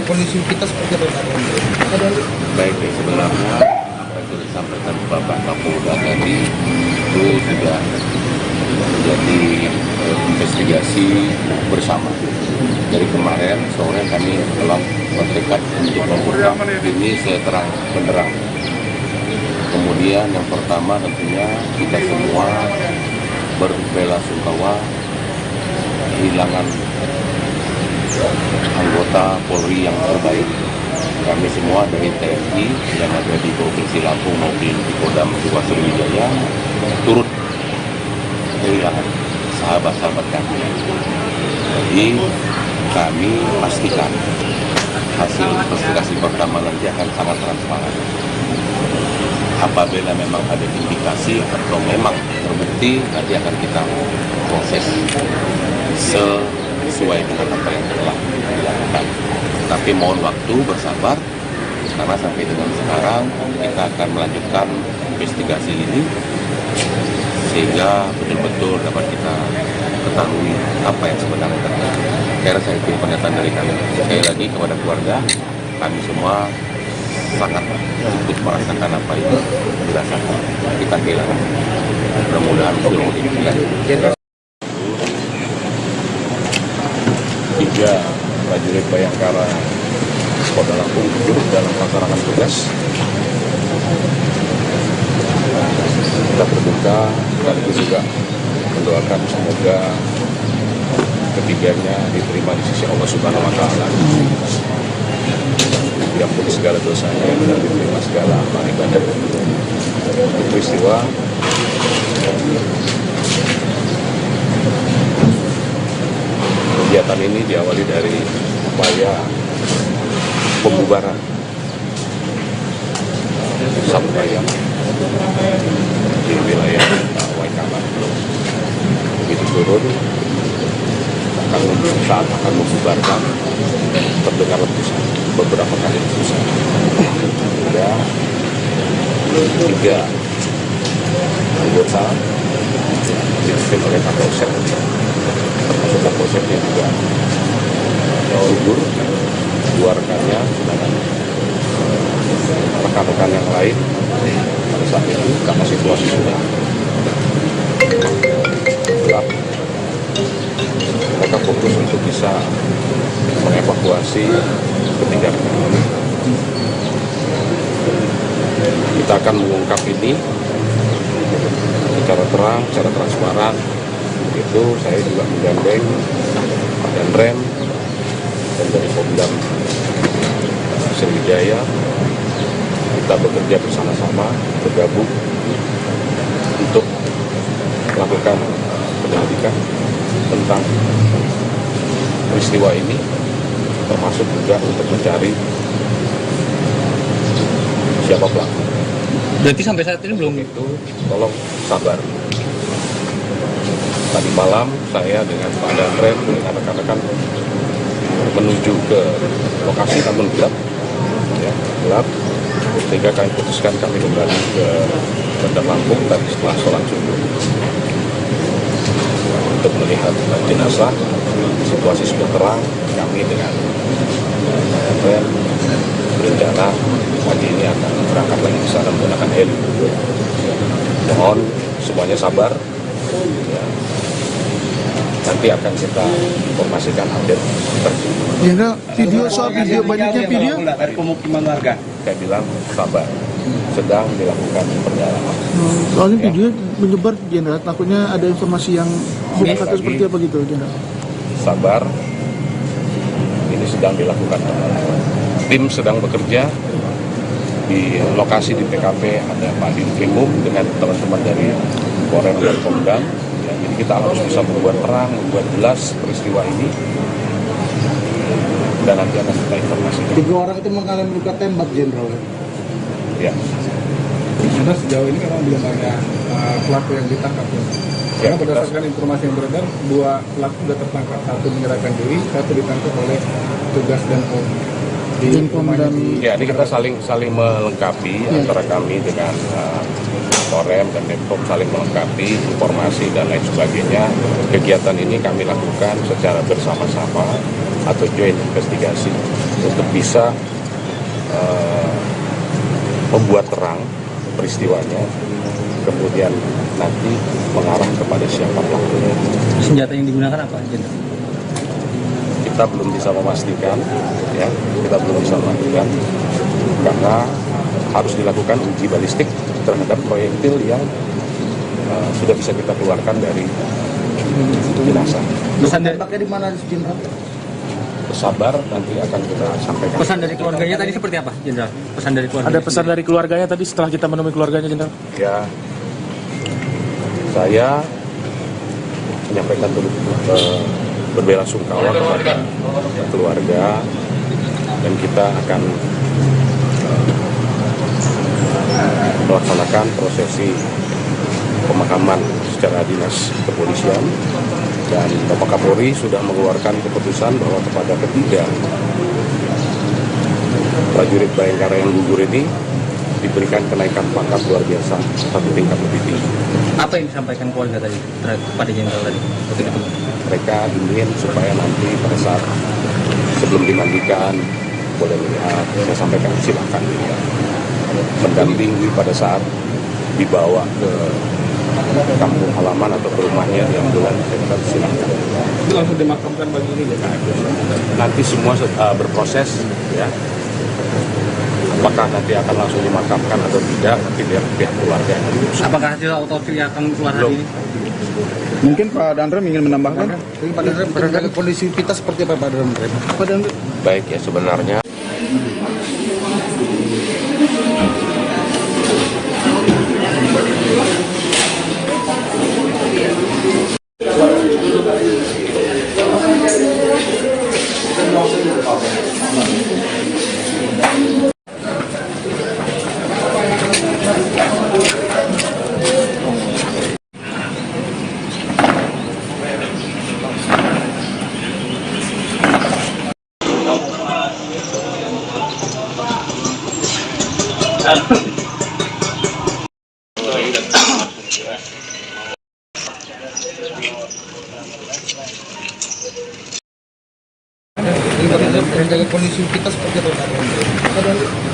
Kondisi kita seperti apa? Baik, sebenarnya apa yang sudah disampaikan Bapak Kapolda tadi itu sudah menjadi investigasi bersama. Dari kemarin sore kami telah bertekad untuk membuka ini seterang benderang. Kemudian yang pertama tentunya kita semua berbela-sungkawa kehilangan anggota Polri yang terbaik. Kami semua dari TNI yang ada di Provinsi Lampung maupun di Kodam II Sriwijaya turut kehilangan sahabat-sahabat kami. Jadi kami pastikan hasil investigasi pertama nanti akan sangat transparan. Apabila memang ada indikasi atau memang terbukti, nanti akan kita proses sesuai dengan apa yang telah dilakukan. Tapi mohon waktu, bersabar, karena sampai dengan sekarang kita akan melanjutkan investigasi ini sehingga betul-betul dapat kita ketahui apa yang sebenarnya terjadi. Saya rasa itu pernyataan dari kami. Sekali lagi kepada keluarga, kami semua sangat ikut merasakan apa yang dirasakan. Kita kehilangan. Mudah-mudahan sudah diberikan. 3 prajurit Bayangkara Polda Lampung gugur dalam melaksanakan tugas. Kita berduka sekaligus juga mendoakan semoga ketiganya diterima di sisi Allah Subhanahu wa Ta'ala, diampuni segala dosanya dan diterima segala amal ibadah. Untuk peristiwa kegiatan ini diawali dari upaya pembubaran Sabtu Ayam di wilayah Waikama. Begitu turun, saat akan membubarkan, terdengar letusan, beberapa kali letusan. Ada 3 anggota dipimpin oleh Kapolsek, termasuk Kapolseknya juga gugur, 2 rekannya, sedangkan rekan-rekan yang lain pada saat itu karena situasi sudah gelap, mereka fokus untuk bisa mengevakuasi ketiga rekan. Kita akan mengungkap ini secara terang, secara transparan. Itu saya juga menggandeng Pak Danrem dan dari Kodam Sriwijaya. Kita bekerja bersama-sama, bergabung untuk melakukan penyelidikan tentang peristiwa ini, termasuk juga untuk mencari siapa pelaku. Berarti sampai saat ini belum? Itu tolong sabar. Tadi malam saya dengan Pak Danrem dengan rekan-rekan menuju ke lokasi, namun gelap, ya, gelap. Sehingga kami putuskan kami kembali ke Bandar Lampung tadi setelah sholat subuh untuk melihat jenazah. Situasi sudah terang. Kami dengan Danrem berencana pagi ini akan berangkat lagi ke sana menggunakan heli. Mohon semuanya sabar. Ya. Nanti akan kita informasikan update terkini. Jenderal, video soal video banyaknya video dari pemukiman warga. Saya bilang sabar, sedang dilakukan pendalaman. Soalnya video menyebar, Jenderal, takutnya ada informasi yang hoax atau seperti apa gitu, Jenderal. Sabar, ini sedang dilakukan pendalaman. Tim sedang bekerja di lokasi di TKP, ada Pak Dinkrimum dengan teman-teman dari Korem dan Pemdam. Ya, jadi kita harus bisa membuat terang, membuat jelas peristiwa ini, dan nanti akan kita informasikan. 3 orang itu mengalami luka tembak, Jenderal. Ya. Karena sejauh ini memang belum ada pelaku yang ditangkap. Ya. Karena Ya, berdasarkan informasi yang beredar, 2 pelaku sudah tertangkap, 1 menyerahkan diri, 1 ditangkap oleh tugas dan di rumahnya di Ya, ini kita saling melengkapi antara kami dengan Korem dan Depok, saling melengkapi informasi dan lain sebagainya. Kegiatan ini kami lakukan secara bersama-sama atau joint investigasi untuk bisa membuat terang peristiwanya, kemudian nanti mengarah kepada siapa pelakunya. senjata yang digunakan apa? Jenderal? Kita belum bisa memastikan, ya, kita belum bisa memastikan karena harus dilakukan uji balistik terhadap proyektil yang sudah bisa kita keluarkan dari jenazah. Pesan dari, Tembaknya di mana, Jenderal? Bersabar, nanti akan kita sampaikan. pesan dari keluarganya tadi seperti apa, Jenderal? Pesan dari keluarga. Ada pesan dari keluarganya tadi setelah kita menemui keluarganya, Jenderal? Ya, saya menyampaikan berbelasungkawa kepada keluarga, dan kita akan melaksanakan prosesi pemakaman secara dinas kepolisian, dan Bapak Kapolri sudah mengeluarkan keputusan bahwa kepada ketiga prajurit Bayangkara yang gugur ini diberikan kenaikan pangkat luar biasa 1 tingkat lebih tinggi. Apa yang disampaikan keluarga tadi kepada Jenderal tadi? Mereka ingin supaya nanti pada saat sebelum dimandikan boleh melihat, saya sampaikan silakan dilihat. Mendampingi pada saat dibawa ke kampung halaman atau ke rumahnya di ambulan, silakan. Itu langsung dimakamkan pagi ini ya? Nanti semua berproses, ya. Apakah nanti akan langsung dimakamkan atau tidak, nanti biar pihak keluarga. Apakah hasil otopsi akan keluar Belum. hari ini? Mungkin Pak Dandrem ingin menambahkan? Pak Dandrem, berdasarkan kondisi kita seperti apa, Pak Dandrem? Pak Dandrem. Baik, ya, sebenarnya menjaga kondisi kita seperti apa?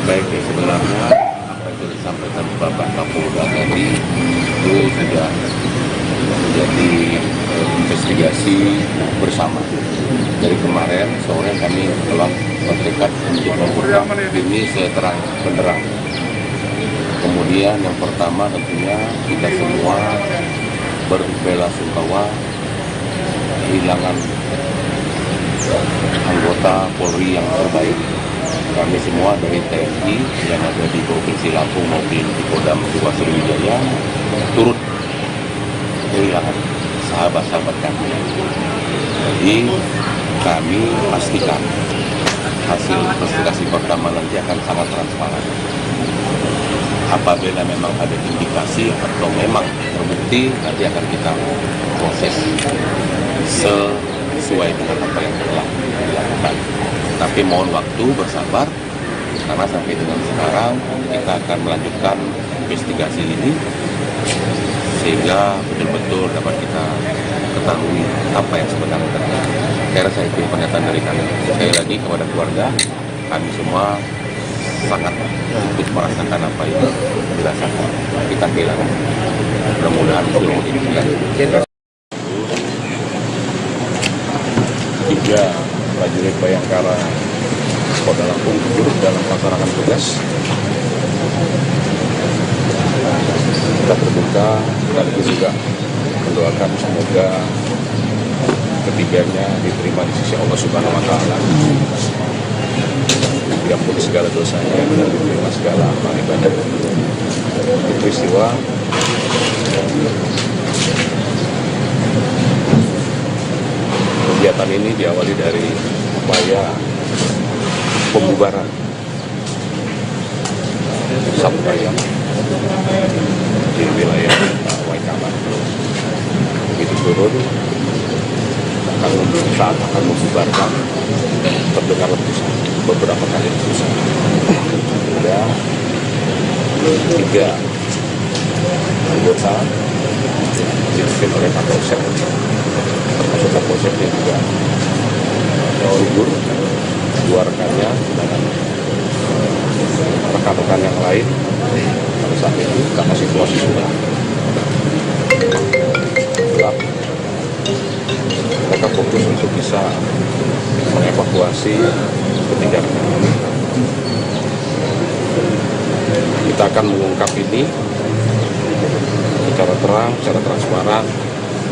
baik, ya, sebenarnya apa yang sudah disampaikan Bapak Kapolda tadi itu sudah menjadi investigasi bersama. Dari kemarin sore kami telah bertekad untuk mengungkap ini seterang benderang. Kemudian yang pertama tentunya kita semua berbelasungkawa kehilangan anggota Polri yang terbaik. Kami semua dari TNI yang ada di Provinsi Lampung maupun di Kodam 2 Sriwijaya turut kehilangan sahabat-sahabat kami. Jadi kami pastikan hasil investigasi pertama nanti akan sangat transparan. Apabila memang ada indikasi atau memang terbukti, nanti akan kita proses sesuai dengan apa yang telah dilakukan. Tapi mohon waktu, bersabar, karena sampai dengan sekarang kita akan melanjutkan investigasi ini sehingga betul-betul dapat kita ketahui apa yang sebenarnya terjadi. Saya rasa itu pernyataan dari kami. Sekali lagi kepada keluarga, kami semua sangat ikut merasakan apa yang dirasakan. Kita kehilangan. Mudah-mudahan seluruh ini tidak. 3 prajurit Bayangkara Polda Lampung turut dalam melaksanakan tugas. Kita berduka, sekaligus juga mendoakan semoga ketiganya diterima di sisi Allah Subhanahu wa Ta'ala. diampuni segala dosanya dan diterima segala amal ibadah. Itu peristiwa kegiatan ini diawali dari upaya pembubaran Sabukayam di wilayah Waikaman. Begitu turun, saat akan membubarkan, terdengar letusan, beberapa kali letusan. Hingga 3 anggota dipimpin oleh Kapolsek, termasuk Kapolseknya juga gugur, 2 rekannya dan rekan-rekan yang lain. Pada saat itu karena situasi sudah gelap, mereka fokus untuk bisa mengevakuasi ketiga rekan ini. Kita akan mengungkap ini secara terang, secara transparan.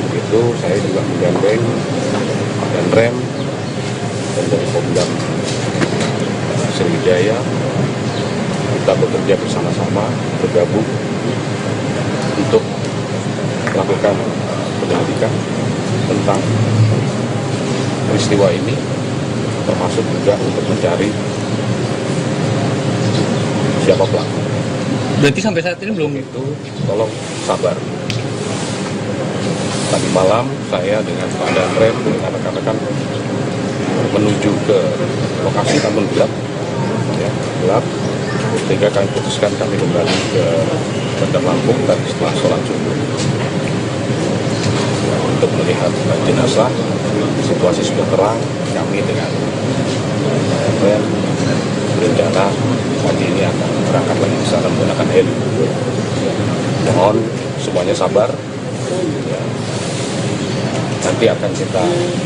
Begitu saya juga menggandeng dan rem dan dari Pomdam Sriwijaya. Kita bekerja bersama-sama, bergabung untuk melakukan penyelidikan tentang peristiwa ini, termasuk juga untuk mencari siapa pelaku. Berarti sampai saat ini belum? Itu tolong sabar. Tadi malam saya dengan Pak Danrem dengan rekan-rekan menuju ke lokasi namun gelap, ya, gelap. Sehingga kami putuskan kami kembali ke Bandar Lampung tadi setelah sholat subuh untuk melihat jenazah. Situasi sudah terang. Kami dengan Danrem berencana pagi ini akan berangkat lagi ke sana menggunakan heli. Mohon semuanya sabar. Ya. Nanti akan kita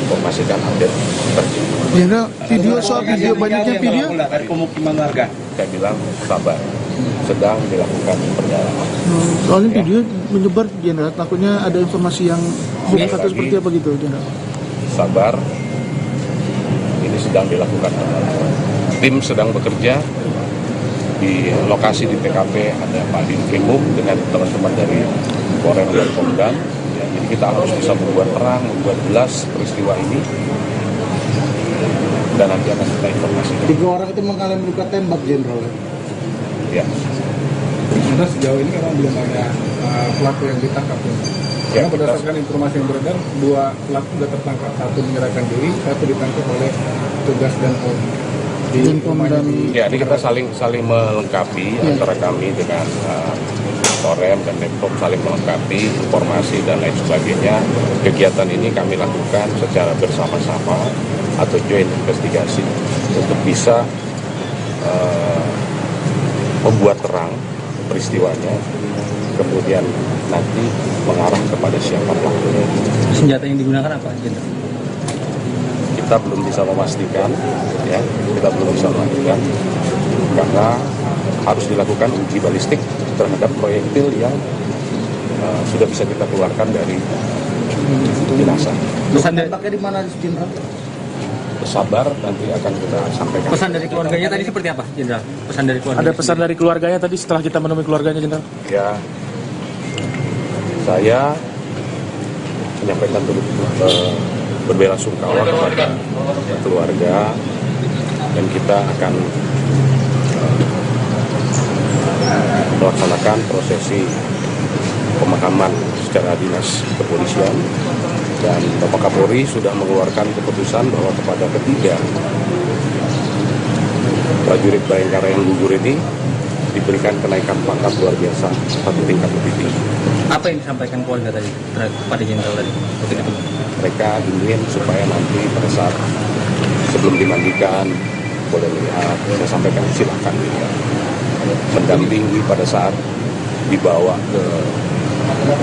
informasikan update terkini. Jenderal, video soal video banyaknya video. Dari pemukiman warga. Saya bilang sabar, sedang dilakukan pendalaman. Soalnya Ya. video menyebar, Jenderal. Takutnya ada informasi yang hoax atau seperti apa gitu, Jenderal. Sabar, ini sedang dilakukan pendalaman. Tim sedang bekerja di lokasi di TKP, ada Pak Dinkrimum dengan teman-teman dari Polres dan Pomdam. Ya, jadi kita harus bisa membuat terang, membuat jelas peristiwa ini, dan nanti akan kita informasikan. 3 orang itu mengalami luka tembak, Jenderal. Ya, Sudah sejauh ini memang belum ada pelaku yang ditangkap. Karena kita- berdasarkan informasi yang beredar, 2 pelaku sudah tertangkap, 1 menyerahkan diri, 1 ditangkap oleh tugas dan Polri. Di rumahnya di ya, ini kita saling melengkapi antara kami dengan Korem dan Denpom, saling melengkapi informasi dan lain sebagainya. Kegiatan ini kami lakukan secara bersama-sama atau joint investigasi untuk bisa membuat terang peristiwanya, kemudian nanti mengarah kepada siapa pelakunya. Senjata yang digunakan apa, Jenderal? Kita belum bisa memastikan, ya, kita belum bisa memastikan karena harus dilakukan uji balistik terhadap proyektil yang sudah bisa kita keluarkan dari jenazah. Pesan dari, Tembaknya di mana, Jenderal? Sabar, nanti akan kita sampaikan. pesan dari keluarganya tadi seperti apa, Jenderal? Pesan dari keluarga. Ada pesan dari keluarganya tadi setelah kita menemui keluarganya, Jenderal? Ya, saya menyampaikan turut berbelasungkawa kepada keluarga, dan kita akan melaksanakan prosesi pemakaman secara dinas kepolisian, dan Bapak Kapolri sudah mengeluarkan keputusan bahwa kepada ketiga prajurit Bayangkara yang gugur ini diberikan kenaikan pangkat luar biasa 1 tingkat lebih tinggi. Apa yang disampaikan keluarga tadi kepada Jenderal tadi? Ketika itu? Mereka ingin supaya nanti pada saat sebelum dimandikan boleh lihat, saya sampaikan silakan lihat, mendampingi pada saat dibawa ke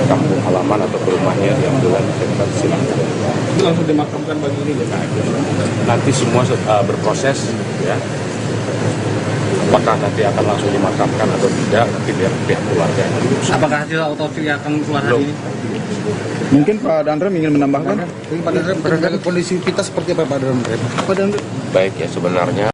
kampung halaman atau ke rumahnya di ambulan, silakan. itu langsung dimakamkan pagi ini, ya. Nanti semua berproses, ya. Apakah nanti akan langsung dimakamkan atau tidak, nanti biar pihak keluarga yang memutuskan. Apakah hasil otopsi akan keluar hari ini? Mungkin Pak Danrem ingin menambahkan? Pak Danrem, kondisi kita seperti apa, Pak Danrem? Baik, ya, sebenarnya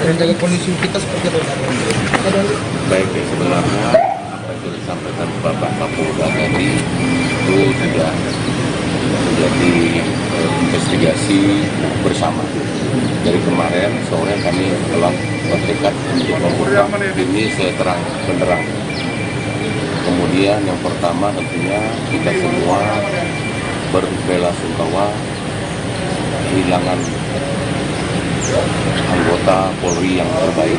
Menjaga kondisi kita seperti apa? Baik, sebenarnya apa yang sudah disampaikan Bapak Kapolda tadi itu sudah menjadi investigasi bersama. Dari kemarin sore kami telah bertekad untuk membuka ini seterang benderang. Kemudian yang pertama tentunya kita semua berbelasungkawa kehilangan anggota Polri yang terbaik.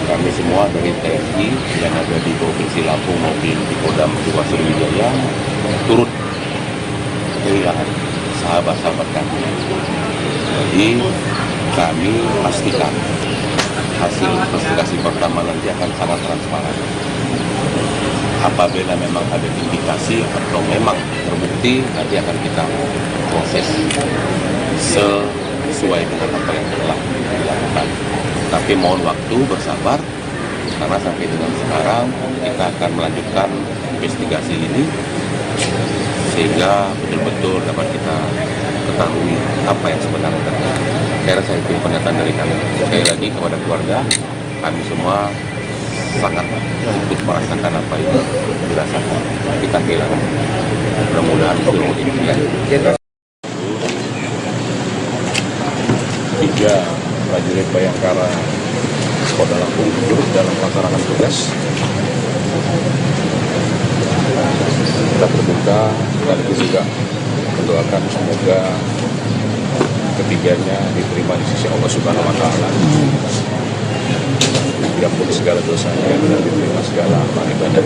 Kami semua dari TNI yang ada di Provinsi Lampung maupun di Kodam 2 Sriwijaya turut kehilangan sahabat-sahabat kami. Jadi kami pastikan hasil investigasi pertama nanti akan sangat transparan. Apabila memang ada indikasi atau memang terbukti, nanti akan kita proses sesuai dengan apa yang telah dilakukan. Tapi mohon waktu bersabar, karena sampai dengan sekarang kita akan melanjutkan investigasi ini sehingga betul-betul dapat kita ketahui apa yang sebenarnya terjadi. Saya rasa itu pernyataan dari kami. Sekali lagi kepada keluarga, kami semua sangat ikut merasakan apa yang dirasakan. Kita kehilangan. Mudah-mudahan seluruh impian. 3 prajurit Bayangkara Polda Lampung turut dalam melaksanakan tugas. Kita berduka sekaligus juga mendoakan semoga ketiganya diterima di sisi Allah Subhanahu wa Ta'ala. Diampuni segala dosanya dan diterima segala amal ibadah.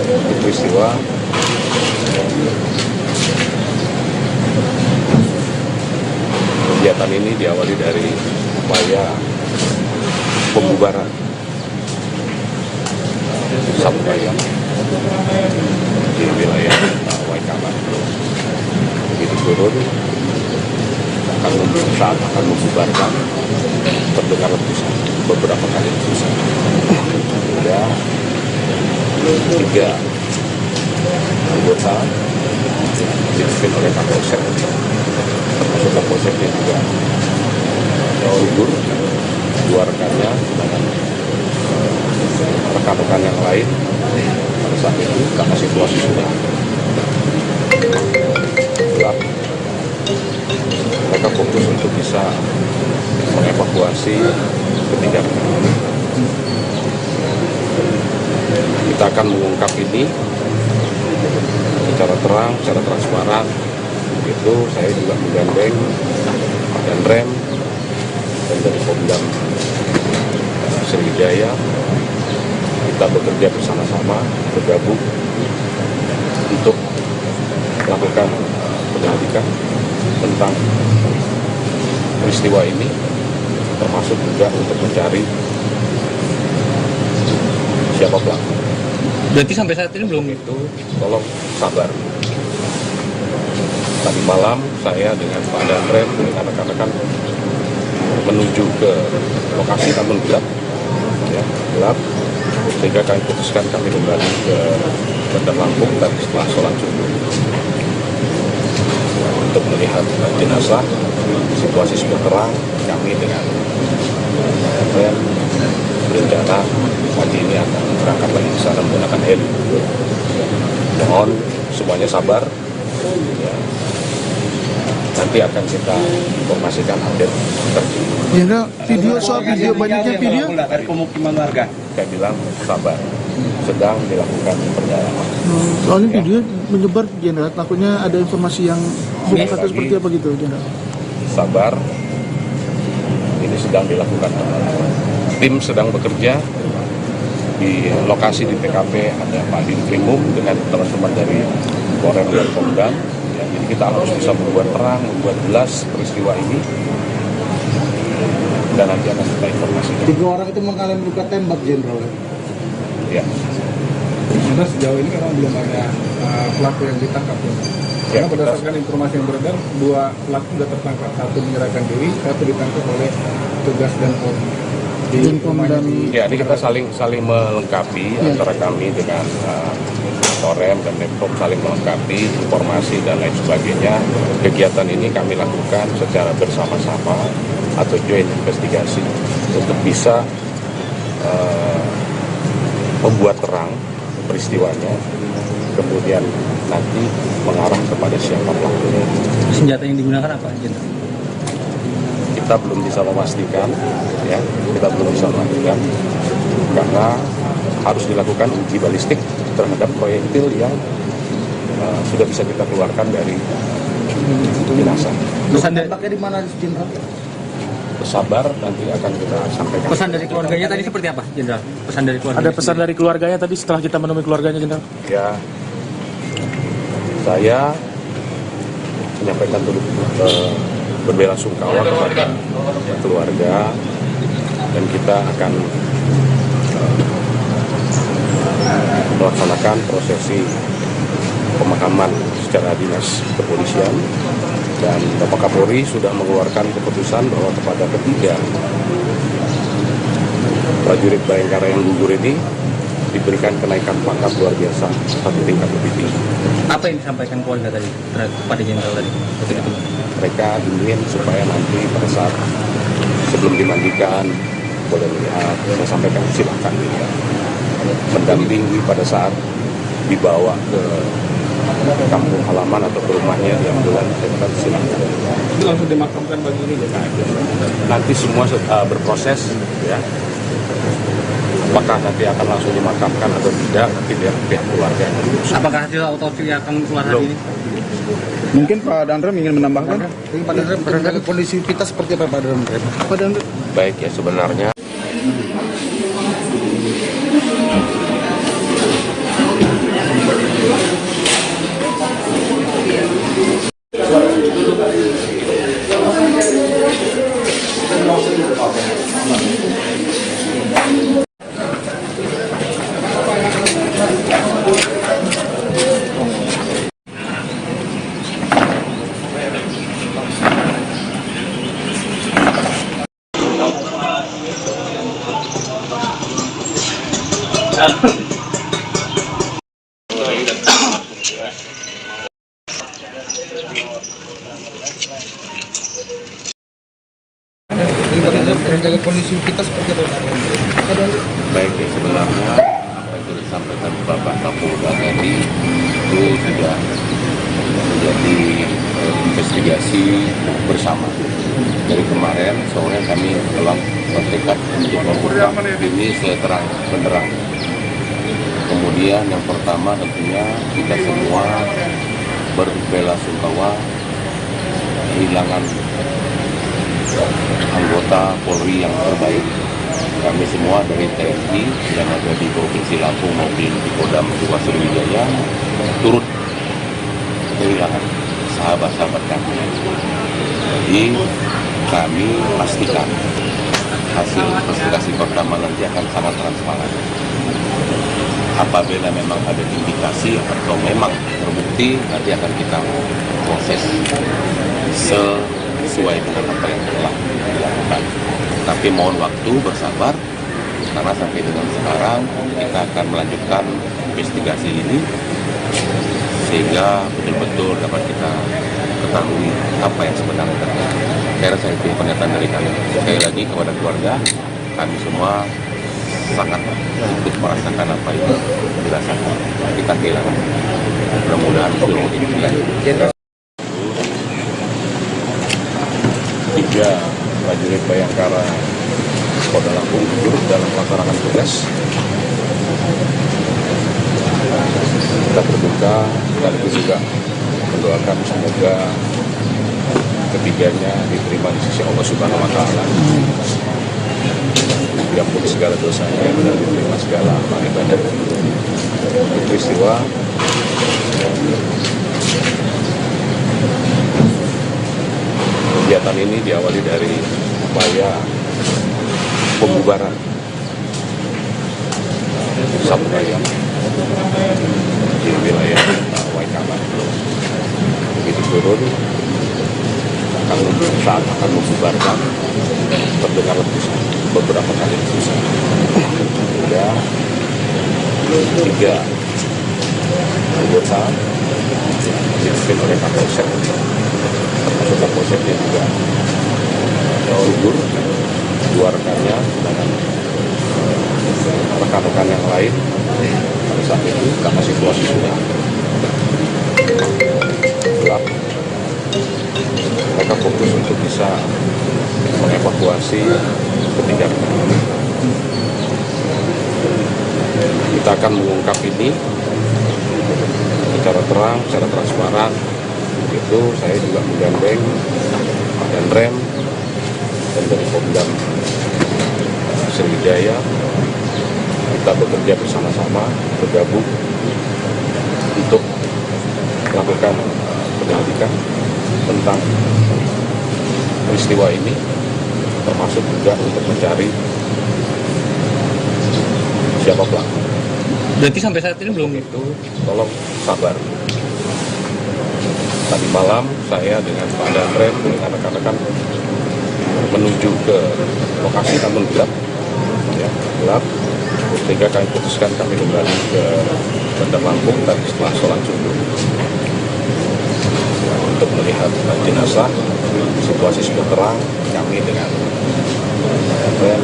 Untuk peristiwa kegiatan ini diawali dari upaya pembubaran Sabubayang di wilayah Waikaman. Begitu turun saat akan membubarkan terdengar letusan, beberapa kali letusan. Hingga 3 anggota dipimpin oleh Kapolsek, termasuk Kapolsek yang juga gugur, 2 rekannya dengan rekan-rekan yang lain. Pada saat itu karena situasi sudah gelap, mereka fokus untuk bisa mengevakuasi ketiga rekan. Kita akan mengungkap ini secara terang, secara transparan. Itu saya juga menggandeng dan rem dan dari Kodam Sriwijaya. Kita bekerja bersama-sama, bergabung untuk melakukan penyelidikan tentang peristiwa ini, termasuk juga untuk mencari siapa pelaku. Berarti sampai saat ini belum? Itu tolong sabar. Tadi malam saya dengan Pak Danrem dengan rekan-rekan menuju ke lokasi, namun gelap, ya, gelap, sehingga kami putuskan kami kembali ke Bandar Lampung tadi setelah sholat subuh untuk melihat jenazah. Situasi sudah terang, kami dengan Danrem berencana pagi ini akan berangkat lagi ke sana menggunakan heli. Mohon semuanya sabar, ya. Nanti akan kita informasikan update terkini. Jenderal, video soal video banyaknya video. Dari pemukiman warga. Saya bilang sabar, sedang dilakukan pendalaman. Soalnya video menyebar, Jenderal. Takutnya ada informasi yang hoax atau seperti apa gitu, Jenderal. Sabar, ini sedang dilakukan pendalaman. Tim sedang bekerja Di lokasi di TKP ada Pak Dinkrimum dengan teman-teman dari Polres dan Pemdam. Ya, jadi kita harus bisa membuat terang, membuat jelas peristiwa ini, dan nanti akan kita informasikan. 3 orang itu mengalami luka tembak, Jenderal. Ya. Sebenarnya sejauh ini memang belum ada pelaku yang ditangkap ya. Karena berdasarkan informasi yang beredar, 2 pelaku sudah tertangkap, 1 menyerahkan diri, 1 ditangkap oleh tugas dan Polri. Ya, ini kita saling melengkapi antara kami dengan Korem dan Pemprov, saling melengkapi informasi dan lain sebagainya. Kegiatan ini kami lakukan secara bersama-sama atau joint investigasi untuk bisa membuat terang peristiwanya, kemudian nanti mengarah kepada siapa pelakunya. Senjata yang digunakan apa, Jenderal? Kita belum bisa memastikan, ya, kita belum bisa memastikan karena harus dilakukan uji balistik terhadap proyektil yang sudah bisa kita keluarkan dari jenazah. Pesan dari, Tembaknya di mana, Jenderal? Bersabar, nanti akan kita sampaikan. pesan dari keluarganya tadi seperti apa, Jenderal? Pesan dari keluarga. Ada pesan dari keluarganya tadi setelah kita menemui keluarganya, Jenderal? Ya, saya menyampaikan dulu berbelasungkawa kepada keluarga, dan kita akan melaksanakan prosesi pemakaman secara dinas kepolisian, dan Bapak Kapolri sudah mengeluarkan keputusan bahwa kepada ketiga prajurit Bayangkara yang gugur ini diberikan kenaikan pangkat luar biasa 1 tingkat lebih tinggi. Apa yang disampaikan keluarga tadi kepada Jenderal tadi? Mereka ingin supaya nanti pada saat sebelum dimandikan boleh melihat, saya sampaikan silakan dilihat, mendampingi pada saat dibawa ke kampung halaman atau ke rumahnya di ambulan, kita silakan. Itu langsung dimakamkan pagi ini ya? Nanti semua berproses, ya. Apakah nanti akan langsung dimakamkan atau tidak, nanti pihak keluarga. Apakah hasil otopsi akan keluar hari ini? Mungkin Pak Dandrem ingin menambahkan? Pak Dandrem, kondisi kita seperti apa, Pak Dandrem? Pak Dandrem. Baik, ya, sebenarnya Kondisi kita seperti apa, Pak? baik, ya, sebenarnya apa yang sudah disampaikan Bapak Kapolda tadi itu sudah menjadi investigasi bersama. Dari kemarin sore kami telah bertekad untuk membuka ini seterang benderang. Kemudian yang pertama tentunya kita semua berbelasungkawa kehilangan anggota Polri yang terbaik. Kami semua dari TNI yang ada di Provinsi Lampung maupun di Kodam 2 Sriwijaya turut kehilangan sahabat-sahabat kami. Jadi kami pastikan hasil investigasi pertama nanti akan sangat transparan. Apabila memang ada indikasi atau memang terbukti, nanti akan kita proses sesuai dengan apa yang telah dilakukan. Tapi mohon waktu, bersabar, karena sampai dengan sekarang kita akan melanjutkan investigasi ini sehingga betul-betul dapat kita ketahui apa yang sebenarnya terjadi. Saya rasa itu pernyataan dari kami. Sekali lagi kepada keluarga, kami semua sangat ikut merasakan apa yang dirasakan. Kita kehilangan. Mudah-mudahan seluruh ini dilanjutkan. 3 prajurit Bayangkara Polda Lampung gugur dalam melaksanakan tugas. Kita berduka, sekaligus juga mendoakan semoga ketiganya diterima di sisi Allah Subhanahu wa Ta'ala. diampuni segala dosanya dan diterima segala amal ibadah. Peristiwa kegiatan ini diawali dari upaya pembubaran Sabu Raya di wilayah Waikabas. Begitu turun, saat akan membubarkan, terdengar letusan, beberapa kali letusan. Hingga 3 anggota dipimpin oleh Kapolsek, termasuk Kapolseknya juga gugur, 2 rekannya dengan rekan-rekan yang lain. Pada saat itu karena situasi sudah gelap, mereka fokus untuk bisa mengevakuasi ketiga rekan. Kita akan mengungkap ini secara terang, secara transparan. Itu saya juga menggandeng Pak Danrem dan dari Pemdam Sriwijaya. Kita bekerja bersama-sama, bergabung untuk melakukan penyelidikan tentang peristiwa ini, termasuk juga untuk mencari siapa pelaku. Berarti sampai saat ini belum Itu tolong sabar. Tadi malam saya dengan Pak Danrem dengan rekan-rekan menuju ke lokasi namun gelap, ya, gelap. Sehingga kami putuskan kami kembali ke Bandar Lampung tadi setelah sholat subuh untuk melihat jenazah. Situasi sudah terang. Kami dengan Danrem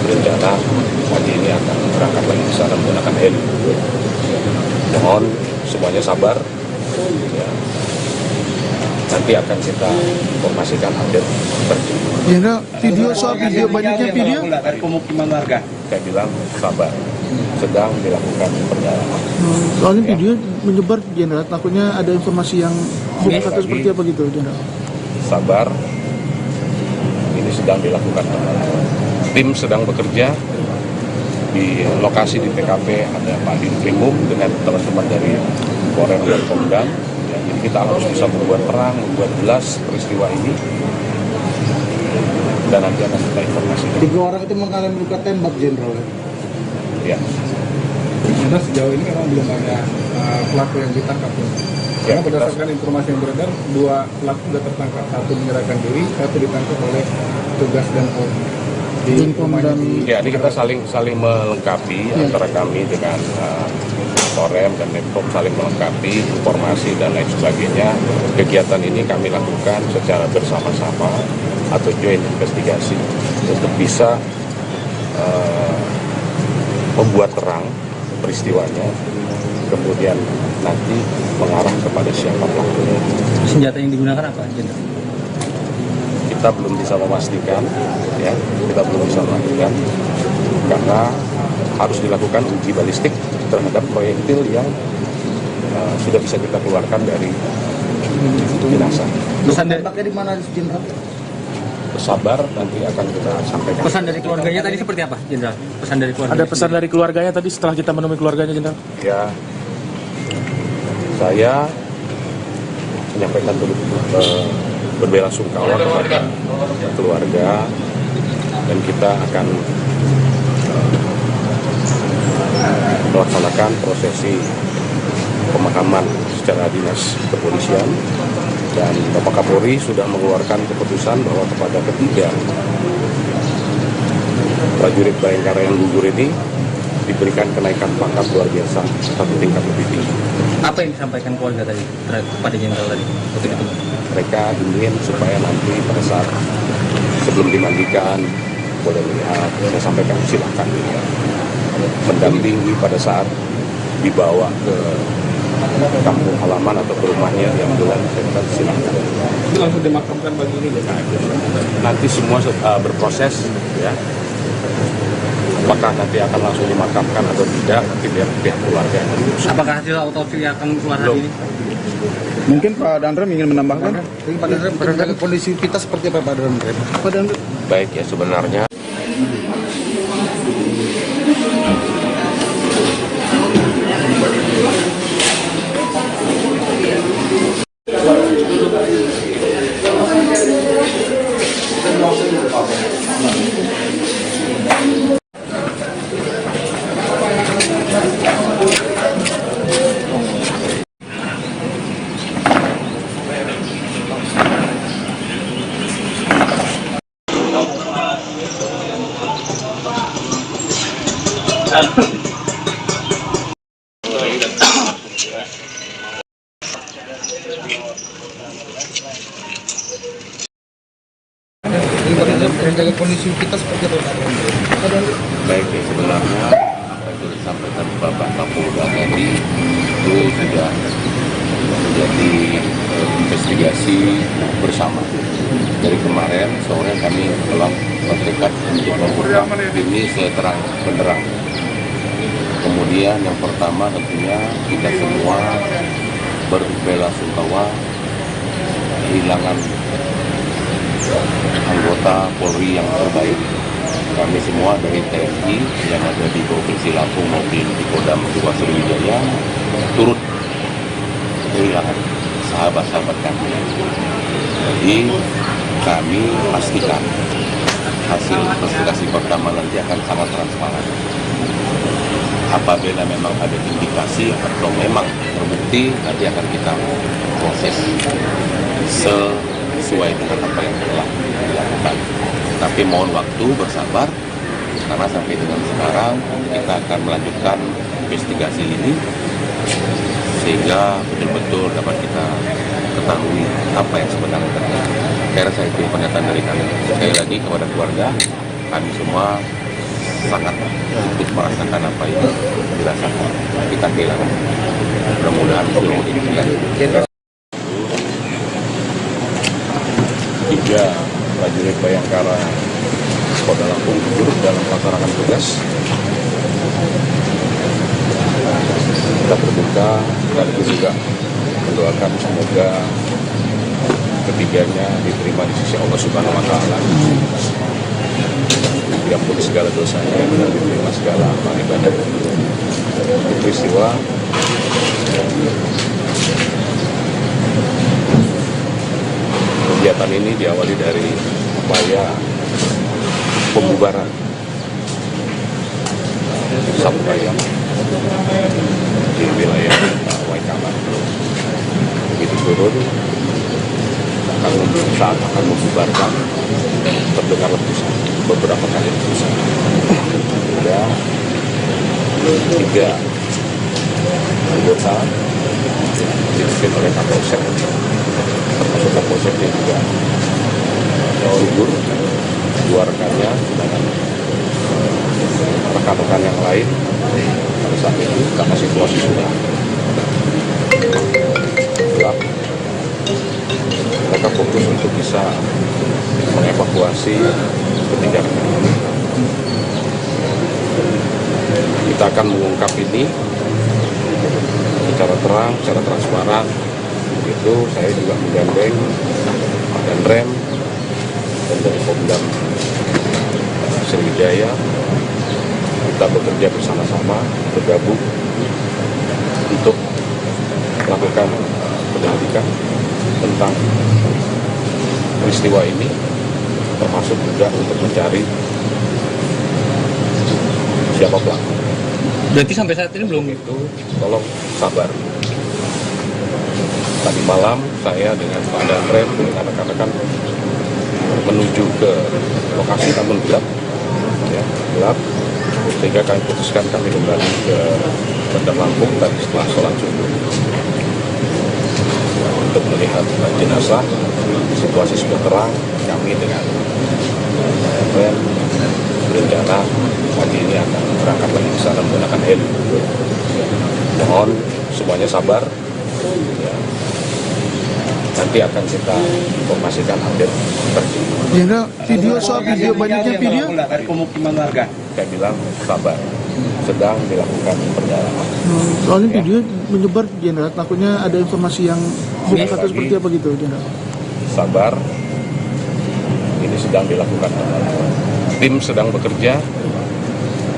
berencana pagi ini akan berangkat lagi ke sana menggunakan heli. Mohon semuanya sabar. Ya. Nanti akan kita informasikan update terkini. Jenderal, video soal video banyaknya video. Dari pemukiman warga. Saya bilang sabar, sedang dilakukan pendalaman. Soalnya video menyebar Jenderal, takutnya ada informasi yang hoax atau seperti apa gitu Jenderal. Sabar, ini sedang dilakukan pendalaman. Tim sedang bekerja di lokasi di TKP, ada Pak Dinprimum dengan teman-teman dari Korem dan Pemdam. Ya, jadi kita harus bisa membuat terang, membuat jelas peristiwa ini, dan nanti akan kita informasikan. 3 orang itu mengalami luka tembak, Jenderal. Ya. Karena sejauh ini memang belum ada pelaku yang ditangkap. Ya, Karena berdasarkan informasi yang beredar, 2 pelaku sudah tertangkap, 1 menyerahkan diri, 1 ditangkap oleh tugas dan Polri. Di rumahnya di Ya, ini kita saling melengkapi antara kami dengan Korem dan Netpom, saling melengkapi informasi dan lain sebagainya. Kegiatan ini kami lakukan secara bersama-sama atau joint investigasi untuk bisa membuat terang peristiwanya, kemudian nanti mengarah kepada siapa pelakunya. senjata yang digunakan apa, Jenderal? Kita belum bisa memastikan, ya, kita belum bisa memastikan karena harus dilakukan uji balistik terhadap proyektil yang sudah bisa kita keluarkan dari jenazah. Pesan dari, Tembaknya di mana, Jenderal? Bersabar, nanti akan kita sampaikan. pesan dari keluarganya tadi seperti apa, Jenderal? Pesan dari keluarga. Ada pesan dari keluarganya tadi setelah kita menemui keluarganya, Jenderal? Ya, saya menyampaikan berbelasungkawa kepada keluarga, dan kita akan melaksanakan prosesi pemakaman secara dinas kepolisian, dan Bapak Kapolri sudah mengeluarkan keputusan bahwa kepada ketiga prajurit Bayangkara yang gugur ini diberikan kenaikan pangkat luar biasa 1 tingkat lebih tinggi. Apa yang disampaikan keluarga tadi kepada Jenderal tadi waktu itu? Mereka ingin supaya nanti pada saat sebelum dimandikan boleh melihat, saya sampaikan silakan dilihat, mendampingi pada saat dibawa ke kampung halaman atau ke rumahnya yang bulan, saya silakan. Itu langsung dimakamkan pagi ini. Nanti semua berproses, ya. Apakah nanti akan langsung dimakamkan atau tidak, nanti biar pihak keluarga yang memutuskan. Apakah hasil autopsi akan keluar hari ini? Mungkin Pak Danrem ingin menambahkan. Pak Danrem, kondisi kita seperti apa, Pak Danrem? Pak Danrem. Baik, ya, sebenarnya Menjaga kondisi kita seperti apa? Baik, ya, sebenarnya apa yang sudah disampaikan Bapak Kapolda tadi itu sudah menjadi investigasi bersama. Dari kemarin sore kami telah bertekad untuk mengungkap ini seterang benderang. Kemudian yang pertama tentunya kita semua berbelasungkawa kehilangan anggota Polri yang terbaik. Kami semua dari TNI yang ada di Provinsi Lampung maupun di Kodam 2 Sriwijaya turut kehilangan sahabat-sahabat kami. Jadi kami pastikan hasil investigasi pertama nanti akan sangat transparan. Apabila memang ada indikasi atau memang terbukti, nanti akan kita proses sesuai dengan apa yang telah dilakukan. Tapi mohon waktu, bersabar, karena sampai dengan sekarang kita akan melanjutkan investigasi ini sehingga betul-betul dapat kita ketahui apa yang sebenarnya terjadi. Saya rasa itu pernyataan dari kami. Sekali lagi kepada keluarga, kami semua sangat untuk merasakan apa yang dirasakan. Kita kehilangan. Mudah-mudahan seluruh ini tidak. 3 prajurit Bayangkara Polda Lampung turut dalam melaksanakan tugas. Kita berduka dan juga mendoakan semoga ketiganya diterima di sisi Allah Subhanahu wa Ta'ala. Diampuni segala dosanya dan diterima segala amal ibadah. Peristiwa kegiatan ini diawali dari upaya pembubaran Sampayam di wilayah Waikaman. Begitu turun, saat akan membubarkan, terdengar letusan, beberapa kali letusan. Hingga 3 anggota dipimpin oleh Kapolsek, termasuk Kapolseknya juga gugur, 2 rekannya dengan rekan-rekan yang lain. Pada saat itu karena situasi sudah gelap, mereka fokus untuk bisa mengevakuasi ketiga rekan ini. Kita akan mengungkap ini secara terang, secara transparan. Begitu saya juga menggandeng dan rem dan dari Kodam Sriwijaya. Kita bekerja bersama-sama, bergabung untuk melakukan penyelidikan tentang peristiwa ini, termasuk juga untuk mencari siapa pelaku. Berarti sampai saat ini belum? Itu tolong sabar. Tadi malam saya dengan Pak Danrem dengan rekan-rekan menuju ke lokasi namun gelap, ya, gelap, sehingga kami putuskan kami kembali ke Bandar Lampung tadi setelah sholat subuh untuk melihat jenazah. Situasi sudah terang, kami dengan Danrem berencana pagi ini akan berangkat lagi ke sana menggunakan heli. Mohon semuanya sabar. Ya. Nanti akan kita informasikan update terkini. Jenderal, video soal video banyaknya video. Dari pemukiman warga. Saya bilang sabar, sedang dilakukan pendalaman. Soalnya video menyebar, Jenderal, takutnya ada informasi yang hoax atau seperti apa gitu, Jenderal. Sabar, ini sedang dilakukan pendalaman. Tim sedang bekerja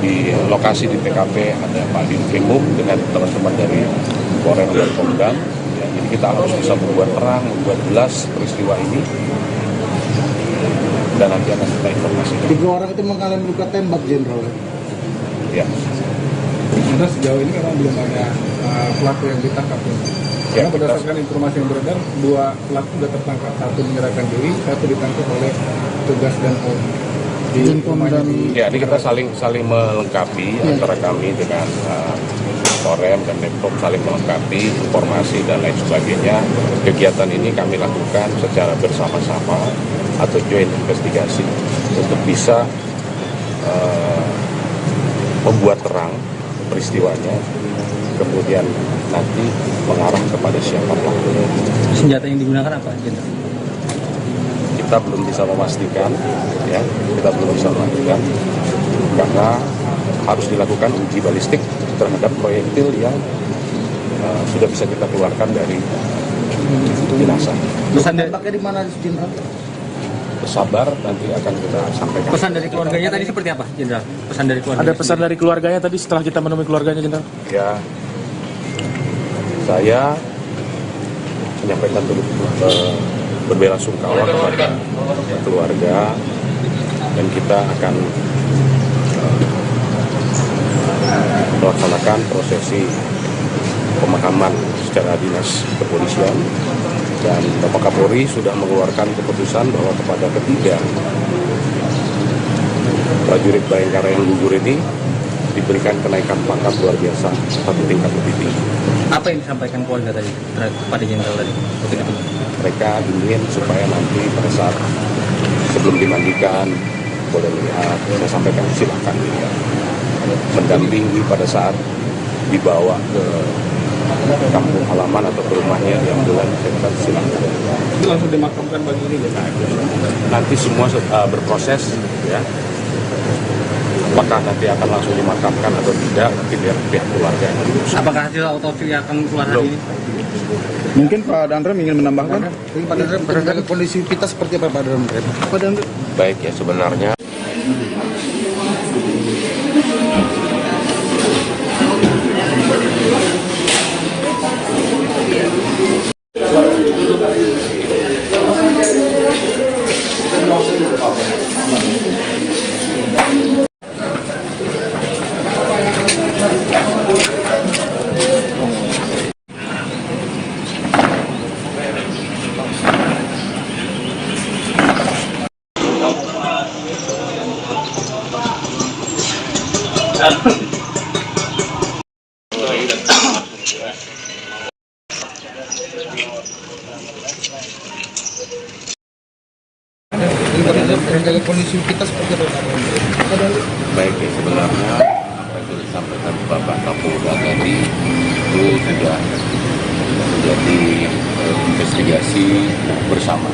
di lokasi di TKP, ada Pak Dinkrimum dengan teman-teman dari Polres dan Pemdam. Ya, jadi kita harus bisa membuat terang, membuat jelas peristiwa ini, dan nanti akan kita informasikan. 3 orang itu mengalami luka tembak, Jenderal. Ya. Sudah sejauh ini memang belum ada pelaku yang ditangkap. Karena berdasarkan informasi yang beredar, 2 pelaku sudah tertangkap. 1 menyerahkan diri, 1 ditangkap oleh petugas dan Polri. Denpom dan Ya, ini kita saling melengkapi antara kami dengan Korem dan Denpom, saling melengkapi informasi dan lain sebagainya. Kegiatan ini kami lakukan secara bersama-sama atau joint investigasi untuk bisa membuat terang peristiwanya, kemudian nanti mengarah kepada siapa pelakunya. Senjata yang digunakan apa, Jenderal? Kita belum bisa memastikan, ya, kita belum bisa memastikan karena harus dilakukan uji balistik terhadap proyektil yang sudah bisa kita keluarkan dari jenazah. Pesan dari, Tembaknya di mana, Jenderal? Bersabar, nanti akan kita sampaikan. pesan dari keluarganya tadi seperti apa, Jenderal? Pesan dari keluarga. Ada pesan dari keluarganya tadi setelah kita menemui keluarganya, Jenderal? Ya, saya menyampaikan turut berbelasungkawa kepada keluarga dan kita akan melaksanakan prosesi pemakaman secara dinas kepolisian, dan Bapak Kapolri sudah mengeluarkan keputusan bahwa kepada ketiga prajurit Bayangkara yang gugur ini diberikan kenaikan pangkat luar biasa satu tingkat lebih tinggi. Apa yang disampaikan keluarga tadi kepada Jenderal tadi? Mereka ingin supaya nanti pada saat sebelum dimandikan boleh melihat, saya sampaikan silakan dilihat, mendampingi pada saat dibawa ke kampung halaman atau ke rumahnya di ambulan, saya silakan. Itu langsung dimakamkan pagi ini ya? Nanti semua berproses, ya. Apakah nanti akan langsung dimakamkan atau tidak, nanti biar pihak keluarga yang memutuskan. Apakah hasil autopsi akan keluar hari ini? mungkin Pak Dandrem ingin menambahkan. Pak Dandrem, kondisi kita seperti apa, Pak Dandrem? Pak Dandrem. Baik, ya, sebenarnya Kondisi kita seperti apa, Pak Dandrem? baik, ya, sebenarnya saya sudah disampaikan Bapak Kapolda tadi itu sudah menjadi investigasi bersama.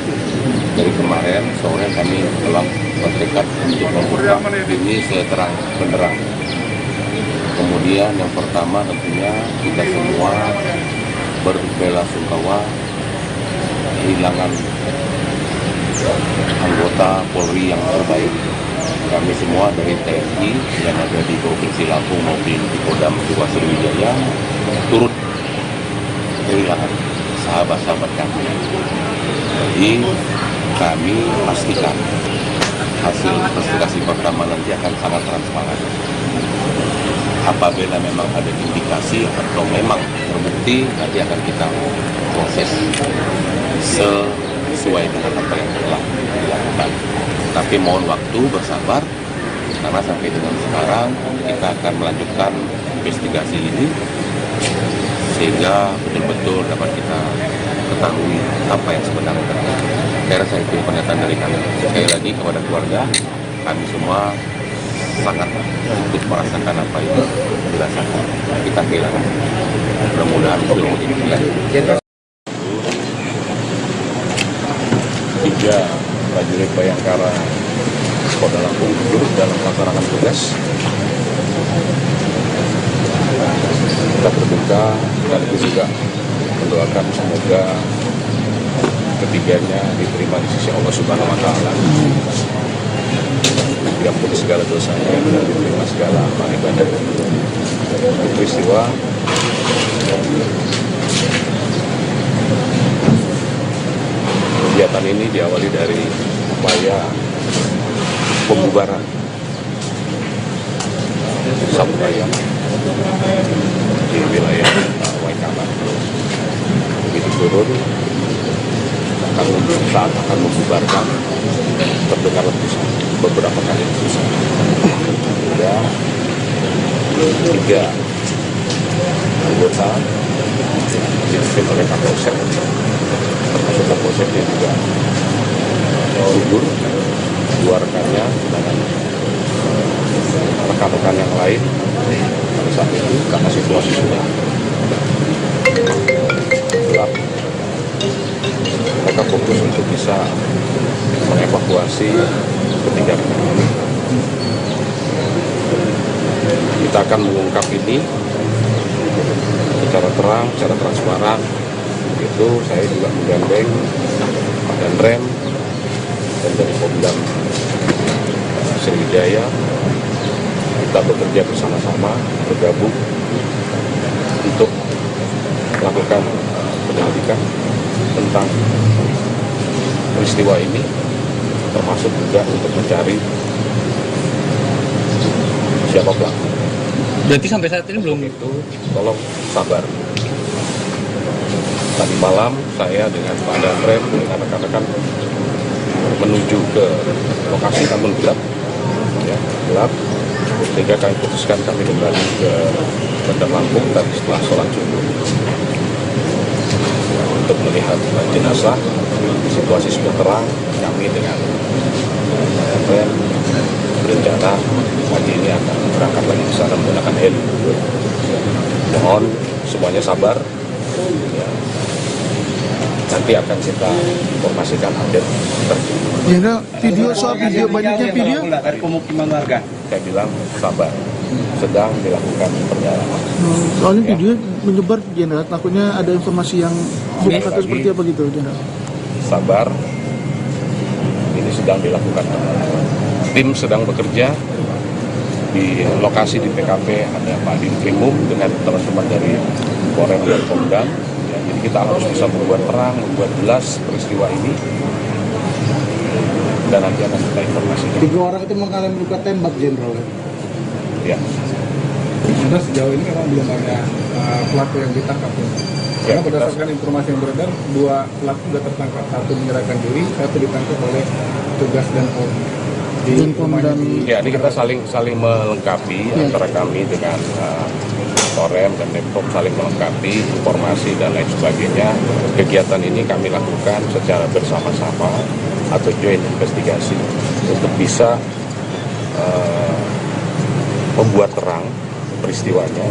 Dari kemarin sore kami telah bertekad untuk membuka ini seterang benderang. Kemudian yang pertama tentunya kita semua berbelasungkawa kehilangan anggota Polri yang terbaik. Kami semua dari TNI yang ada di Provinsi Lampung maupun di Kodam 2 Sriwijaya turut kehilangan sahabat-sahabat kami. Jadi kami pastikan hasil investigasi pertama nanti akan sangat transparan. Apabila memang ada indikasi atau memang terbukti, nanti akan kita proses sesuai dengan apa yang telah dilakukan. Tapi mohon waktu, bersabar, karena sampai dengan sekarang kita akan melanjutkan investigasi ini sehingga betul-betul dapat kita ketahui apa yang sebenarnya terjadi. Saya rasa itu pernyataan dari kami. Sekali lagi kepada keluarga, kami semua sangat untuk merasakan apa yang dirasakan. Kita kehilangan. Mudah-mudahan itu menjadi tiga prajurit Bayangkara Polda Lampung gugur dalam melaksanakan tugas. Kita berduka sekaligus juga mendoakan semoga ketiganya diterima di sisi Allah Subhanahu wa Ta'ala, diampuni segala dosanya dan diterima segala amal ibadah. Peristiwa kegiatan ini diawali dari upaya pembubaran Sabu Ayam di wilayah Waikaba. Begitu turun, saat akan membubarkan terdengar letusan. beberapa kali susah. Ada 3 anggota dipimpin oleh Kapolsek, termasuk Kapolseknya juga gugur, 2 rekannya dengan rekan-rekan yang lain pada saat itu karena situasi sudah gelap. Mereka fokus untuk bisa mengevakuasi ketiga rekan ini. Kita akan mengungkap ini secara terang, secara transparan. Itu saya juga menggandeng Pak Danrem dan dari Pemdam Sriwijaya. Kita bekerja bersama-sama, bergabung untuk melakukan penyelidikan tentang peristiwa ini, termasuk juga untuk mencari siapa pelaku. Berarti sampai saat ini belum Itu tolong sabar. Tadi malam saya dengan Pak Danrem dengan rekan-rekan menuju ke lokasi, namun gelap, ya, gelap. Sehingga kami putuskan kami kembali ke Bandar Lampung tadi setelah sholat subuh untuk melihat jenazah. Situasi sudah terang. Kami dengan Danrem berencana pagi ini akan berangkat lagi ke sana menggunakan heli. Mohon semuanya sabar. Ya. Nanti akan kita informasikan update terkini. Jenderal, video soal video banyaknya video. Dari pemukiman warga. Saya bilang sabar, sedang dilakukan pendalaman. Soalnya video menyebar Jenderal, takutnya ada informasi yang bukan atau seperti apa gitu Jenderal. Sabar, ini sedang dilakukan pendalaman. Tim sedang bekerja di lokasi di PKP, ada Pak Dinkrimum dengan teman-teman dari Polres dan Pemdam. Ya, jadi kita harus bisa membuat terang, membuat jelas peristiwa ini, dan nanti akan kita informasikan. 3 orang itu mengalami luka tembak, Jenderal. Ya. Karena sejauh ini memang belum ada pelaku yang ditangkap. Karena Ya, berdasarkan informasi yang beredar, 2 pelaku sudah tertangkap. 1 menyerahkan diri, 1 ditangkap oleh tugas dan Polri. Di rumahnya di Ya, ini kita saling melengkapi antara kami dengan Korem dan Depok, saling melengkapi informasi dan lain sebagainya. Kegiatan ini kami lakukan secara bersama-sama atau joint investigasi untuk bisa membuat terang peristiwanya,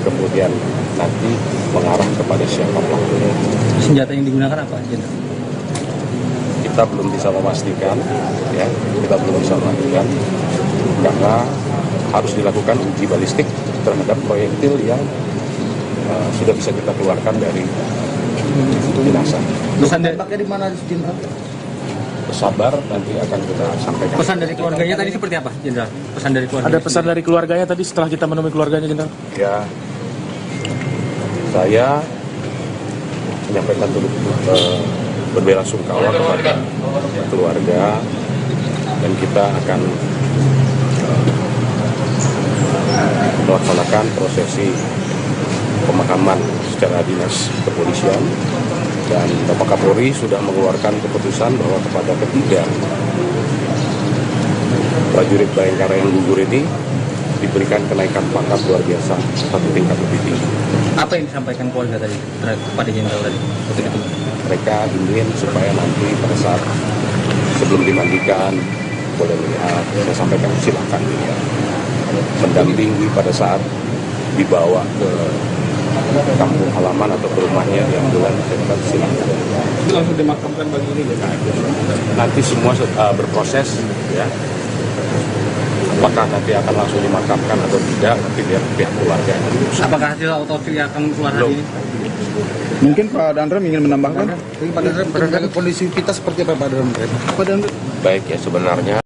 kemudian nanti mengarah kepada siapa pelakunya. senjata yang digunakan apa, Jenderal? Kita belum bisa memastikan, ya, kita belum bisa memastikan karena harus dilakukan uji balistik terhadap proyektil yang sudah bisa kita keluarkan dari jenazah. Pesan dari, Tembaknya di mana, Jenderal? Sabar, nanti akan kita sampaikan. pesan dari keluarganya tadi seperti apa, Jenderal? Pesan dari keluarga. Ada pesan dari keluarganya tadi setelah kita menemui keluarganya, Jenderal? Ya, saya menyampaikan turut berbelasungkawa kepada keluarga, dan kita akan melaksanakan prosesi pemakaman secara dinas kepolisian, dan Bapak Kapolri sudah mengeluarkan keputusan bahwa kepada ketiga prajurit Bayangkara yang gugur ini diberikan kenaikan pangkat luar biasa 1 tingkat lebih tinggi. Apa yang disampaikan keluarga tadi kepada Jenderal tadi? Betul. Mereka ingin supaya nanti pada saat sebelum dimandikan boleh melihat, saya sampaikan silakan dilihat, mendampingi pada saat dibawa ke kampung halaman atau ke rumahnya di ambulans, silakan. itu langsung dimakamkan pagi ini ya. Nanti semua berproses, ya. Apakah nanti akan langsung dimakamkan atau tidak, nanti biar pihak keluarga. Apakah hasil otopsi akan keluar hari ini? Mungkin Pak Danrem ingin menambahkan. Jadi Pak Danrem, menjaga kondisi kita seperti apa, Pak Danrem? Pak Danrem. Baik, ya, sebenarnya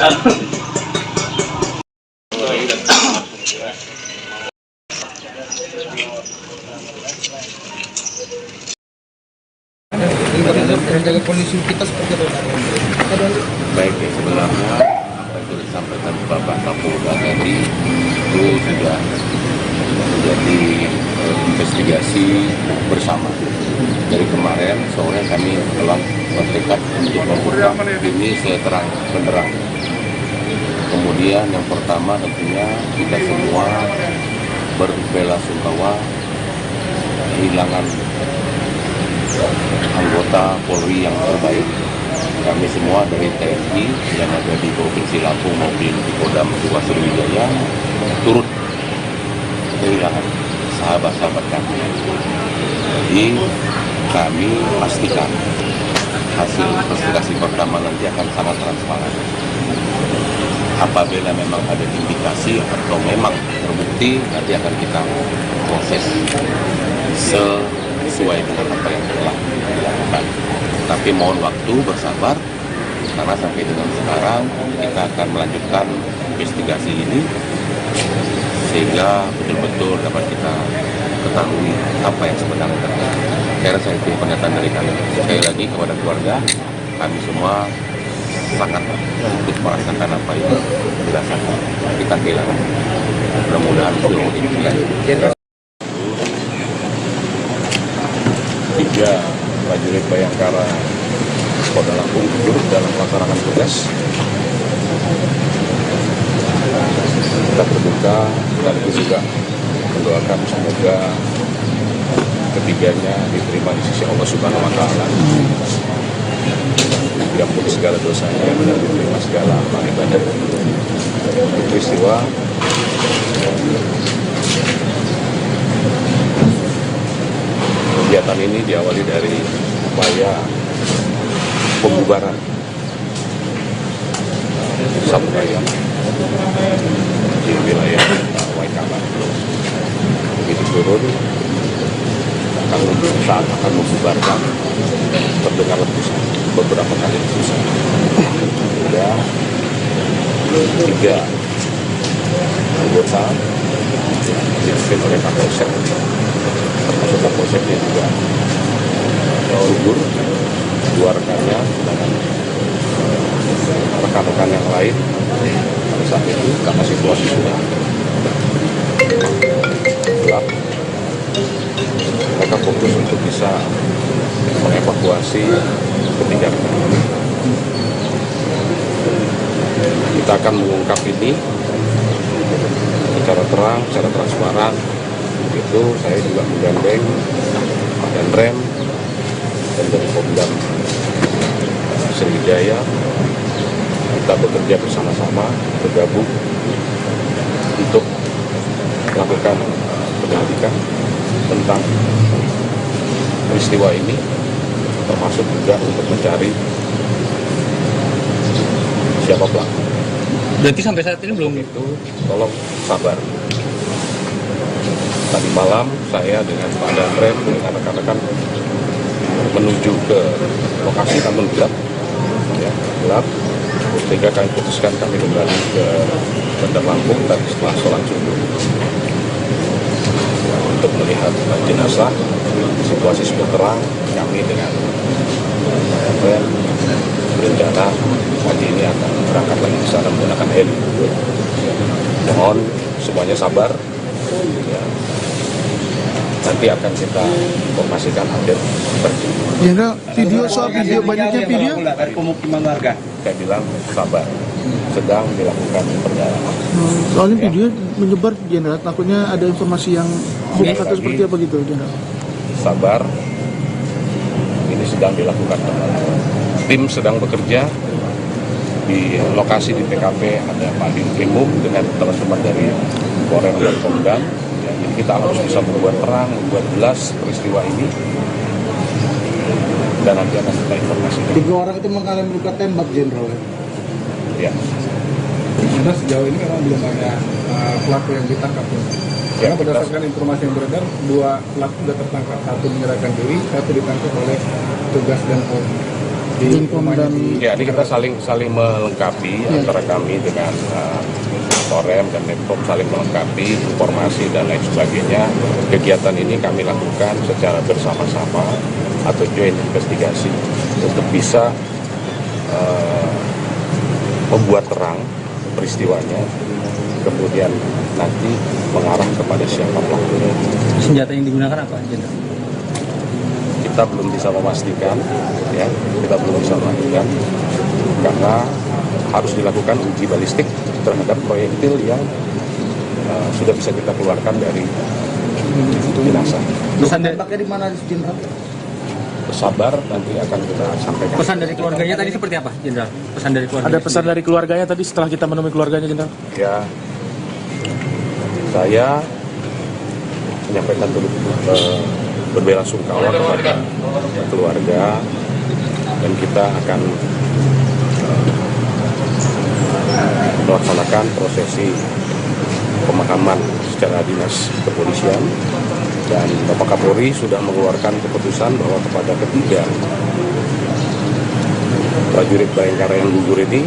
Ini menjaga kondisi kita seperti apa Pak? Baik, ya, sebenarnya apa yang sudah disampaikan Bapak Kapolda tadi itu sudah menjadi investigasi bersama. Dari kemarin sore kami telah bertekad untuk membuka ini seterang benderang. Kemudian yang pertama tentunya kita semua berbela-sungkawa kehilangan anggota Polri yang terbaik. Kami semua dari TNI yang ada di Provinsi Lampung maupun di Kodam 2 Sriwijaya turut kehilangan sahabat-sahabat kami. Jadi kami pastikan hasil investigasi pertama nanti akan sangat transparan. Apabila memang ada indikasi atau memang terbukti, nanti akan kita proses sesuai dengan apa yang telah dilakukan. Tapi mohon waktu bersabar, karena sampai dengan sekarang kita akan melanjutkan investigasi ini sehingga betul-betul dapat kita ketahui apa yang sebenarnya terjadi. Saya itu pernyataan dari kami. Sekali lagi kepada keluarga, kami semua sangat ikut merasakan apa yang dirasakan. Kita kehilangan. Mudah-mudahan seluruh ini dilanjutkan. 3 prajurit Bayangkara Polda Lampung gugur dalam melaksanakan tugas. Kita berduka sekaligus juga mendoakan semoga ketiganya diterima di sisi Allah Subhanahu wa Ta'ala, diampuni segala dosanya dan diterima segala amal ibadah. Peristiwa kegiatan ini diawali dari upaya pembubaran Sabu Raya di wilayah Waikabas. Begitu turun, saat akan membubarkan, terdengar letusan, beberapa kali letusan. Hingga 3 anggota dipimpin oleh Kapolsek, termasuk Kapolseknya juga gugur, 2 rekannya dengan rekan-rekan yang lain. Pada saat itu karena situasi sudah gelap, mereka fokus untuk bisa mengevakuasi ketiga rekan. Kita akan mengungkap ini secara terang, secara transparan. Itu saya juga menggandeng dan rem dan dari Kodam Sriwijaya. Kita bekerja bersama-sama, bergabung untuk melakukan penyelidikan tentang peristiwa ini, termasuk juga untuk mencari siapa pelaku. Berarti sampai saat ini belum? Itu tolong sabar. Tadi malam saya dengan Pak Danrem dengan rekan-rekan menuju ke lokasi, namun gelap, ya, gelap. Sehingga kami putuskan kami kembali ke Bandar Lampung tadi setelah sholat subuh untuk melihat jenazah. Situasi sudah terang. Kami dengan berencana pagi ini akan berangkat lagi ke sana menggunakan heli. Mohon semuanya sabar. Ya. Nanti akan kita informasikan update terkini. Jenderal, video soal video banyaknya video. Dari pemukiman warga. Saya bilang sabar, sedang dilakukan pendalaman. Soalnya video menyebar Jenderal, takutnya ada informasi yang hoax atau seperti apa gitu Jenderal. Sabar, ini sedang dilakukan pendalaman. Tim sedang bekerja di lokasi di TKP, ada Pak Dinkrimum dengan teman-teman dari Korem dan Pemdam. Ya, jadi kita harus bisa membuat terang, membuat jelas peristiwa ini, dan nanti akan kita informasikan. 3 orang itu mengalami luka tembak Jenderal. Ya. Sudah sejauh ini memang belum ada pelaku yang ditangkap. Karena Ya, berdasarkan informasi yang beredar, 2 pelaku sudah tertangkap. 1 menyerahkan diri, 1 ditangkap oleh tugas dan Polri. di Denpom rumahnya dan di Ya, ini kita saling melengkapi antara kami dengan Korem dan Denpom, saling melengkapi informasi dan lain sebagainya. Kegiatan ini kami lakukan secara bersama-sama atau joint investigasi untuk bisa membuat terang peristiwanya, kemudian nanti mengarah kepada siapa pelakunya. Senjata yang digunakan apa, Jenderal? Kita belum bisa memastikan, ya, kita belum bisa memastikan karena harus dilakukan uji balistik terhadap proyektil yang sudah bisa kita keluarkan dari jenazah. Pesan dari, Tembaknya di mana, Jenderal? Bersabar, nanti akan kita sampaikan. pesan dari keluarganya tadi seperti apa, Jenderal? Pesan dari keluarga. Ada pesan dari keluarganya tadi setelah kita menemui keluarganya, Jenderal? Ya, saya menyampaikan dulu berbelasungkawa kepada keluarga dan kita akan melaksanakan prosesi pemakaman secara dinas kepolisian, dan Bapak Kapolri sudah mengeluarkan keputusan bahwa kepada ketiga prajurit Bayangkara yang gugur ini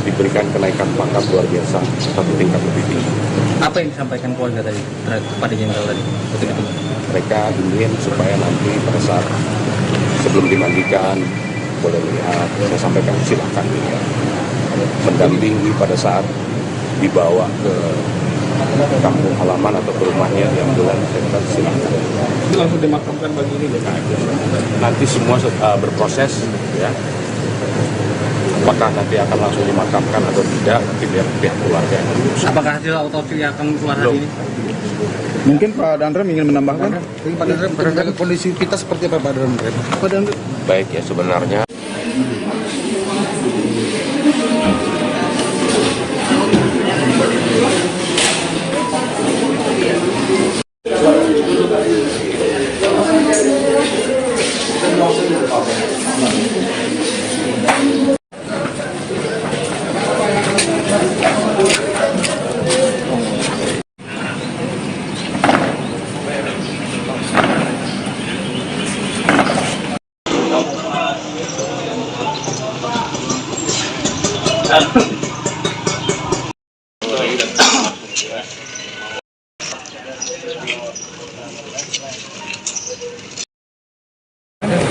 diberikan kenaikan pangkat luar biasa 1 tingkat lebih tinggi. Apa yang disampaikan keluarga tadi kepada Jenderal tadi? Betul-betul. Mereka ingin supaya nanti pada saat sebelum dimandikan boleh lihat, saya sampaikan silakan dilihat, mendampingi pada saat dibawa ke kampung halaman atau ke rumahnya yang bulan silakan. Itu langsung dimakamkan pagi ini ya? Nanti semua berproses, ya. Apakah nanti akan langsung dimakamkan atau tidak, nanti biar pihak keluarga yang urus. Apakah hasil autopsi akan keluar hari ini? mungkin Pak Dandrem ingin menambahkan. Pak Dandrem, menjaga kondisi kita seperti apa, Pak Dandrem? Pak Dandrem. Baik, ya, sebenarnya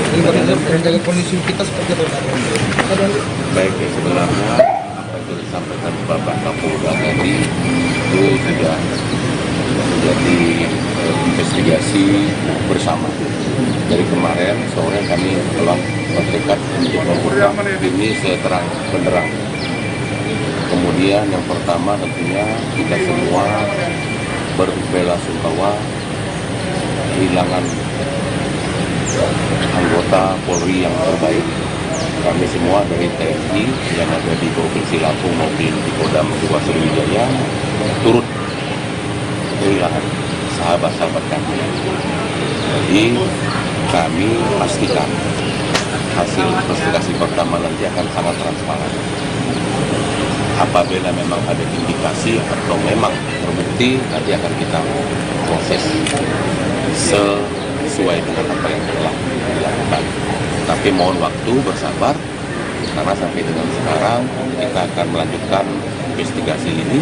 Ini Pak Dandrem, menjaga kondisi kita seperti apa, Pak Dandrem? baik, ya, sebenarnya apa yang disampaikan Bapak Kapolda tadi itu sudah menjadi investigasi bersama. Dari kemarin sore kami telah bertekad untuk mengungkap ini seterang benderang. Kemudian yang pertama tentunya kita semua berbelasungkawa kehilangan anggota Polri yang terbaik. Kami semua dari TNI yang ada di Provinsi Lampung maupun di Kodam 2 Sriwijaya turut kehilangan sahabat-sahabat kami. Jadi kami pastikan hasil investigasi pertama nanti akan sangat transparan. Apabila memang ada indikasi atau memang terbukti, nanti akan kita proses sesuai dengan apa yang telah dilakukan. Tapi mohon waktu, bersabar, karena sampai dengan sekarang kita akan melanjutkan investigasi ini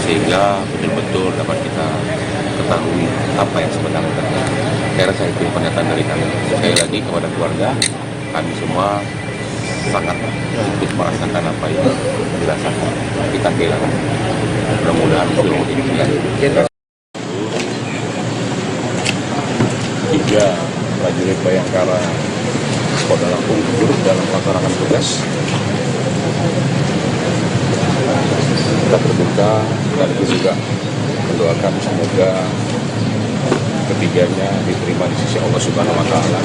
sehingga betul-betul dapat kita ketahui apa yang sebenarnya terjadi. Saya rasa itu pernyataan dari kami. Sekali lagi kepada keluarga, kami semua sangat ikut merasakan apa yang dirasakan. Kita kehilangan. Mudah-mudahan seluruh ini tidak. 3 prajurit Bayangkara Polda Lampung gugur dalam melaksanakan tugas. Kita berduka dan juga mendoakan semoga ketiganya diterima di sisi Allah Subhanahu wa Ta'ala,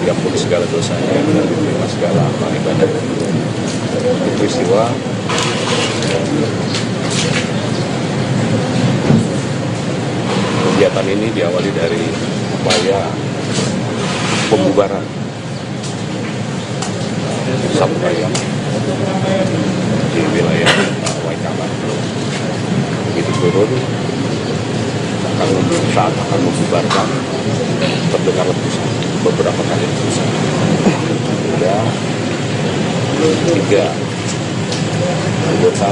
diampuni segala dosanya dan diterima segala amal ibadah. Itu peristiwa kegiatan ini diawali dari upaya pembubaran Sabuaya di wilayah Waikaba. Begitu turun, saat akan membubarkan terdengar letusan. beberapa kali diskusi. Ada 3 anggota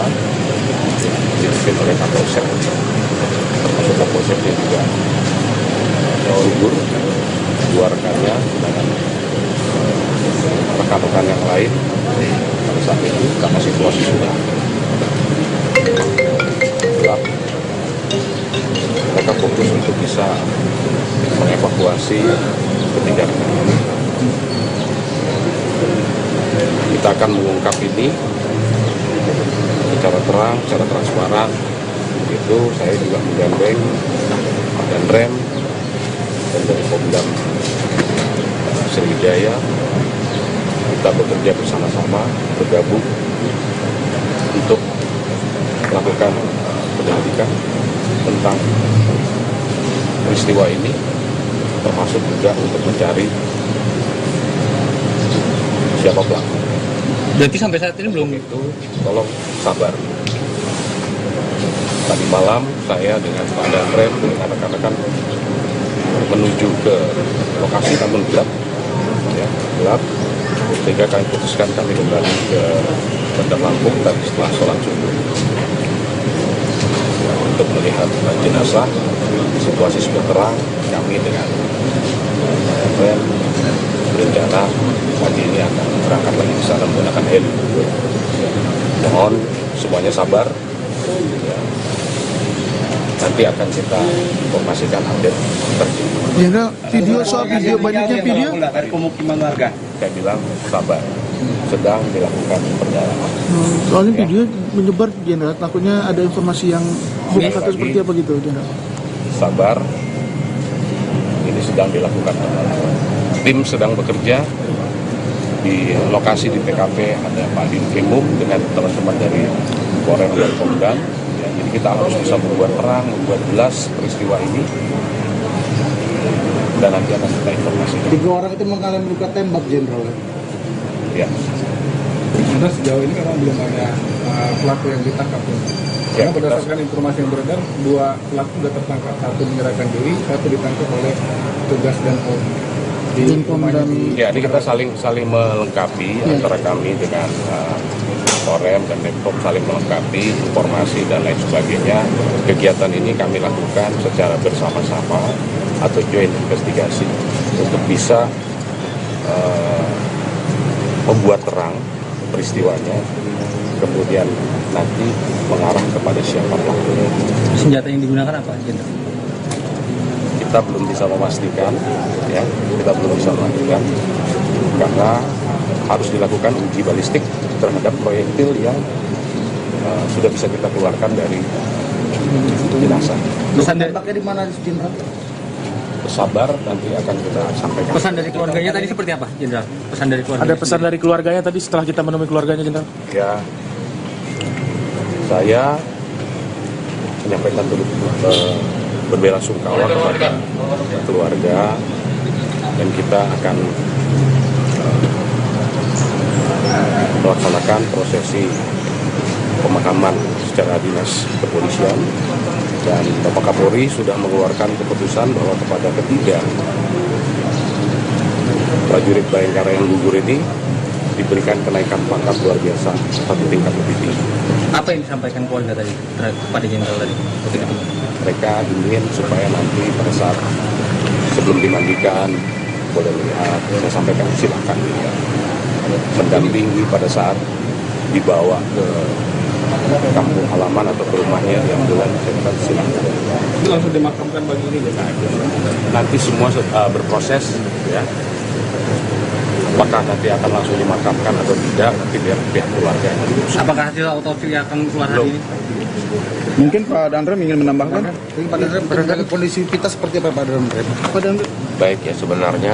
dipimpin oleh Kapolsek, termasuk Kapolseknya juga gugur, 2 rekannya dengan rekan-rekan yang lain. Pada saat itu karena situasi sudah gelap, mereka fokus untuk bisa mengevakuasi ketiga rekan ini. Kita akan mengungkap ini secara terang, secara transparan. Itu saya juga menggandeng dan rem dan dari Pomdam Sriwijaya. Kita bekerja bersama-sama, bergabung untuk melakukan penyelidikan tentang peristiwa ini, termasuk juga untuk mencari siapa pelaku. Berarti sampai saat ini belum Itu tolong sabar. Tadi malam saya dengan Pak Danrem dengan rekan-rekan menuju ke lokasi, namun gelap, ya, gelap. Sehingga kami putuskan kami kembali ke Bandar Lampung tadi setelah sholat subuh untuk melihat jenazah. Situasi sudah terang. Kami dengan Danrem berencana pagi ini akan berangkat lagi ke sana menggunakan heli. Mohon semuanya sabar. Ya. Nanti akan kita informasikan update terkini. Jenderal, video soal video banyaknya video. Dari pemukiman warga. Saya bilang sabar, sedang dilakukan pendalaman. Soalnya video menyebar Jenderal, takutnya ada informasi yang hoax atau seperti apa gitu Jenderal. Sabar, ini sedang dilakukan pendalaman. Tim sedang bekerja di lokasi di TKP, ada Pak Dinfimum dengan teman-teman dari Polres dan Pomdam. Ya, jadi kita harus bisa membuat terang, membuat jelas peristiwa ini, dan nanti akan kita informasikan. 3 orang itu mengalami luka tembak, Jenderal. Ya, Sudah sejauh ini memang belum ada pelaku yang ditangkap. Karena berdasarkan informasi yang beredar, 2 pelaku sudah tertangkap, 1 menyerahkan diri, 1 ditangkap oleh petugas dan Polri. ya, ini kita saling melengkapi antara kami dengan Korem dan Depok, saling melengkapi informasi dan lain sebagainya. Kegiatan ini kami lakukan secara bersama-sama atau joint investigasi untuk bisa membuat terang peristiwanya, kemudian nanti mengarah kepada siapa pelakunya. senjata yang digunakan apa, Jenderal? Kita belum bisa memastikan, ya, kita belum bisa memastikan karena harus dilakukan uji balistik terhadap proyektil yang sudah bisa kita keluarkan dari jenazah. Pesan dari, Tembaknya di mana, Jenderal? Sabar, nanti akan kita sampaikan. pesan dari keluarganya tadi seperti apa, Jenderal? Pesan dari keluarga. Ada pesan dari keluarganya tadi setelah kita menemui keluarganya, Jenderal? Ya, saya menyampaikan turut berbelasungkawa kepada keluarga, dan kita akan melaksanakan prosesi pemakaman secara dinas kepolisian, dan Bapak Kapolri sudah mengeluarkan keputusan bahwa kepada ketiga prajurit Bayangkara yang gugur ini diberikan kenaikan pangkat luar biasa 1 tingkat lebih tinggi. Apa yang disampaikan keluarga tadi kepada Jenderal tadi? Mereka ingin supaya nanti pada saat sebelum dimandikan boleh lihat, saya sampaikan silakan dilihat, mendampingi pada saat dibawa ke kampung halaman atau ke rumahnya yang bulan, saya silakan. Itu langsung dimakamkan pagi ini, Nanti semua berproses, ya. Apakah nanti akan langsung dimakamkan atau tidak, nanti biar pihak keluarga. Apakah hasil otopsi akan keluar hari ini? Mungkin Pak Danrem ingin menambahkan. Pak Danrem, menjaga kondisi kita seperti apa, Pak Danrem? Pak Danrem. Baik, ya, sebenarnya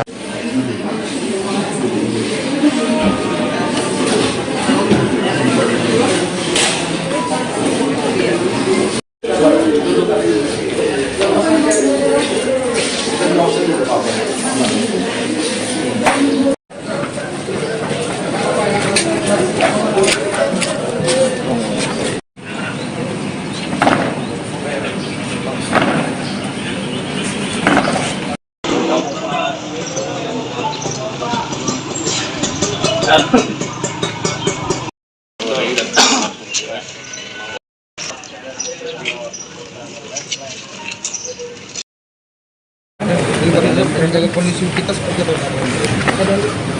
menjaga kondisi kita seperti apa?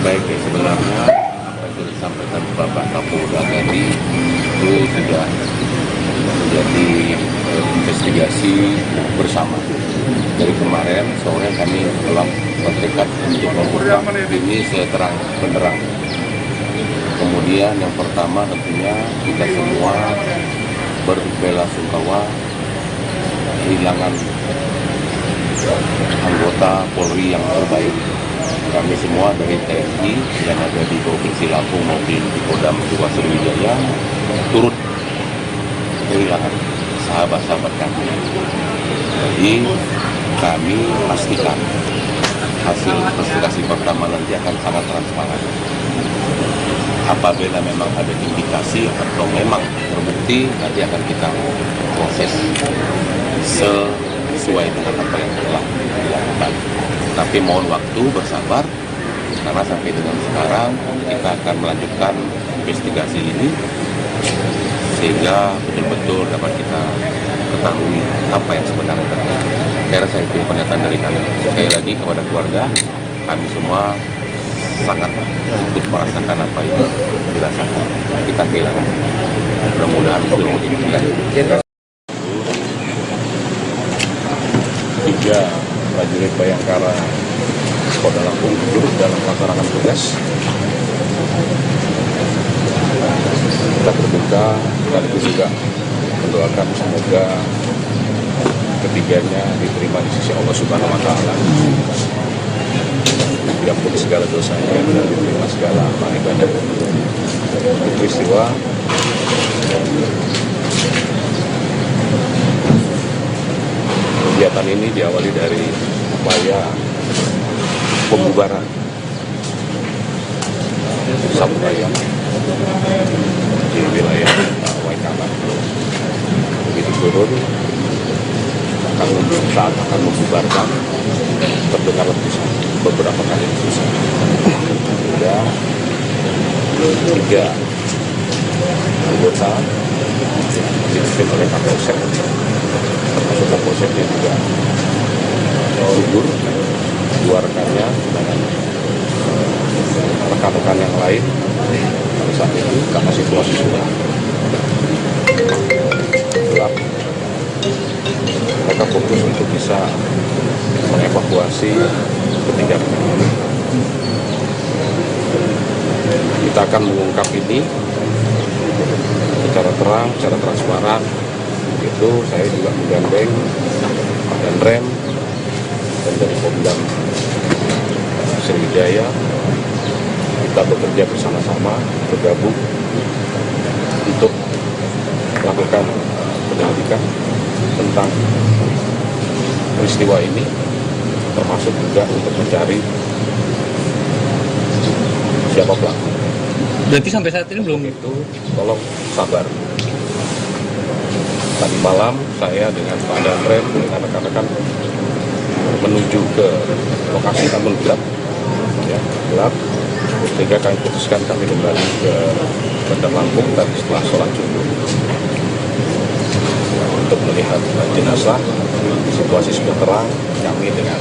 Baik, ya, sebenarnya apa yang sudah disampaikan Bapak Kapolda tadi itu sudah menjadi investigasi bersama. Dari kemarin sore kami telah bertekad untuk mengungkap ini seterang benderang. Kemudian yang pertama tentunya kita semua berbelasungkawa kehilangan anggota Polri yang terbaik. Kami semua dari TNI yang ada di Provinsi Lampung maupun di Kodam 2 Sriwijaya turut kehilangan sahabat-sahabat kami. Jadi kami pastikan hasil investigasi pertama nanti akan sangat transparan. Apabila memang ada indikasi atau memang terbukti, nanti akan kita proses sesuai dengan apa yang telah dilakukan. Tapi mohon waktu bersabar, karena sampai dengan sekarang kita akan melanjutkan investigasi ini sehingga betul-betul dapat kita ketahui apa yang sebenarnya terjadi. Saya rasa itu pernyataan dari kami. Sekali lagi kepada keluarga, kami semua sangat ikut merasakan apa yang dirasakan. Kita kehilangan. Mudah-mudahan itu menjadi 3 prajurit Bayangkara Polda Lampung turut dalam melaksanakan tugas. Kita berduka, sekaligus juga mendoakan semoga ketiganya diterima di sisi Allah Subhanahu Wa Taala. Diampuni segala dosanya dan diterima segala amal ibadah. Peristiwa kegiatan ini diawali dari upaya pembubaran Sabu Raya di wilayah Waikana. Begitu turun, saat akan membubarkan, terdengar letusan beberapa kali letusan. Hingga 3 anggota dipimpin oleh Kapolsek, termasuk Kapolseknya juga gugur, 2 rekannya dengan rekan-rekan yang lain. Pada saat itu karena situasi sudah gelap, mereka fokus untuk bisa mengevakuasi ketiga rekan ini. Kita akan mengungkap ini secara terang, secara transparan. Itu saya juga menggandeng dan rem dan dari Kodam Sriwijaya. Kita bekerja bersama-sama, bergabung untuk melakukan penyelidikan tentang peristiwa ini, termasuk juga untuk mencari siapa pelaku. Berarti sampai saat ini belum? Itu tolong sabar. Tadi malam saya dengan Pak Danrem dengan rekan-rekan menuju ke lokasi, namun gelap, ya, gelap. Sehingga kami putuskan kami kembali ke Bandar Lampung tadi setelah sholat subuh untuk melihat jenazah. Situasi sudah terang. Kami dengan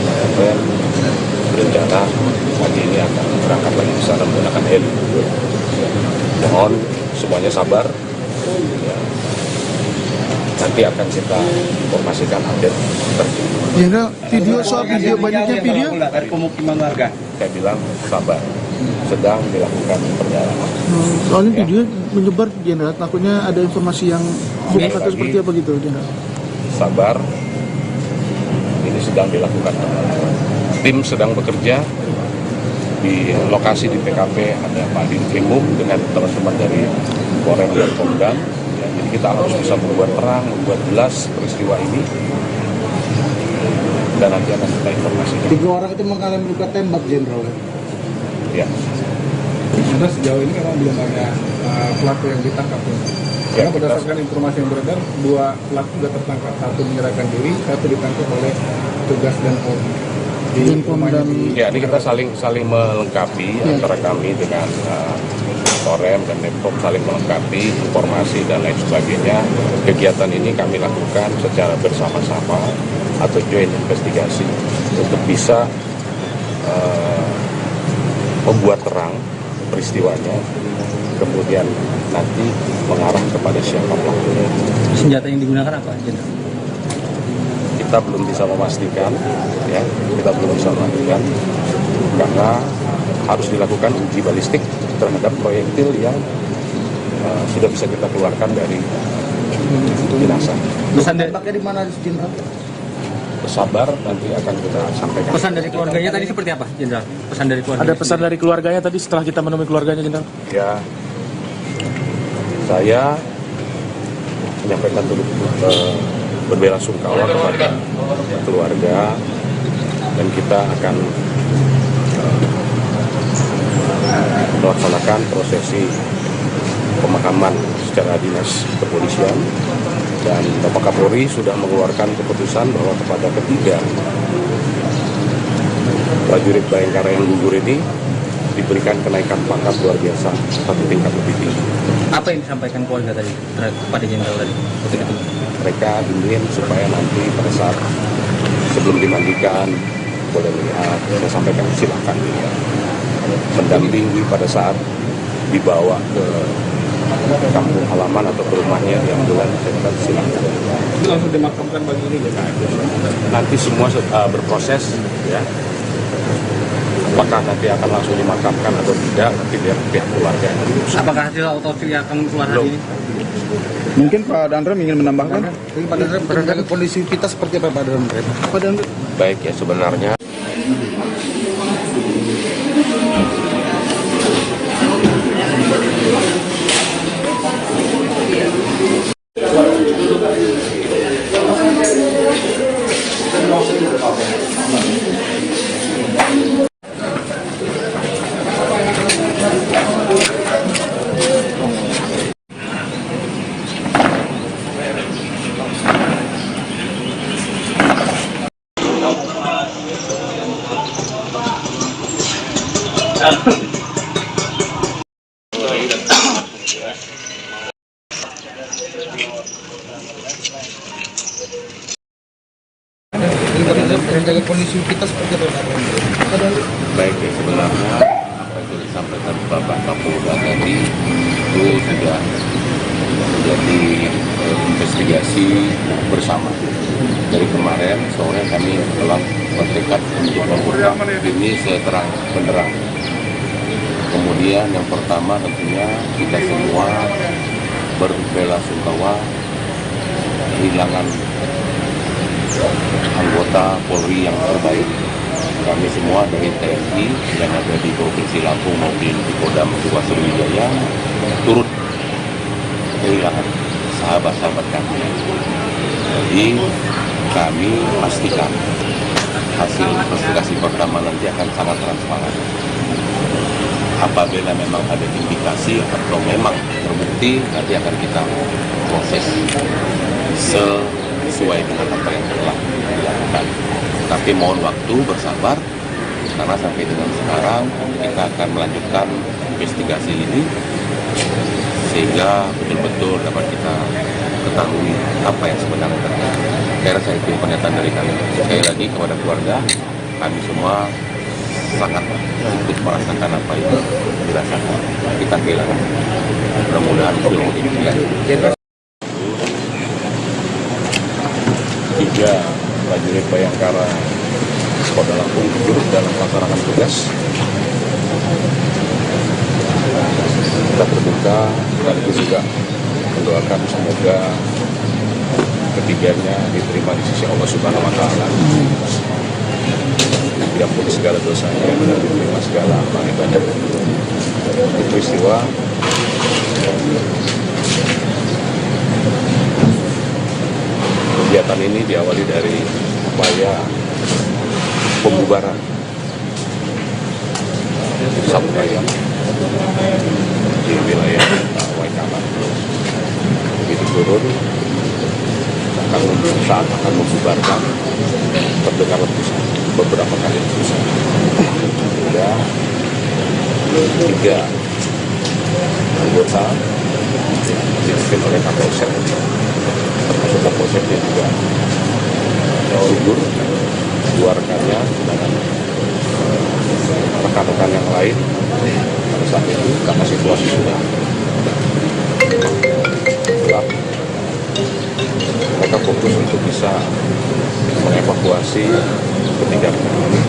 Danrem berencana pagi ini akan berangkat lagi ke sana menggunakan heli. Mohon semuanya sabar. Ya. Nanti akan kita informasikan update terkini. Jenderal, video soal video banyaknya video. Dari pemukiman warga. Saya bilang sabar, sedang dilakukan pendalaman. Soalnya video menyebar Jenderal, takutnya ada informasi yang bukan atau seperti apa gitu Jenderal. Sabar, ini sedang dilakukan pendalaman. Tim sedang bekerja di lokasi di PKP, ada Pak Dinkrimum dengan teman-teman dari Korem dan Kodam. Ya, jadi kita harus bisa membuat terang, membuat jelas peristiwa ini, dan nanti akan kita informasikan. 3 orang itu mengalami luka tembak, Jenderal. Ya. Karena sejauh ini memang belum ada pelaku yang ditangkap. Karena Ya, berdasarkan informasi yang beredar, 2 pelaku sudah tertangkap. 1 menyerahkan diri, 1 ditangkap oleh tugas dan Polri. Di rumahnya di Ya, ini kita saling melengkapi antara kami dengan Korem dan Nepok saling melengkapi informasi dan lain sebagainya. Kegiatan ini kami lakukan secara bersama-sama atau joint investigasi untuk bisa membuat terang peristiwanya, kemudian nanti mengarah kepada siapa pelakunya. Senjata yang digunakan apa, Jenderal? Kita belum bisa memastikan, ya, kita belum bisa memastikan karena harus dilakukan uji balistik terhadap proyektil yang sudah bisa kita keluarkan dari jenazah. Pesan dari, Tembaknya di mana, Jenderal? Bersabar, nanti akan kita sampaikan. pesan dari keluarganya tadi seperti apa, Jenderal? Pesan dari keluarganya. Ada pesan dari keluarganya tadi setelah kita menemui keluarganya, Jenderal? Ya, saya menyampaikan berbelasungkawa kepada keluarga dan kita akan melaksanakan prosesi pemakaman secara dinas kepolisian, dan Bapak Kapolri sudah mengeluarkan keputusan bahwa kepada ketiga prajurit Bayangkara yang gugur ini diberikan kenaikan pangkat luar biasa, satu tingkat lebih tinggi. Apa yang disampaikan keluarga tadi kepada Jenderal tadi? Betul. Mereka ingin supaya nanti pada saat sebelum dimandikan boleh melihat, saya sampaikan silakan dilihat, mendampingi pada saat dibawa ke kampung halaman atau ke rumahnya di ambulans, silakan. Itu langsung dimakamkan pagi ini ya? Nanti semua berproses, ya. Apakah nanti akan langsung dimakamkan atau tidak, nanti biar pihak keluarga. Apakah hasil otopsi akan keluar hari ini? Mungkin Pak Dandrem ingin menambahkan? Jadi Pak Dandrem, menjaga kondisi kita seperti apa, Pak Dandrem? Pak Dandrem. Baik ya, sebenarnya Jadi Pak Dandrem, menjaga kondisi kita seperti apa, Pak Dandrem? baik ya, sebenarnya apa yang disampaikan Bapak Kapolda tadi itu sudah menjadi investigasi bersama. Dari kemarin sore kami telah bertekad untuk mengungkap ini seterang benderang. Kemudian yang pertama tentunya kita semua berbelasungkawa kehilangan anggota Polri yang terbaik. Kami semua dari TNI yang ada di Provinsi Lampung maupun di Kodam 2 Sriwijaya turut kehilangan sahabat-sahabat kami. Jadi kami pastikan hasil investigasi pertama nanti akan sangat transparan. Apabila memang ada indikasi atau memang terbukti, nanti akan kita proses sesuai dengan apa yang telah dilakukan. Tapi mohon waktu, bersabar, karena sampai dengan sekarang kita akan melanjutkan investigasi ini sehingga betul-betul dapat kita ketahui apa yang sebenarnya terjadi. Saya rasa itu pernyataan dari kami. Sekali lagi kepada keluarga, kami semua sangat ikut merasakan apa yang dirasakan. Kita kehilangan. Mudah-mudahan belum dilanjutkan. 3 prajurit Bayangkara Kota Lampung turut dalam melaksanakan tugas. Kita berduka, sekaligus juga mendoakan semoga ketiganya diterima di sisi Allah Subhanahu wa Ta'ala, diampuni segala dosanya dan diterima segala amal ibadah. Itu peristiwa kegiatan ini diawali dari upaya pembubaran sabuaya di wilayah Waikaman. Begitu turun, saat akan membubarkan, terdengar letusan, beberapa kali letusan. Hingga 3 kita dipimpin oleh Kapolsek, termasuk Kapolseknya juga gugur, keluarganya dengan rekan-rekan yang lain pada saat itu karena situasi sudah gelap. Mereka fokus untuk bisa mengevakuasi ketiga rekan ini.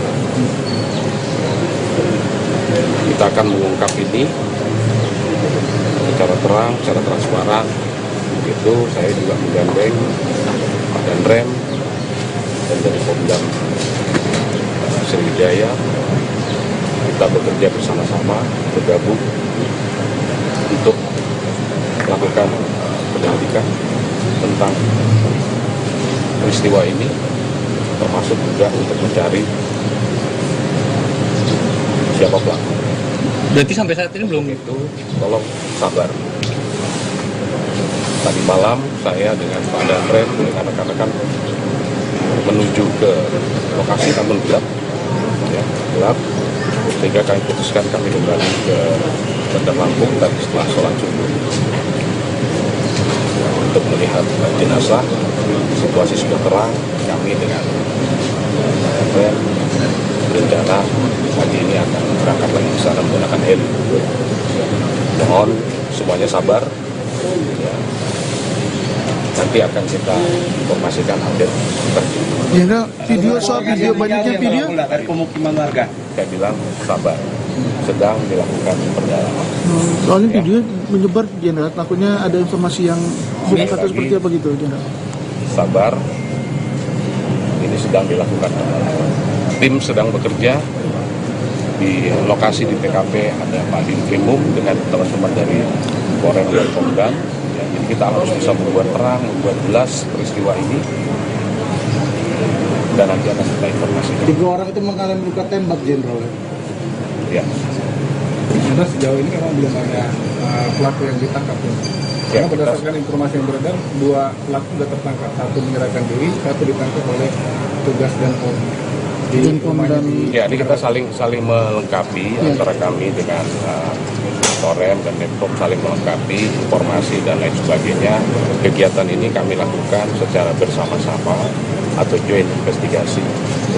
Kita akan mengungkap ini secara terang, secara transparan. Itu saya juga menggandeng Pak Danrem dan dari Pomdam Sriwijaya. Kita bekerja bersama-sama, bergabung untuk melakukan penyelidikan tentang peristiwa ini, termasuk juga untuk mencari siapa pelaku. Berarti sampai saat ini belum Itu tolong sabar. Tadi malam saya dengan Pak Danrem dengan rekan-rekan menuju ke lokasi namun gelap, ya, gelap. Sehingga kami putuskan kami kembali ke Bandar Lampung tadi setelah sholat subuh untuk melihat jenazah. Situasi sudah terang. Kami dengan Danrem berencana pagi ini akan berangkat lagi ke sana menggunakan heli. Mohon semuanya sabar. Ya. Nanti akan kita informasikan update terkini. Jenderal, video soal video banyaknya video. Dari pemukiman warga. Saya bilang sabar, sedang dilakukan pendalaman. Soalnya video menyebar Jenderal, takutnya ada informasi yang hoax atau seperti apa gitu Jenderal. Sabar, ini sedang dilakukan pendalaman. Tim sedang bekerja di lokasi di TKP, ada Pak Dinkrimum dengan teman-teman dari Polres dan Pomdam. Ya, jadi kita harus bisa membuat terang, membuat jelas peristiwa ini, dan nanti akan kita informasikan. 3 orang itu mengalami luka tembak, Jenderal. Ya. Karena sejauh ini memang belum ada pelaku yang ditangkap. Ya, Karena berdasarkan informasi yang beredar, 2 pelaku sudah tertangkap. 1 menyerahkan diri, 1 ditangkap oleh tugas dan di rumahnya di Ya, ini kita saling melengkapi antara kami dengan Korem dan Depok, saling melengkapi informasi dan lain sebagainya. Kegiatan ini kami lakukan secara bersama-sama atau joint investigasi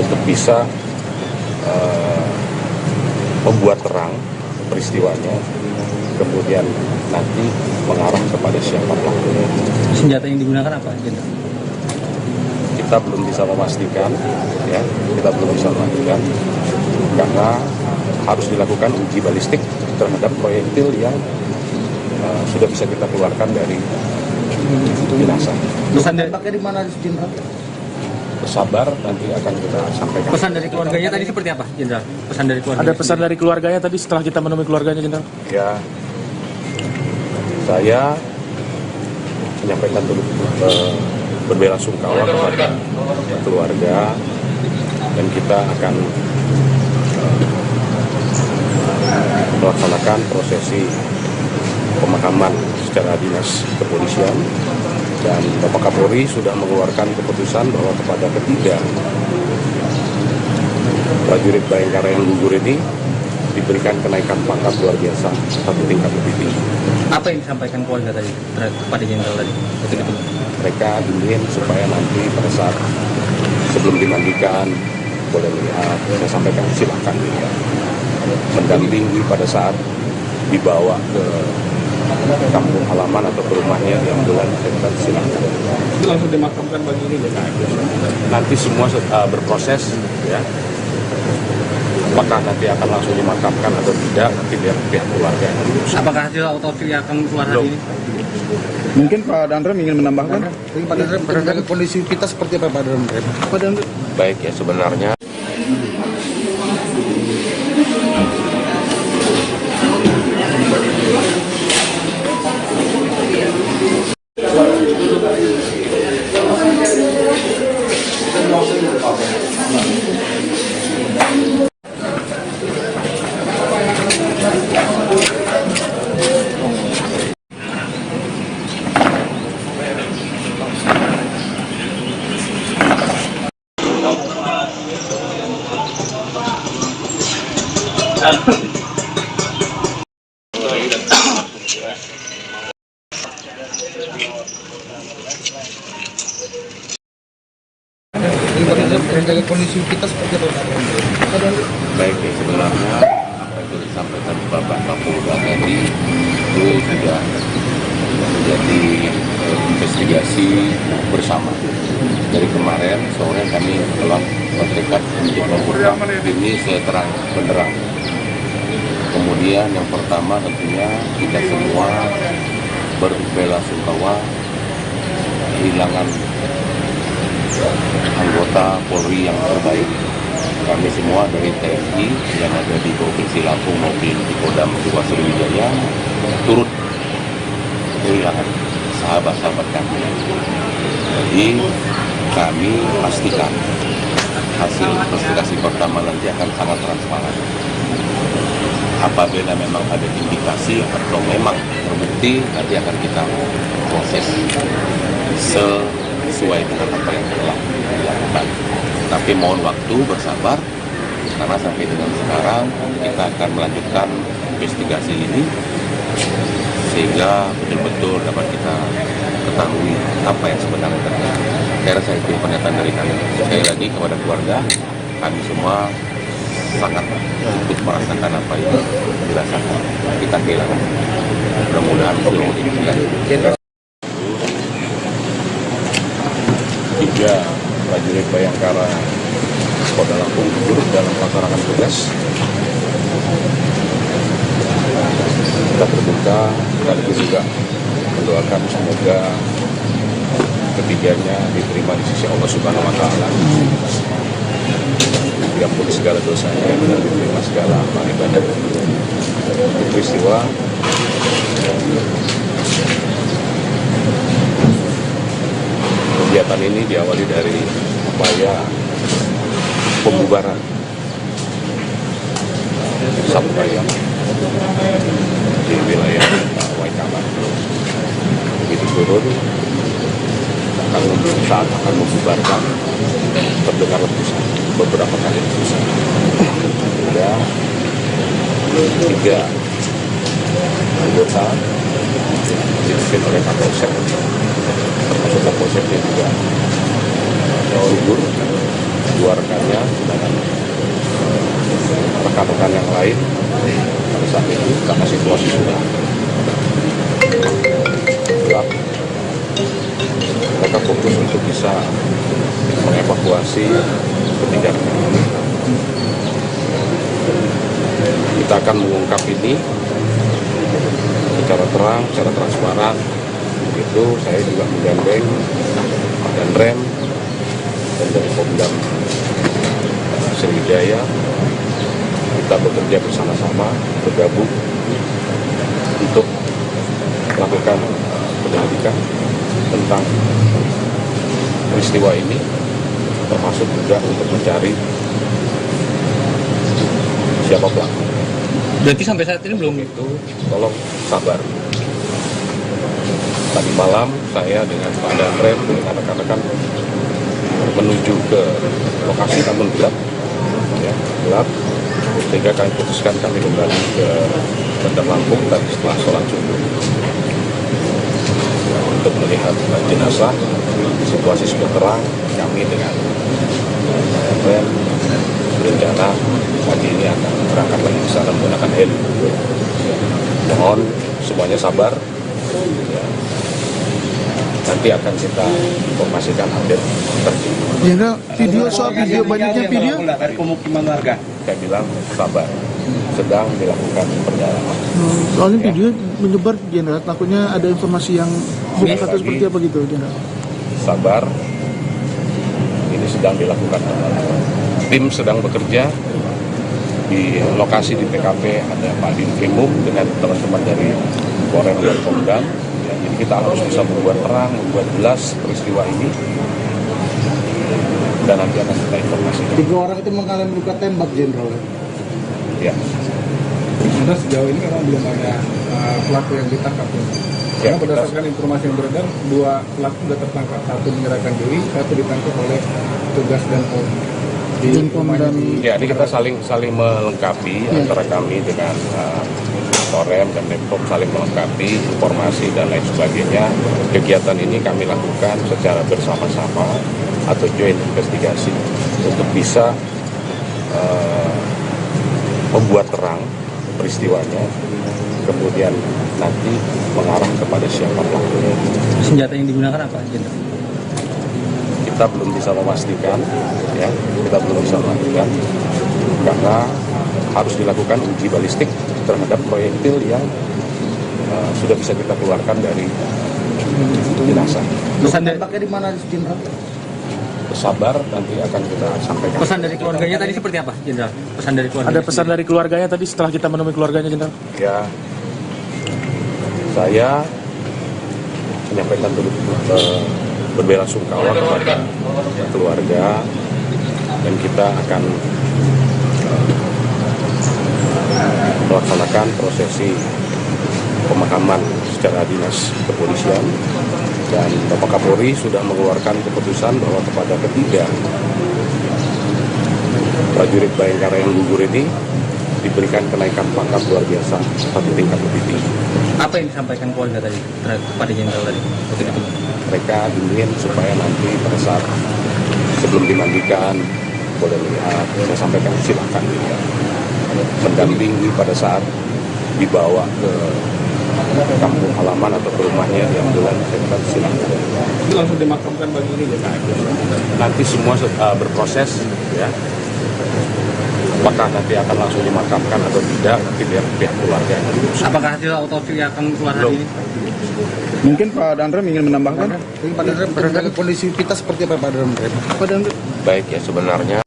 untuk bisa membuat terang peristiwanya, kemudian nanti mengarah kepada siapa pelakunya. senjata yang digunakan apa, Jenderal? Kita belum bisa memastikan, ya, kita belum bisa memastikan karena harus dilakukan uji balistik terhadap proyektil yang sudah bisa kita keluarkan dari jenazah. Pesan dari, Tembaknya di mana, Jenderal? Sabar, nanti akan kita sampaikan. pesan dari keluarganya tadi seperti apa, Jenderal? Pesan dari keluarga. Ada pesan dari keluarganya tadi setelah kita menemui keluarganya, Jenderal? Ya, saya menyampaikan berbelasungkawa kepada keluarga, dan kita akan melaksanakan prosesi pemakaman secara dinas kepolisian, dan Bapak Kapolri sudah mengeluarkan keputusan bahwa kepada ketiga prajurit Bayangkara yang gugur ini diberikan kenaikan pangkat luar biasa 1 tingkat lebih tinggi. Apa yang disampaikan keluarga tadi kepada Jenderal tadi? Betul-betul. Mereka ingin supaya nanti pada saat sebelum dimandikan boleh melihat, saya sampaikan silahkan dilihat, mendampingi pada saat dibawa ke kampung halaman atau ke rumahnya yang bulan silahkan. itu langsung dimakamkan pagi ini. Nanti semua berproses, ya. Apakah nanti akan langsung dimakamkan atau tidak, nanti biar pihak keluarga yang memutuskan. Apakah hasil autopsi akan keluar hari ini? Mungkin Pak Danrem ingin menambahkan. Pak Danrem, menjaga kondisi kita seperti apa, Pak Danrem? Pak Danrem. Baik, ya, sebenarnya menjaga kondisi kita seperti apa Pak Hendro? Baik, ya, sebenarnya apa yang sudah disampaikan Bapak Kapolda tadi itu sudah menjadi investigasi bersama. Dari kemarin sore kami telah bertekad untuk mengungkap ini seterang benderang. Kemudian yang pertama tentunya kita semua berbelasungkawa kehilangan anggota Polri yang terbaik. Kami semua dari TNI yang ada di Provinsi Lampung maupun di Kodam 2 Sriwijaya turut kehilangan sahabat-sahabat kami. Jadi kami pastikan hasil investigasi pertama nanti akan sangat transparan. Apabila memang ada indikasi atau memang terbukti, nanti akan kita proses sesuai dengan apa yang telah dilakukan. Tapi mohon waktu, bersabar, karena sampai dengan sekarang kita akan melanjutkan investigasi ini sehingga betul-betul dapat kita ketahui apa yang sebenarnya terjadi. Saya rasa itu pernyataan dari kami. Sekali lagi kepada keluarga, kami semua sangat ikut merasakan apa yang dirasakan. Kita kehilangan. Mudah-mudahan seluruh ini. 3 prajurit Bayangkara Polda Lampung turut dalam melaksanakan tugas. Kita berduka sekaligus juga mendoakan semoga ketiganya diterima di sisi Allah Subhanahu wa Ta'ala. Diampuni segala dosanya dan diterima segala amal ibadah. Peristiwa kegiatan ini diawali dari upaya pembubaran Sampayang di wilayah Waikaman. Begitu turun, saat akan membubarkan, terdengar letusan, beberapa kali letusan. Hingga 3 anggota dipimpin oleh Kapolsek, termasuk Kapolseknya juga gugur, 2 rekannya sedangkan rekan-rekan yang lain pada saat itu karena situasi sudah gelap, mereka fokus untuk bisa mengevakuasi ketiga rekan ini. Kita akan mengungkap ini secara terang, secara transparan. Begitu saya juga menggandeng Pak Danrem dan dari Kodam Sriwijaya. Kita bekerja bersama-sama, bergabung untuk melakukan penyelidikan tentang peristiwa ini, termasuk juga untuk mencari siapa pelaku. Berarti sampai saat ini belum? Itu tolong sabar. Tadi malam saya dengan Pak Danrem dengan rekan-rekan menuju ke lokasi namun gelap, ya, gelap. Sehingga kami putuskan kami kembali ke Bandar Lampung tadi setelah sholat subuh untuk melihat jenazah. Situasi sudah terang. Kami dengan Danrem berencana pagi ini akan berangkat lagi ke sana menggunakan heli. Mohon semuanya sabar. Ya. Nanti akan kita informasikan update terkini. Jenderal, video soal video banyaknya video. Dari pemukiman warga. Saya bilang sabar, sedang dilakukan pendalaman. Soalnya video menyebar Jenderal, takutnya ada informasi yang hoax atau seperti apa gitu Jenderal. Sabar, ini sedang dilakukan pendalaman. Tim sedang bekerja di lokasi di TKP, ada Pak Dinkrimum dengan teman-teman dari Polres dan Pemdam. Ya, jadi kita harus bisa membuat terang, membuat jelas peristiwa ini, dan nanti akan kita informasikan. 3 orang itu mengalami luka tembak, Jenderal. Ya. Sudah sejauh ini memang belum ada pelaku yang ditangkap. Karena berdasarkan informasi yang beredar, 2 pelaku sudah tertangkap, 1 menyerahkan diri, 1 ditangkap oleh petugas dan Polri. Ya, ini kita saling melengkapi antara kami dengan Korem dan Depok, saling melengkapi informasi dan lain sebagainya. Kegiatan ini kami lakukan secara bersama-sama atau joint investigasi. untuk bisa membuat terang peristiwanya, kemudian nanti mengarah kepada siapa pelakunya. Senjata yang digunakan apa, Jenderal? Kita belum bisa memastikan, ya, karena harus dilakukan uji balistik terhadap proyektil yang sudah bisa kita keluarkan dari jenazah. Pesan dari, Tembaknya di mana, Jenderal? Bersabar, nanti akan kita sampaikan. pesan dari keluarganya tadi seperti apa, Jenderal? Pesan dari keluarganya. Ada pesan dari keluarganya tadi setelah kita menemui keluarganya, Jenderal? Ya, saya menyampaikan turut berbelasungkawa kepada keluarga, dan kita akan melaksanakan prosesi pemakaman secara dinas kepolisian, dan Bapak Kapolri sudah mengeluarkan keputusan bahwa kepada ketiga prajurit Bayangkara yang gugur ini diberikan kenaikan pangkat luar biasa 1 tingkat lebih tinggi. Apa yang disampaikan keluarga tadi kepada Jenderal tadi? Mereka ingin supaya nanti pada saat sebelum dimandikan boleh lihat, saya sampaikan silakan dilihat, mendampingi pada saat dibawa ke kampung halaman atau ke rumahnya di ambulan, saya kata silakan. Itu langsung dimakamkan pagi ini ya? Nanti semua berproses, ya. Apakah nanti akan langsung dimakamkan atau tidak, nanti biar pihak keluarga. Apakah hasil autopsi akan keluar hari ini? Mungkin Pak Dandrem ingin menambahkan? Pak Dandrem, menjaga kondisi kita seperti apa, Pak Dandrem? Pak Dandrem. Baik ya, sebenarnya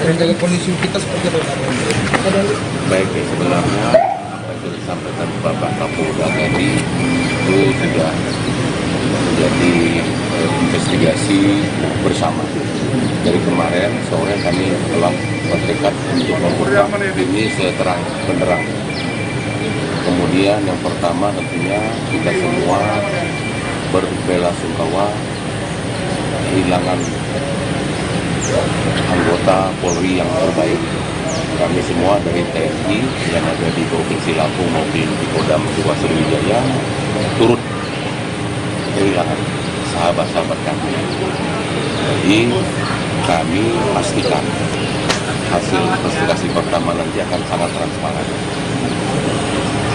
Menjaga kondisi kita seperti apa, Pak Dandrem? baik ya, sebenarnya apa yang sudah disampaikan Bapak Kapolda tadi itu sudah menjadi investigasi bersama. Dari kemarin sore kami telah bertekad untuk mengungkap ini seterang benderang. Kemudian yang pertama tentunya kita semua berbelasungkawa kehilangan anggota Polri yang terbaik. Kami semua dari TNI yang ada di Provinsi Lampung maupun di Kodam 2 Sriwijaya turut kehilangan sahabat-sahabat kami. Jadi kami pastikan hasil investigasi pertama nanti akan sangat transparan.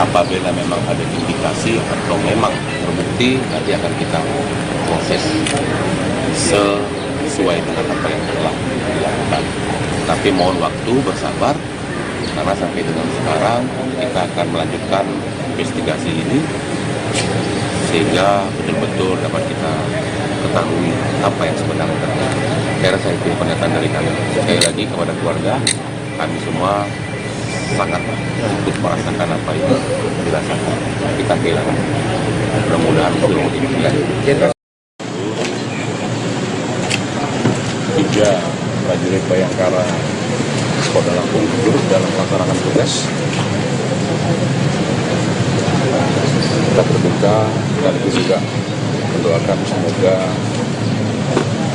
Apabila memang ada indikasi atau memang terbukti, nanti akan kita proses sesuai dengan apa yang telah dilakukan. Tapi mohon waktu, bersabar, karena sampai dengan sekarang kita akan melanjutkan investigasi ini sehingga betul-betul dapat kita ketahui apa yang sebenarnya terjadi. Saya rasa itu pernyataan dari kami. Sekali lagi kepada keluarga, kami semua sangat untuk merasakan apa yang dirasakan. Kita kehilangan. Mudah-mudahan belum demikian. 3 prajurit Bayangkara Polda Lampung gugur dalam melaksanakan tugas. Kita berduka dan juga mendoakan semoga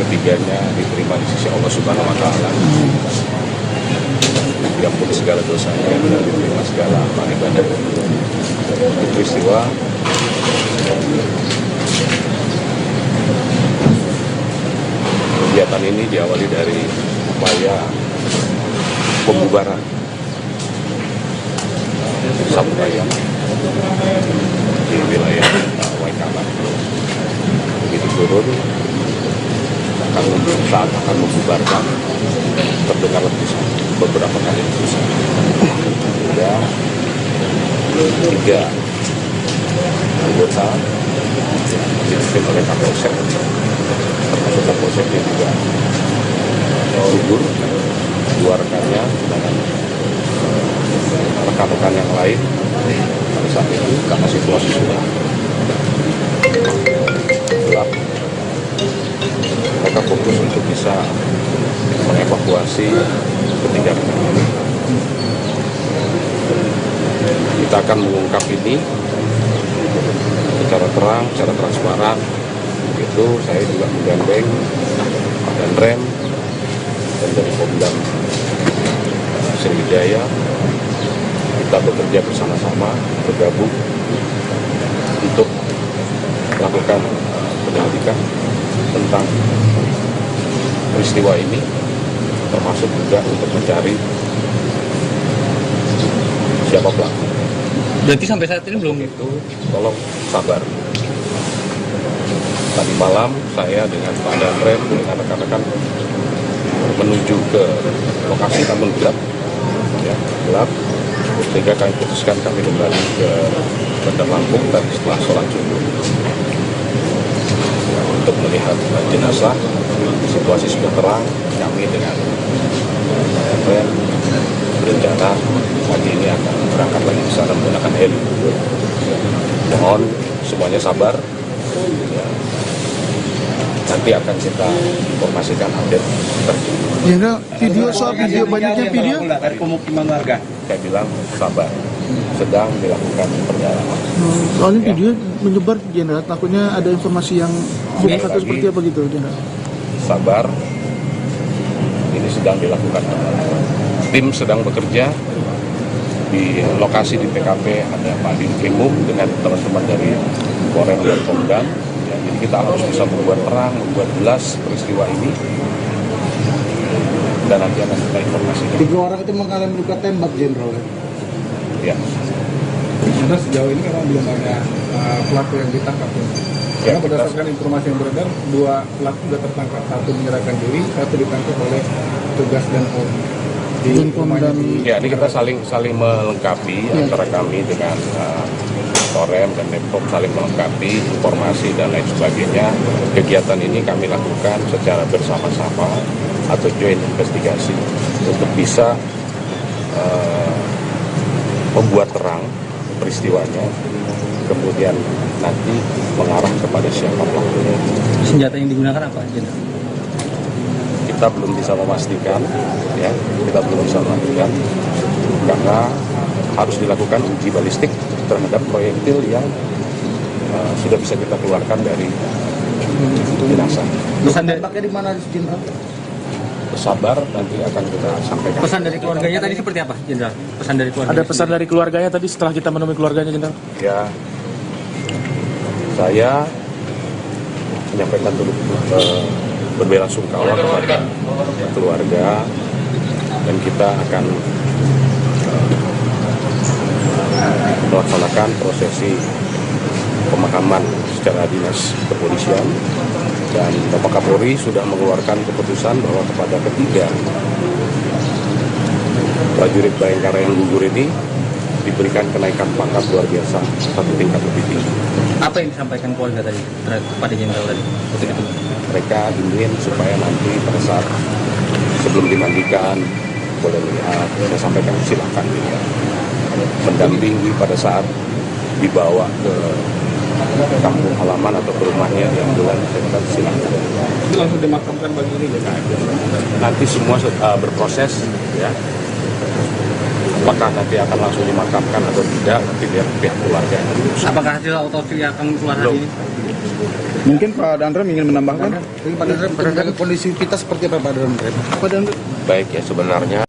ketiganya diterima di sisi Allah Subhanahu Wa Taala, diampuni segala dosanya dan diterima segala amal ibadah. Peristiwa kegiatan ini diawali dari upaya pembubaran sabu ayam di wilayah Waikala. Begitu turun, saat akan membubarkan, terdengar letusan beberapa kali letusan. Hingga 3 anggota dipimpin oleh Kapolsek, termasuk Kapolsek yang juga gugur dua rekannya dengan rekan-rekan yang lain pada saat itu karena situasi sudah gelap. Mereka fokus untuk bisa mengevakuasi ketiga rekan ini. Kita akan mengungkap ini secara terang, secara transparan. Begitu saya juga menggandeng Pak Danrem dan dari Pemdam Sriwijaya. Kita bekerja bersama-sama, bergabung untuk melakukan penyelidikan tentang peristiwa ini, termasuk juga untuk mencari siapa pelaku. Berarti sampai saat ini belum Itu tolong sabar. Tadi malam saya dengan Pak Danrem dengan rekan-rekan menuju ke lokasi namun gelap, ya gelap, sehingga kami putuskan kami kembali ke Bandar Lampung tadi setelah sholat subuh untuk melihat jenazah. Situasi sudah terang, kami dengan Danrem berencana pagi ini akan berangkat lagi ke sana menggunakan heli. Mohon semuanya sabar. Ya. Nanti akan kita informasikan update terkini. Jenderal, video soal video banyaknya video. Dari pemukiman warga. Saya bilang sabar, sedang dilakukan pendalaman. Soalnya video menyebar Jenderal, takutnya ada informasi yang bukan atau seperti apa gitu Jenderal. Sabar, ini sedang dilakukan pendalaman. Tim sedang bekerja di lokasi di TKP, ada Pak Dinkimum dengan teman-teman dari Korem dan Pemdam. Ya, jadi kita harus bisa membuat terang, membuat jelas peristiwa ini, dan nanti akan kita informasikan. 3 orang itu mengalami luka tembak, Jenderal. Ya. Karena sejauh ini memang belum ada pelaku yang ditangkap. Ya, Karena berdasarkan informasi yang beredar, 2 pelaku sudah tertangkap. Satu menyerahkan diri, satu ditangkap oleh petugas dan Polri. Di rumahnya di Ya, ini kita saling melengkapi antara kami dengan Korem dan Pemprov, saling melengkapi informasi dan lain sebagainya. Kegiatan ini kami lakukan secara bersama-sama atau joint investigasi untuk bisa membuat terang peristiwanya, kemudian nanti mengarah kepada siapa pelakunya. senjata yang digunakan apa, Jenderal? Kita belum bisa memastikan, ya, kita belum bisa memastikan karena harus dilakukan uji balistik terhadap proyektil yang sudah bisa kita keluarkan dari jenazah. Pesan dari, Tembaknya di mana, Jenderal? Sabar, nanti akan kita sampaikan. pesan dari keluarganya tadi seperti apa, Jenderal? Pesan dari keluarga. Ada pesan dari keluarganya tadi setelah kita menemui keluarganya, Jenderal? Ya, saya menyampaikan turut berbelasungkawa kepada keluarga, dan kita akan melaksanakan prosesi pemakaman secara dinas kepolisian, dan Bapak Kapolri sudah mengeluarkan keputusan bahwa kepada ketiga prajurit Bayangkara yang gugur ini diberikan kenaikan pangkat luar biasa 1 tingkat lebih tinggi. Apa yang disampaikan keluarga tadi kepada Jenderal tadi? Mereka ingin supaya nanti pada saat sebelum dimandikan boleh melihat, saya sampaikan silakan dilihat, mendampingi pada saat dibawa ke kampung halaman atau ke rumahnya yang bulan, saya silakan. itu langsung dimakamkan pagi ini ya. Nanti semua berproses, ya. Apakah nanti akan langsung dimakamkan atau tidak, nanti biar pihak keluarga. Apakah hasil otopsi akan keluar hari ini? Mungkin Pak Danrem ingin menambahkan. Jadi Pak Danrem, menjaga kondisi kita seperti apa, Pak Danrem? Pak Danrem. Baik ya, sebenarnya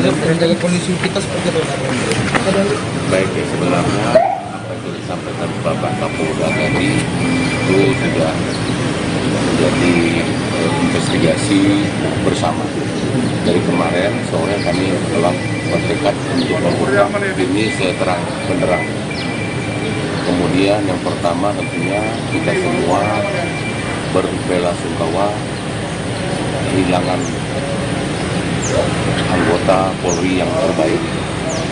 Rencana kondisi kita seperti apa? Baik ya, sebenarnya apa yang disampaikan Bapak Kapolda tadi itu sudah menjadi investigasi bersama. Dari kemarin sore kami telah bertekad untuk mengungkap ini seterang benderang. Kemudian yang pertama tentunya kita semua berbelasungkawa kehilangan anggota Polri yang terbaik.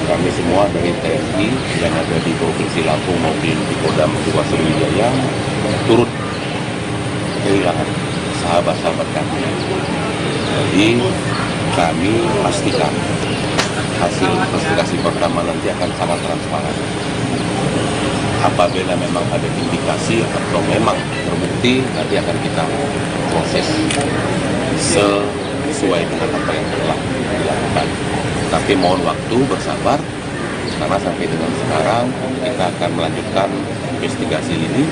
Kami semua dari TNI yang ada di Provinsi Lampung maupun di Kodam 2 Sriwijaya turut kehilangan sahabat-sahabat kami. Jadi kami pastikan hasil investigasi pertama nanti akan sangat transparan. Apabila memang ada indikasi atau memang terbukti, nanti akan kita proses sesuai dengan apa yang telah dilakukan. Tapi mohon waktu, bersabar, karena sampai dengan sekarang kita akan melanjutkan investigasi ini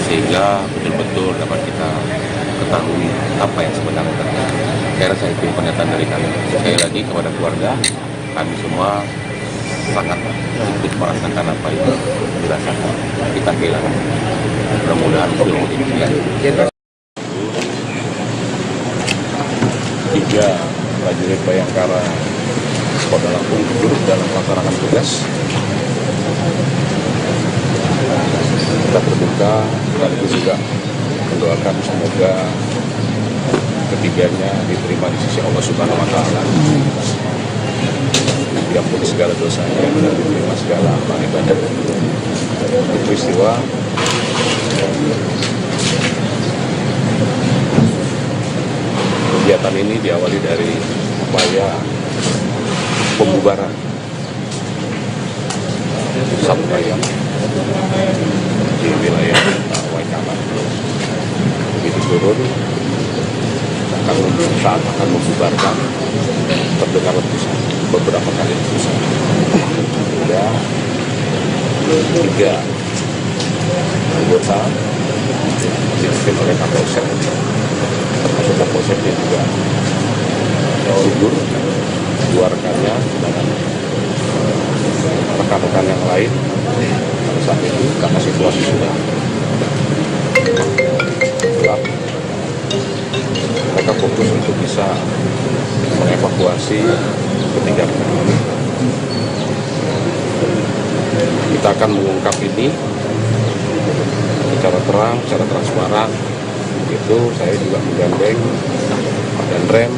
sehingga betul-betul dapat kita ketahui apa yang sebenarnya terjadi. Saya rasa itu pernyataan dari kami. Sekali lagi kepada keluarga, kami semua sangat ikut merasakan apa yang dirasakan. Kita kehilangan. Mudah-mudahan film ini tidak. 3 prajurit Bayangkara Polda Lampung turut dalam melaksanakan tugas. Kita berduka, sekaligus juga mendoakan semoga ketiganya diterima di sisi Allah Subhanahu Wa Taala. Diampuni segala dosanya dan diterima segala amal ibadah. Peristiwa kegiatan ini diawali dari upaya pembubaran Sabuaya di wilayah Waikaman. Begitu turun, saat akan membubarkan, terdengar letusan, beberapa kali letusan. Hingga 3 anggota dipimpin oleh Kapolsek, termasuk Kapolseknya juga gugur, 2 rekannya dengan rekan-rekan yang lain. Pada saat itu karena situasi sudah gelap, mereka fokus untuk bisa mengevakuasi ketiga rekan ini. Kita akan mengungkap ini secara terang, secara transparan. Itu saya juga menggandeng Pak Danrem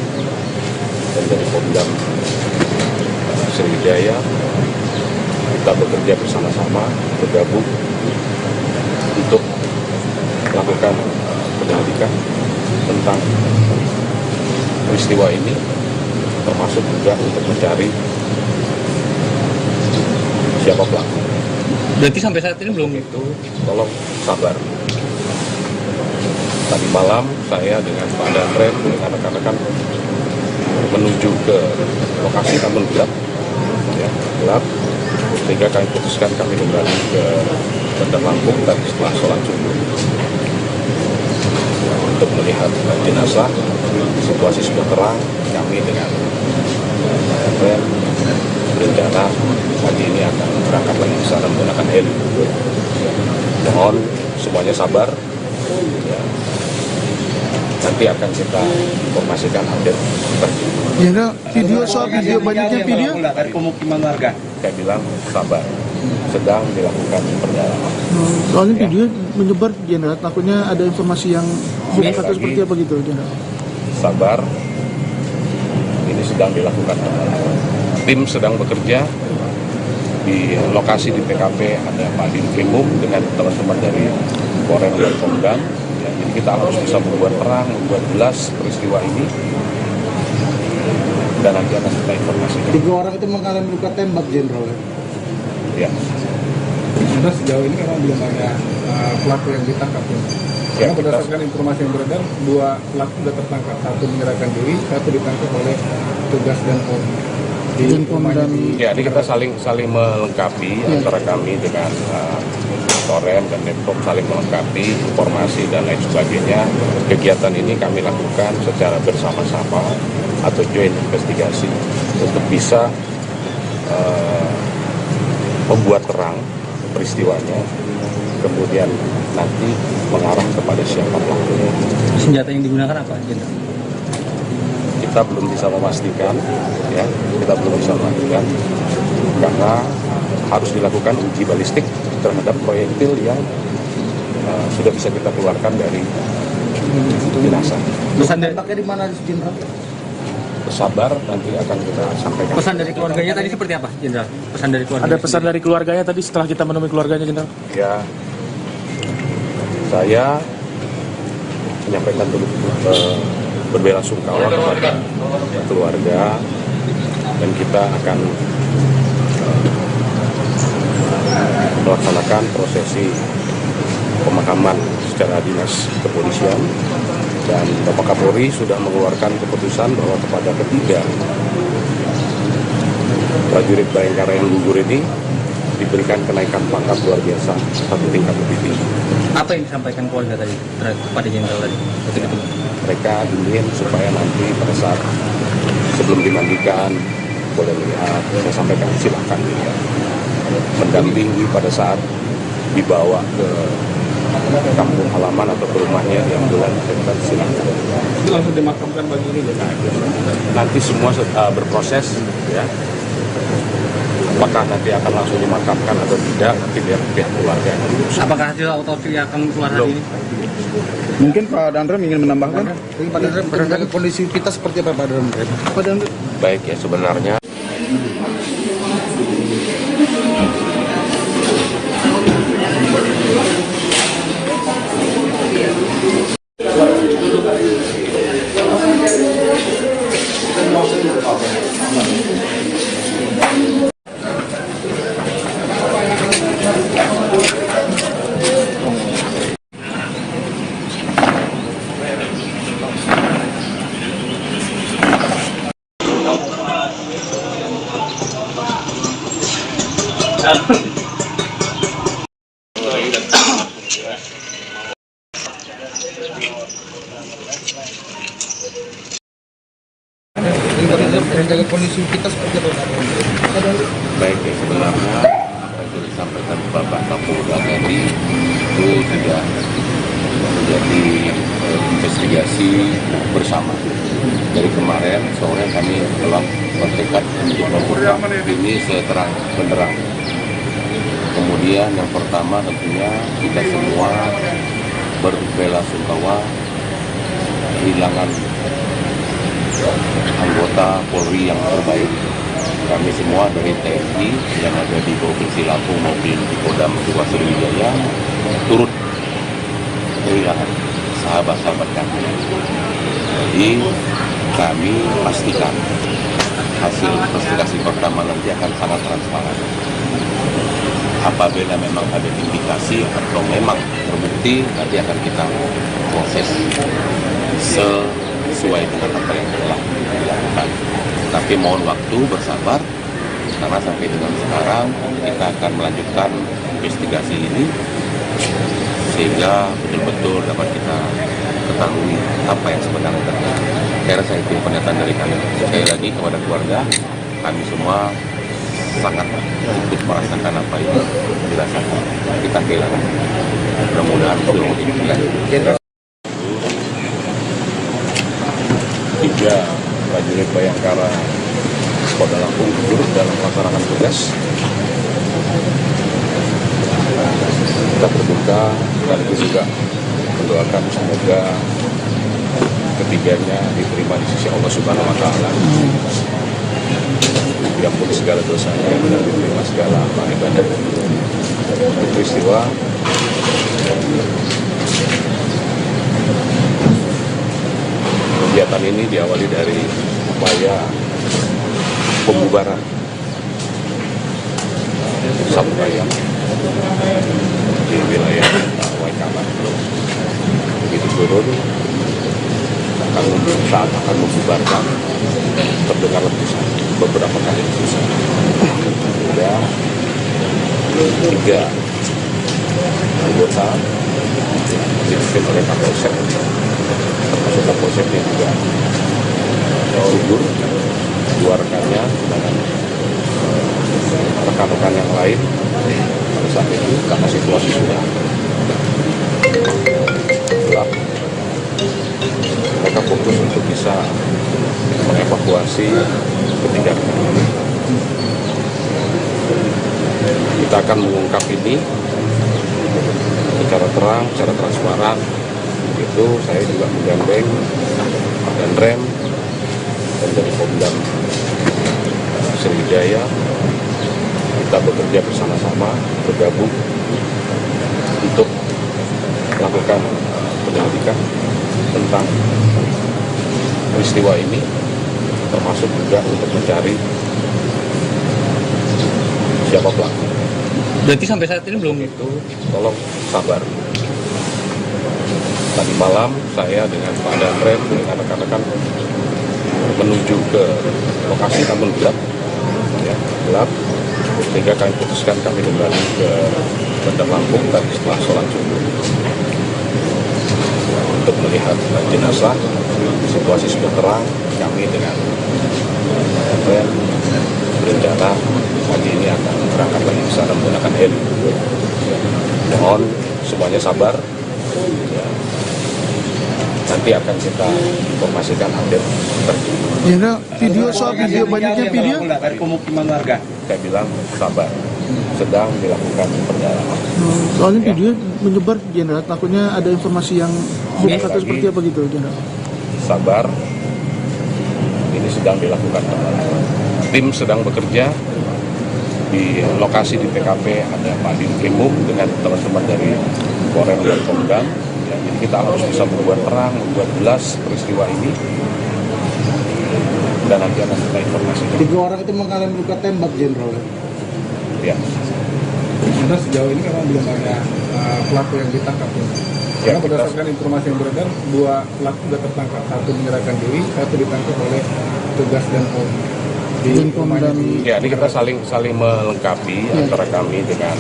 dan dari Kodam Sriwijaya. Kita bekerja bersama-sama, bergabung untuk melakukan penyelidikan tentang peristiwa ini, termasuk juga untuk mencari siapa pelaku. Berarti sampai saat ini belum? Itu tolong sabar. Tadi malam saya dengan Pak Danrem dengan rekan-rekan menuju ke lokasi, namun gelap, ya, gelap. Sehingga kami putuskan kami kembali ke Bandar Lampung tadi setelah sholat subuh untuk melihat jenazah. Situasi sudah terang. Kami dengan Danrem berencana pagi ini akan berangkat lagi ke sana menggunakan heli. Mohon semuanya sabar. Ya. Nanti akan kita informasikan update terkini. Jenderal, video soal video banyaknya video. Dari pemukiman warga. Saya bilang sabar, sedang dilakukan pendalaman. Soalnya video menyebar, Jenderal, takutnya ada informasi yang hoax atau seperti apa gitu, Jenderal. Sabar, ini sedang dilakukan pendalaman. Tim sedang bekerja di lokasi di TKP, ada Pak Dinkrimum dengan teman-teman dari Polres dan Kodam. Ya, jadi kita harus bisa membuat terang, membuat jelas peristiwa ini, dan nanti akan kita informasikan. 3 orang itu mengalami luka tembak, Jenderal. Ya. Sudah sejauh ini memang belum ada pelaku yang ditangkap. Ya, Karena berdasarkan informasi yang beredar, 2 pelaku sudah tertangkap. 1 menyerahkan diri, 1 ditangkap oleh petugas dan Denpom dan Ya, ini kita saling melengkapi antara kami dengan torrent dan laptop saling melengkapi informasi dan lain sebagainya. Kegiatan ini kami lakukan secara bersama-sama atau joint investigasi untuk bisa membuat terang peristiwanya, kemudian nanti mengarah kepada siapa pelakunya. Senjata yang digunakan apa, Jenderal? Kita belum bisa memastikan, ya, karena harus dilakukan uji balistik terhadap proyektil yang sudah bisa kita keluarkan dari jenazah. Pesan dari, Pakai di mana, Jenderal? Sabar, nanti akan kita sampaikan. pesan dari keluarganya tadi seperti apa, Jenderal? Pesan dari keluarga. Ada pesan dari keluarganya tadi setelah kita menemui keluarganya, Jenderal? Ya, saya menyampaikan berbela-sungkawa kepada keluarga, dan kita akan melaksanakan prosesi pemakaman secara dinas kepolisian, dan Bapak Kapolri sudah mengeluarkan keputusan bahwa kepada ketiga prajurit Bayangkara yang gugur ini diberikan kenaikan pangkat luar biasa 1 tingkat lebih tinggi. Apa yang disampaikan keluarga tadi kepada Jenderal tadi? Betul. Mereka ingin supaya nanti pada saat sebelum dimandikan boleh melihat, saya sampaikan silahkan dilihat, mendampingi pada saat dibawa ke kampung halaman atau ke rumahnya di ambulans, silahkan. Itu langsung dimakamkan pagi ini, ya? Nanti semua berproses, ya. Apakah nanti akan langsung dimakamkan atau tidak, nanti biar pihak keluarga yang urus. Apakah hasil otopsi akan keluar hari ini? Mungkin Pak Dandrem ingin menambahkan? Pak Dandrem, menjaga kondisi kita seperti apa, Pak Dandrem? Pak Dandrem. Baik, ya, sebenarnya Menjaga kondisi kita seperti apa, Pak Dandrem? baik, ya, sebenarnya apa yang disampaikan Bapak Kapolda tadi itu sudah menjadi investigasi bersama. Dari kemarin sore kami telah bertekad untuk mengungkap ini seterang benderang. Kemudian yang pertama tentunya kita semua berbela-sungkawa kehilangan anggota Polri yang terbaik. Kami semua dari TNI yang ada di Provinsi Lampung maupun di Kodam 2 Sriwijaya turut kehilangan sahabat-sahabat kami. Jadi kami pastikan hasil investigasi pertama nanti akan sangat transparan. Apabila memang ada indikasi atau memang terbukti, nanti akan kita proses sesuai dengan apa yang telah dilakukan. Tapi mohon waktu, bersabar, karena sampai dengan sekarang kita akan melanjutkan investigasi ini sehingga betul-betul dapat kita ketahui apa yang sebenarnya terjadi. Saya rasa itu pernyataan dari kami. Sekali lagi kepada keluarga, kami semua sangat ikut merasakan apa yang dirasakan. Kita kehilangan. Mudah-mudahan seluruh ini. 3 prajurit Bayangkara Kota Lampung gugur dalam melaksanakan tugas. Kita berduka sekaligus juga mendoakan semoga ketiganya diterima di sisi Allah Subhanahu Wa Taala, diampuni segala dosanya dan diterima segala amal ibadah. Untuk peristiwa kegiatan ini diawali dari upaya pembubaran Saburaya di wilayah Waikama. Begitu turun, saat akan membubarkan, terdengar letusan, beberapa kali letusan. Sudah 3 anggota dipimpin oleh Kapolsek, termasuk Kapolseknya juga gugur, dua rekannya dengan rekan-rekan yang lain. Pada saat itu karena situasi sudah gelap, mereka fokus untuk bisa mengevakuasi ketiga rekan ini. Kita akan mengungkap ini secara terang, secara transparan. Itu saya juga menggandeng dan rem dan dari Pomdam Sriwijaya. Kita bekerja bersama-sama, bergabung untuk melakukan penyelidikan tentang peristiwa ini, termasuk juga untuk mencari siapa pelaku. Berarti sampai saat ini belum Itu tolong sabar. Tadi malam saya dengan Pak Danrem dengan rekan-rekan menuju ke lokasi, namun gelap, ya, gelap, sehingga kami putuskan kami kembali ke Bandar Lampung tadi setelah sholat subuh untuk melihat jenazah. Situasi sudah terang, kami dengan Danrem berencana pagi ini akan berangkat lagi ke sana menggunakan heli. Mohon semuanya sabar. Ya. Nanti akan kita informasikan update terkini. Jenderal, video soal video banyaknya video. dari pemukiman warga. Saya bilang sabar, sedang dilakukan pendalaman. Soalnya video menyebar Jenderal, takutnya ada informasi yang hoax atau seperti apa gitu Jenderal. Sabar, ini sedang dilakukan pendalaman. Tim sedang bekerja di lokasi di TKP, ada Pak Dinkrimum dengan teman-teman dari Polrem dan Pomdam. Ya, jadi kita harus bisa membuat terang, membuat jelas peristiwa ini, dan nanti akan kita informasikan. 3 orang itu mengalami luka tembak, Jenderal. Ya, Sebenarnya sejauh ini memang belum ada pelaku yang ditangkap. Ya, Karena berdasarkan informasi yang beredar, 2 pelaku sudah tertangkap. Satu menyerahkan diri, satu ditangkap oleh tugas dan Pom. Dan Pomdam. ya, ini kita saling melengkapi antara kami dengan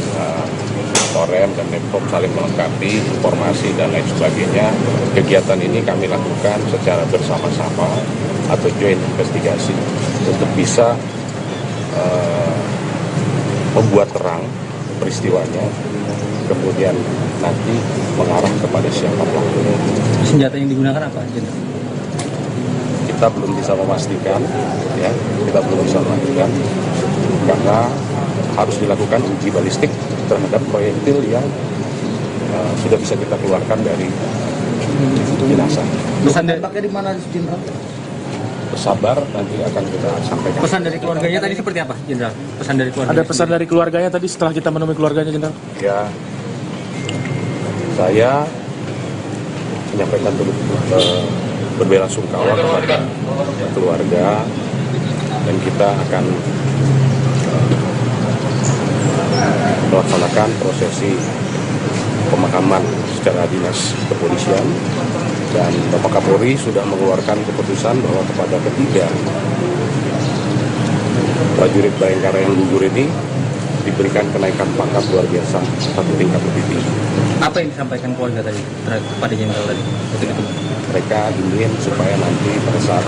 Polrem dan Pom, saling melengkapi informasi dan lain sebagainya. Kegiatan ini kami lakukan secara bersama-sama atau joint investigasi untuk bisa membuat terang peristiwanya, kemudian nanti mengarah kepada siapa pelakunya. senjata yang digunakan apa, Jenderal? Kita belum bisa memastikan, ya, kita belum bisa memastikan karena harus dilakukan uji balistik terhadap proyektil yang sudah bisa kita keluarkan dari jenazah. Pesan dari, Tembaknya di mana, Jenderal? Sabar, nanti akan kita sampaikan. pesan dari keluarganya tadi seperti apa, Jenderal? Pesan dari keluarga. Ada pesan dari keluarganya tadi setelah kita menemui keluarganya, Jenderal? Ya, saya menyampaikan berbelasungkawa kepada keluarga, dan kita akan melaksanakan prosesi pemakaman secara dinas kepolisian, dan Bapak Kapolri sudah mengeluarkan keputusan bahwa kepada ketiga prajurit Bayangkara yang gugur ini diberikan kenaikan pangkat luar biasa 1 tingkat lebih tinggi. Apa yang disampaikan keluarga tadi kepada Jenderal tadi? Itu. Mereka ingin supaya nanti pada saat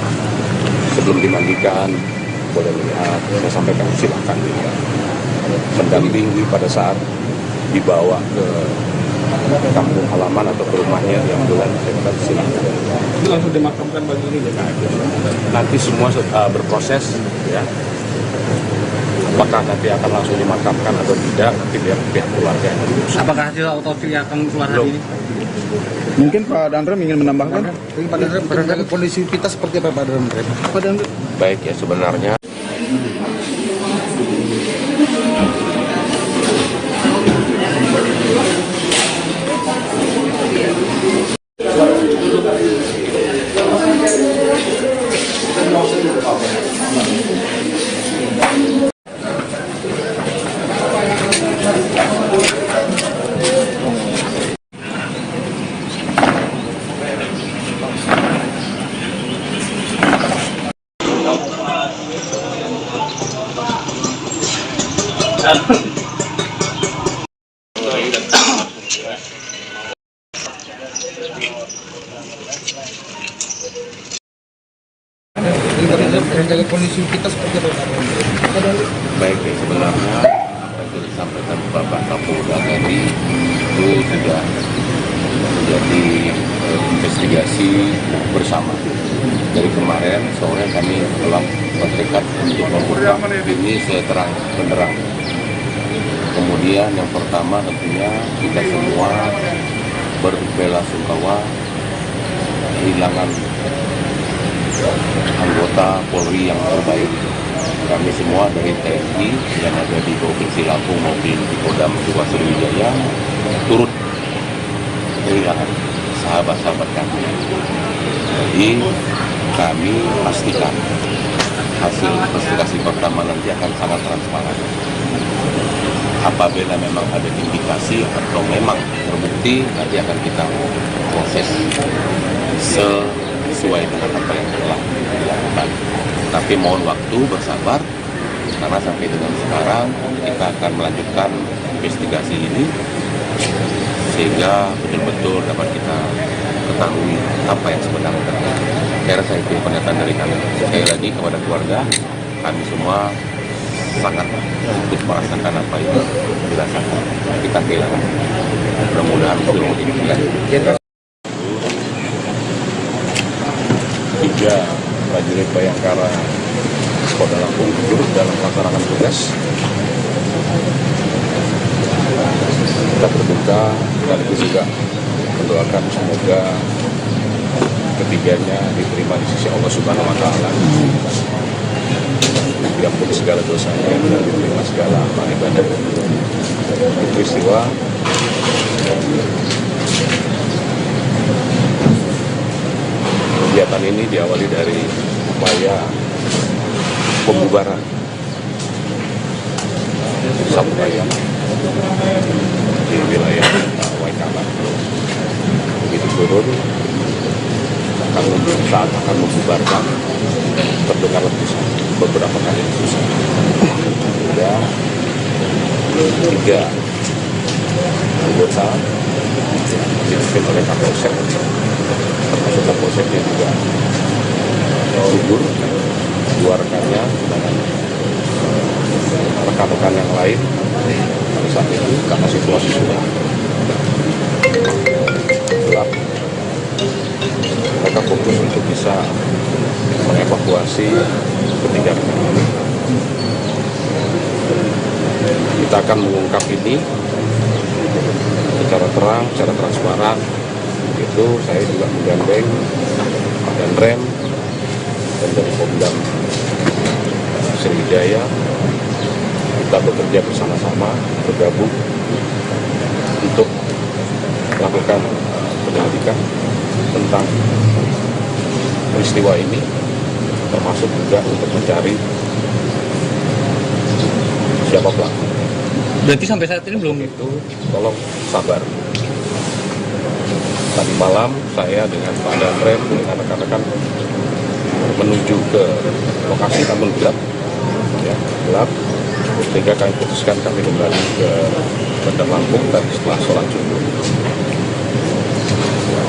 sebelum dimandikan boleh melihat, saya sampaikan silakan dilihat, mendampingi pada saat dibawa ke kampung halaman atau ke rumahnya yang bulan dekat, silakan. Itu langsung dimakamkan pagi ini ya? Nanti semua berproses, ya. Apakah nanti akan langsung dimakamkan atau tidak, nanti biar pihak keluarga yang memutuskan. Apakah hasil otopsi akan keluar hari ini? Mungkin Pak Danrem ingin menambahkan. Pak Danrem, kondisi kita seperti apa, Pak Danrem? Pak Danrem. Baik, ya, sebenarnya Menjaga kondisi kita seperti apa? Baik, ya, sebenarnya apa yang disampaikan Bapak Kapolda tadi itu sudah menjadi investigasi bersama. Dari kemarin sore kami telah bertekad untuk membuka ini seterang benderang. Kemudian yang pertama tentunya kita semua berbelasungkawa kehilangan anggota Polri yang terbaik. Kami semua dari TNI yang ada di Provinsi Lampung maupun di Kodam 2 Sriwijaya turut kehilangan sahabat-sahabat kami. Jadi kami pastikan hasil investigasi pertama nanti akan sangat transparan. Apabila memang ada indikasi atau memang terbukti, nanti akan kita proses sesuai dengan apa yang telah dilakukan. Tapi mohon waktu bersabar, karena sampai dengan sekarang kita akan melanjutkan investigasi ini sehingga betul-betul dapat kita ketahui apa yang sebenarnya terjadi. Saya rasa itu pernyataan dari kami. Sekali lagi kepada keluarga, kami semua sangat ikut merasakan apa yang dirasakan. Kita kehilangan. Mudah-mudahan belum dihentikan. 3 prajurit Bayangkara Polda Lampung turut dalam melaksanakan tugas. Kita berduka sekaligus juga mendoakan semoga ketiganya diterima di sisi Allah Subhanahu wa Ta'ala. Diampuni segala dosanya dan diterima segala amal ibadah. Peristiwa kegiatan ini diawali dari upaya pembubaran Sabu Ayam di wilayah Waikala. Begitu turun, saat akan membubarkan, terdengar letusan beberapa kali letusan. Sudah 3 anggota dipimpin oleh Kapolsek, termasuk Kapolseknya juga gugur, 2 rekannya dengan rekan-rekan yang lain pada saat itu karena situasi sudah gelap. Mereka fokus untuk bisa mengevakuasi ketiga rekan ini. Kita akan mengungkap ini secara terang, secara transparan. Itu saya juga menggandeng dan rem dan dari Kodam Sriwijaya. Kita bekerja bersama-sama, bergabung untuk melakukan penyelidikan tentang peristiwa ini, termasuk juga untuk mencari siapa pelaku. Berarti sampai saat ini belum? Itu tolong sabar. Tadi malam saya dengan Pak Danrem dengan rekan-rekan menuju ke lokasi, namun gelap, ya, gelap. Sehingga kami putuskan kami kembali ke Bandar Lampung tadi setelah sholat subuh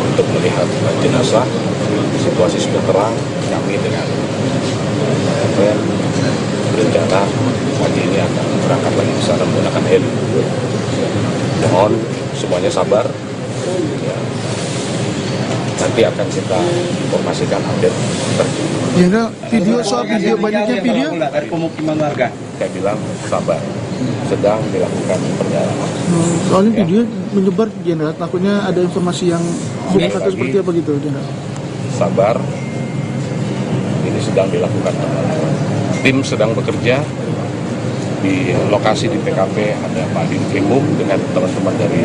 untuk melihat jenazah. Situasi sudah terang. Kami dengan Danrem berencana pagi ini akan berangkat lagi ke sana menggunakan heli. Mohon semuanya sabar. Ya. Nanti akan kita informasikan update terkini. Jenderal, video soal video banyaknya video. Dari pemukiman warga. Saya bilang sabar, sedang dilakukan pendalaman. Soalnya video menyebar Jenderal, takutnya ada informasi yang bukan atau seperti apa gitu Jenderal. Sabar, ini sedang dilakukan pendalaman. Tim sedang bekerja di lokasi di TKP, ada Pak Dinkrimum dengan teman-teman dari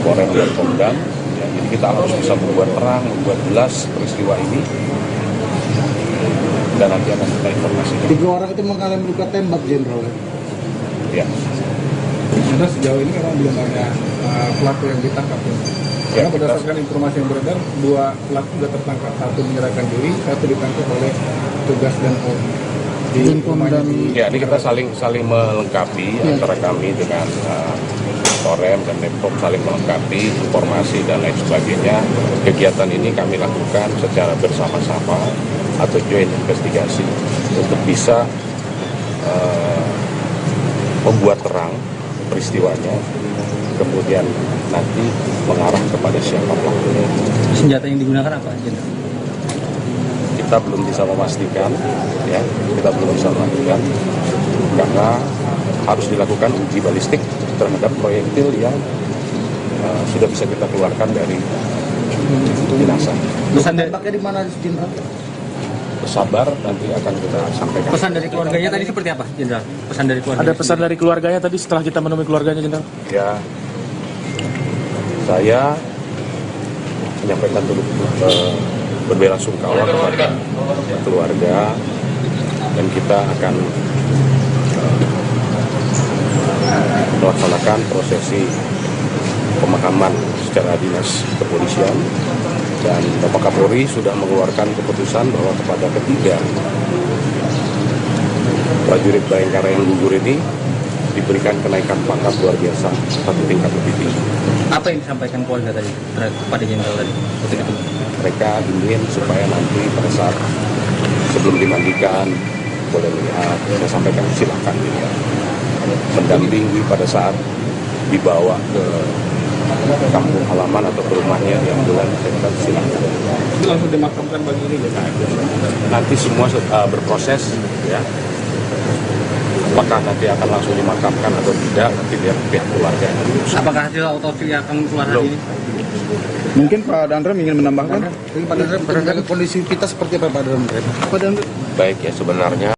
Korem dan Kodam. Ya, jadi kita harus bisa membuat terang, membuat jelas peristiwa ini, dan nanti akan kita informasikan. 3 orang itu mengalami luka tembak, Jenderal. Ya. Karena sejauh ini memang belum ada pelaku yang ditangkap. Karena Ya, berdasarkan informasi yang beredar, 2 pelaku sudah tertangkap. 1 menyerahkan diri, 1 ditangkap oleh petugas dan Polri. Denpom dan Ya, ini kita saling melengkapi antara kami dengan Korem dan Denpom, saling melengkapi informasi dan lain sebagainya. Kegiatan ini kami lakukan secara bersama-sama atau joint investigasi untuk bisa membuat terang peristiwanya, kemudian nanti mengarah kepada siapa pelakunya. Senjata yang digunakan apa, Jenderal? Kita belum bisa memastikan, ya, kita belum bisa memastikan karena harus dilakukan uji balistik terhadap proyektil yang sudah bisa kita keluarkan dari jenazah. Pesan dari, Tembaknya di mana, Jenderal? Bersabar, nanti akan kita sampaikan. pesan dari keluarganya tadi seperti apa, Jenderal? Pesan dari keluarga. Ada pesan dari keluarganya tadi setelah kita menemui keluarganya, Jenderal? Ya, saya menyampaikan turut berbelasungkawa kepada keluarga dan kita akan melaksanakan prosesi pemakaman secara dinas kepolisian, dan Bapak Kapolri sudah mengeluarkan keputusan bahwa kepada ketiga prajurit Bayangkara yang gugur ini diberikan kenaikan pangkat luar biasa, satu tingkat lebih tinggi. Apa yang disampaikan keluarga tadi kepada Jenderal tadi? Ketika itu. Mereka ingin supaya nanti pada saat sebelum dimandikan boleh melihat, saya sampaikan silakan dilihat, mendampingi pada saat dibawa ke kampung halaman atau ke rumahnya yang bulan silakan. Itu langsung dimakamkan pagi ini ya? Nanti semua berproses, ya. Apakah nanti akan langsung dimakamkan atau tidak, nanti biar pihak keluarga. Apakah hasil otopsi akan keluar hari ini? mungkin Pak Dandrem ingin menambahkan. Jadi Pak Dandrem, menjaga kondisi kita seperti apa, Pak Dandrem? Pak Dandrem. Baik, ya, sebenarnya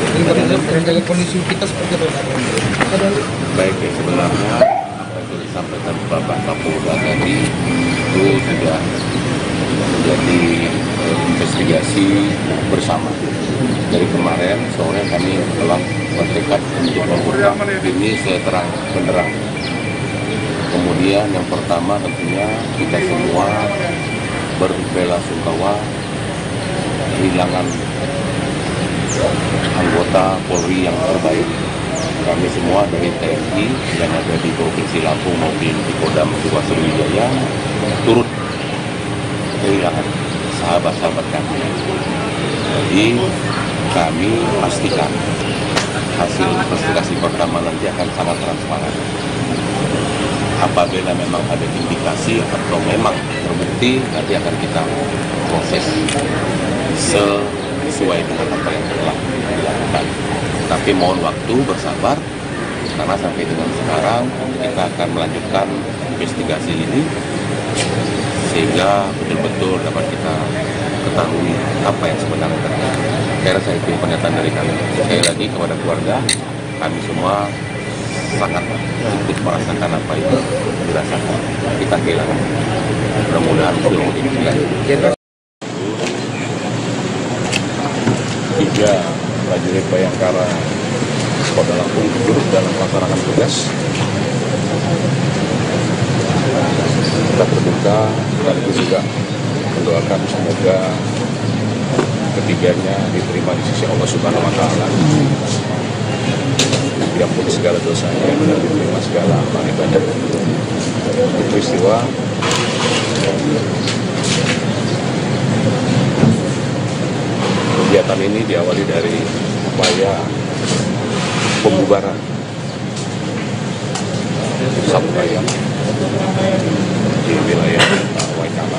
Jadi Pak Dandrem, menjaga kondisi kita seperti apa, Pak Dandrem? baik, ya, sebenarnya apa yang disampaikan Bapak Kapolda tadi itu sudah menjadi investigasi bersama. Dari kemarin sore kami telah bertekad untuk mengungkap ini seterang benderang. Kemudian yang pertama tentunya kita semua berbelasungkawa kehilangan anggota Polri yang terbaik. Kami semua dari TNI yang ada di Provinsi Lampung maupun di Kodam II Sriwijaya turut kehilangan sahabat-sahabat kami. Jadi kami pastikan hasil investigasi pertama nanti akan sangat transparan. Apabila memang ada indikasi atau memang terbukti, nanti akan kita proses sesuai dengan apa yang telah dilakukan. Tapi mohon waktu, bersabar, karena sampai dengan sekarang kita akan melanjutkan investigasi ini sehingga betul-betul dapat kita ketahui apa yang sebenarnya terjadi. Saya rasa itu pernyataan dari kami. Sekali lagi kepada keluarga, kami semua sangat ikut merasakan apa yang dirasakan. Kita kehilangan. Mudah-mudahan belum dilanjutkan. 3 prajurit Bayangkara Kota Lampung turut dalam melaksanakan tugas. Kita berduka, sekaligus juga mendoakan semoga ketiganya diterima di sisi Allah Subhanahu wa Ta'ala, diampuni segala dosanya dan diterima segala amal ibadah. Peristiwa kegiatan ini diawali dari upaya pembubaran Sabu Ayam di wilayah Waikala.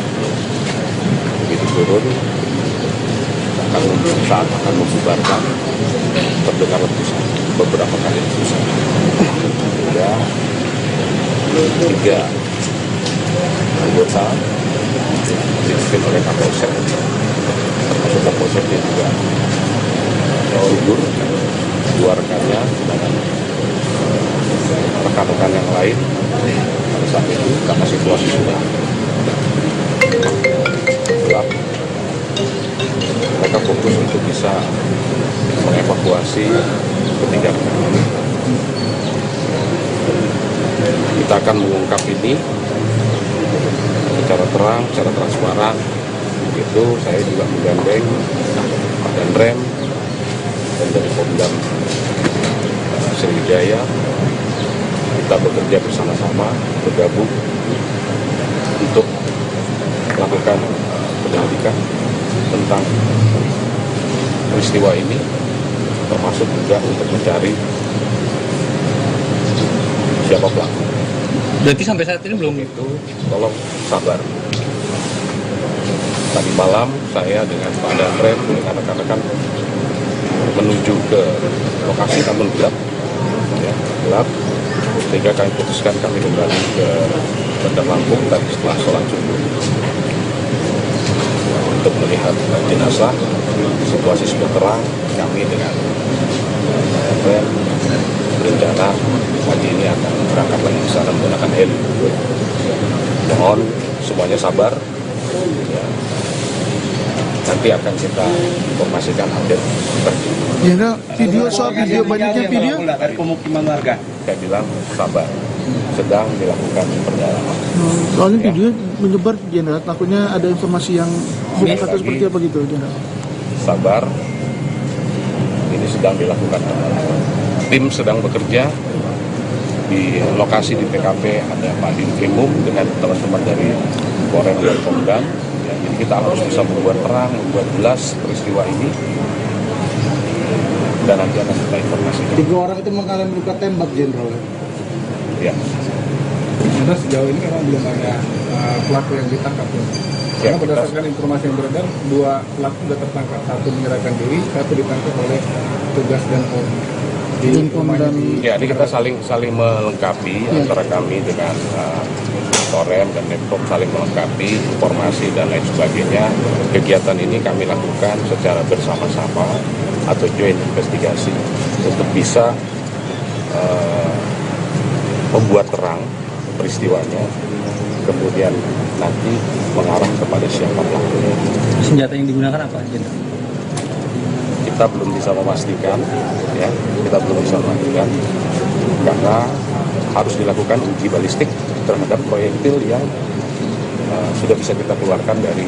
Begitu turun, Kalau saat akan membubarkan terdengar letusan, beberapa kali letusan, hingga 3 anggota dipimpin oleh Kapolsek, termasuk Kapolseknya juga gugur, 2 rekannya dengan rekan-rekan yang lain. Pada saat itu karena situasi sudah gelap, mereka fokus untuk bisa mengevakuasi ketiga rekan ini. Kita akan mengungkap ini secara terang, secara transparan. Begitu saya juga menggandeng Pak Danrem dan dari Pomdam Sriwijaya. Kita bekerja bersama-sama, bergabung untuk melakukan penyelidikan tentang peristiwa ini, termasuk juga untuk mencari siapa pelaku. Berarti sampai saat ini belum Itu tolong sabar. Tadi malam saya dengan Pak Danrem dengan rekan-rekan menuju ke lokasi, namun gelap, ya, gelap. Sehingga kami putuskan kami kembali ke Bandar Lampung tadi setelah sholat subuh untuk melihat jenazah. Situasi sudah terang. Kami dengan Danrem berencana pagi ini akan berangkat lagi ke sana menggunakan heli. Mohon semuanya sabar. Ya. Nanti akan kita informasikan update terkini. Jenderal, video banyaknya video. Dari pemukiman warga. Saya bilang sabar, sedang dilakukan pendalaman. Soalnya Ya. video menyebar, Jenderal, takutnya ada informasi yang hoax atau seperti apa gitu, Jenderal. Sabar, ini sedang dilakukan pendalaman. Tim sedang bekerja di lokasi di TKP, ada Pak Dinkrimum dengan teman-teman dari Polres dan Pomdam. Ya, jadi kita harus bisa membuat terang, membuat jelas peristiwa ini, dan nanti akan kita informasikan. 3 orang itu mengalami luka tembak, Jenderal. Ya. Karena sejauh ini memang belum ada pelaku yang ditangkap. Ya, Karena berdasarkan informasi yang beredar, 2 pelaku sudah tertangkap. 1 menyerahkan diri, 1 ditangkap oleh tugas dan di rumahnya di Ya, ini kita saling melengkapi antara kami dengan Korem dan Nepkom, saling melengkapi informasi dan lain sebagainya. Kegiatan ini kami lakukan secara bersama-sama atau joint investigasi untuk bisa membuat terang peristiwanya, kemudian nanti mengarah kepada siapa pelakunya. senjata yang digunakan apa, Jenderal? Kita belum bisa memastikan, ya, kita belum bisa memastikan karena harus dilakukan uji balistik terhadap proyektil yang sudah bisa kita keluarkan dari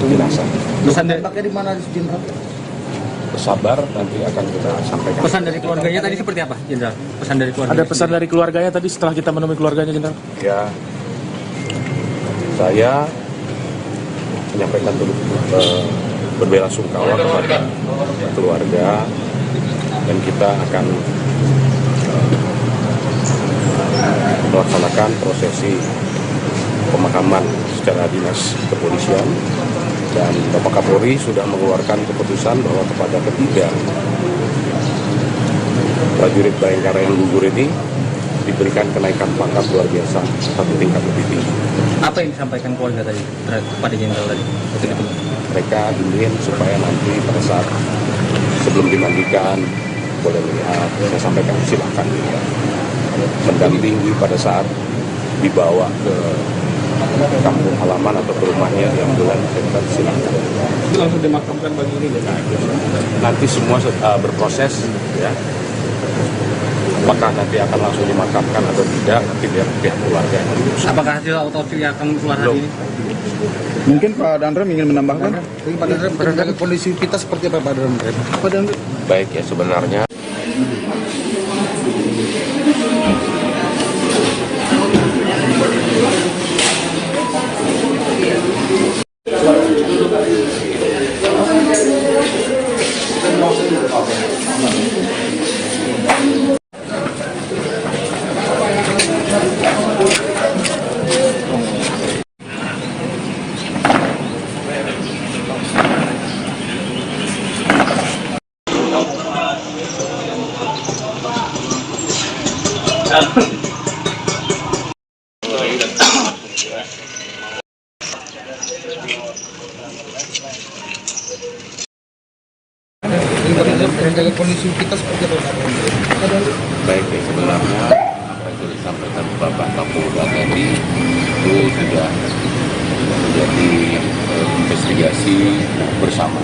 jenazah. Pesan dari, Tembaknya di mana, Jenderal? Sabar, nanti akan kita sampaikan. pesan dari keluarganya tadi seperti apa, Jenderal? Pesan dari keluarga. Ada pesan dari keluarganya tadi setelah kita menemui keluarganya, Jenderal? Ya, saya menyampaikan berbela-sungkawa kepada keluarga, dan kita akan melaksanakan prosesi pemakaman secara dinas kepolisian, dan Bapak Kapolri sudah mengeluarkan keputusan bahwa kepada ketiga prajurit Bayangkara yang gugur ini diberikan kenaikan pangkat luar biasa 1 tingkat lebih tinggi. Apa yang disampaikan keluarga tadi kepada Jenderal tadi? Betul. Mereka diminta supaya nanti pada saat sebelum dimandikan boleh melihat, saya sampaikan silakan dilihat. Mendampingi pada saat dibawa ke kampung halaman atau ke rumahnya di ambulans, silakan. itu langsung dimakamkan pagi ini. Nanti semua berproses, ya. Apakah nanti akan langsung dimakamkan atau tidak, nanti biar pihak keluarga yang memutuskan. Apakah hasil otopsi akan keluar hari ini? Mungkin Pak Danrem ingin menambahkan? Pak Danrem, menjaga kondisi kita seperti apa, Pak Danrem? Pak Danrem. Baik, ya, sebenarnya Menjaga kondisi kita seperti apa? Baik, sebenarnya apa yang sudah disampaikan Bapak Kapolda tadi itu sudah menjadi investigasi bersama.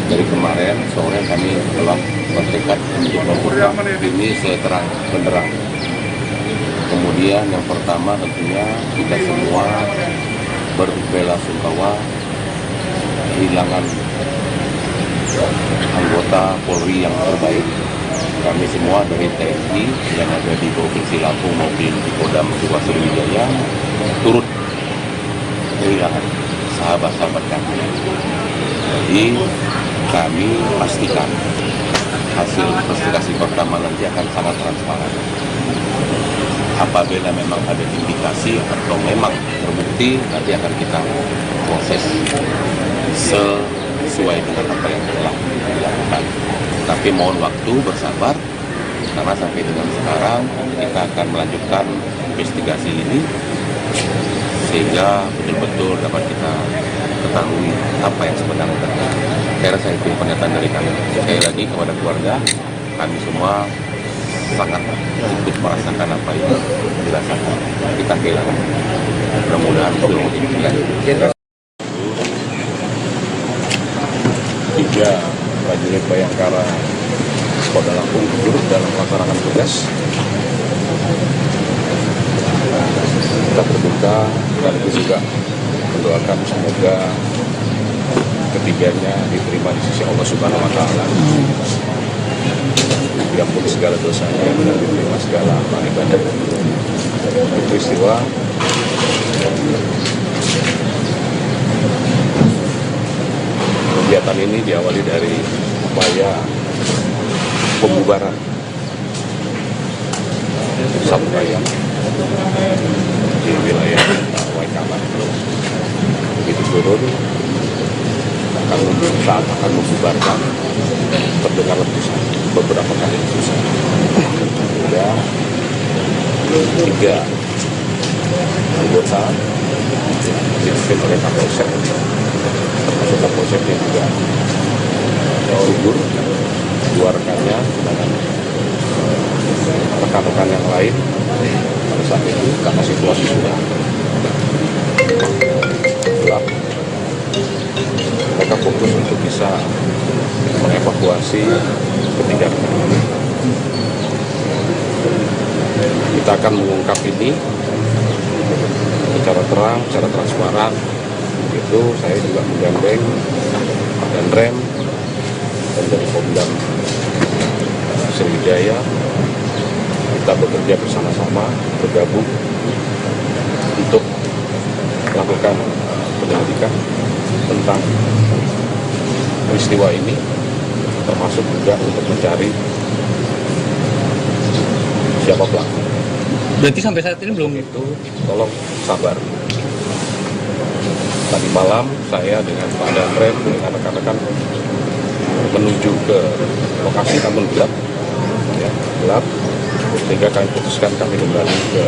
Dari kemarin sore kami telah bertekad untuk membuka ini seterang benderang. Kemudian yang pertama tentunya kita semua berbela-sungkawa kehilangan anggota Polri yang terbaik. Kami semua dari TNI yang ada di Provinsi Lampung maupun di Kodam 2 Sriwijaya turut kehilangan sahabat-sahabat kami. Jadi kami pastikan hasil investigasi pertama nanti akan sangat transparan. Apabila memang ada indikasi atau memang terbukti, nanti akan kita proses sesuai dengan apa yang telah dilakukan. Tapi mohon waktu bersabar, karena sampai dengan sekarang kita akan melanjutkan investigasi ini sehingga betul-betul dapat kita ketahui apa yang sebenarnya terjadi. Saya rasa itu pernyataan dari kami. Sekali lagi kepada keluarga, kami semua sangat ikut merasakan apa yang dirasakan. Kita kehilangan. Mudah-mudahan itu tidak. 3 prajurit Bayangkara Polda Lampung gugur dalam melaksanakan tugas. Kita berduka sekaligus juga mendoakan semoga ketiganya diterima di sisi Allah Subhanahu Wa Taala, diampuni segala dosanya dan diterima segala amal ibadah. Peristiwa kegiatan ini diawali dari upaya pembubaran Saburaya di wilayah Waikaman. Begitu turun, saat akan membubarkan, terdengar letusan, beberapa kali letusan. Hingga 3 anggota dipimpin oleh Kapolsek, termasuk Kapolsek yang juga gugur, 2 rekannya dan rekan-rekan yang lain pada saat itu karena situasi sudah gelap. Mereka fokus untuk bisa mengevakuasi ketiga rekan. Kita akan mengungkap ini secara terang, secara transparan. Itu saya juga menggandeng dan rem dan dari Kodam Sriwijaya. Kita bekerja bersama-sama, bergabung untuk melakukan penyelidikan tentang peristiwa ini, termasuk juga untuk mencari siapa pelaku. Berarti sampai saat ini belum Itu tolong sabar. Tadi malam saya dengan Pak Danrem dengan rekan-rekan menuju ke lokasi, namun gelap, ya, gelap, sehingga kami putuskan kami kembali ke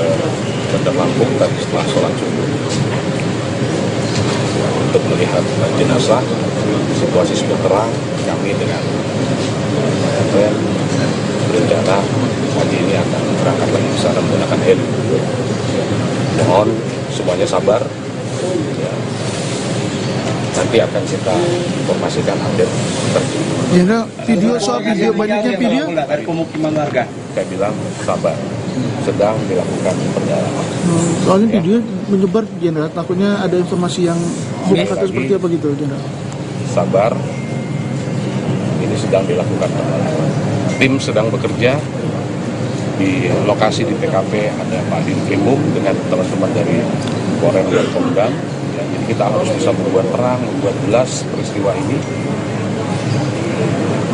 Bandar Lampung tadi setelah sholat subuh untuk melihat jenazah. Situasi sudah terang, kami dengan Danrem berencana pagi ini akan berangkat lagi ke sana menggunakan heli. Mohon semuanya sabar. Ya. Nanti akan kita informasikan update terkini. Jenderal, video soal video banyaknya video. Dari pemukiman warga. Saya bilang sabar, sedang dilakukan pendalaman. Soalnya video menyebar, Jenderal, takutnya ada informasi yang bukan atau seperti apa gitu, Jenderal. Sabar, ini sedang dilakukan pendalaman. Tim sedang bekerja di lokasi di TKP, ada Pak Dinkrimum dengan teman-teman dari Korem dan Pemdam. Ya, jadi kita harus bisa membuat terang, membuat jelas peristiwa ini,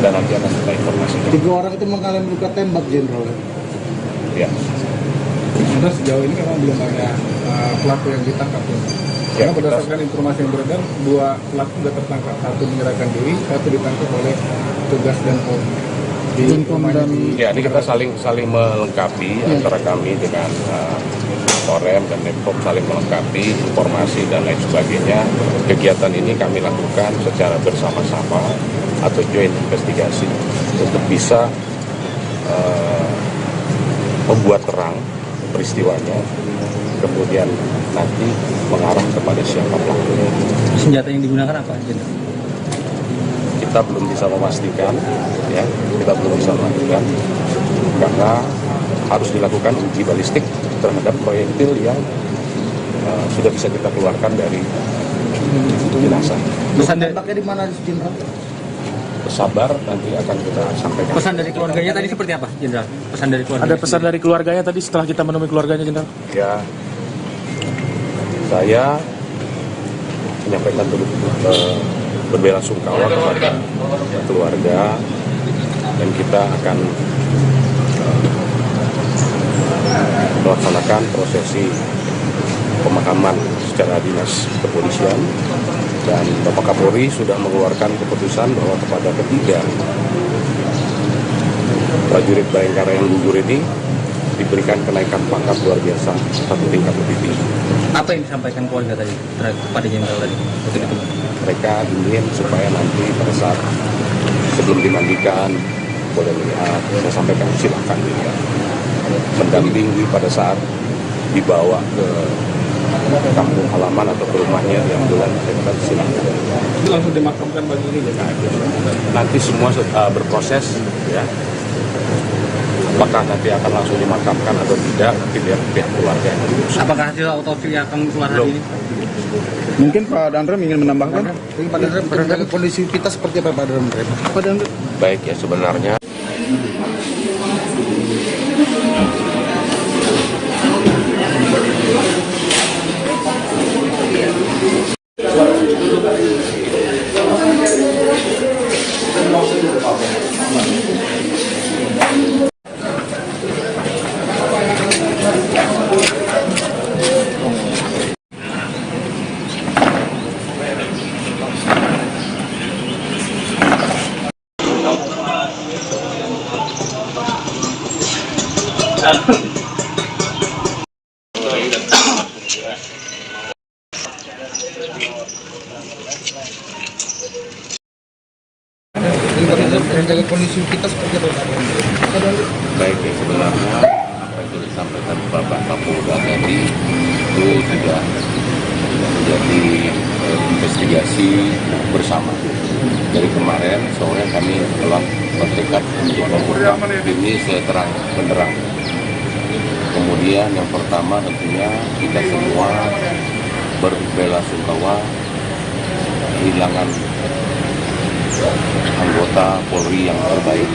dan nanti akan kita informasikan. 3 orang itu mengalami luka tembak, Jenderal. Ya. Sudah sejauh ini memang belum ada pelaku yang ditangkap. Ya, Karena berdasarkan informasi yang beredar, 2 pelaku sudah tertangkap. 1 menyerahkan diri, 1 ditangkap oleh petugas dan Polri. Denpom dan Ya, ini kita saling melengkapi antara kami dengan Korem dan Denpom, saling melengkapi informasi dan lain sebagainya. Kegiatan ini kami lakukan secara bersama-sama atau joint investigasi untuk bisa membuat terang peristiwanya, kemudian nanti mengarah kepada siapa pelakunya. Senjata yang digunakan apa, Jenderal? Kita belum bisa memastikan, ya, kita belum bisa melakukan karena harus dilakukan uji balistik terhadap proyektil yang sudah bisa kita keluarkan dari jenazah. Pesan dari, Pakai di mana, Jenderal? Bersabar, nanti akan kita sampaikan. pesan dari keluarganya tadi seperti apa, Jenderal? Pesan dari keluarga. Ada pesan dari keluarganya tadi setelah kita menemui keluarganya, Jenderal? Ya, saya menyampaikan berbelasungkawa kepada keluarga dan kita akan melaksanakan prosesi pemakaman secara dinas kepolisian, dan Bapak Kapolri sudah mengeluarkan keputusan bahwa kepada ketiga prajurit Bayangkara yang gugur ini diberikan kenaikan pangkat luar biasa satu tingkat lebih tinggi. Apa yang disampaikan keluarga tadi kepada Jenderal tadi? Betul. Mereka ingin supaya nanti pada saat sebelum dimandikan boleh melihat, saya sampaikan silahkan dilihat, mendampingi pada saat dibawa ke kampung halaman atau ke rumahnya di ambulan, saya silahkan. Itu langsung dimakamkan pagi ini ya? Nanti semua berproses, ya. Apakah nanti akan langsung dimakamkan atau tidak, nanti biar pihak keluarga yang memutuskan. Apakah hasil otopsi yang akan keluar hari ini? mungkin Pak Dandrem ingin menambahkan. Pada menjaga kondisi kita seperti apa, Pak Dandrem? Pak Dandrem. Baik ya, sebenarnya Menjaga kondisi kita seperti apa, Pak Dandrem? baik ya, sebenarnya apa yang sudah disampaikan Bapak Kapolda tadi itu sudah menjadi investigasi bersama. Dari kemarin sore kami telah bertekad untuk mengungkap ini seterang benderang. Kemudian yang pertama tentunya kita semua berbelasungkawa kehilangan anggota Polri yang terbaik.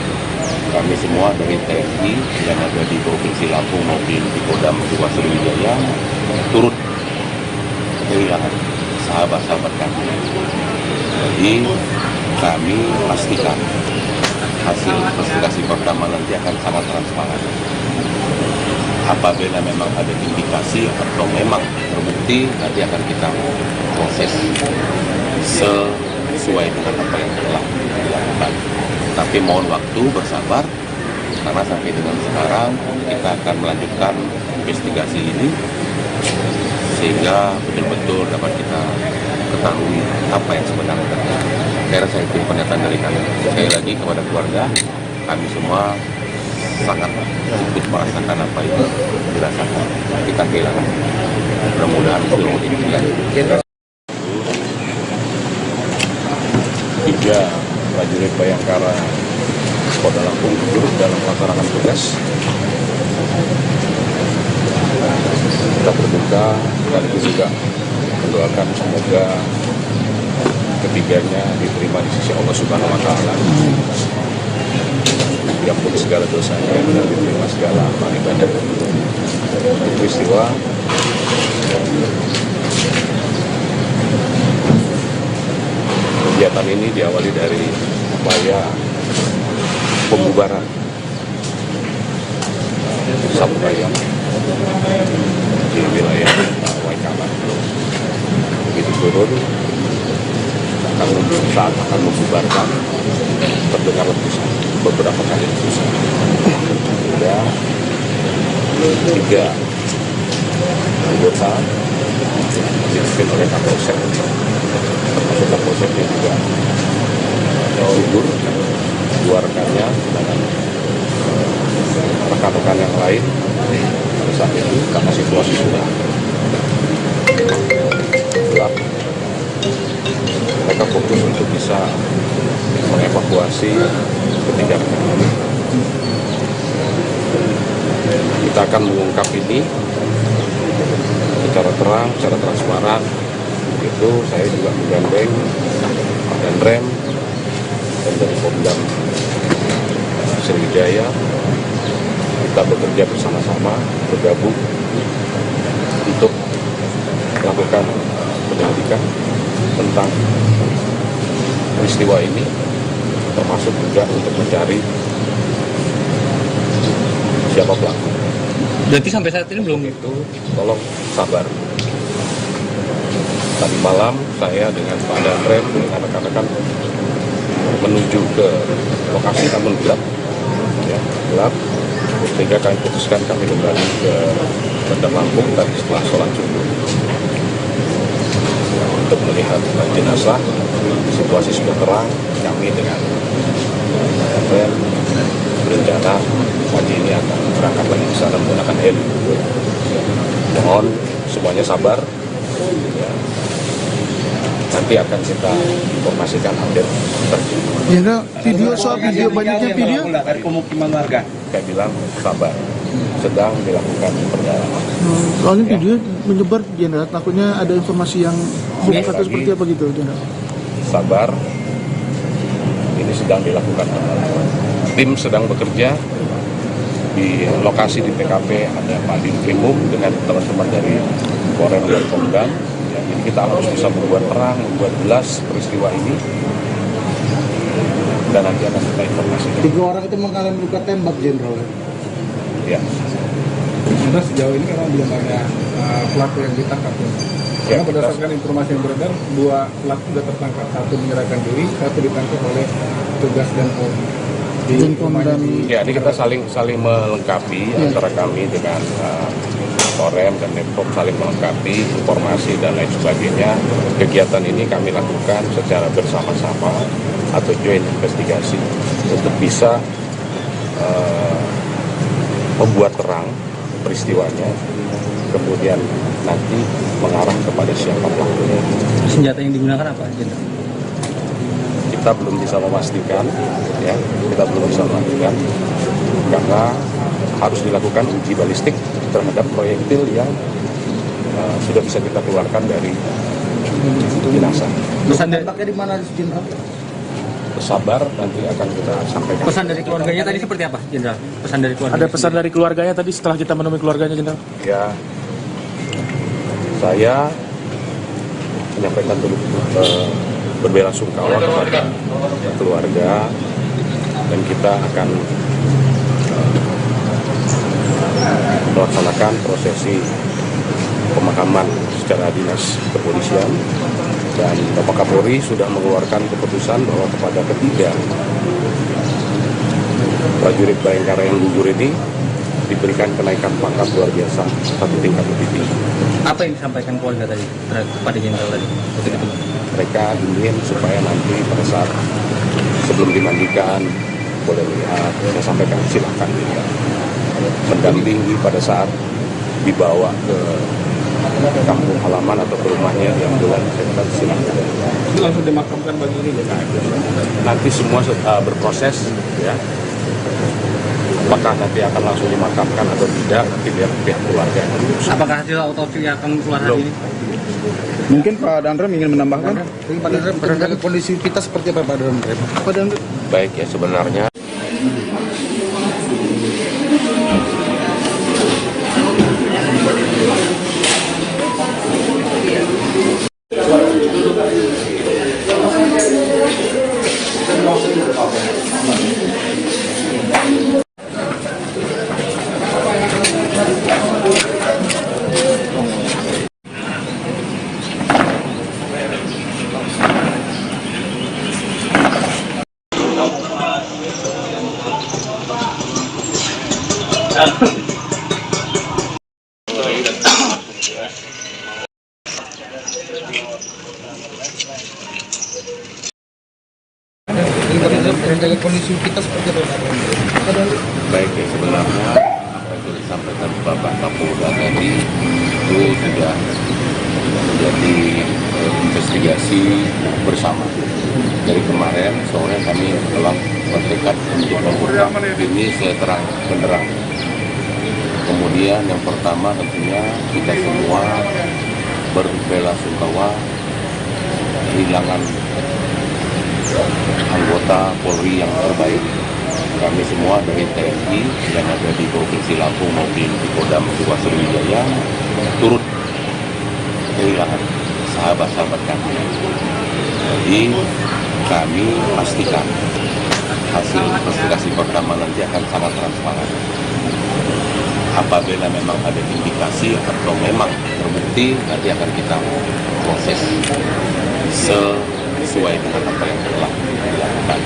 Kami semua dari TNI yang ada di Provinsi Lampung maupun di Kodam 2 Sriwijaya turut kehilangan sahabat-sahabat kami. Jadi kami pastikan hasil investigasi pertama nanti akan sangat transparan. Apabila memang ada indikasi atau memang terbukti, nanti akan kita proses sesuai dengan apa yang telah dilakukan. Tapi mohon waktu, bersabar, karena sampai dengan sekarang kita akan melanjutkan investigasi ini sehingga betul-betul dapat kita ketahui apa yang sebenarnya terjadi. Saya rasa itu pernyataan dari kami. Sekali lagi kepada keluarga, kami semua sangat ikut merasakan apa yang dirasakan. Kita kehilangan. Mudah-mudahan seluruh ini dilanjutkan. 3 prajurit Bayangkara Polda Lampung gugur dalam melaksanakan tugas. Kita berduka sekaligus juga mendoakan semoga ketiganya diterima di sisi Allah Subhanahu wa Ta'ala, diampuni segala dosanya dan diterima segala amal ibadah. Peristiwa kegiatan ini diawali dari upaya pembubaran sabu ayam di wilayah Waikabas. Begitu turun, saat akan membubarkan terdengar letusan. beberapa kali susah. Hingga 3 anggota dipimpin oleh Kapolsek, termasuk Kapolseknya juga gugur, 2 rekannya dengan rekan-rekan yang lain. Pada saat itu karena situasi sudah gelap, mereka fokus untuk bisa mengevakuasi ketiga rekan ini. Kita akan mengungkap ini secara terang, secara transparan. Itu saya juga menggandeng Pak Danrem dan dari Pemdam Sriwijaya. Kita bekerja bersama-sama, bergabung untuk melakukan penyelidikan tentang peristiwa ini, termasuk juga untuk mencari siapa pelaku. Berarti sampai saat ini belum Itu tolong sabar. Tadi malam saya dengan Pak Danrem dengan rekan-rekan menuju ke lokasi namun gelap, ya, gelap, sehingga kami putuskan kami kembali ke Bandar Lampung tadi setelah sholat subuh untuk melihat jenazah. Situasi sudah terang, kami dengan Danrem berencana pagi ini akan berangkat lagi ke sana menggunakan heli. Mohon semuanya sabar. Ya. Nanti akan kita informasikan update terkini. Jenderal, video soal video banyaknya video. Dari pemukiman warga. Saya bilang sabar, sedang dilakukan pendalaman. Soalnya video menyebar Jenderal, takutnya ada informasi yang hoax atau seperti apa gitu Jenderal. Sabar, ini sedang dilakukan pendalaman. Tim sedang bekerja di lokasi di PKP, ada Pak Dinkrimum dengan teman-teman dari Korem dan Pemdam. Ya, jadi kita harus bisa membuat terang, membuat jelas peristiwa ini, dan nanti akan kita informasikan. 3 orang itu mengalami luka tembak, Jenderal. Ya. Sudah sejauh ini memang belum ada pelaku yang ditangkap. Ya, Karena berdasarkan informasi yang beredar, 2 pelaku sudah tertangkap, 1 menyerahkan diri, 1 ditangkap oleh tugas dan Polri. Di rumahnya di Ya, ini kita saling melengkapi antara kami dengan Korem dan Netpop, saling melengkapi informasi dan lain sebagainya. Kegiatan ini kami lakukan secara bersama-sama atau joint investigasi untuk bisa membuat terang peristiwanya, kemudian nanti mengarah kepada siapa pelakunya. senjata yang digunakan apa, Jenderal? Kita belum bisa memastikan, ya, kita belum bisa memastikan karena harus dilakukan uji balistik terhadap proyektil yang sudah bisa kita keluarkan dari jenazah. Pesan dari, Tembaknya di mana, Jenderal? Sabar, nanti akan kita sampaikan. pesan dari keluarganya tadi seperti apa, Jenderal? Pesan dari keluarga. Ada pesan dari keluarganya tadi setelah kita menemui keluarganya, Jenderal? Ya, saya menyampaikan dulu berbelasungkawa kepada keluarga, dan kita akan melaksanakan prosesi pemakaman secara dinas kepolisian, dan Bapak Kapolri sudah mengeluarkan keputusan bahwa kepada ketiga prajurit Bayangkara yang gugur ini diberikan kenaikan pangkat luar biasa 1 tingkat lebih tinggi. Apa yang disampaikan keluarga tadi kepada Jenderal tadi? Begitu. Mereka ingin supaya nanti pada saat sebelum dimandikan boleh lihat, saya sampaikan silakan dilihat, mendampingi pada saat dibawa ke kampung halaman atau ke rumahnya di ambulans, saya kata silakan. Itu langsung dimakamkan pagi ini ya? Nanti semua berproses, ya. Apakah nanti akan langsung dimakamkan atau tidak, nanti biar pihak keluarga. Apakah hasil autopsi akan keluar hari ini? Mungkin Pak Danrem ingin menambahkan. Pak Danrem, menjaga kondisi kita seperti apa, Pak Danrem? Pak Danrem. Baik, ya, sebenarnya Menjaga kondisi kita seperti apa? Baik, ya sebenarnya apa yang sudah disampaikan Bapak Kapolda tadi itu sudah menjadi investigasi bersama. Dari kemarin sore kami telah bertekad untuk mengungkap ini seterang benderang. Kemudian yang pertama tentunya kita semua berbelasungkawa kehilangan anggota Polri yang terbaik. Kami semua dari TNI yang ada di Provinsi Lampung maupun di Kodam II Sriwijaya turut kehilangan sahabat-sahabat kami. Jadi kami pastikan hasil investigasi pertama nanti akan sangat transparan. Apabila memang ada indikasi atau memang terbukti, nanti akan kita proses sesuai dengan apa yang telah dilakukan.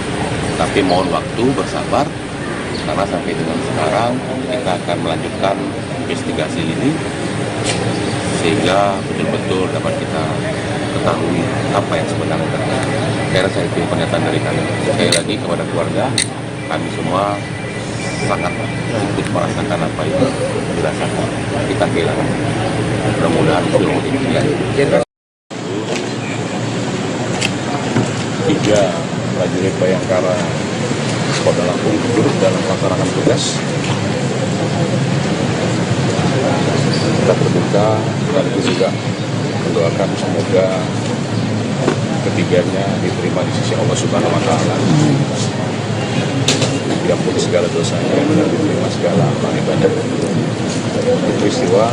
Tapi mohon waktu, bersabar, karena sampai dengan sekarang kita akan melanjutkan investigasi ini sehingga betul-betul dapat kita ketahui apa yang sebenarnya terjadi. Saya rasa itu pernyataan dari kami. Sekali lagi kepada keluarga, kami semua sangat ikut merasakan apa yang dirasakan. Kita kehilangan. Mudah-mudahan seluruh ini. 3 prajurit Bayangkara Polda Lampung turut dalam melaksanakan tugas. Kita berduka, sekaligus juga mendoakan semoga ketiganya diterima di sisi Allah Subhanahu Wa Taala, diampuni segala dosanya dan diterima segala amal ibadah. Peristiwa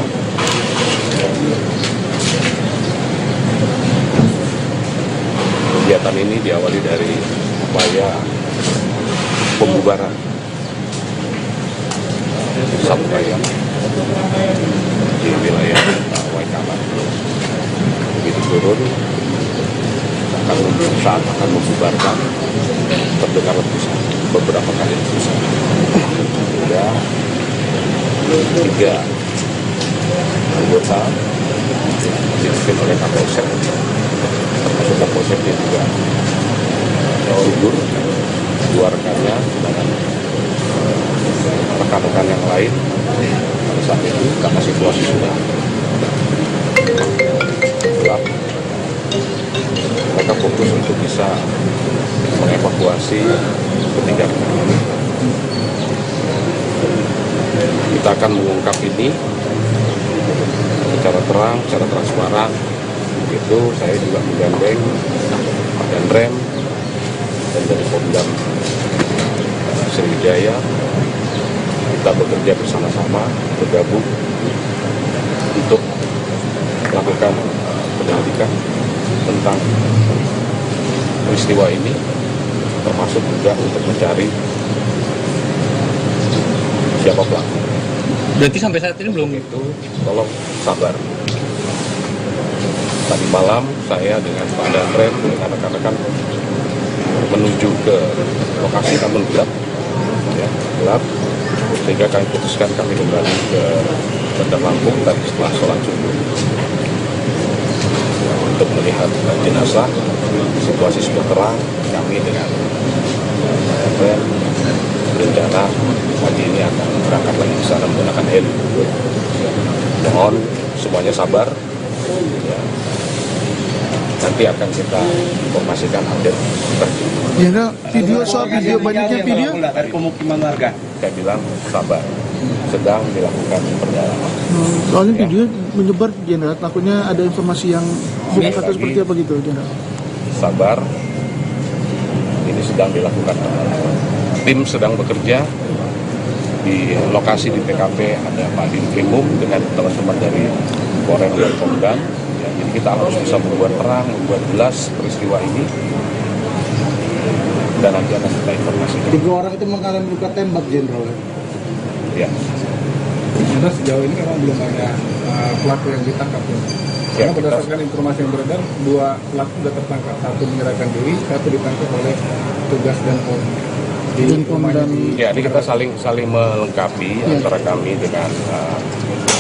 kegiatan ini diawali dari upaya pembubaran Sabuaya di wilayah Waikaman. Begitu turun, saat akan membubarkan, terdengar letusan, beberapa kali letusan. Hingga 3 anggota dipimpin oleh Kapolsek, termasuk Kapolsek yang juga gugur, 2 rekannya dengan rekan-rekan yang lain. Pada saat itu karena situasi sudah gelap, mereka fokus untuk bisa mengevakuasi ketiga rekan ini. Kita akan mengungkap ini secara terang, secara transparan. Itu saya juga menggandeng Pak Danrem dan dari Kodam Sriwijaya. Kita bekerja bersama-sama, bergabung untuk melakukan penyelidikan tentang peristiwa ini, termasuk juga untuk mencari siapa pelaku. Berarti sampai saat ini belum? Itu tolong sabar. Tadi malam saya dengan Pak Danrem dengan rekan-rekan menuju ke lokasi, namun gelap, ya, gelap, sehingga kami putuskan kami kembali ke Bandar Lampung tadi setelah sholat subuh untuk melihat jenazah. Situasi sudah terang, kami dengan Danrem berencana pagi ini akan berangkat lagi ke sana menggunakan heli. Mohon semuanya sabar, ya. Nanti akan kita informasikan update terkini. Jenderal, video soal video banyaknya video. Dari pemukiman warga. Saya bilang sabar, sedang dilakukan pendalaman. Soalnya video menyebar, Jenderal, takutnya ada informasi yang bukan atau seperti apa gitu, Jenderal. Sabar, ini sedang dilakukan pendalaman. Tim sedang bekerja di lokasi di TKP, ada Pak Dinkrimum dengan teman-teman dari Polres dan Kodam. Ya, jadi kita harus bisa membuat terang, membuat jelas peristiwa ini, dan nanti akan kita informasikan. 3 orang itu mengalami luka tembak, Jenderal. Ya. Sudah sejauh ini memang belum ada pelaku yang ditangkap. Karena berdasarkan informasi yang beredar, 2 pelaku sudah tertangkap. 1 menyerahkan diri, 1 ditangkap oleh tugas dan Polri. Jenpom dan Ya, ini kita saling melengkapi antara kami dengan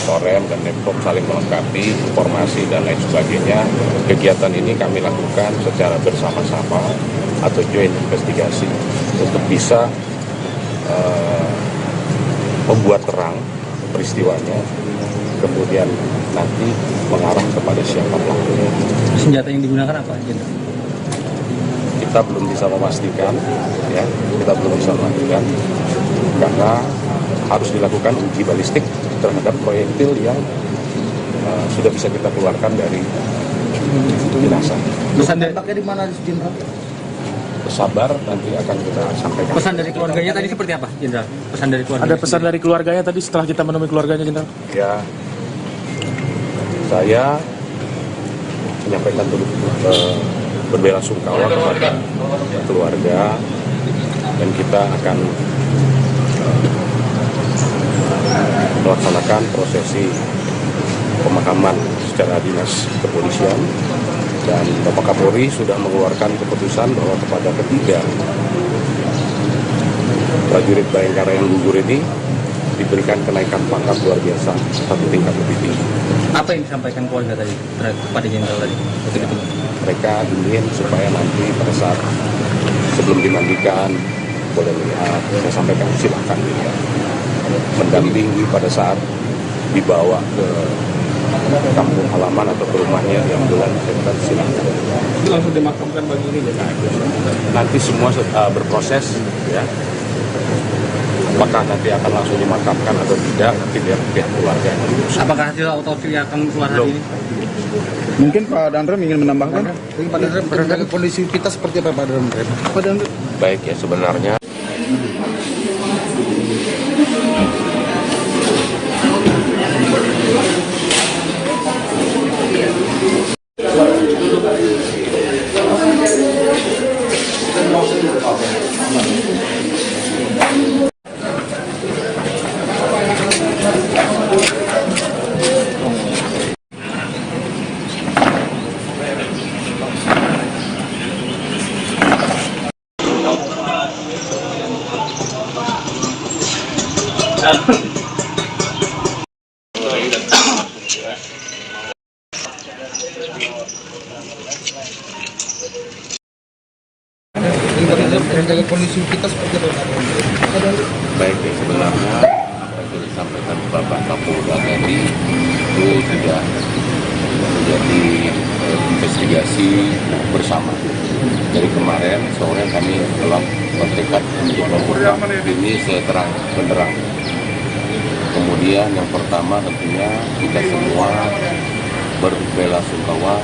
Korem dan Denpom, saling melengkapi informasi dan lain sebagainya. Kegiatan ini kami lakukan secara bersama-sama atau joint investigasi untuk bisa membuat terang peristiwanya, kemudian nanti mengarah kepada siapa pelakunya. Senjata yang digunakan apa, Jenderal? Kita belum bisa memastikan, ya, karena harus dilakukan uji balistik terhadap proyektil yang sudah bisa kita keluarkan dari jenazah. Pesan dari, Pakai di mana, Jenderal? Sabar, nanti akan kita sampaikan. pesan dari keluarganya tadi seperti apa, Jenderal? Pesan dari keluarga. Ada pesan dari keluarganya tadi setelah kita menemui keluarganya, Jenderal? Ya, saya menyampaikan turut berbelasungkawa kepada keluarga, dan kita akan melaksanakan prosesi pemakaman secara dinas kepolisian, dan Bapak Kapolri sudah mengeluarkan keputusan bahwa kepada ketiga prajurit Bayangkara yang gugur ini diberikan kenaikan pangkat luar biasa 1 tingkat lebih tinggi. Apa yang disampaikan keluarga tadi kepada Jenderal tadi? Waktu itu. Mereka ingin supaya nanti pada saat sebelum dimandikan boleh lihat, saya sampaikan silahkan dilihat, mendampingi pada saat dibawa ke kampung halaman atau ke rumahnya yang bulan Desember, silahkan. Itu langsung dimakamkan pagi ini ya? Nanti semua berproses, ya. Apakah nanti akan langsung dimakamkan atau tidak, nanti biar pihak keluarga yang memutuskan. Apakah hasil otopsi akan keluar hari ini? mungkin Pak Dandrem ingin menambahkan. Pak Dandrem, menjaga kondisi kita seperti apa, Pak Dandrem? Pak Dandrem. Baik ya, sebenarnya Menjaga kondisi kita seperti apa, Pak Dandrem? baik ya, sebenarnya apa yang disampaikan Bapak Kapolda tadi itu sudah menjadi investigasi bersama. Dari kemarin sore kami telah bertekad untuk mengungkap ini seterang benderang. Kemudian yang pertama tentunya kita semua berbelasungkawa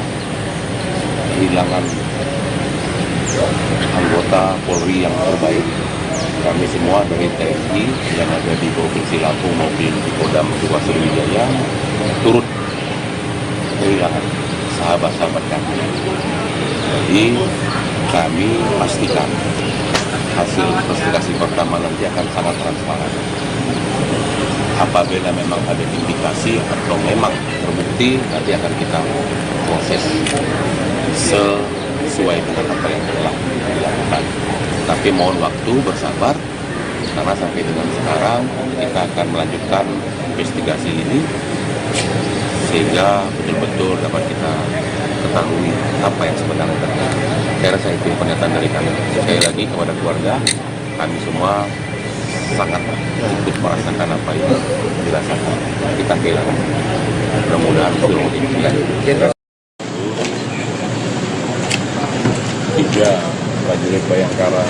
kehilangan anggota Polri yang terbaik. Kami semua dari TNI yang ada di Provinsi Lampung maupun di Kodam 2 Sriwijaya turut kehilangan sahabat-sahabat kami. Jadi kami pastikan hasil investigasi pertama nanti akan sangat transparan. Apabila memang ada indikasi atau memang terbukti, nanti akan kita proses sesuai dengan apa yang telah dilakukan. Tapi mohon waktu, bersabar, karena sampai dengan sekarang kita akan melanjutkan investigasi ini sehingga betul-betul dapat kita ketahui apa yang sebenarnya terjadi. Saya rasa itu pernyataan dari kami. Sekali lagi kepada keluarga, kami semua sangat ikut merasakan apa yang dirasakan. Kita kehilangan. Mudah-mudahan seluruh ini. 3 prajurit Bayangkara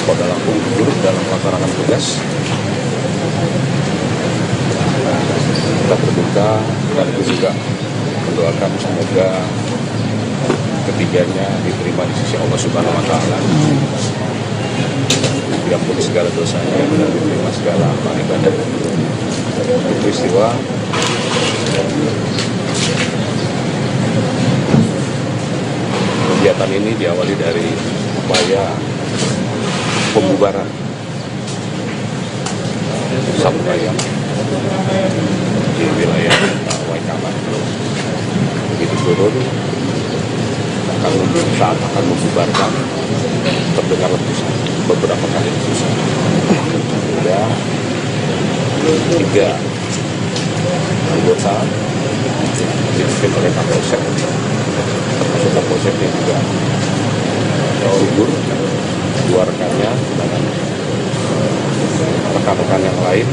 Polda Lampung gugur dalam melaksanakan tugas. Kita berduka dan juga mendoakan semoga ketiganya diterima di sisi Allah Subhanahu Wa Taala, diampuni segala dosanya dan diterima segala amal ibadah. Untuk peristiwa kegiatan ini diawali dari upaya pembubaran Sabutayam di wilayah Waikaman. Begitu turun, saat akan membubarkan terdengar letusan beberapa kali letusan. Ada 3 anggota dipimpin oleh Kapolsek, termasuk Kapolsek yang juga gugur, 2 rekannya dan rekan-rekan yang lain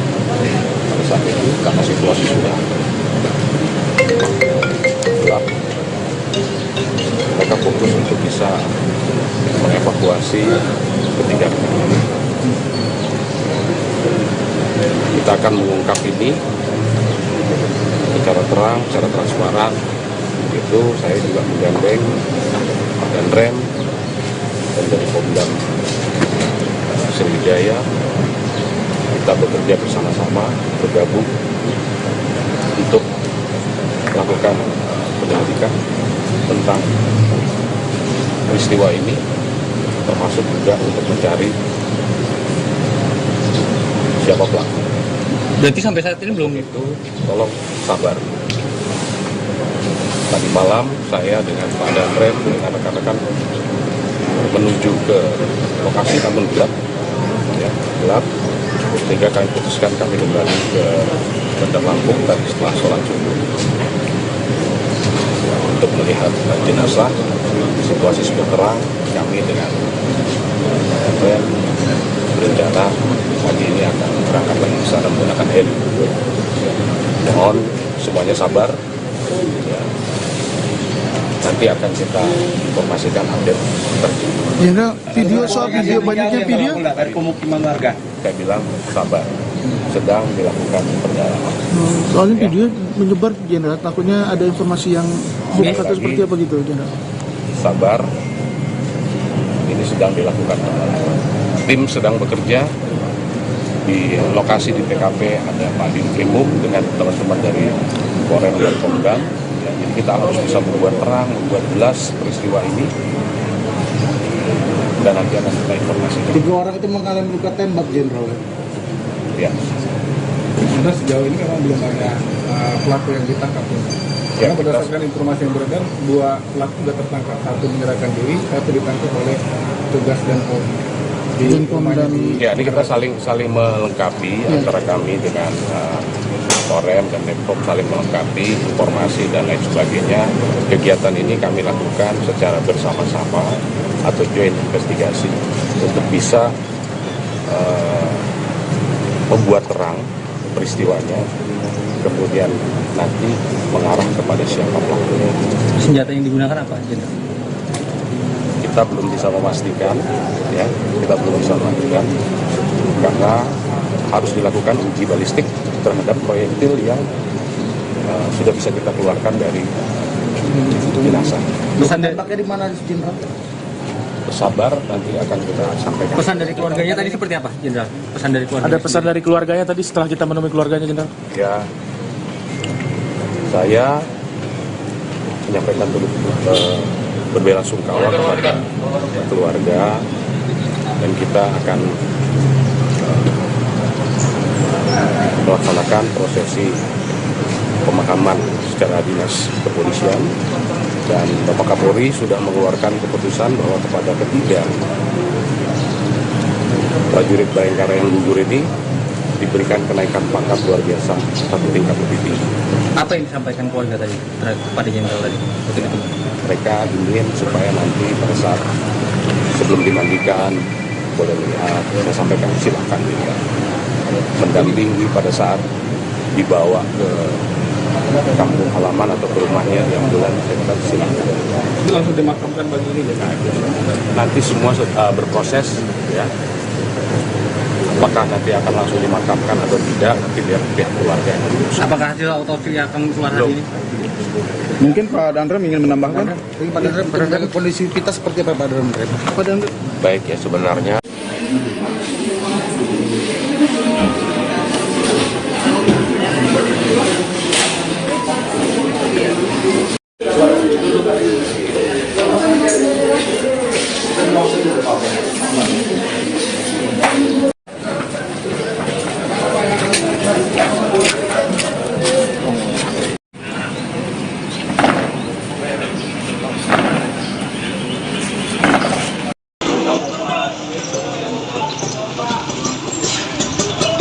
pada saat itu karena situasi sudah gelap. Mereka fokus untuk bisa mengevakuasi ketiga rekan ini. Kita akan mengungkap ini secara terang, secara transparan. Itu saya juga menggandeng dan rem dan dari Pomdam Sriwijaya. Kita bekerja bersama-sama, bergabung untuk melakukan penyelidikan tentang peristiwa ini, termasuk juga untuk mencari siapa pelaku. Berarti sampai saat ini belum Itu tolong sabar. Tadi malam saya dengan Pak Danrem dengan rekan-rekan menuju ke lokasi namun gelap, ya, gelap. Sehingga kami putuskan kami kembali ke Bandar Lampung tadi setelah sholat subuh untuk melihat jenazah. Situasi sudah terang. Kami dengan rem berencana pagi ini akan berangkat lagi ke sana menggunakan heli. Mohon semuanya sabar. Ya. Nanti akan kita informasikan update terkini. Jenderal, video soal video banyaknya video. Dari pemukiman warga. Saya bilang sabar, sedang dilakukan pendalaman. Soalnya video menyebar Jenderal, takutnya ada informasi yang hoax atau seperti apa gitu Jenderal. Sabar, ini sedang dilakukan pendalaman. Tim sedang bekerja di lokasi di TKP, ada Pak Dinkrimum dengan teman-teman dari Polres dan Pomdam. Ya, jadi kita harus bisa membuat terang, membuat jelas peristiwa ini, dan nanti akan kita informasikan. 3 orang itu mengalami luka tembak, Jenderal. Ya, Sudah sejauh ini memang belum ada pelaku yang ditangkap. Ya, Karena berdasarkan informasi yang beredar, 2 pelaku sudah tertangkap. 1 menyerahkan diri, 1 ditangkap oleh petugas Denpom. Denpom dan ya, ini kita saling melengkapi antara kami dengan Korem dan Denpom, saling melengkapi informasi dan lain sebagainya. Kegiatan ini kami lakukan secara bersama-sama atau joint investigasi untuk bisa membuat terang peristiwanya, kemudian nanti mengarah kepada siapa pelakunya. senjata yang digunakan apa, Jenderal? Kita belum bisa memastikan, ya, kita belum bisa memastikan karena harus dilakukan uji balistik terhadap proyektil yang sudah bisa kita keluarkan dari jenazah. Pesan dari, Tembaknya di mana, Jenderal? Sabar, nanti akan kita sampaikan. pesan dari keluarganya tadi seperti apa, Jenderal? Pesan dari keluarga. Ada pesan dari keluarganya tadi setelah kita menemui keluarganya, Jenderal? Ya, saya menyampaikan berbelasungkawa kepada keluarga, dan kita akan melaksanakan prosesi pemakaman secara dinas kepolisian, dan Bapak Kapolri sudah mengeluarkan keputusan bahwa kepada ketiga prajurit Bayangkara yang gugur ini diberikan kenaikan pangkat luar biasa 1 tingkat lebih tinggi. Apa yang disampaikan keluarga tadi kepada Jenderal tadi? Betul itu. Mereka ingin supaya nanti pada saat sebelum dimandikan boleh melihat, saya sampaikan silahkan dilihat, mendampingi pada saat dibawa ke kampung halaman atau ke rumahnya yang bulan, saya kata silahkan. Ini langsung dimakamkan pagi ini ya? Nanti semua berproses, ya. Apakah nanti akan langsung dimakamkan atau tidak, nanti biar pihak keluarga yang memutuskan. Apakah hasil otopsi akan keluar hari ini? mungkin Pak Danrem ingin menambahkan. Pak Danrem, kondisi kita seperti apa, Pak Danrem? Pak Danrem. Baik, ya, sebenarnya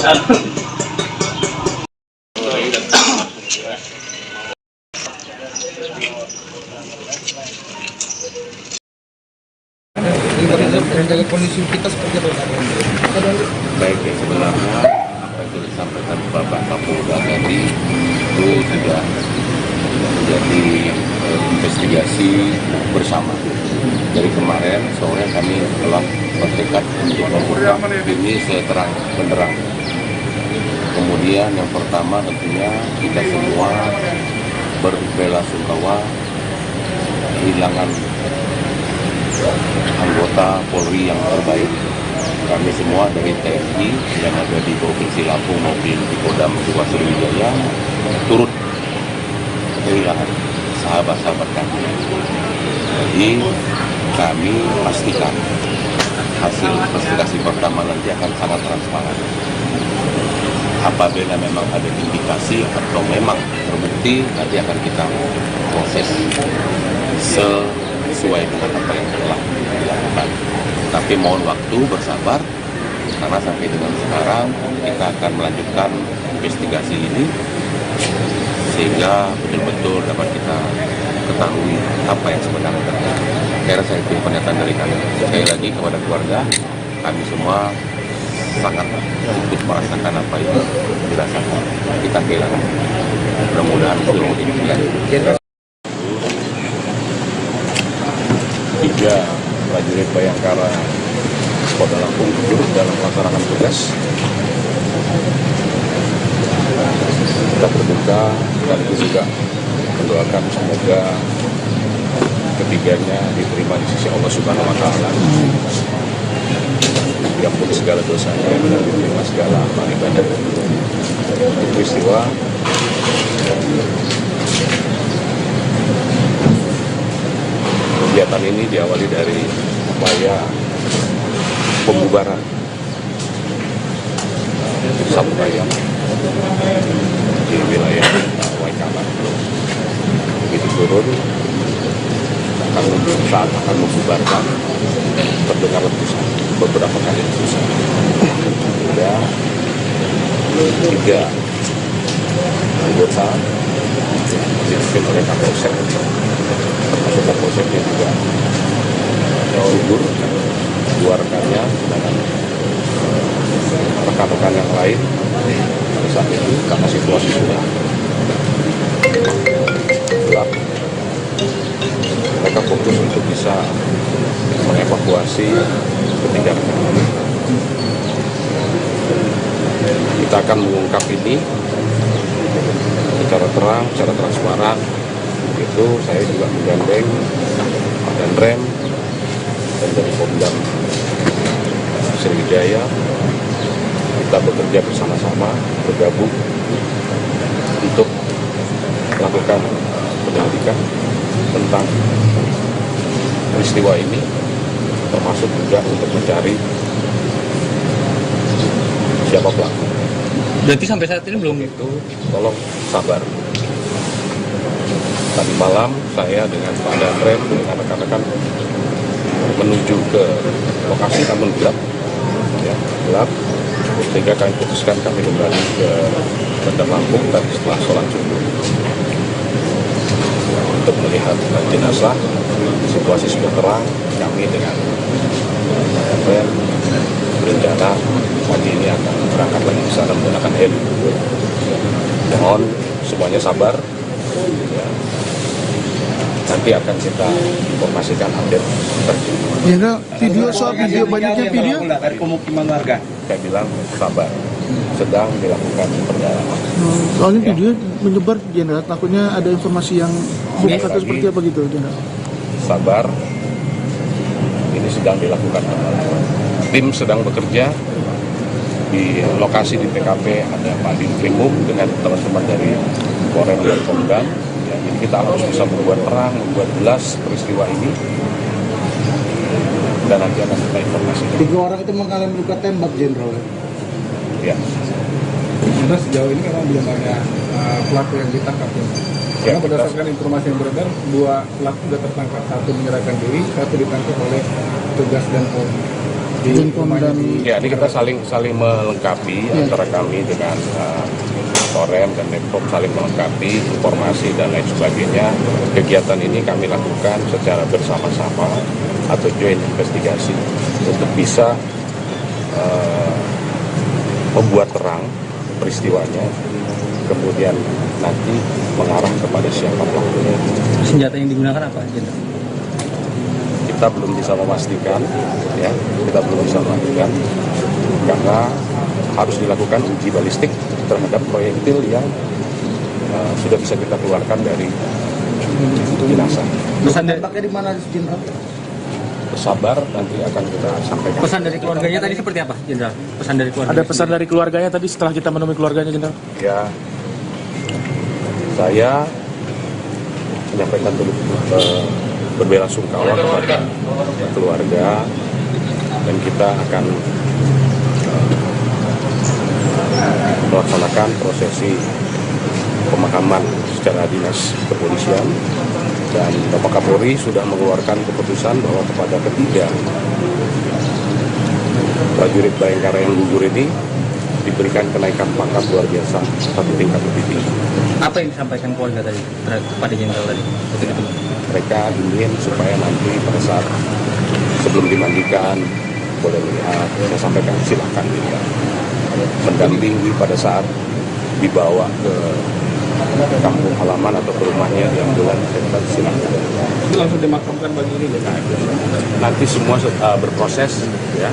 Ini menjaga kondisi kita seperti apa Pak Hendro? Baik, ya sebenarnya apa yang sudah disampaikan Bapak Kapolda tadi itu sudah menjadi investigasi bersama. Dari kemarin sore kami telah bertekad untuk mengungkap ini seterang benderang. Kemudian yang pertama tentunya kita semua berbelasungkawa kehilangan anggota Polri yang terbaik. Kami semua dari TNI yang ada di Provinsi Lampung maupun di Kodam 2 Sriwijaya turut kehilangan sahabat-sahabat kami. Jadi kami pastikan hasil investigasi pertama nanti akan sangat transparan. Apabila memang ada indikasi atau memang terbukti, nanti akan kita proses sesuai dengan apa yang telah dilakukan. Tapi mohon waktu bersabar, karena sampai dengan sekarang kita akan melanjutkan investigasi ini sehingga betul-betul dapat kita ketahui apa yang sebenarnya terjadi. Kira saya itu pernyataan dari kami. Sekali lagi kepada keluarga, kami semua sangat ikut merasakan apa yang dirasakan. Kita kehilangan. Mudah-mudahan seluruh ini dilanjutkan. 3 prajurit Bayangkara Polda Lampung turut dalam melaksanakan tugas. Kita berduka sekaligus juga mendoakan semoga ketiganya diterima di sisi Allah Subhanahu wa Ta'ala, diampuni segala dosanya dan diterima segala amal ibadah. Peristiwa kegiatan ini diawali dari upaya pembubaran Sabu Ayam di wilayah Waikabas. Begitu turun, saat akan membubarkan, terdengar letusan, beberapa kali letusan. Hingga 3 anggota dipimpin oleh Kapolsek, termasuk Kapolseknya juga gugur, 2 rekannya dengan rekan-rekan yang lain pada saat itu karena situasi sudah gelap. Mereka fokus untuk bisa mengevakuasi ketiga rekan. Kita akan mengungkap ini secara terang, secara transparan. Itu saya juga menggandeng Pak Danrem dan dari Kodam Sriwijaya. Kita bekerja bersama-sama, bergabung untuk melakukan penyelidikan tentang peristiwa ini, termasuk juga untuk mencari siapa pelaku. Berarti sampai saat ini belum? Itu tolong sabar. Tadi malam saya dengan Pak Danrem dengan rekan-rekan menuju ke lokasi, namun gelap, ya, gelap, sehingga kami putuskan kami kembali ke Bandar Lampung tadi setelah sholat subuh untuk melihat jenazah. Situasi sudah terang, kami dengan Danrem berencana pagi ini akan berangkat lagi ke sana menggunakan heli. Mohon semuanya sabar. Ya. Nanti akan kita informasikan update terkini. Ya, video soal video banyaknya video. Dari pemukiman warga. Saya bilang sabar, sedang dilakukan pendalaman. Soalnya video menyebar Jenderal, takutnya ada informasi yang bukan atau seperti apa gitu Jenderal. Sabar, ini sedang dilakukan pendalaman. Tim sedang bekerja di lokasi di TKP, ada Pak Dinfrimum dengan teman-teman dari Korem dan Kodam. Ya, jadi kita harus bisa membuat terang, membuat jelas peristiwa ini, dan nanti akan kita informasikan. 3 orang itu mengalami luka tembak, Jenderal. Ya. Sudah sejauh ini memang belum ada pelaku yang ditangkap. Ya, Karena berdasarkan informasi yang beredar, 2 pelaku sudah tertangkap. 1 menyerahkan diri, 1 ditangkap oleh petugas dan Polri. di Denpom rumahnya dan di Ya, ini kita saling melengkapi antara kami dengan Korem dan Denpom, saling melengkapi informasi dan lain sebagainya. Kegiatan ini kami lakukan secara bersama-sama atau joint investigasi untuk bisa membuat terang peristiwanya, kemudian nanti mengarah kepada siapa pelakunya. Senjata yang digunakan apa, Jenderal? Kita belum bisa memastikan, ya, kita belum bisa memastikan karena harus dilakukan uji balistik terhadap proyektil yang sudah bisa kita keluarkan dari jenazah. Pesan dari, Tembaknya di mana, Jenderal? Bersabar, nanti akan kita sampaikan. pesan dari keluarganya tadi seperti apa, Jenderal? Pesan dari keluarga. Ada pesan dari keluarganya tadi setelah kita menemui keluarganya, Jenderal? Ya, saya menyampaikan berbelasungkawa kepada keluarga dan kita akan melaksanakan prosesi pemakaman secara dinas kepolisian, dan Bapak Kapolri sudah mengeluarkan keputusan bahwa kepada ketiga prajurit Bayangkara yang gugur ini diberikan kenaikan pangkat luar biasa satu tingkat lebih tinggi. Apa yang disampaikan keluarga tadi kepada Jenderal tadi? Betul. Mereka ingin supaya nanti pada saat sebelum dimandikan boleh melihat, saya sampaikan silakan dilihat, mendampingi pada saat dibawa ke kampung halaman atau ke rumahnya di ambulans, silakan. itu langsung dimakamkan pagi ini ya. Nanti semua berproses, ya.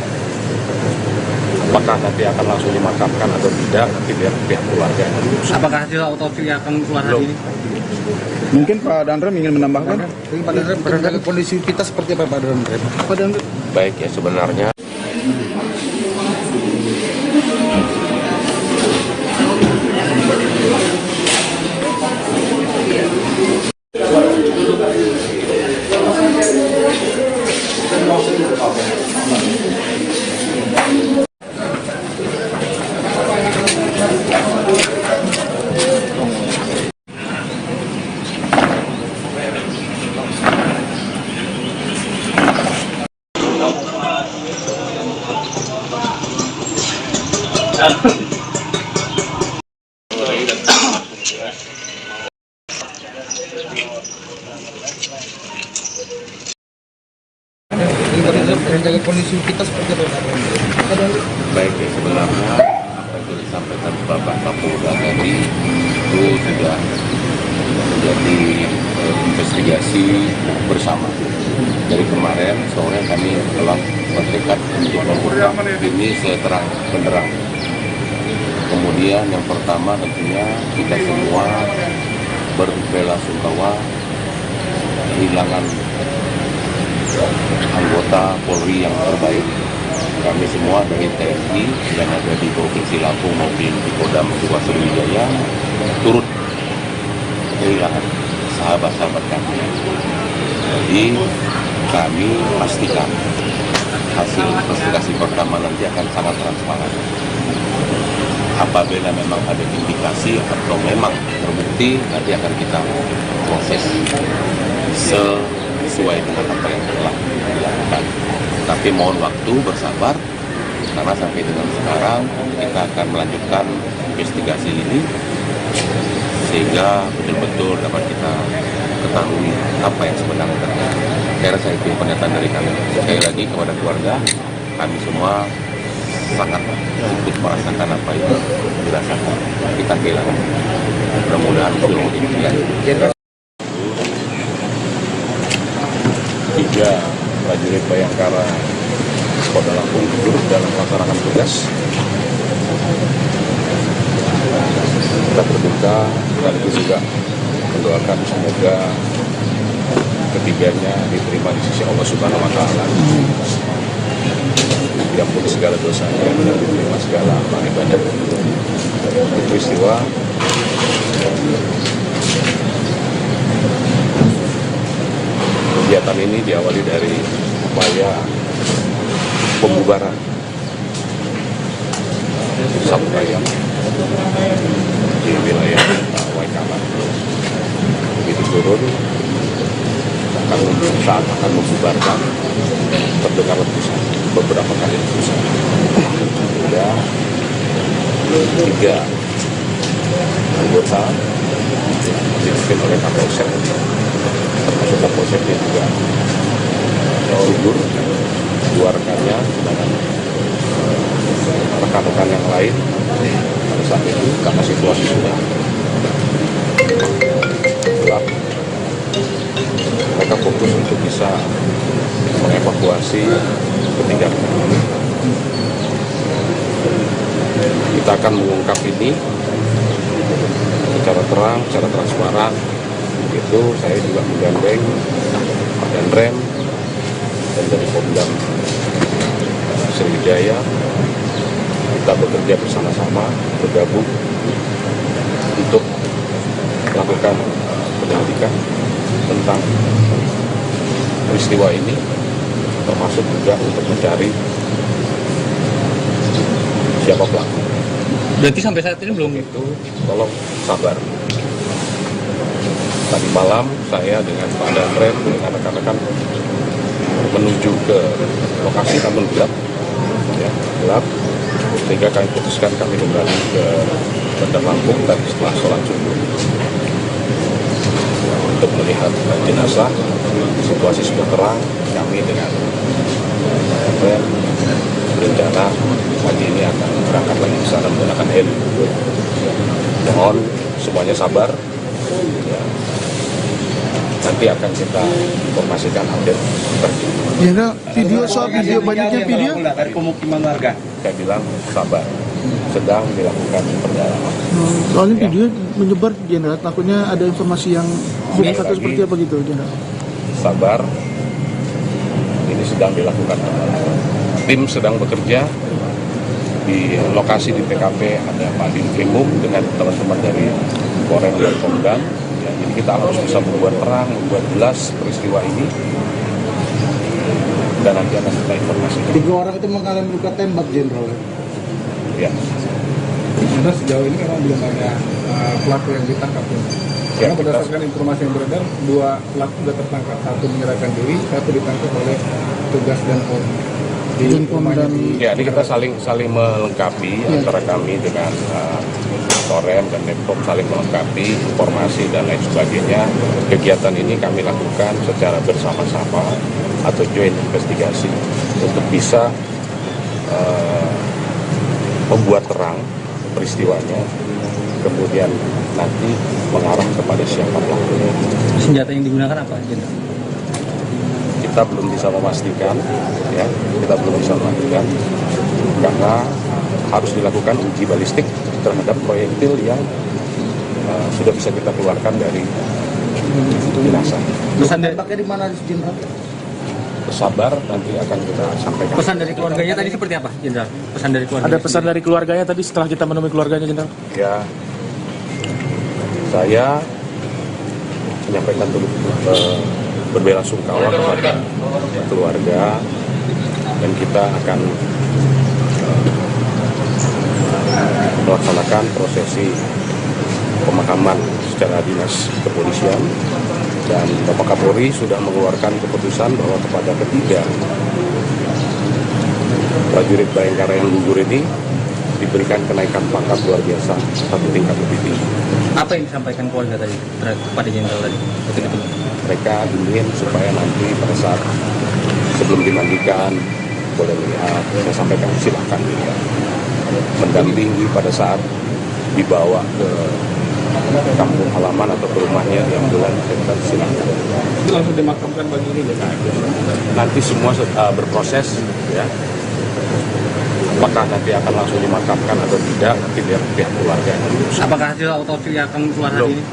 Apakah nanti akan langsung dimakamkan atau tidak, nanti biar pihak keluarga. Apakah hasil autopsi akan keluar hari ini? mungkin Pak Danrem ingin menambahkan. Pak Danrem, menjaga kondisi kita seperti apa, Pak Danrem? Pak Danrem. Baik ya, sebenarnya Pak Danrem, menjaga kondisi kita seperti apa, Pak Danrem? baik ya, sebenarnya apa yang disampaikan Bapak Kapolda tadi itu sudah menjadi investigasi bersama. Dari kemarin sore kami telah bertekad untuk mengungkap ini seterang benderang. Kemudian yang pertama tentunya kita semua berbelasungkawa kehilangan anggota Polri yang terbaik. Kami semua dari TNI yang ada di Provinsi Lampung maupun di Kodam 2 Sriwijaya turut kehilangan sahabat-sahabat kami. Jadi kami pastikan hasil investigasi pertama nanti akan sangat transparan. Apabila memang ada indikasi atau memang terbukti, nanti akan kita proses sesuai dengan apa yang telah dilakukan. Tapi mohon waktu, bersabar, karena sampai dengan sekarang kita akan melanjutkan investigasi ini sehingga betul-betul dapat kita ketahui apa yang sebenarnya terjadi. Saya rasa itu pernyataan dari kami. Sekali lagi kepada keluarga, kami semua sangat ikut merasakan apa yang dirasakan. Kita kehilangan. Mudah-mudahan belum demikian. Tiga prajurit Bayangkara Kota Lampung gugur dalam melaksanakan tugas. Kita berduka, sekaligus juga mendoakan semoga ketiganya diterima di sisi Allah Subhanahu Wa Taala, diampuni segala dosanya dan diterima segala amal ibadah. Peristiwa kegiatan ini diawali dari upaya pembubaran Sabtu Ayam di wilayah Waikaman. Begitu turun, saat akan membubarkan terdengar letusan. beberapa kali letusan. Ada 3 anggota dipimpin oleh Kapolsek, termasuk Kapolsek yang juga gugur, 2 rekannya dengan rekan-rekan yang lain. Pada saat itu karena situasi sudah gelap, mereka fokus untuk bisa mengevakuasi ketiga rekan ini. Kita akan mengungkap ini secara terang, secara transparan. Itu saya juga menggandeng Pak Danrem dan dari Pomdam Sriwijaya. Kita bekerja bersama-sama, bergabung untuk melakukan penyelidikan tentang peristiwa ini, termasuk juga untuk mencari siapa pelaku. Berarti sampai saat ini belum Itu tolong sabar. Tadi malam saya dengan Pak Danrem dengan rekan-rekan menuju ke lokasi, namun gelap, ya, gelap. Sehingga kami putuskan kami kembali ke Bandar Lampung tadi setelah sholat subuh untuk melihat jenazah. Situasi sudah terang. Kami dengan Danrem berencana pagi ini akan berangkat lagi ke sana menggunakan heli. Mohon semuanya sabar. Ya. Nanti akan kita informasikan update terkini. Jenderal, video banyaknya video. Dari pemukiman warga. Saya bilang sabar, sedang dilakukan pendalaman. Soalnya video menyebar, Jenderal, takutnya ada informasi yang hoax atau seperti apa gitu, Jenderal. Sabar, ini sedang dilakukan pendalaman. Tim sedang bekerja di lokasi di TKP, ada Pak Dinkrimum dengan teman-teman dari Polres dan Pomdam. Ya, jadi kita harus bisa membuat terang, membuat jelas peristiwa ini, dan nanti akan kita informasikan. 3 orang itu mengalami luka tembak, Jenderal. Ya, Sudah sejauh ini memang belum ada pelaku yang ditangkap. Karena berdasarkan informasi yang beredar, 2 pelaku sudah tertangkap. 1 menyerahkan diri, 1 ditangkap oleh tugas dan di rumahnya di ya, ini kita saling melengkapi antara kami dengan Torem dan Nepom, saling melengkapi informasi dan lain sebagainya. Kegiatan ini kami lakukan secara bersama-sama atau joint investigasi untuk bisa membuat terang peristiwanya, kemudian nanti mengarah kepada siapa pelakunya. senjata yang digunakan apa, Jenderal? Kita belum bisa memastikan, ya, kita belum bisa memastikan karena harus dilakukan uji balistik terhadap proyektil yang sudah bisa kita keluarkan dari jenazah. Pesan dari, Tembaknya di mana, Jenderal? Sabar, nanti akan kita sampaikan. pesan dari keluarganya tadi seperti apa, Jenderal? Pesan dari keluarga. Ada pesan dari keluarganya tadi setelah kita menemui keluarganya, Jenderal? Ya, saya menyampaikan berbela-sungkawa kepada keluarga, dan kita akan melaksanakan prosesi pemakaman secara dinas kepolisian, dan Bapak Kapolri sudah mengeluarkan keputusan bahwa kepada ketiga prajurit Bayangkara yang gugur ini diberikan kenaikan pangkat luar biasa 1 tingkat lebih tinggi. Apa yang disampaikan keluarga tadi kepada Jenderal tadi? Betul. Mereka ingin supaya nanti pada saat sebelum dimandikan boleh melihat, saya sampaikan silahkan dilihat, mendampingi pada saat dibawa ke kampung halaman atau ke rumahnya yang bulan silahkan. itu langsung dimakamkan pagi ini. Nanti semua berproses, ya. Apakah nanti akan langsung dimakamkan atau tidak, nanti biar pihak keluarga yang memutuskan. Apakah hasil autopsi akan keluar hari ini?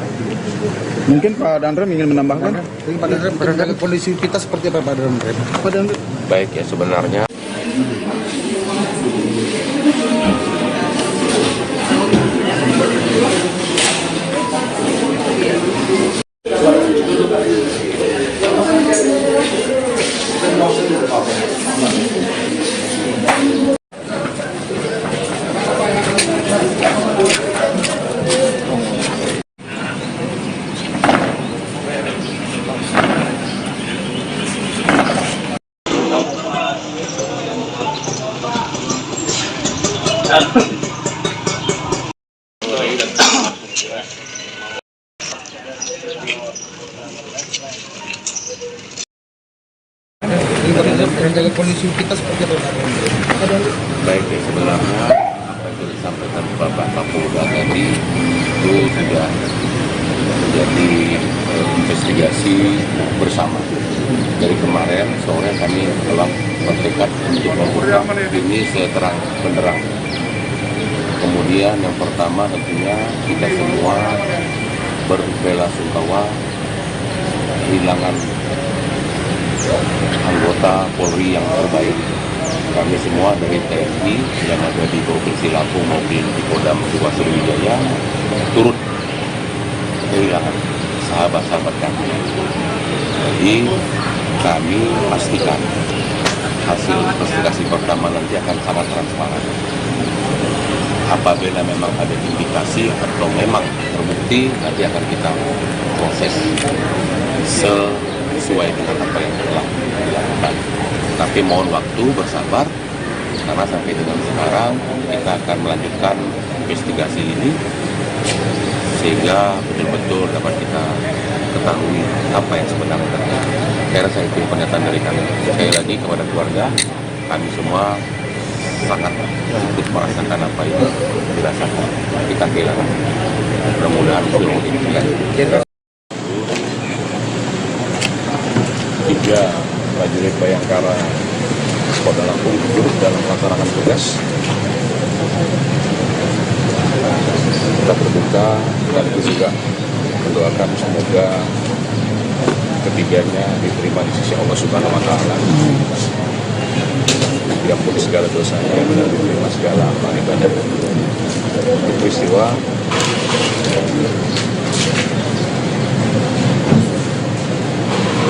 Mungkin Pak Danrem ingin menambahkan. Pak Danrem, menjaga kondisi kita seperti apa, Pak Danrem? Pak Danrem. Baik, ya, sebenarnya Rencana kondisi kita seperti apa? Baik ya, sebenarnya apa yang disampaikan Bapak Kapolda tadi itu sudah menjadi investigasi bersama. Dari kemarin sore kami telah bertekad untuk mengungkap ini seterang benderang. Kemudian yang pertama tentunya kita semua berbela-sungkawa kehilangan anggota Polri yang terbaik. Kami semua dari TNI yang ada di Provinsi Lampung maupun di Kodam 2 Sriwijaya turut kehilangan sahabat-sahabat kami. Jadi kami pastikan hasil investigasi pertama nanti akan sangat transparan. Apabila memang ada indikasi atau memang terbukti, nanti akan kita proses sesuai dengan apa yang telah dilakukan. Tapi mohon waktu, bersabar, karena sampai dengan sekarang kita akan melanjutkan investigasi ini sehingga betul-betul dapat kita ketahui apa yang sebenarnya terjadi. Saya rasa itu pernyataan dari kami. Sekali lagi kepada keluarga, kami semua sangat ikut merasakan apa yang dirasakan. Kita kehilangan. Mudah-mudahan seluruh ini. 3 prajurit Bayangkara Polda Lampung turut dalam melaksanakan tugas. Kita berduka sekaligus juga mendoakan semoga ketiganya diterima di sisi Allah Subhanahu wa Ta'ala. Diampuni segala dosanya dan diterima segala amal ibadah. Untuk peristiwa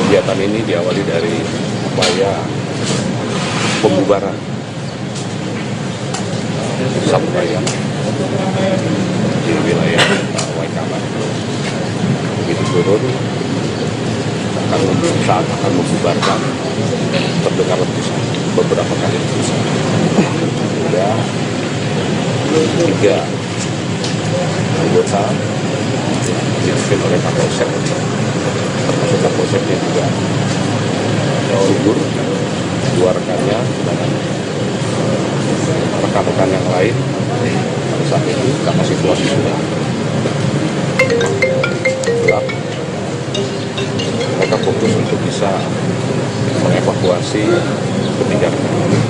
kegiatan ini diawali dari upaya pembubaran Saburaya di wilayah Waikaba. Begitu turun saat akan membubarkan terdengar letusan, beberapa kali letusan. Ada 3 anggota dipimpin oleh Kapolsek, termasuk Kapolseknya juga gugur, 2 rekannya dengan rekan-rekan yang lain. Pada saat itu karena situasi sudah gelap, mereka fokus untuk bisa mengevakuasi ketiga rekan ini.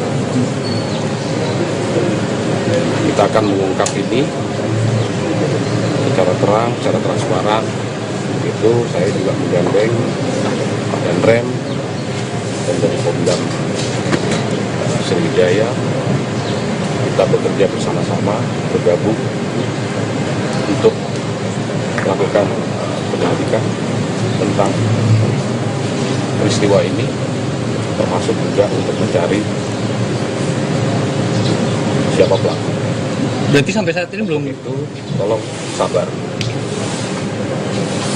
Kita akan mengungkap ini secara terang, secara transparan. Itu saya juga menggandeng Pak Danrem dan dari Kodam Sriwijaya. Kita bekerja bersama-sama, bergabung untuk melakukan penyelidikan tentang peristiwa ini, termasuk juga untuk mencari siapa pelaku. Berarti sampai saat ini belum Itu tolong sabar.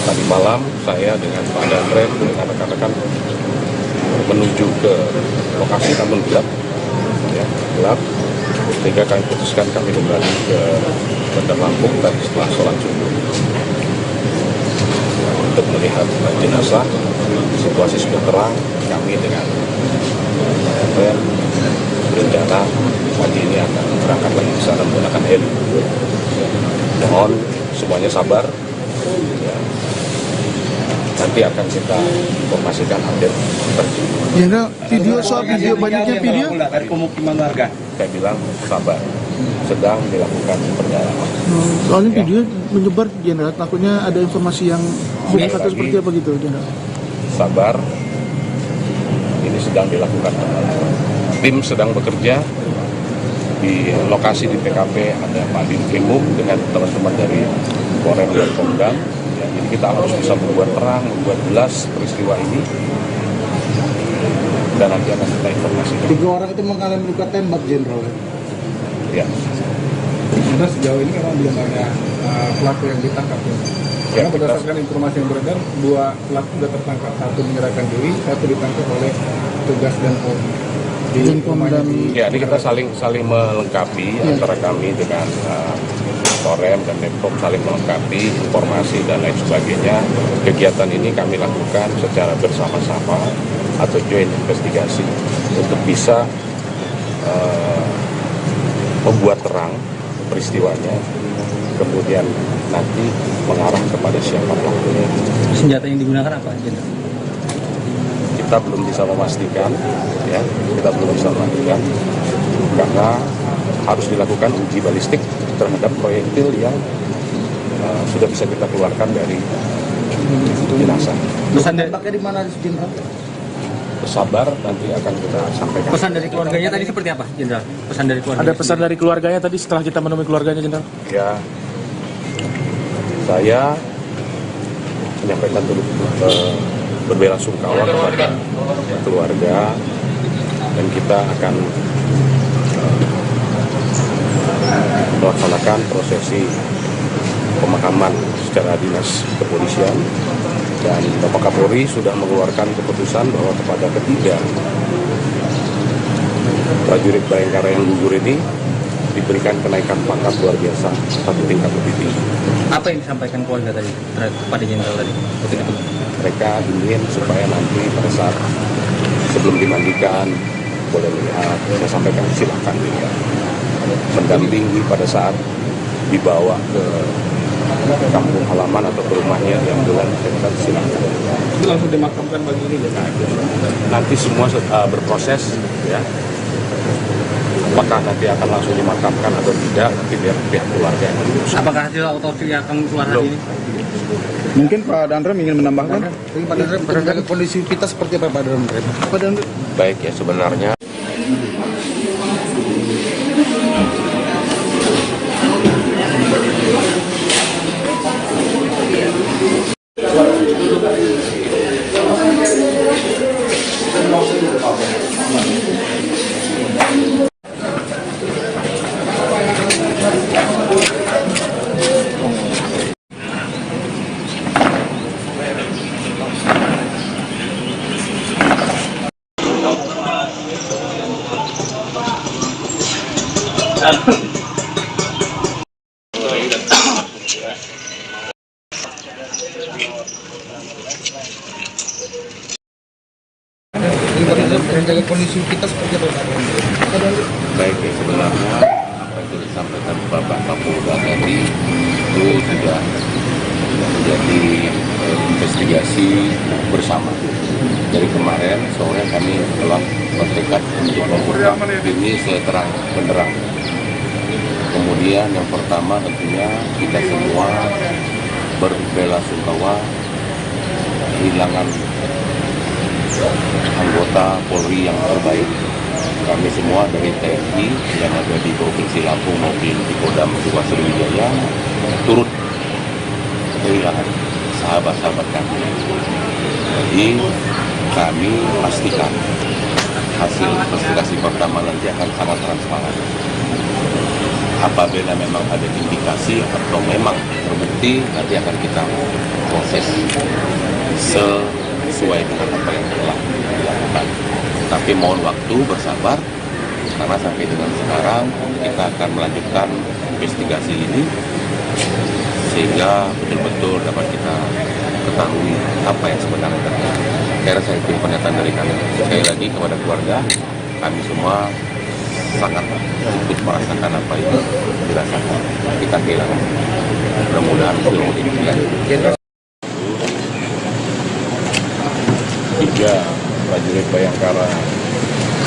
Tadi malam saya dengan Pak Danrem dengan rekan-rekan menuju ke lokasi, namun gelap, ya, gelap. Sehingga kami putuskan kami kembali ke Bandar Lampung tadi setelah sholat subuh untuk melihat jenazah. Situasi sudah terang. Kami dengan Danrem berencana pagi ini akan berangkat lagi ke sana menggunakan heli. Mohon semuanya sabar. Ya. Nanti akan kita informasikan update terkini. Jenderal, video soal video banyaknya video. Dari pemukiman warga. Saya bilang sabar, sedang dilakukan pendalaman. Soalnya video menyebar Jenderal, takutnya ada informasi yang hoax atau seperti apa gitu Jenderal. Sabar, ini sedang dilakukan pendalaman. Tim sedang bekerja di lokasi di TKP, ada Pak Dinkimum dengan teman-teman dari Korem dan Pemdam. Ya, jadi kita harus bisa membuat terang, membuat jelas peristiwa ini, dan nanti akan kita informasikan. 3 orang itu mengalami luka tembak, Jenderal. Ya. Karena sejauh ini memang belum ada pelaku yang ditangkap ya. Karena berdasarkan informasi yang beredar, dua pelaku sudah tertangkap, satu menyerahkan diri, satu ditangkap oleh petugas dan Polri. Di Denpom rumahnya dan- di- Ya, ini kita saling melengkapi antara kami dengan Korem dan Denpom, saling melengkapi informasi dan lain sebagainya. Kegiatan ini kami lakukan secara bersama-sama atau joint investigasi untuk bisa membuat terang peristiwanya, kemudian nanti mengarah kepada siapa pelakunya. Senjata yang digunakan apa, Jenderal? Kita belum bisa memastikan, ya, kita belum bisa memastikan karena harus dilakukan uji balistik terhadap proyektil yang sudah bisa kita keluarkan dari jenazah. Pesan dari, Tembaknya di mana, Jenderal? Bersabar, nanti akan kita sampaikan. pesan dari keluarganya tadi seperti apa, Jenderal? Pesan dari keluarga. Ada pesan dari keluarganya tadi setelah kita menemui keluarganya, Jenderal? Ya, saya menyampaikan turut berbelasungkawa kepada keluarga dan kita akan melaksanakan prosesi pemakaman secara dinas kepolisian, dan Bapak Kapolri sudah mengeluarkan keputusan bahwa kepada ketiga prajurit Bayangkara yang gugur ini diberikan kenaikan pangkat luar biasa, satu tingkat lebih tinggi. Apa yang disampaikan keluarga tadi kepada Jenderal tadi? Mereka ingin supaya nanti pada saat sebelum dimandikan boleh melihat, saya sampaikan silakan dilihat, mendampingi pada saat dibawa ke kampung halaman atau ke rumahnya yang bulan dekat, silakan. Itu langsung dimakamkan pagi ini ya? Nanti semua berproses, ya. Apakah nanti akan langsung dimakamkan atau tidak, nanti biar pihak keluarga yang mengurus. Apakah hasil otopsi akan keluar hari ini? Mungkin Pak Dandrem ingin menambahkan? Tapi Pak Dandrem, menjaga kondisi kita seperti apa, Pak Dandrem? Pak Dandrem. Baik ya, sebenarnya Jadi Pak Dandrem, menjaga kondisi kita seperti apa, Pak Dandrem? baik ya, sebenarnya apa yang disampaikan Bapak Kapolda tadi itu sudah menjadi investigasi bersama. Dari kemarin sore kami telah bertekad untuk mengungkap ini seterang benderang. Kemudian yang pertama tentunya kita semua berbelasungkawa kehilangan anggota Polri yang terbaik. Kami semua dari TNI yang ada di Provinsi Lampung maupun di Kodam 2 Sriwijaya turut kehilangan sahabat-sahabat kami. Jadi kami pastikan hasil investigasi pertama nanti akan sangat transparan. Apabila memang ada indikasi atau memang terbukti, nanti akan kita proses sesuai dengan apa yang telah dilakukan. Tapi mohon waktu, bersabar, karena sampai dengan sekarang kita akan melanjutkan investigasi ini sehingga betul-betul dapat kita ketahui apa yang sebenarnya terjadi. Saya rasa itu pernyataan dari kami. Sekali lagi kepada keluarga, kami semua sangat ikut merasakan apa yang dirasakan. Kita kehilangan. Mudah-mudahan seluruh ini dilanjutkan. Tiga prajurit Bayangkara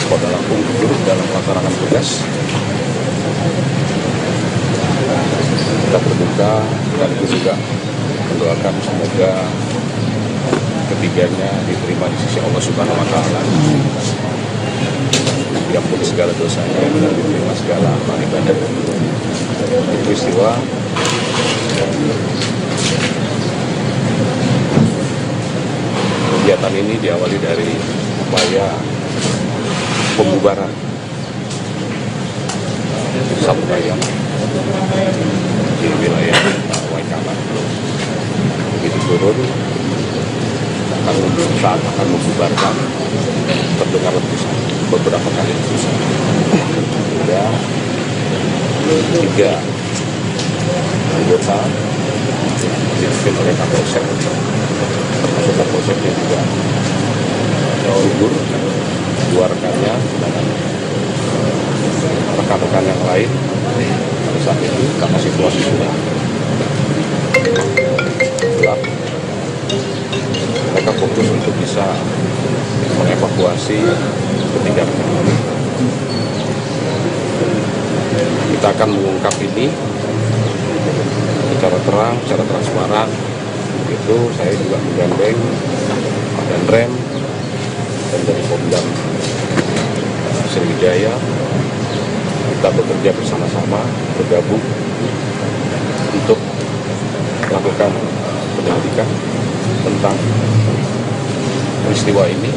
Kota Lampung gugur dalam melaksanakan tugas. Kita berduka sekaligus juga mendoakan semoga ketiganya diterima di sisi Allah Subhanahu wa Ta'ala, diampuni segala dosanya dan diterima segala amal ibadah. Peristiwa kegiatan ini diawali dari upaya pembubaran Sabtu Ayam di wilayah Waikabas. ini turun akan membubarkan, terdengar letusan beberapa kali letusan hingga 3 anggota dipimpin oleh Kapolsek, termasuk Kapolseknya juga gugur, 2 rekannya dengan rekan-rekan yang lain. Pada saat itu karena situasi sudah gelap, mereka fokus untuk bisa mengevakuasi ketiga rekan ini. Kita akan mengungkap ini secara terang, secara transparan. Itu saya juga menggandeng Pak Danrem dan dari Pemdam Sriwijaya. Kita bekerja bersama-sama, bergabung untuk melakukan penyelidikan tentang peristiwa ini,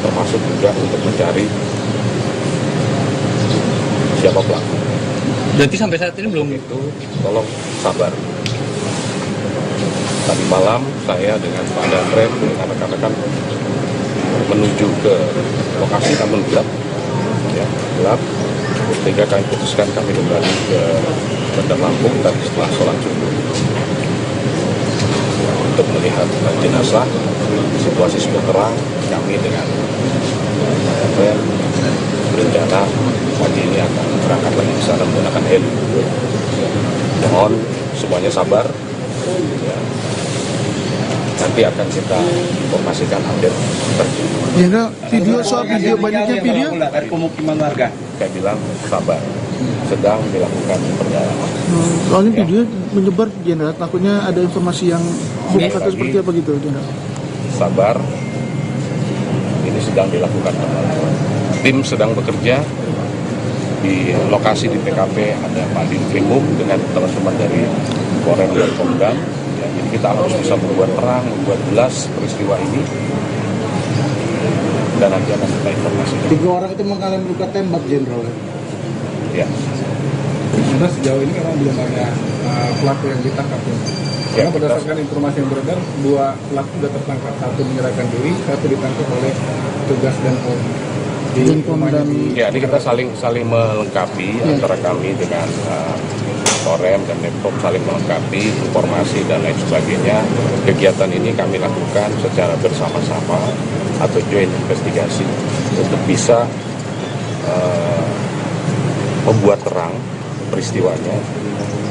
termasuk juga untuk mencari siapa pelaku. Berarti sampai saat ini belum Itu tolong sabar. Tadi malam saya dengan Pak Danrem dengan rekan-rekan menuju ke lokasi namun gelap, ya, gelap. Sehingga kami putuskan kami kembali ke Bandar Lampung tadi setelah sholat subuh untuk melihat jenazah. Situasi sudah terang. Kami dengan Danrem berencana pagi ini akan berangkat lagi ke sana menggunakan heli. Mohon semuanya sabar. Ya. Nanti akan kita informasikan update terkini. Jenderal, video soal video banyaknya video. Dari pemukiman warga. Saya bilang sabar, sedang dilakukan pendalaman. Soalnya video menyebar Jenderal, takutnya ada informasi yang hoax atau seperti apa gitu Jenderal. Sabar, ini sedang dilakukan pendalaman. Tim sedang bekerja di lokasi di TKP, ada Pak Dinkrimum dengan teman-teman dari Korem dan Pemdam. Ya, jadi kita harus bisa membuat terang, membuat jelas peristiwa ini, dan nanti akan kita informasikan. 3 orang itu mengalami luka tembak, Jenderal. Ya. Sudah sejauh ini memang belum ada pelaku yang ditangkap. Ya, Karena berdasarkan informasi yang beredar, 2 pelaku sudah tertangkap, 1 menyerahkan diri, 1 ditangkap oleh petugas dan Polri. Dan Pemdam. Ya, ini kita saling melengkapi antara kami dengan Korem dan Nepom, saling melengkapi informasi dan lain sebagainya. Kegiatan ini kami lakukan secara bersama-sama atau joint investigasi untuk bisa membuat terang peristiwanya,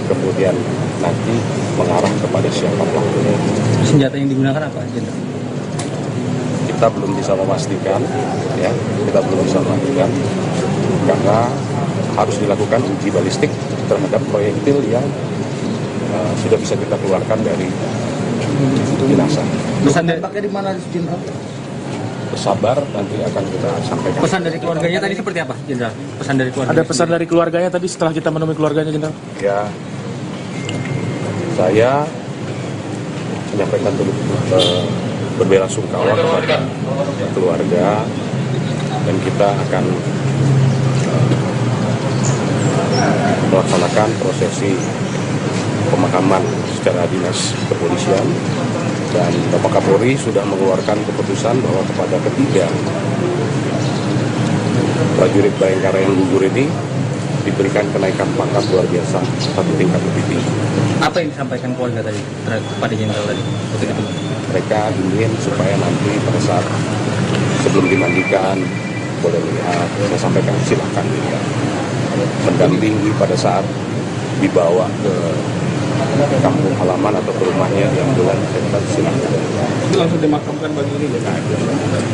kemudian nanti mengarah kepada siapa pelakunya. senjata yang digunakan apa, Jenderal? Kita belum bisa memastikan, ya, kita belum bisa memastikan karena harus dilakukan uji balistik terhadap proyektil yang sudah bisa kita keluarkan dari jenazah. Pesan dari, Tembaknya di mana, Jenderal? Bersabar, nanti akan kita sampaikan. pesan dari keluarganya tadi seperti apa, Jenderal? Pesan dari keluarga. Ada pesan dari keluarganya tadi setelah kita menemui keluarganya, Jenderal? Ya, saya menyampaikan berbelasungkawa kepada keluarga, dan kita akan melaksanakan prosesi pemakaman secara dinas kepolisian, dan Bapak Kapolri sudah mengeluarkan keputusan bahwa kepada ketiga prajurit Bayangkara yang gugur ini diberikan kenaikan pangkat luar biasa 1 tingkat lebih tinggi. Apa yang disampaikan keluarga tadi kepada Jenderal tadi? Waktu itu. Mereka ingin supaya nanti pada saat sebelum dimandikan boleh melihat, saya sampaikan silahkan dilihat, mendampingi pada saat dibawa ke kampung halaman atau ke rumahnya yang belum, silahkan. Itu langsung dimakamkan pagi ini.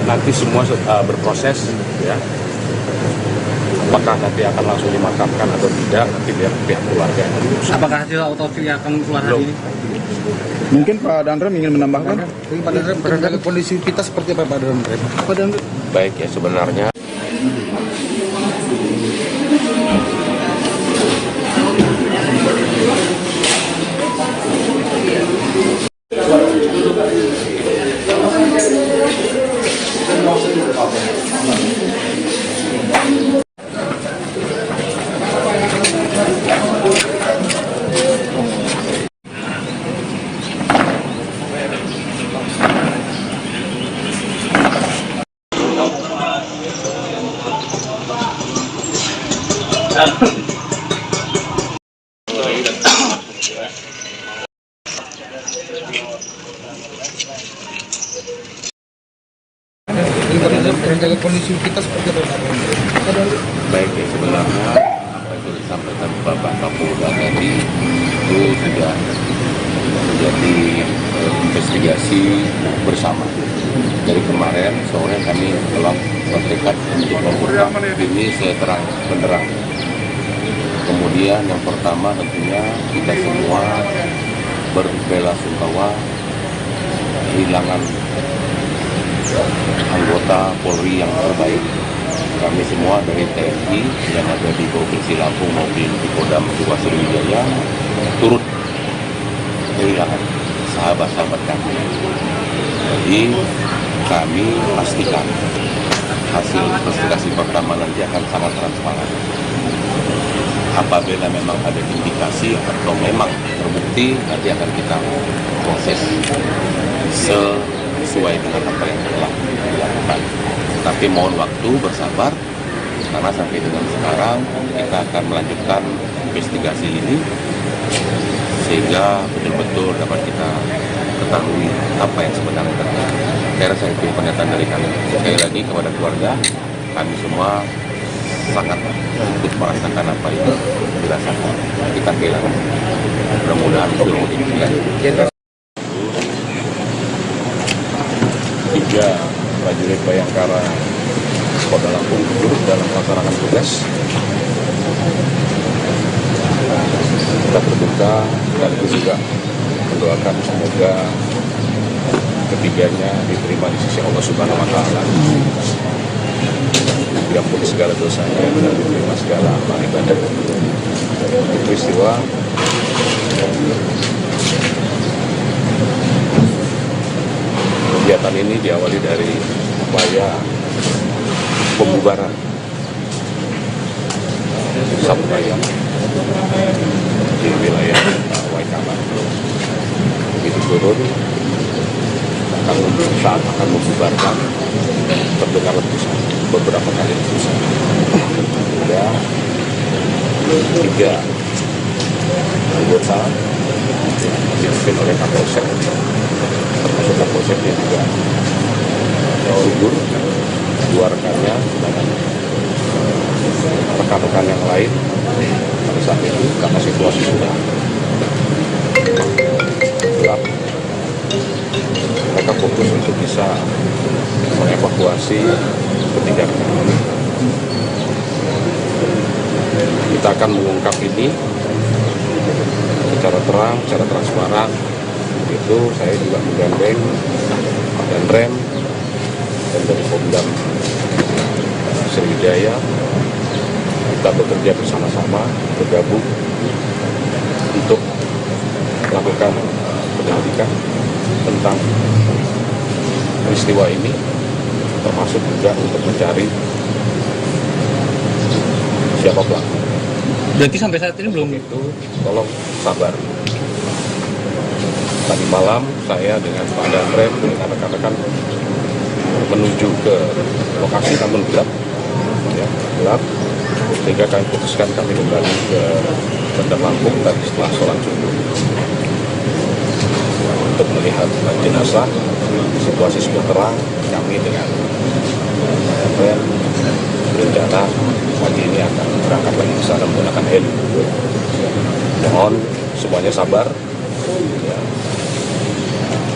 Nanti semua berproses, ya. Apakah nanti akan langsung dimakamkan atau tidak, nanti biar pihak keluarga. Apakah hasil autopsi akan keluar hari ini? Mungkin Pak Danrem ingin menambahkan. Pak Danrem, menjaga kondisi kita seperti apa, Pak Danrem? Pak Danrem. Baik, ya, sebenarnya polisi kita seperti itu Pak Hendro? Baik ya, sebenarnya apa yang sudah disampaikan Bapak Kapolda tadi itu sudah menjadi investigasi bersama. Dari kemarin sore kami telah bertekad untuk mengungkap ini seterang benderang. Kemudian yang pertama tentunya kita semua berbelasungkawa kehilangan anggota Polri yang terbaik. Kami semua dari TNI yang ada di Provinsi Lampung maupun di Kodam 2 Sriwijaya turut kehilangan sahabat-sahabat kami. Jadi kami pastikan hasil investigasi pertama nanti akan sangat transparan. Apabila memang ada indikasi atau memang terbukti, nanti akan kita proses sesuai dengan apa yang telah dilakukan. Tapi mohon waktu, bersabar, karena sampai dengan sekarang kita akan melanjutkan investigasi ini sehingga betul-betul dapat kita ketahui apa yang sebenarnya terjadi. Saya rasa itu pernyataan dari kami. Sekali lagi kepada keluarga, kami semua sangat ikut merasakan apa yang dirasakan. Kita kehilangan. Mudah-mudahan belum demikian. 3 prajurit Bayangkara Polda Lampung turut dalam melaksanakan tugas. Kita berduka dan itu juga mendoakan semoga ketiganya diterima di sisi Allah Subhanahu wa Ta'ala, diampuni segala dosanya dan diterima segala amal ibadah. Peristiwa kegiatan ini diawali dari upaya pembubaran Sabunayam di wilayah Waikaman. Begitu turun, saat akan membubarkan, terdengar letusan, beberapa kali letusan. Hingga 3 anggota dipimpin oleh Kapolsek, termasuk Kapolseknya juga gugur, 2 rekannya sedangkan rekan-rekan yang lain pada saat itu karena situasi sudah gelap, mereka fokus untuk bisa mengevakuasi ketiga rekan. Kita akan mengungkap ini secara terang, secara transparan. Itu saya juga menggandeng dan rem dan dari Kodam Sriwijaya. Kita bekerja bersama-sama, bergabung untuk melakukan penyelidikan tentang peristiwa ini, termasuk juga untuk mencari siapa pelaku. Berarti sampai saat ini belum Itu tolong sabar. Tadi malam saya dengan Pak Danrem dengan rekan-rekan menuju ke lokasi namun gelap, ya, gelap, sehingga kami putuskan kami kembali ke Bandar Lampung tadi setelah sholat subuh untuk melihat jenazah. Situasi sudah terang, kami dengan Pak Danrem berencana pagi ini akan berangkat lagi ke sana menggunakan heli. Mohon semuanya sabar. Ya.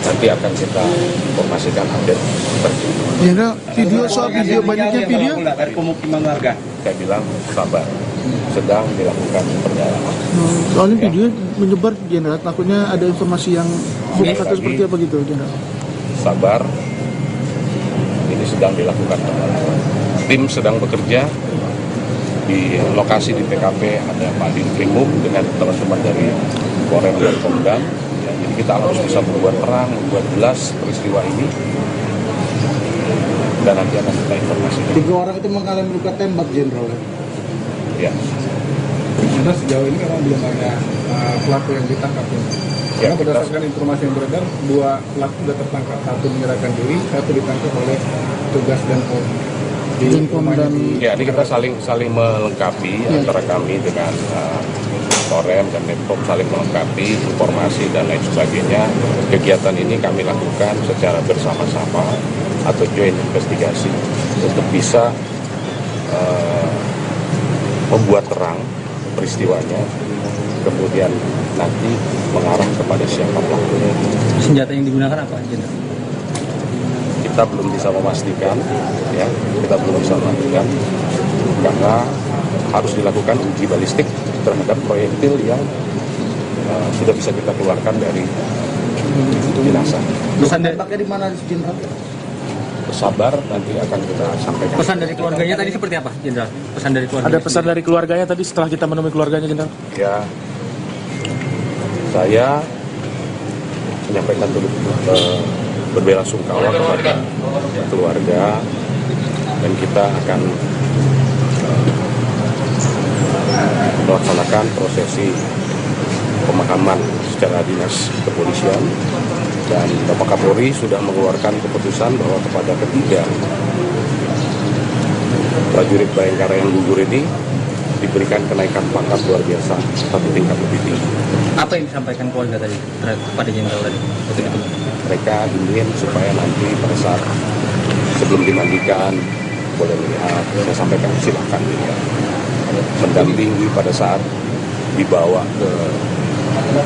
Nanti akan kita informasikan update terkini. Jenderal, video soal video banyaknya video. Dari pemukiman warga. Saya bilang sabar, sedang dilakukan perjalanan. Soalnya video menyebar Jenderal, takutnya ada informasi yang hoax atau seperti apa gitu Jenderal. Sabar, ini sedang dilakukan pendalaman. Tim sedang bekerja di lokasi di TKP, ada Pak Dinprimum dengan teman-teman dari Korem dan Pemdam. Ya, jadi kita harus bisa membuat terang, membuat jelas peristiwa ini, dan nanti akan kita informasikan. 3 orang itu mengalami luka tembak, Jenderal. Ya, Sudah sejauh ini memang belum ada pelaku yang ditangkap. Karena berdasarkan informasi yang beredar, 2 pelaku sudah tertangkap. 1 menyerahkan diri, 1 ditangkap oleh tugas dan ya, ini kita saling melengkapi antara kami dengan Korem dan Denpom, saling melengkapi informasi dan lain sebagainya. Kegiatan ini kami lakukan secara bersama-sama atau joint investigasi. untuk bisa membuat terang peristiwanya, kemudian nanti mengarah kepada siapa pelakunya. Senjata yang digunakan apa, Jenderal? Kita belum bisa memastikan, ya, karena harus dilakukan uji balistik terhadap proyektil yang sudah bisa kita keluarkan dari jenazah. Pesan dari, Tembaknya di mana, Jenderal? Sabar, nanti akan kita sampaikan. pesan dari keluarganya tadi seperti apa, Jenderal? Pesan dari keluarganya. Ada pesan dari keluarganya tadi setelah kita menemui keluarganya, Jenderal? Ya, saya menyampaikan turut berbelasungkawa kepada keluarga, dan kita akan melaksanakan prosesi pemakaman secara dinas kepolisian, dan Bapak Kapolri sudah mengeluarkan keputusan bahwa kepada ketiga prajurit Bayangkara yang gugur ini diberikan kenaikan pangkat luar biasa satu tingkat lebih tinggi. Apa yang disampaikan keluarga tadi kepada Jenderal tadi? Waktu itu? Mereka ingin supaya nanti pada saat sebelum dimandikan boleh melihat, saya sampaikan silakan dilihat. Mendampingi pada saat dibawa ke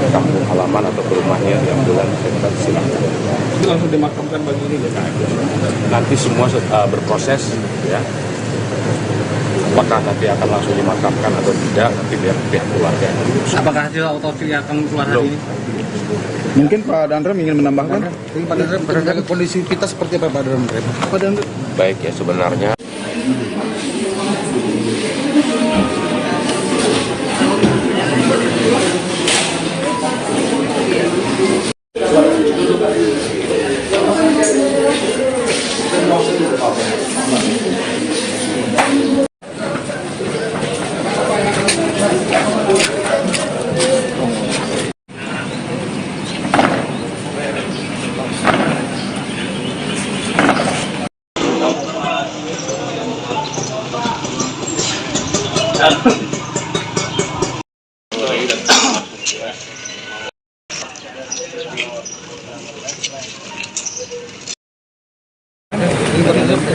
kampung halaman atau ke rumahnya di ambulan, silakan. Itu langsung dimakamkan pagi ini ya? Nanti semua berproses, ya. Apakah nanti akan langsung dimakamkan atau tidak, nanti biar pihak keluarga. Apakah hasil autopsi akan keluar hari ini? Mungkin Pak Dandrem ingin menambahkan? Pak Dandrem, menjaga kondisi kita seperti apa, Pak Dandrem? Pak Dandrem. Baik ya, sebenarnya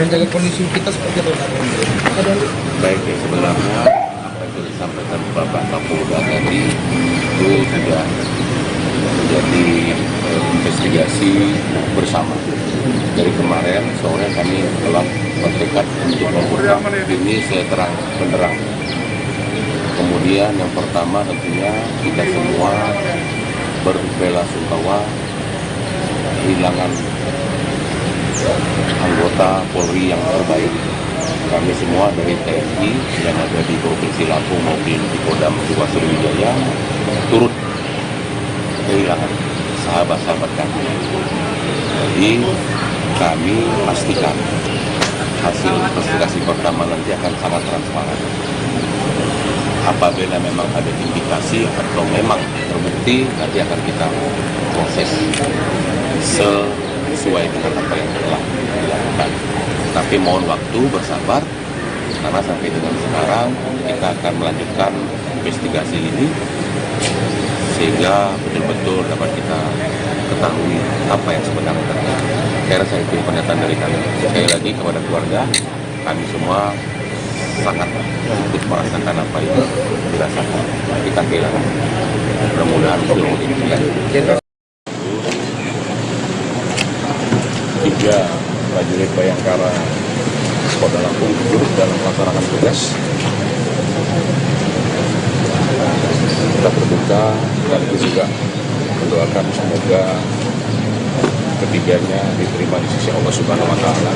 Menjaga kondisi kita seperti apa, Pak Dandrem? baik ya, sebenarnya apa yang disampaikan Bapak Kapolda tadi itu sudah menjadi investigasi bersama. Dari kemarin sore kami telah bertekad untuk mengungkap ini seterang benderang. Kemudian yang pertama tentunya kita semua berbelasungkawa kehilangan anggota Polri yang terbaik. Kami semua dari TNI yang ada di Provinsi Lampung maupun di Kodam 2 Sriwijaya turut kehilangan sahabat-sahabat kami. Jadi kami pastikan hasil investigasi pertama nanti akan sangat transparan. Apabila memang ada indikasi atau memang terbukti, nanti akan kita proses sesuai dengan apa yang telah dilakukan. Tapi mohon waktu, bersabar, karena sampai dengan sekarang kita akan melanjutkan investigasi ini sehingga betul-betul dapat kita ketahui apa yang sebenarnya terjadi. Saya rasa itu pernyataan dari kami. Sekali lagi kepada keluarga, kami semua sangat ikut merasakan apa yang dirasakan. Kita kehilangan. Mudah-mudahan seluruh impian. Tiga prajurit Bayangkara Kota Lampung gugur dalam melaksanakan tugas. Kita berduka, sekaligus juga mendoakan semoga ketiganya diterima di sisi Allah Subhanahu wa Ta'ala,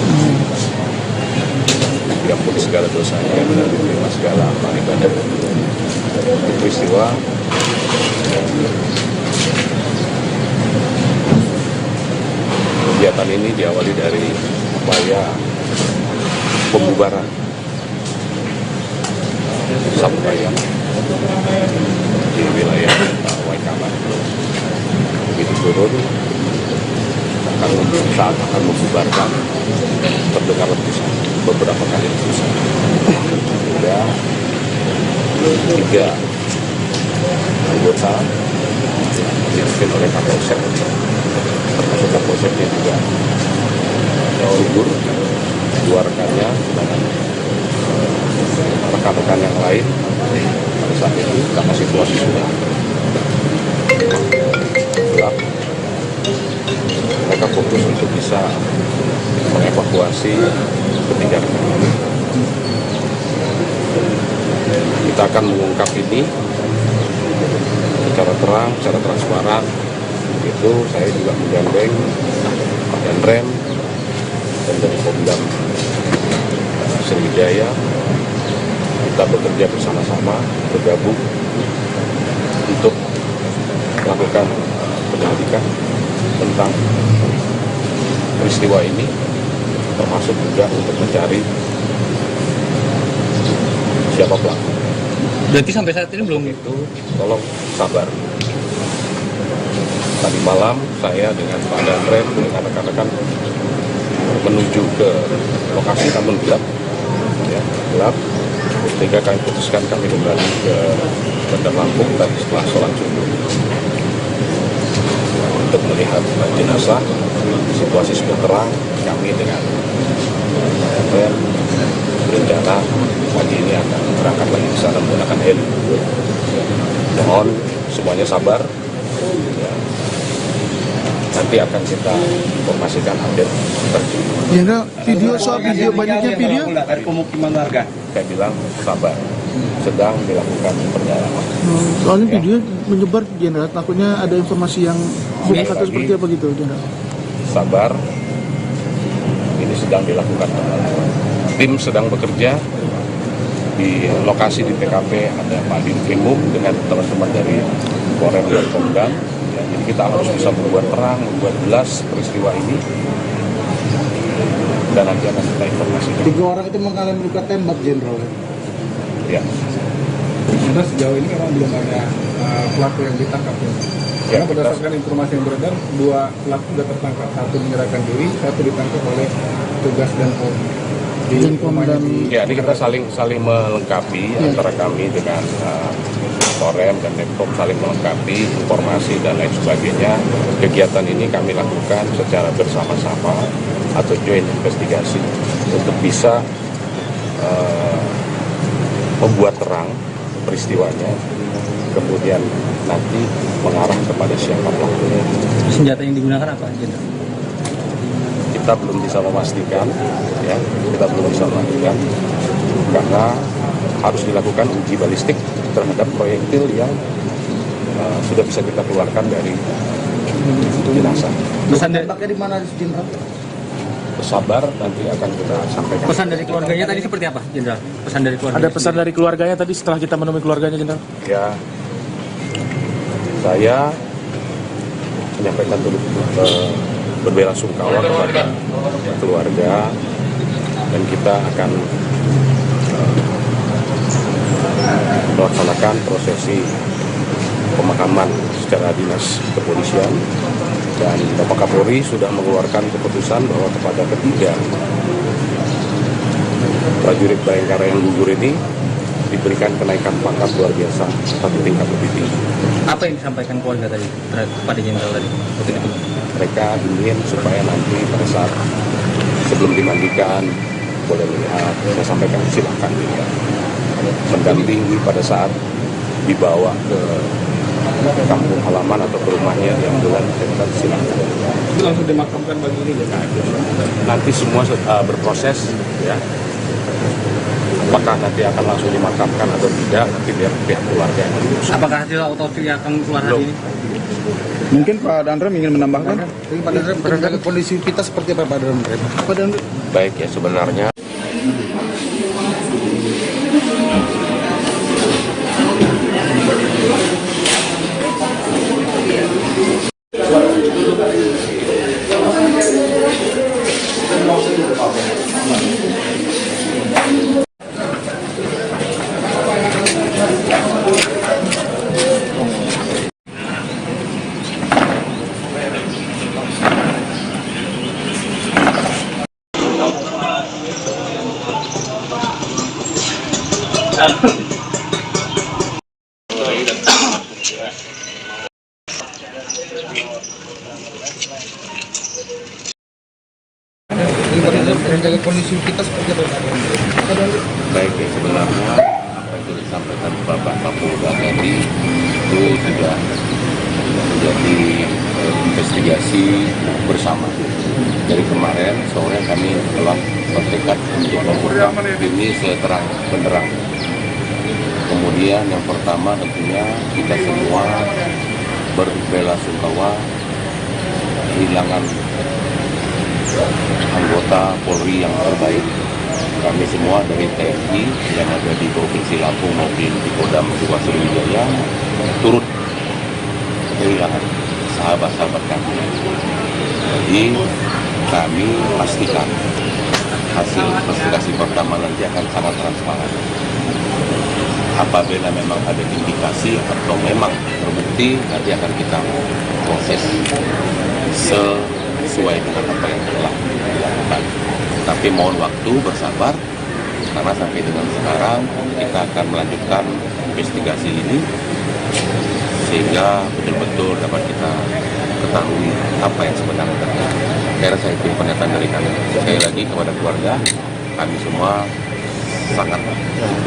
diampuni segala dosanya dan diterima segala amal ibadah. Itu peristiwa kegiatan ini diawali dari upaya pembubaran Sabutayam di wilayah Waikaman. Begitu turun, saat akan membubarkan, terdengar letusan, beberapa kali letusan. Ada 3 anggota dipimpin oleh Kapolsek, termasuk Kapolseknya juga gugur, 2 rekannya dengan rekan-rekan yang lain pada saat itu karena situasi sudah gelap. Mereka fokus untuk bisa mengevakuasi ketiga rekan ini. Kita akan mengungkap ini secara terang, secara transparan. Itu saya juga menggandeng Pak Danrem dan dari Pemdam Sriwijaya. Kita bekerja bersama-sama, bergabung untuk melakukan penyelidikan tentang peristiwa ini, termasuk juga untuk mencari siapa pelaku. Berarti sampai saat ini belum Itu tolong sabar. Tadi malam saya dengan Pak Danrem dengan rekan-rekan menuju ke lokasi namun gelap, ya, gelap. Sehingga kami putuskan kami kembali ke Bandar Lampung tadi setelah sholat subuh untuk melihat jenazah. Situasi sudah terang. Kami dengan Danrem berencana pagi ini akan berangkat lagi ke sana menggunakan heli. Mohon semuanya sabar. Ya. Nanti akan kita informasikan update terkini. Jenderal, video soal video banyaknya video. Dari pemukiman warga. Saya bilang sabar, sedang dilakukan pendalaman. Soalnya video menyebar Jenderal, takutnya ada informasi yang hoax atau seperti apa gitu Jenderal. Sabar, ini sedang dilakukan pendalaman. Tim sedang bekerja di lokasi di TKP, ada Pak Dinkrimum dengan teman-teman dari Korem dan Pemdam. Ya, jadi kita harus bisa membuat terang, membuat jelas peristiwa ini, dan nanti akan kita informasikan. 3 orang itu mengalami luka tembak, Jenderal. Ya. Karena sejauh ini memang belum ada pelaku yang ditangkap ya. Karena kita- berdasarkan informasi yang beredar, 2 pelaku sudah tertangkap, 1 menyerahkan diri, 1 ditangkap oleh tugas dan Polri di Dan rumahnya Pemdam. di Ya, ini kita saling melengkapi antara kami dengan Korem dan Pemkop, saling melengkapi informasi dan lain sebagainya. Kegiatan ini kami lakukan secara bersama-sama atau joint investigasi untuk bisa membuat terang peristiwanya, kemudian nanti mengarah kepada siapa pelakunya. senjata yang digunakan apa, Jenderal? Kita belum bisa memastikan, ya, kita belum bisa memastikan karena harus dilakukan uji balistik terhadap proyektil yang sudah bisa kita keluarkan dari jenazah. Pesan dari, Tembaknya di mana, Jenderal? Bersabar, nanti akan kita sampaikan. pesan dari keluarganya tadi seperti apa, Jenderal? Pesan dari keluarga. Ada pesan dari keluarganya tadi setelah kita menemui keluarganya, Jenderal? Ya, saya menyampaikan berbelasungkawa kepada keluarga, dan kita akan melaksanakan prosesi pemakaman secara dinas kepolisian, dan Bapak Kapolri sudah mengeluarkan keputusan bahwa kepada ketiga prajurit Bayangkara yang gugur ini diberikan kenaikan pangkat luar biasa 1 tingkat lebih tinggi. Apa yang disampaikan keluarga tadi kepada Jenderal tadi? Waktu itu. Mereka ingin supaya nanti pada saat sebelum dimandikan boleh melihat, saya sampaikan silakan dilihat, mendampingi pada saat dibawa ke kampung halaman atau ke rumahnya di ambulan, silakan. itu langsung dimakamkan pagi ini ya. Nanti semua berproses, ya. Apakah nanti akan langsung dimakamkan atau tidak, nanti biar pihak keluarga yang urus. Apakah hasil autopsi akan keluar hari ini? Mungkin Pak Danrem ingin menambahkan. Jadi Pak Danrem, menjaga kondisi kita seperti apa, Pak Danrem? Pak Danrem. Baik, ya, sebenarnya Rencana kondisi kita seperti apa Pak? Baik ya, sebenarnya apa yang sudah disampaikan Bapak Kapolda tadi itu sudah menjadi investigasi bersama. Dari kemarin sore kami telah bertekad untuk mengungkap ini seterang benderang. Kemudian yang pertama tentunya kita semua berbelasungkawa kehilangan anggota Polri yang terbaik. Kami semua dari TNI yang ada di Provinsi Lampung maupun di Kodam 2 Sriwijaya turut kehilangan sahabat-sahabat kami. Jadi kami pastikan hasil investigasi pertama nanti akan sangat transparan. Apabila memang ada indikasi atau memang terbukti, nanti akan kita proses sesuai dengan apa yang telah dilakukan. Tapi mohon waktu bersabar, karena sampai dengan sekarang kita akan melanjutkan investigasi ini sehingga betul-betul dapat kita ketahui apa yang sebenarnya terjadi. Saya itu pernyataan dari kami. Sekali lagi kepada keluarga, kami semua sangat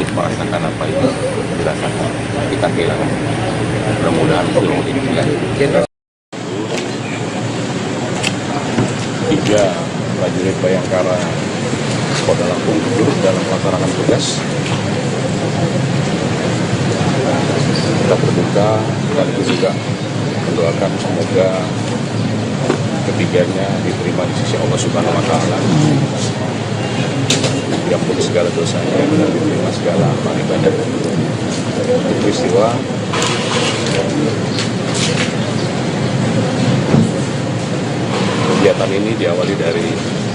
ikut merasakan apa yang dirasakan. Kita kehilangan. Mudah-mudahan seluruh ini dilanjutkan. 3 prajurit Bayangkara Polda Lampung gugur dalam melaksanakan tugas. Kita berduka sekaligus juga mendoakan semoga ketiganya diterima di sisi Allah Subhanahu wa Ta'ala. Diampuni segala dosanya dan diterima segala amal ibadah. Peristiwa kegiatan ini diawali dari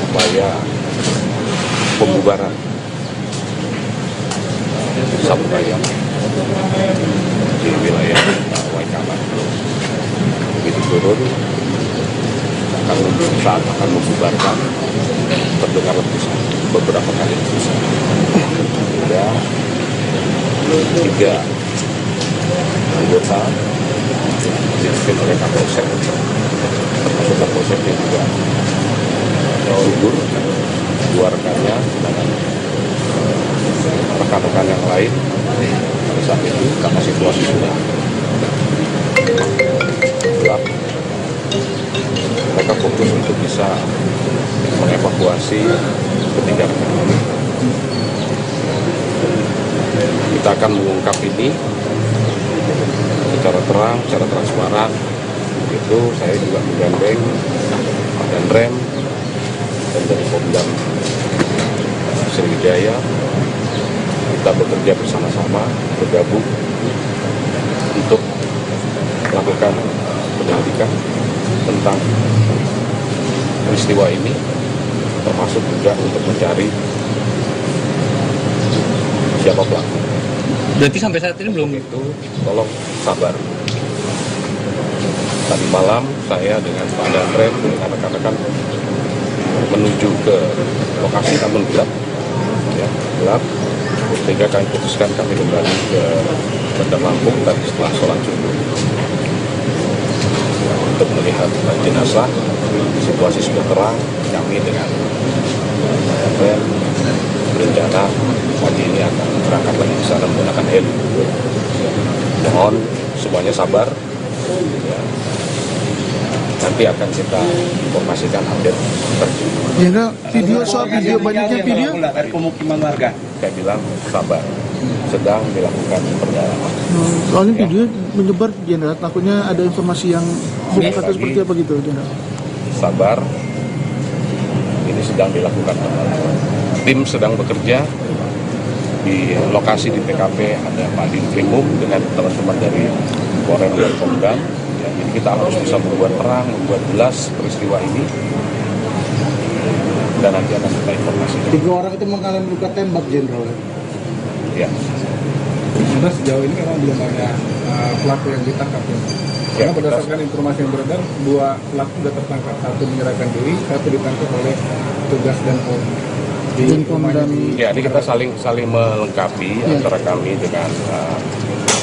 upaya pembubaran sabu ayam di wilayah Waikaman. Begitu turun, saat akan membubarkan terdengar letusan, beberapa kali letusan. Hingga 3 anggota dipimpin oleh Kapolsek, termasuk Kapolseknya juga gugur, 2 rekannya dengan rekan-rekan yang lain. Pada saat itu karena situasi sudah gelap, mereka fokus untuk bisa mengevakuasi ketiga rekan. Kita akan mengungkap ini secara terang, secara transparan. Itu saya juga menggandeng dan rem dan dari Kodam Sriwijaya. Kita bekerja bersama-sama, bergabung untuk melakukan penyelidikan tentang peristiwa ini, termasuk juga untuk mencari siapa pelaku. Berarti sampai saat ini belum? Itu tolong sabar. Tadi malam saya dengan Pak Danrem dengan rekan-rekan menuju ke lokasi namun gelap, ya, gelap. Sehingga kami putuskan kami kembali ke Bandar Lampung tadi setelah sholat subuh untuk melihat jenazah. Situasi sudah terang. Kami dengan berencana pagi ini akan berangkat lagi ke sana menggunakan heli. Mohon semuanya sabar. Ya. Nanti akan kita informasikan update terkini. Ya, video soal video banyaknya video. Dari pemukiman warga. Saya bilang sabar, sedang dilakukan pendalaman. Soalnya video menyebar Jenderal, takutnya ada informasi yang bukan seperti apa gitu Jenderal. Sabar, ini sedang dilakukan pendalaman. Tim sedang bekerja di lokasi di TKP, ada Pak Dinkrimum dengan teman-teman dari Korem dan Pemdam. Ya, jadi kita harus bisa membuat terang, membuat jelas peristiwa ini, dan nanti akan kita informasikan. 3 orang itu mengalami luka tembak, Jenderal. Ya. Sudah sejauh ini memang belum ada pelaku yang ditangkap ya. Karena Ya, berdasarkan informasi yang beredar, 2 pelaku sudah tertangkap, 1 menyerahkan diri, 1 ditangkap oleh tugas dan Polri. Di rumahnya di Ya, ini kita saling melengkapi antara kami dengan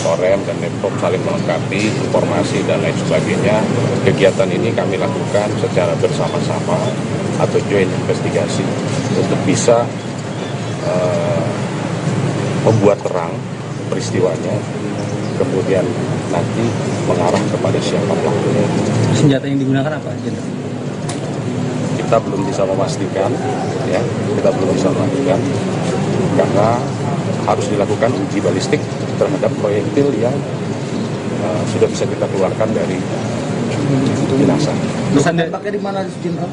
Korem dan Nepom, saling melengkapi informasi dan lain sebagainya. Kegiatan ini kami lakukan secara bersama-sama atau joint investigasi. untuk bisa membuat terang peristiwanya, kemudian nanti mengarah kepada siapa pelakunya. Senjata yang digunakan apa, Jenderal? Kita belum bisa memastikan, ya, karena harus dilakukan uji balistik terhadap proyektil yang sudah bisa kita keluarkan dari jenazah. Pesan dari, Pakai di mana, Jenderal?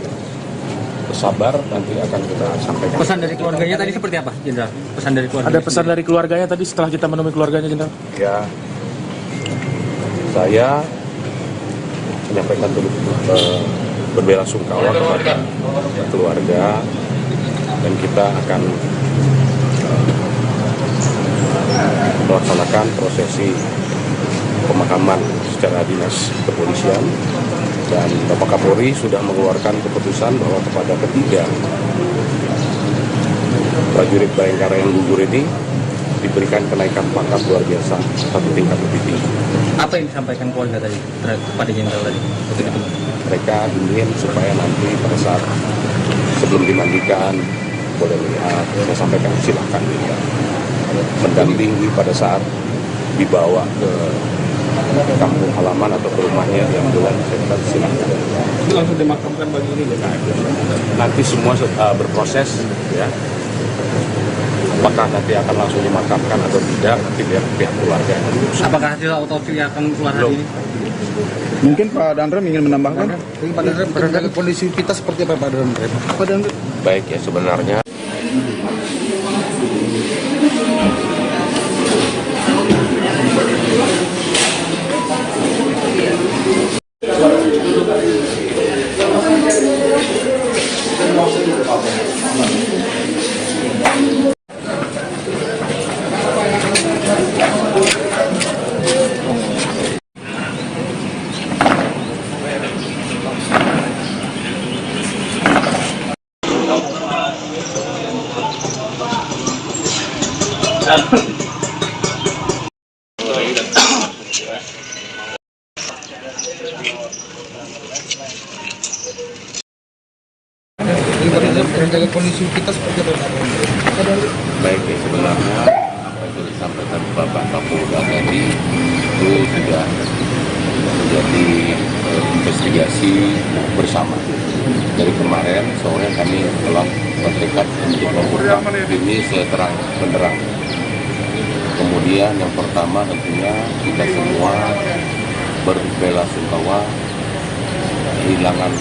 Bersabar, nanti akan kita sampaikan. pesan dari keluarganya tadi seperti apa, Jenderal? Pesan dari keluarga. Ada pesan dari keluarganya tadi setelah kita menemui keluarganya, Jenderal? Ya, saya menyampaikan berbelasungkawa kepada keluarga, dan kita akan melaksanakan prosesi pemakaman secara dinas kepolisian, dan Bapak Kapolri sudah mengeluarkan keputusan bahwa kepada ketiga prajurit Bayangkara yang gugur ini diberikan kenaikan pangkat luar biasa satu tingkat lebih tinggi. Apa yang disampaikan keluarga tadi kepada Jenderal tadi? Mereka ingin supaya nanti pada saat sebelum dimandikan boleh lihat, saya sampaikan silakan dilihat, mendampingi pada saat dibawa ke kampung halaman atau ke rumahnya yang bulan, saya kata silakan. Itu langsung dimakamkan pagi ini, Nanti semua berproses, ya. Apakah nanti akan langsung dimakamkan atau tidak, nanti biar pihak keluarga. Apakah hasil otopsi akan keluar hari ini? Mungkin Pak Danrem ingin menambahkan? Pak Danrem, menjaga kondisi kita seperti apa, Pak Danrem? Pak Danrem. Baik ya, sebenarnya Menjaga kondisi kita seperti apa, Pak Danrem? baik ya, sebenarnya apa yang sudah disampaikan Bapak Kapolda tadi itu sudah menjadi investigasi bersama. Dari kemarin sore kami telah bertekad untuk mengungkap ini seterang benderang. Kemudian yang pertama tentunya kita semua berbelasungkawa kehilangan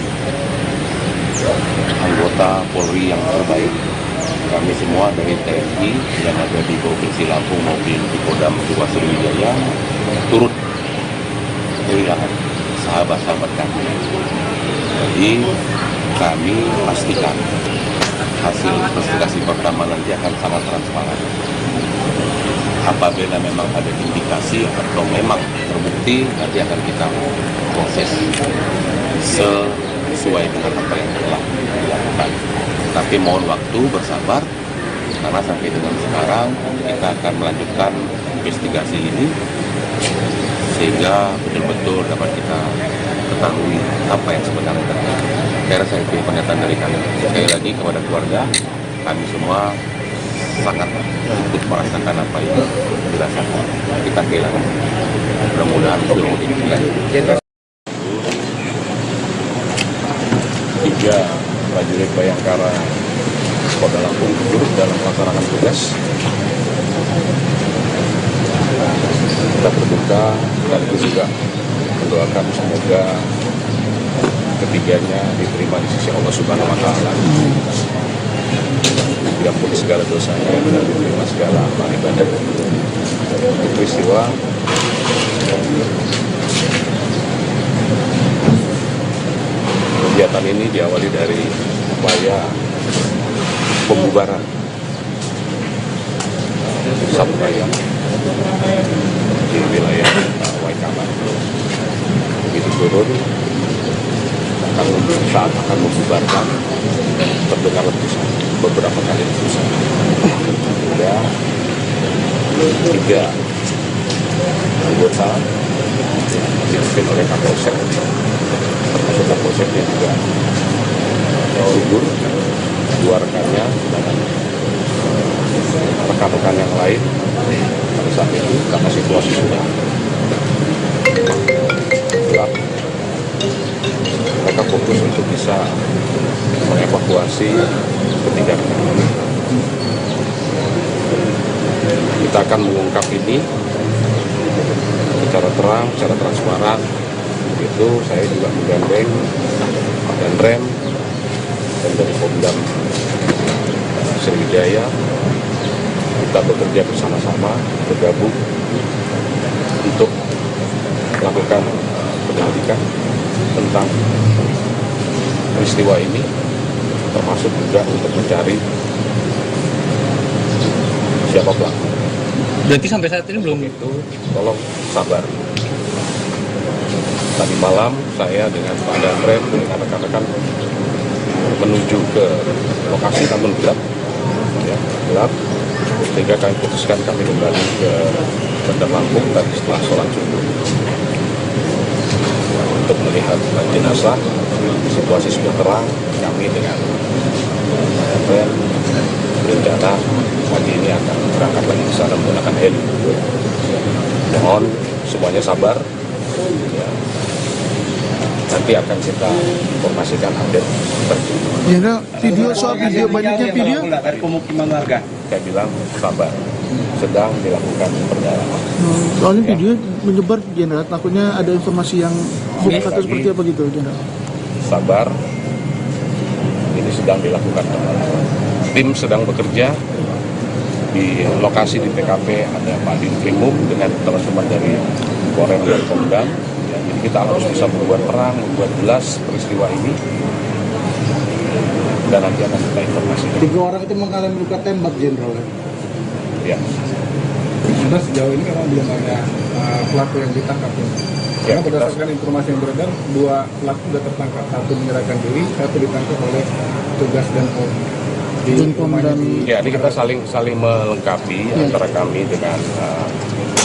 anggota Polri yang terbaik. Kami semua dari TNI yang ada di Provinsi Lampung maupun di Kodam 2 Sriwijaya turut kehilangan sahabat-sahabat kami. Jadi kami pastikan hasil investigasi pertama nanti akan sangat transparan. Apabila memang ada indikasi atau memang terbukti, nanti akan kita proses sesuai dengan apa yang telah dilakukan. Tapi mohon waktu, bersabar, karena sampai dengan sekarang kita akan melanjutkan investigasi ini sehingga betul-betul dapat kita ketahui apa yang sebenarnya terjadi. Saya rasa itu pernyataan dari kami. Sekali lagi kepada keluarga, kami semua sangat ikut merasakan apa yang dirasakan. Kita kehilangan. Mudah-mudahan seluruh ini. Tiga prajurit Bayangkara Polda Lampung turut dalam melaksanakan tugas. Kita berduka, sekaligus juga mendoakan semoga ketiganya diterima di sisi Allah Subhanahu wa Ta'ala, diampuni segala dosanya dan diterima segala amal ibadah. Peristiwa kegiatan ini diawali dari upaya pembubaran Saburaya di wilayah Waikaman. Begitu turun, saat akan membubarkan, terdengar letusan, beberapa kali letusan. Hingga tiga anggota dipimpin oleh Kapolsek, termasuk Kapolseknya juga gugur, dua rekannya dengan rekan-rekan yang lain pada saat itu karena situasi sudah gelap. Mereka fokus untuk bisa mengevakuasi ketiga rekan. Kita akan mengungkap ini secara terang, secara transparan. Itu saya juga menggandeng Pak Danrem dan dari Pomdam Sriwijaya. Kita bekerja bersama-sama, bergabung untuk melakukan penyelidikan tentang peristiwa ini, termasuk juga untuk mencari siapa pelaku. Berarti sampai saat ini belum Itu tolong sabar. Tadi malam saya dengan Pak Danrem dengan rekan-rekan menuju ke lokasi namun gelap, ya, gelap. Sehingga kami putuskan kami kembali ke Bandar Lampung tadi setelah sholat subuh untuk melihat jenazah. Situasi sudah terang. Kami dengan Pak Danrem berencana pagi ini akan berangkat lagi ke sana menggunakan heli. Mohon semuanya sabar. Ya. Nanti akan kita informasikan update terkini. Jenderal, video soal video banyaknya video. dari pemukiman warga. Saya bilang sabar, sedang dilakukan pendalaman. Soalnya video menyebar Jenderal, takutnya ada informasi yang hoax atau seperti apa gitu Jenderal. Sabar, ini sedang dilakukan pendalaman. Tim sedang bekerja di lokasi di TKP, ada Pak Dinkrimum dengan teman-teman dari Polres dan Pomdam. Ya, jadi kita harus bisa membuat terang, membuat jelas peristiwa ini, dan nanti akan kita informasikan. 3 orang itu mengalami luka tembak, Jenderal. Ya, Sudah sejauh ini memang belum ada pelaku yang ditangkap. Ya, Karena berdasarkan informasi yang beredar, 2 pelaku sudah tertangkap. Satu menyerahkan diri, satu ditangkap oleh petugas dan di rumahnya di ya, ini kita saling melengkapi antara kami dengan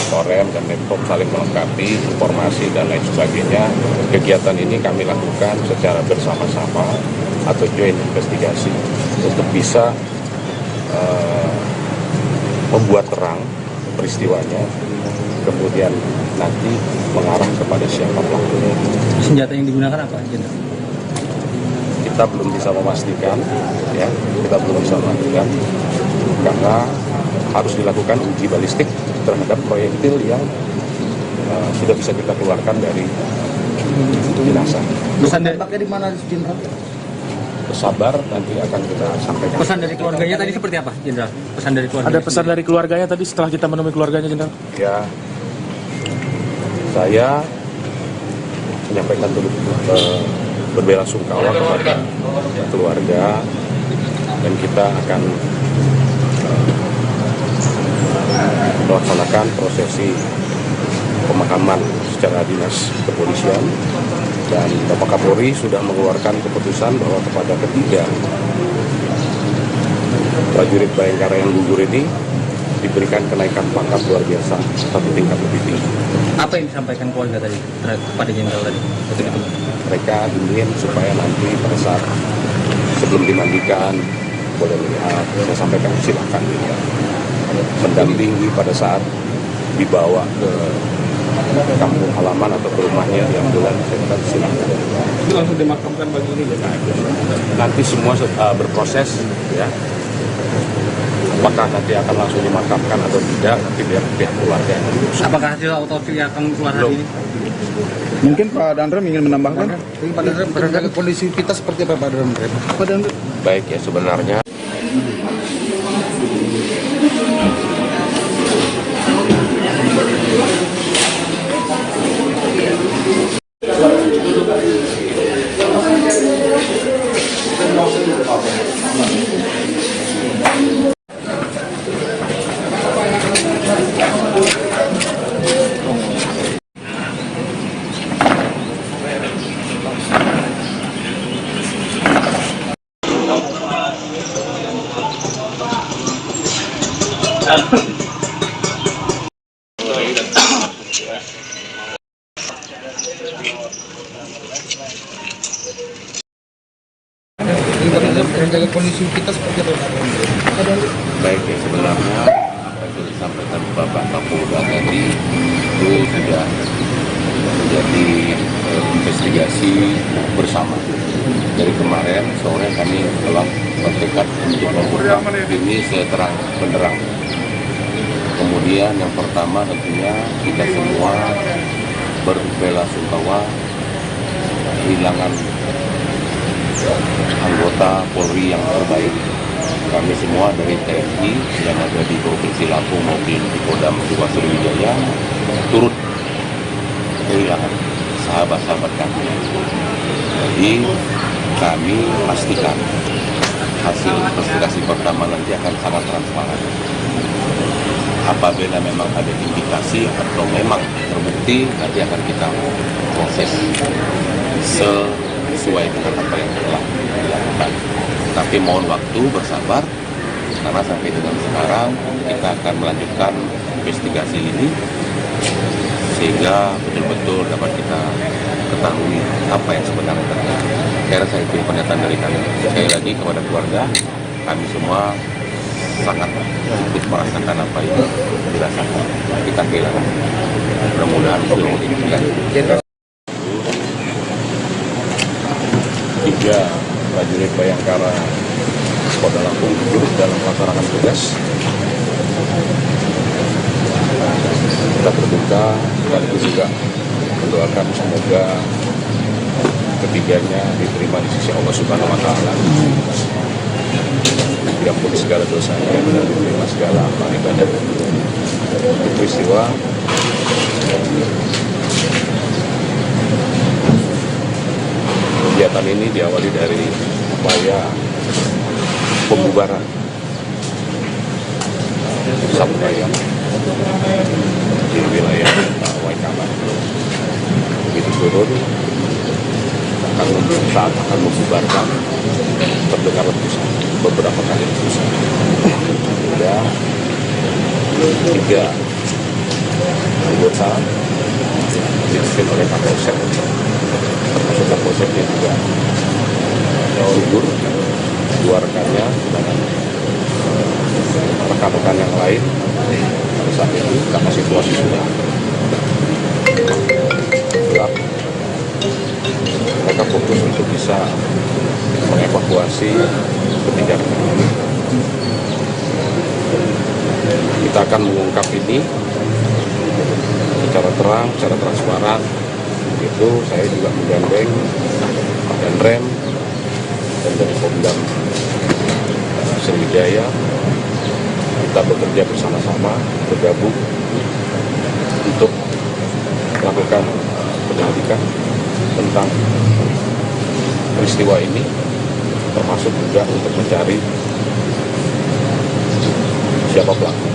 Korem dan Pemkop, saling melengkapi informasi dan lain sebagainya. Kegiatan ini kami lakukan secara bersama-sama atau joint investigasi untuk bisa membuat terang peristiwanya, kemudian nanti mengarah kepada siapa pelakunya. senjata yang digunakan apa, Jenderal? Kita belum bisa memastikan, ya, kita belum bisa memastikan karena harus dilakukan uji balistik terhadap proyektil yang sudah bisa kita keluarkan dari jenazah. Pesan dari, Tembaknya di mana, Jenderal? Sabar, nanti akan kita sampaikan. pesan dari keluarganya tadi seperti apa, Jenderal? Pesan dari keluarga. Ada pesan dari keluarganya tadi setelah kita menemui keluarganya, Jenderal? Ya, saya menyampaikan turut berbelasungkawa kepada keluarga, dan kita akan melaksanakan prosesi pemakaman secara dinas kepolisian, dan Bapak Kapolri sudah mengeluarkan keputusan bahwa kepada ketiga prajurit Bayangkara yang gugur ini diberikan kenaikan pangkat luar biasa 1 tingkat lebih tinggi. Apa yang disampaikan keluarga tadi kepada Jenderal tadi? Mereka ingin supaya nanti pada saat sebelum dimandikan boleh melihat, saya sampaikan silakan dilihat. Mendampingi pada saat dibawa ke kampung halaman atau ke rumahnya di ambulan, saya kata silakan. itu langsung dimakamkan pagi ini ya. Nanti semua berproses, ya. Apakah nanti akan langsung dimakamkan atau tidak, nanti biar pihak keluarga yang memutuskan. Apakah hasil autopsi akan keluar hari ini? Mungkin Pak Danrem ingin menambahkan. Pak Danrem, menjaga kondisi kita seperti apa, Pak Danrem? Pak Danrem. Baik, ya, sebenarnya Menjaga kondisi kita seperti apa Pak Menteri? Baik ya, sebenarnya apa yang disampaikan Bapak Kapolda tadi itu sudah menjadi investigasi bersama. Dari kemarin sore kami telah bertekad untuk mengungkap ini seterang benderang. Kemudian yang pertama tentunya kita semua berbela-sungkawa kehilangan anggota Polri yang terbaik. Kami semua dari TNI yang ada di Provinsi Lampung maupun di Kodam 2 Sriwijaya turut kehilangan sahabat-sahabat kami. Jadi kami pastikan hasil investigasi pertama nanti akan sangat transparan. Apabila memang ada indikasi atau memang terbukti, nanti akan kita proses sesuai dengan apa yang telah dilakukan. Tapi mohon waktu, bersabar, karena sampai dengan sekarang kita akan melanjutkan investigasi ini sehingga betul-betul dapat kita ketahui apa yang sebenarnya terjadi. Saya rasa itu pernyataan dari kami. Sekali lagi kepada keluarga, kami semua sangat ikut merasakan apa yang dirasakan. Kita kehilangan. Mudah-mudahan seluruh ini. 3 prajurit Bayangkara Kota Lampung gugur dalam melaksanakan tugas. Kita berduka sekaligus juga mendoakan semoga ketiganya diterima di sisi Allah Subhanahu wa Ta'ala. Diampuni segala dosanya dan diterima segala amal ibadah. Peristiwa kegiatan ini diawali dari upaya pembubaran Sabtu Ayam di wilayah Waikama. Begitu turun saat akan membubarkan terdengar letusan, beberapa kali letusan. Ada 3 anggota dipimpin oleh Kapolsek, termasuk Kapolseknya juga gugur, 2 rekannya dengan rekan-rekan yang lain. Pada saat itu karena situasi sudah gelap, mereka fokus untuk bisa mengevakuasi ketiga rekan ini. Kita akan mengungkap ini secara terang, secara transparan. Itu saya juga menggandeng dan rem dan dari Kodam Sriwijaya. Kita bekerja bersama-sama, bergabung untuk melakukan penyelidikan tentang peristiwa ini, termasuk juga untuk mencari siapa pelaku.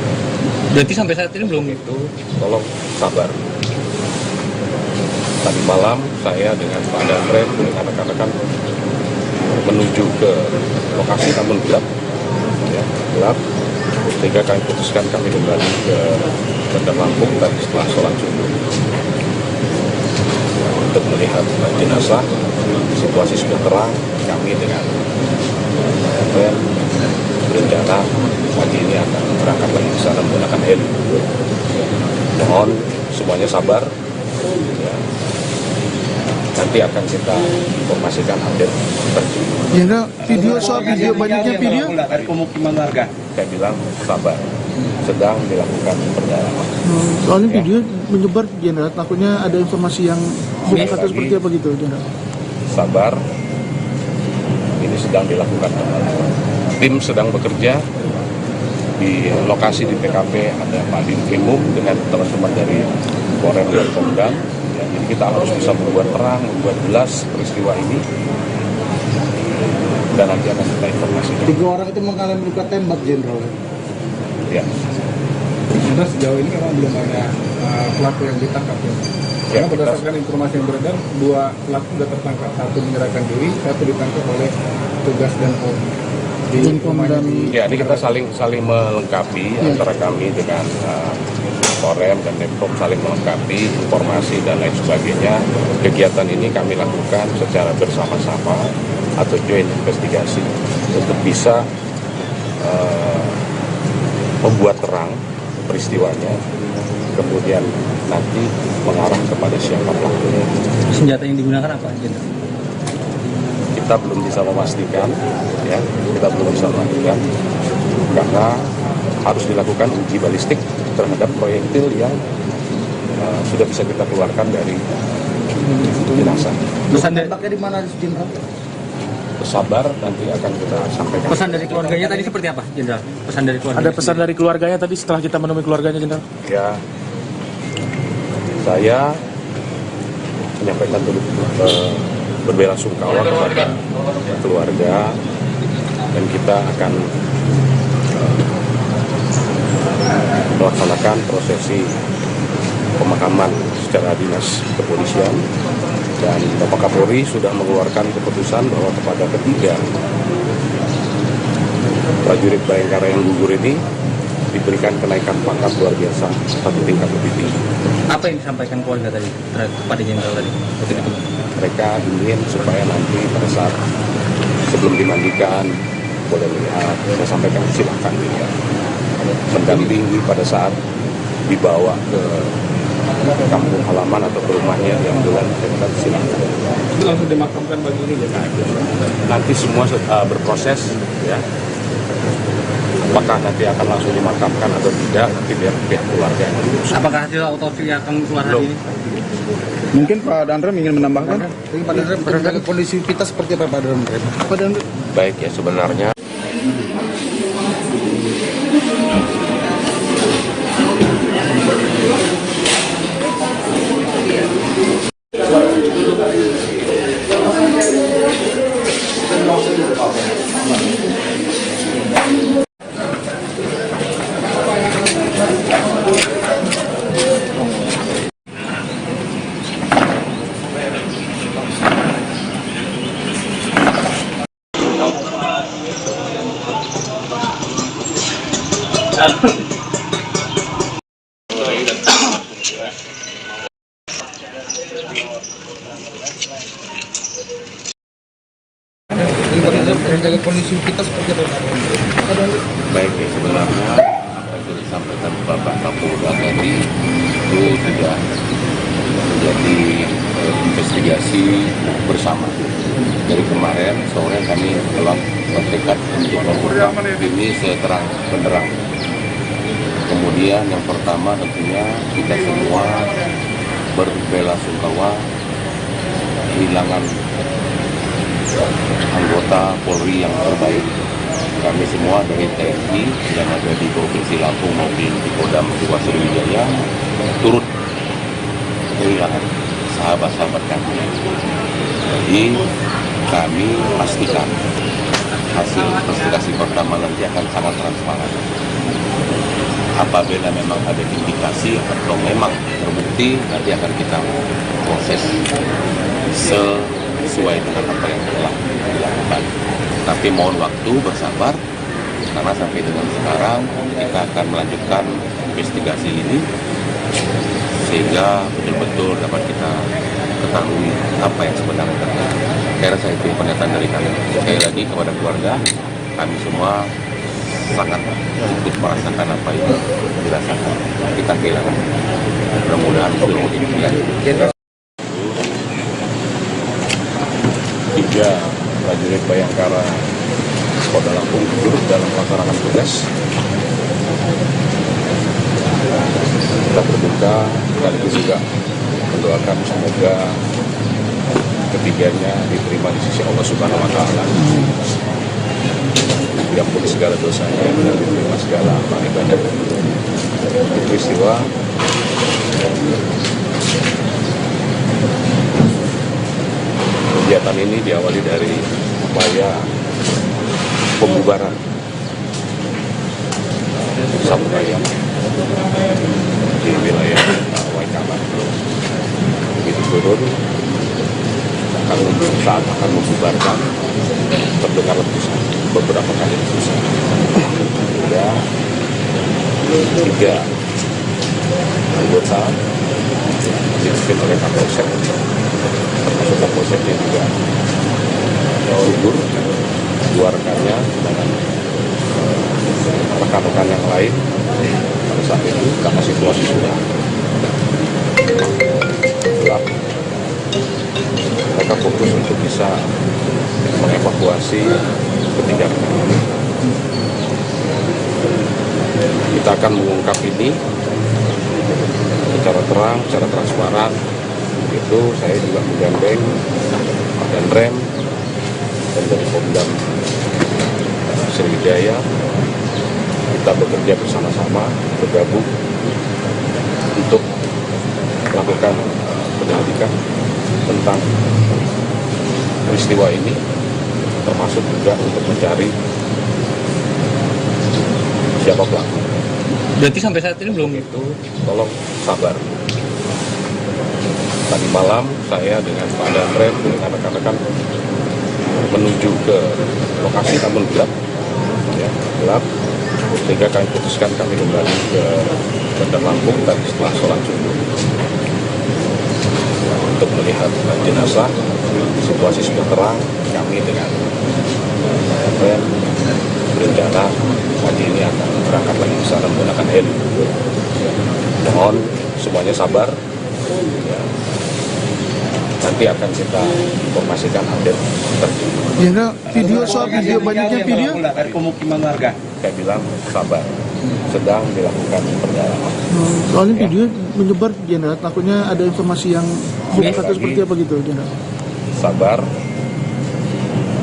Berarti sampai saat ini belum? Itu tolong sabar. Tadi malam saya dengan Pak Danrem dengan rekan-rekan menuju ke lokasi namun gelap, ya, gelap. Sehingga kami putuskan kami kembali ke Bandar Lampung tadi setelah sholat subuh untuk melihat jenazah. Situasi sudah terang. Kami dengan berencana pagi ini akan berangkat lagi ke sana menggunakan heli. Mohon semuanya sabar. Ya. Nanti akan kita informasikan update terkini. Jenderal, video soal video banyaknya video. Dari pemukiman warga. Saya bilang sabar, sedang dilakukan pendalaman. Soalnya video menyebar Jenderal, takutnya ada informasi yang bukan atau seperti apa gitu Jenderal. Sabar, ini sedang dilakukan pendalaman. Tim sedang bekerja di lokasi di TKP, ada Pak Dinkimum dengan teman-teman dari Korem dan Pemdam. Ya, jadi kita harus bisa membuat terang, membuat jelas peristiwa ini, dan nanti akan kita informasikan. 3 orang itu mengalami luka tembak, Jenderal. Ya. Karena sejauh ini memang belum ada pelaku yang ditangkap ya. Karena berdasarkan informasi yang beredar, 2 pelaku sudah tertangkap, 1 menyerahkan diri, 1 ditangkap oleh tugas dan Polri. Di rumahnya di Ya, ini kita saling melengkapi antara kami dengan Korem dan Pemprov, saling melengkapi informasi dan lain sebagainya. Kegiatan ini kami lakukan secara bersama-sama atau joint investigasi untuk bisa membuat terang peristiwanya, kemudian nanti mengarah kepada siapa pelakunya. Senjata yang digunakan apa, Jenderal? Kita belum bisa memastikan, ya, kita belum bisa memastikan karena harus dilakukan uji balistik terhadap proyektil yang sudah bisa kita keluarkan dari jenazah. Pesan dari, Tembaknya di mana, Jenderal? Bersabar, nanti akan kita sampaikan. pesan dari keluarganya tadi seperti apa, Jenderal? Pesan dari keluarga. Ada pesan dari keluarganya tadi setelah kita menemui keluarganya, Jenderal? Ya, saya menyampaikan berbelasungkawa kepada keluarga dan kita akan melaksanakan prosesi pemakaman secara dinas kepolisian, dan Bapak Kapolri sudah mengeluarkan keputusan bahwa kepada ketiga prajurit Bayangkara yang gugur ini diberikan kenaikan pangkat luar biasa 1 tingkat lebih tinggi. Apa yang disampaikan keluarga tadi kepada Jenderal tadi? Mereka ingin supaya nanti pada saat sebelum dimandikan boleh lihat, saya sampaikan silakan dilihat, mendampingi pada saat dibawa ke kampung halaman atau ke rumahnya yang bulan dekat, silakan. Itu langsung dimakamkan pagi ini ya? Nanti semua berproses, ya. Apakah nanti akan langsung dimakamkan atau tidak, nanti biar pihak keluarga yang urus. Apakah hasil otopsi akan keluar hari ini? Mungkin Pak Dandrem ingin menambahkan? Jadi Pak Dandrem, menjaga kondisi kita seperti apa, Pak Dandrem? Pak Dandrem. Baik ya, sebenarnya Jadi Pak Dandrem, menjaga kondisi kita seperti apa, Pak Dandrem? baik ya, sebenarnya apa yang sudah disampaikan Bapak Kapolda tadi itu sudah menjadi investigasi bersama. Dari kemarin sore kami telah bertekad untuk mengungkap ini seterang benderang. Kemudian yang pertama tentunya kita semua berbelasungkawa kehilangan anggota Polri yang terbaik. Kami semua dari TNI yang ada di Provinsi Lampung maupun di Kodam 2 Sriwijaya turut kehilangan sahabat-sahabat kami. Jadi kami pastikan hasil investigasi pertama nanti akan sangat transparan. Apabila memang ada indikasi atau memang terbukti, nanti akan kita proses sesuai dengan apa yang telah dilakukan. Tapi mohon waktu, bersabar, karena sampai dengan sekarang kita akan melanjutkan investigasi ini sehingga betul-betul dapat kita ketahui apa yang sebenarnya terjadi. Saya rasa itu pernyataan dari kami. Sekali lagi kepada keluarga, kami semua sangat ikut merasakan apa yang dirasakan. Kita kehilangan. Mudah-mudahan itu tidak. 3 prajurit Bayangkara Kota Lampung gugur dalam melaksanakan tugas. Kita berduka, sekaligus juga mendoakan semoga ketiganya diterima di sisi Allah Subhanahu wa Ta'ala, diampuni segala dosanya dan diterima segala amal ibadah. Peristiwa kegiatan ini diawali dari upaya pembubaran samurai di wilayah Waikaban. Begitu turun, saat akan membubarkan, terdengar letusan, beberapa kali letusan. Hingga 3 anggota dipimpin oleh Kapolsek, termasuk Kapolseknya juga gugur dua rekannya dengan rekan-rekan yang lain. Pada saat itu karena situasi sudah gelap, mereka fokus untuk bisa mengevakuasi ketiga rekan ini. Kita akan mengungkap ini secara terang, secara transparan. Itu saya juga menggandeng Pak Danrem dan dari Pomdam Sriwijaya. Kita bekerja bersama-sama, bergabung untuk melakukan penyelidikan tentang peristiwa ini, termasuk juga untuk mencari siapa pelaku. Berarti sampai saat ini belum Itu tolong sabar. Tadi malam saya dengan Pak Danrem dengan rekan-rekan menuju ke lokasi namun gelap, ya, gelap. Sehingga kami putuskan kami kembali ke Bandar Lampung tadi setelah sholat subuh untuk melihat jenazah. Situasi sudah terang. Kami dengan Pak Danrem berencana pagi ini akan berangkat lagi ke sana menggunakan heli. Mohon semuanya sabar. Ya. Nanti akan kita informasikan update terkini. Jenderal, video soal video banyaknya video. Dari pemukiman warga. Saya bilang sabar, sedang dilakukan pendalaman. Soalnya video menyebar Jenderal, takutnya ada informasi yang bukan atau seperti apa gitu Jenderal. Sabar,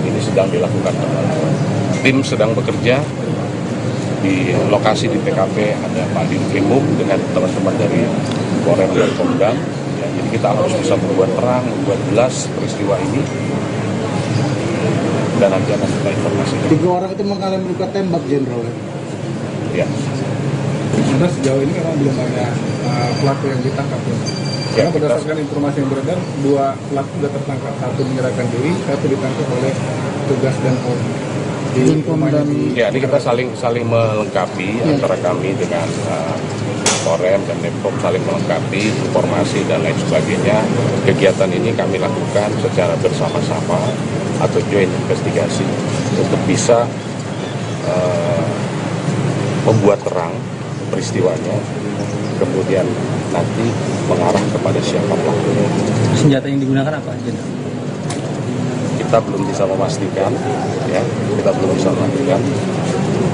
ini sedang dilakukan pendalaman. Tim sedang bekerja di lokasi di TKP, ada Pak Dinkrimum dengan teman-teman dari Polres dan Pomdam. Ya, jadi kita harus bisa membuat terang, membuat jelas peristiwa ini, dan nanti akan kita informasikan. 3 orang itu mengalami luka tembak, Jenderal. Ya. Sudah sejauh ini memang belum ada pelaku yang ditangkap. Ya, Karena berdasarkan informasi yang beredar, 2 pelaku sudah tertangkap, 1 menyerahkan diri, 1 ditangkap oleh tugas dan di rumahnya di Ya, ini kita saling melengkapi antara kami dengan Korem dan Depok, saling melengkapi informasi dan lain sebagainya. Kegiatan ini kami lakukan secara bersama-sama atau joint investigasi untuk bisa membuat terang peristiwanya, kemudian nanti mengarah kepada siapa pelakunya. senjata yang digunakan apa, Jenderal? Kita belum bisa memastikan, ya, kita belum bisa memastikan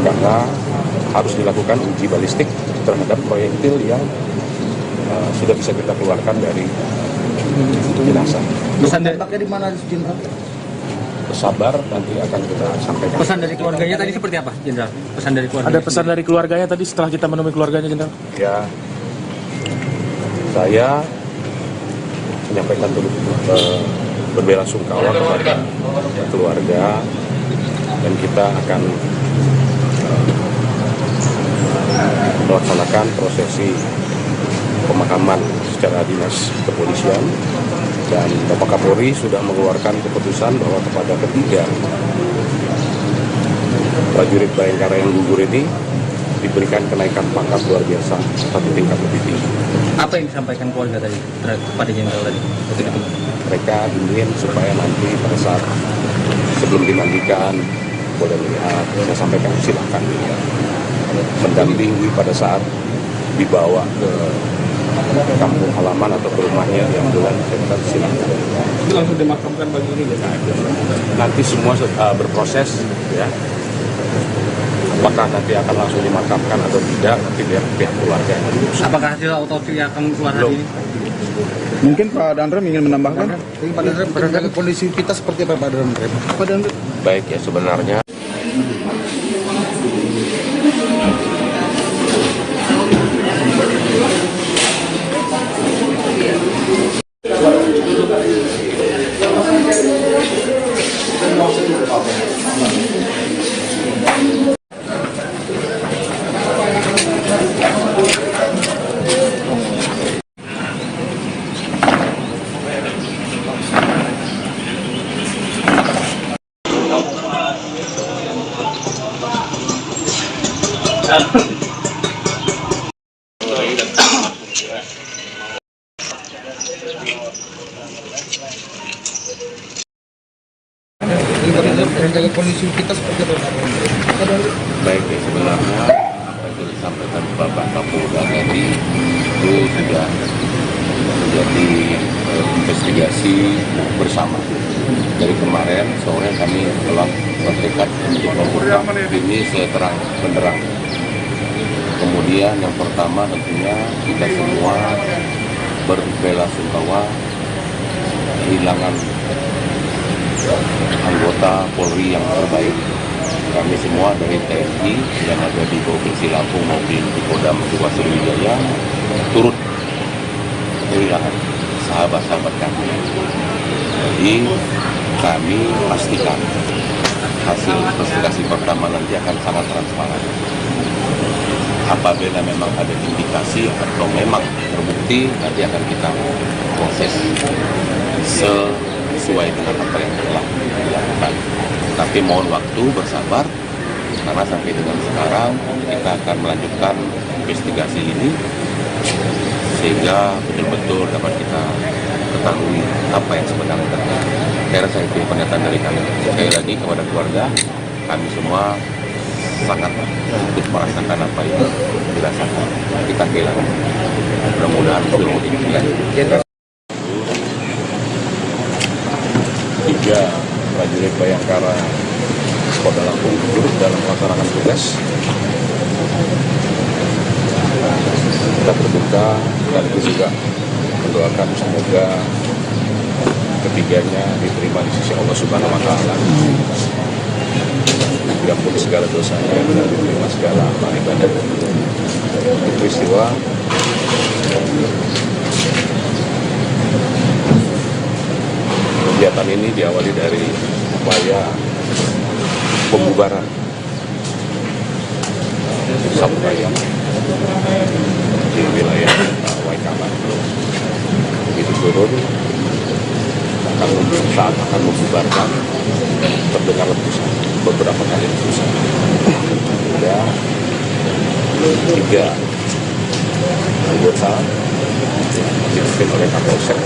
karena harus dilakukan uji balistik terhadap proyektil yang sudah bisa kita keluarkan dari jenazah. Pesan dari, Tembaknya di mana, Jenderal? Sabar, nanti akan kita sampaikan. pesan dari keluarganya tadi seperti apa, Jenderal? Pesan dari keluarga. Ada pesan dari keluarganya tadi setelah kita menemui keluarganya, Jenderal? Ya, saya menyampaikan berbelasungkawa kepada keluarga, dan kita akan melaksanakan prosesi pemakaman secara dinas kepolisian, dan Bapak Kapolri sudah mengeluarkan keputusan bahwa kepada ketiga prajurit Bayangkara yang gugur ini diberikan kenaikan pangkat luar biasa 1 tingkat lebih tinggi. Apa yang disampaikan keluarga tadi kepada Jenderal tadi? Waktu itu. Mereka ingin supaya nanti pada saat sebelum dimandikan boleh melihat, saya sampaikan silakan dilihat, mendampingi pada saat dibawa ke kampung halaman atau ke rumahnya yang bulan saya silakan. itu langsung dimakamkan pagi ini. Nanti semua berproses, ya. Apakah nanti akan langsung dimakamkan atau tidak, nanti biar pihak keluarga yang memutuskan. Apakah hasil otopsi akan keluar hari ini? Mungkin Pak Danrem ingin menambahkan. Tapi Pak Danrem, menjaga kondisi kita seperti apa, Pak Danrem? Pak Danrem. Baik, ya, sebenarnya rencana polisi kita seperti apa Pak Andre? Baik, ya, sebenarnya apa yang sudah disampaikan Bapak Kapolda tadi itu sudah menjadi investigasi bersama. Dari kemarin sore kami telah bertekad untuk mengungkap ini seterang benderang. Kemudian yang pertama tentunya kita semua berbelasungkawa kehilangan anggota Polri yang terbaik. Kami semua dari TNI yang ada di Provinsi Lampung maupun di Kodam 2 Sriwijaya turut kehilangan sahabat-sahabat kami. Jadi kami pastikan hasil investigasi pertama nanti akan sangat transparan. Apabila memang ada indikasi atau memang terbukti, nanti akan kita proses sesuai dengan apa yang telah dilakukan. Tapi mohon waktu, bersabar, karena sampai dengan sekarang kita akan melanjutkan investigasi ini sehingga betul-betul dapat kita ketahui apa yang sebenarnya terjadi. Saya rasa itu pernyataan dari kami. Sekali lagi kepada keluarga, kami semua sangat ikut merasakan apa yang dirasakan. Kita kehilangan. Mudah-mudahan seluruh ini. Tiga prajurit Bayangkara Polda Lampung turut dalam melaksanakan tugas. Kita berduka dan itu juga mendoakan semoga ketiganya diterima di sisi Allah Subhanahu wa Ta'ala. Diampuni segala dosanya dan diterima segala amal ibadah. Peristiwa kegiatan ini diawali dari upaya pembubaran Sabutayam di wilayah Waikaman. Begitu turun, saat akan membubarkan, terdengar letusan, beberapa kali letusan. Hingga 3 anggota dipimpin oleh Kapolsek,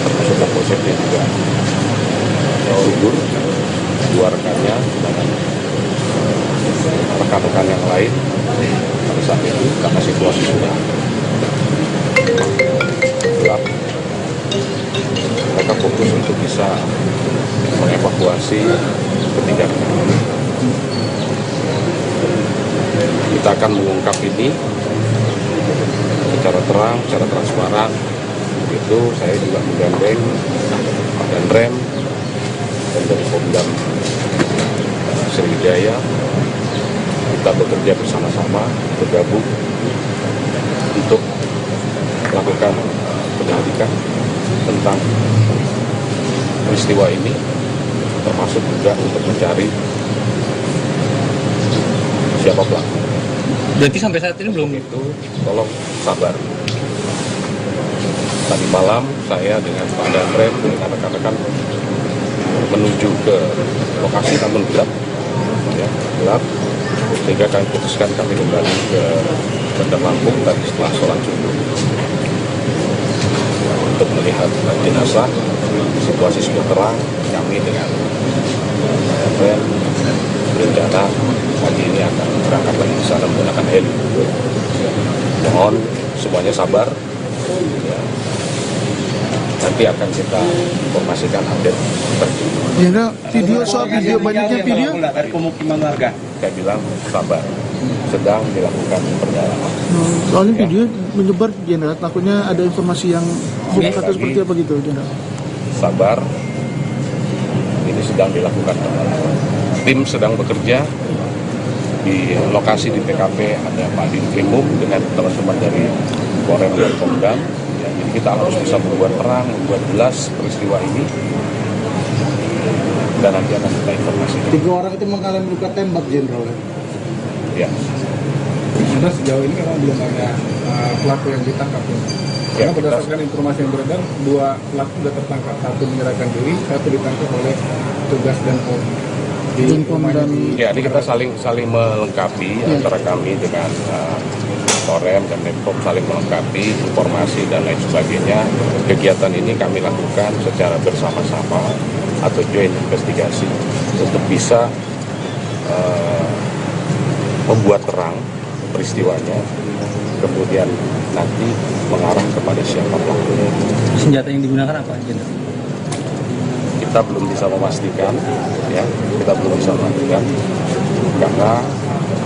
termasuk Kapolseknya juga gugur, 2 rekannya dan rekan-rekan yang lain pada saat itu karena situasi sudah gelap, mereka fokus untuk bisa mengevakuasi ketiga rekan. Kita akan mengungkap ini secara terang, secara transparan. Itu saya juga menggandeng Pak Danrem dan dari Kodam Sriwijaya. Kita bekerja bersama-sama, bergabung untuk melakukan penyelidikan tentang peristiwa ini, termasuk juga untuk mencari siapa pelaku. Berarti sampai saat ini belum Itu tolong sabar. Tadi malam saya dengan Pak Danrem dengan rekan-rekan menuju ke lokasi namun gelap, ya, gelap, sehingga kami putuskan kami kembali ke Bandar Lampung tadi setelah sholat subuh untuk melihat jenazah. Situasi sudah terang, kami dengan Pak Danrem berencana pagi ini akan berangkat lagi ke sana menggunakan heli. Mohon semuanya sabar. Ya. Nanti akan kita informasikan update terkini. Jenderal, video soal video banyaknya video. Dari pemukiman warga. Saya bilang sabar, sedang dilakukan pendalaman. Soalnya video menyebar Jenderal, takutnya ada informasi yang hoax atau seperti apa gitu Jenderal. Sabar, ini sedang dilakukan pendalaman. Tim sedang bekerja di lokasi di TKP, ada Pak Dinkrimum dengan teman-teman dari Polres dan Pemdam. Ya, jadi kita harus bisa membuat terang, membuat jelas peristiwa ini, dan nanti akan kita informasikan. 3 orang itu mengalami luka tembak, Jenderal. Ya, Sudah sejauh ini memang belum ada pelaku yang ditangkap. Karena berdasarkan informasi yang beredar, 2 pelaku sudah tertangkap. 1 menyerahkan diri, 1 ditangkap oleh tugas dan ya, ini kita saling melengkapi antara kami dengan Korem dan Pemprov, saling melengkapi informasi dan lain sebagainya. Kegiatan ini kami lakukan secara bersama-sama atau joint investigasi. untuk bisa membuat terang peristiwanya, kemudian nanti mengarah kepada siapa pelakunya. Senjata yang digunakan apa, Jenderal? Kita belum bisa memastikan, ya, karena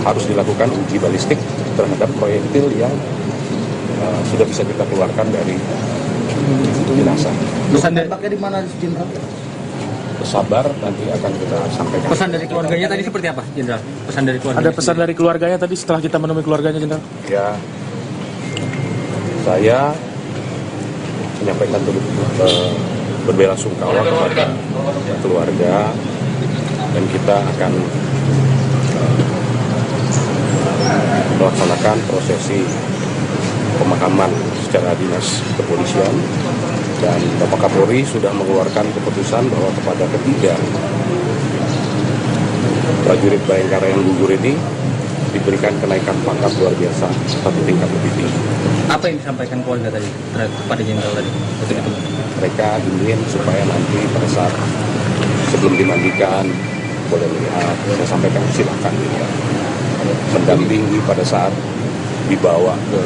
harus dilakukan uji balistik terhadap proyektil yang sudah bisa kita keluarkan dari jenazah. Pesan dari, Pakai di mana, Jenderal? Sabar, nanti akan kita sampaikan. pesan dari keluarganya tadi seperti apa, Jenderal? Pesan dari keluarganya. Ada pesan dari keluarganya tadi setelah kita menemui keluarganya, Jenderal? Ya, saya menyampaikan turut berbelasungkawa kepada keluarga, dan kita akan melaksanakan prosesi pemakaman secara dinas kepolisian, dan Bapak Kapolri sudah mengeluarkan keputusan bahwa kepada ketiga prajurit Bayangkara yang gugur ini diberikan kenaikan pangkat luar biasa 1 tingkat lebih tinggi. Apa yang disampaikan keluarga tadi kepada Jenderal tadi? Mereka ingin supaya nanti pada saat sebelum dimandikan boleh melihat, saya sampaikan silakan dilihat, mendampingi pada saat dibawa ke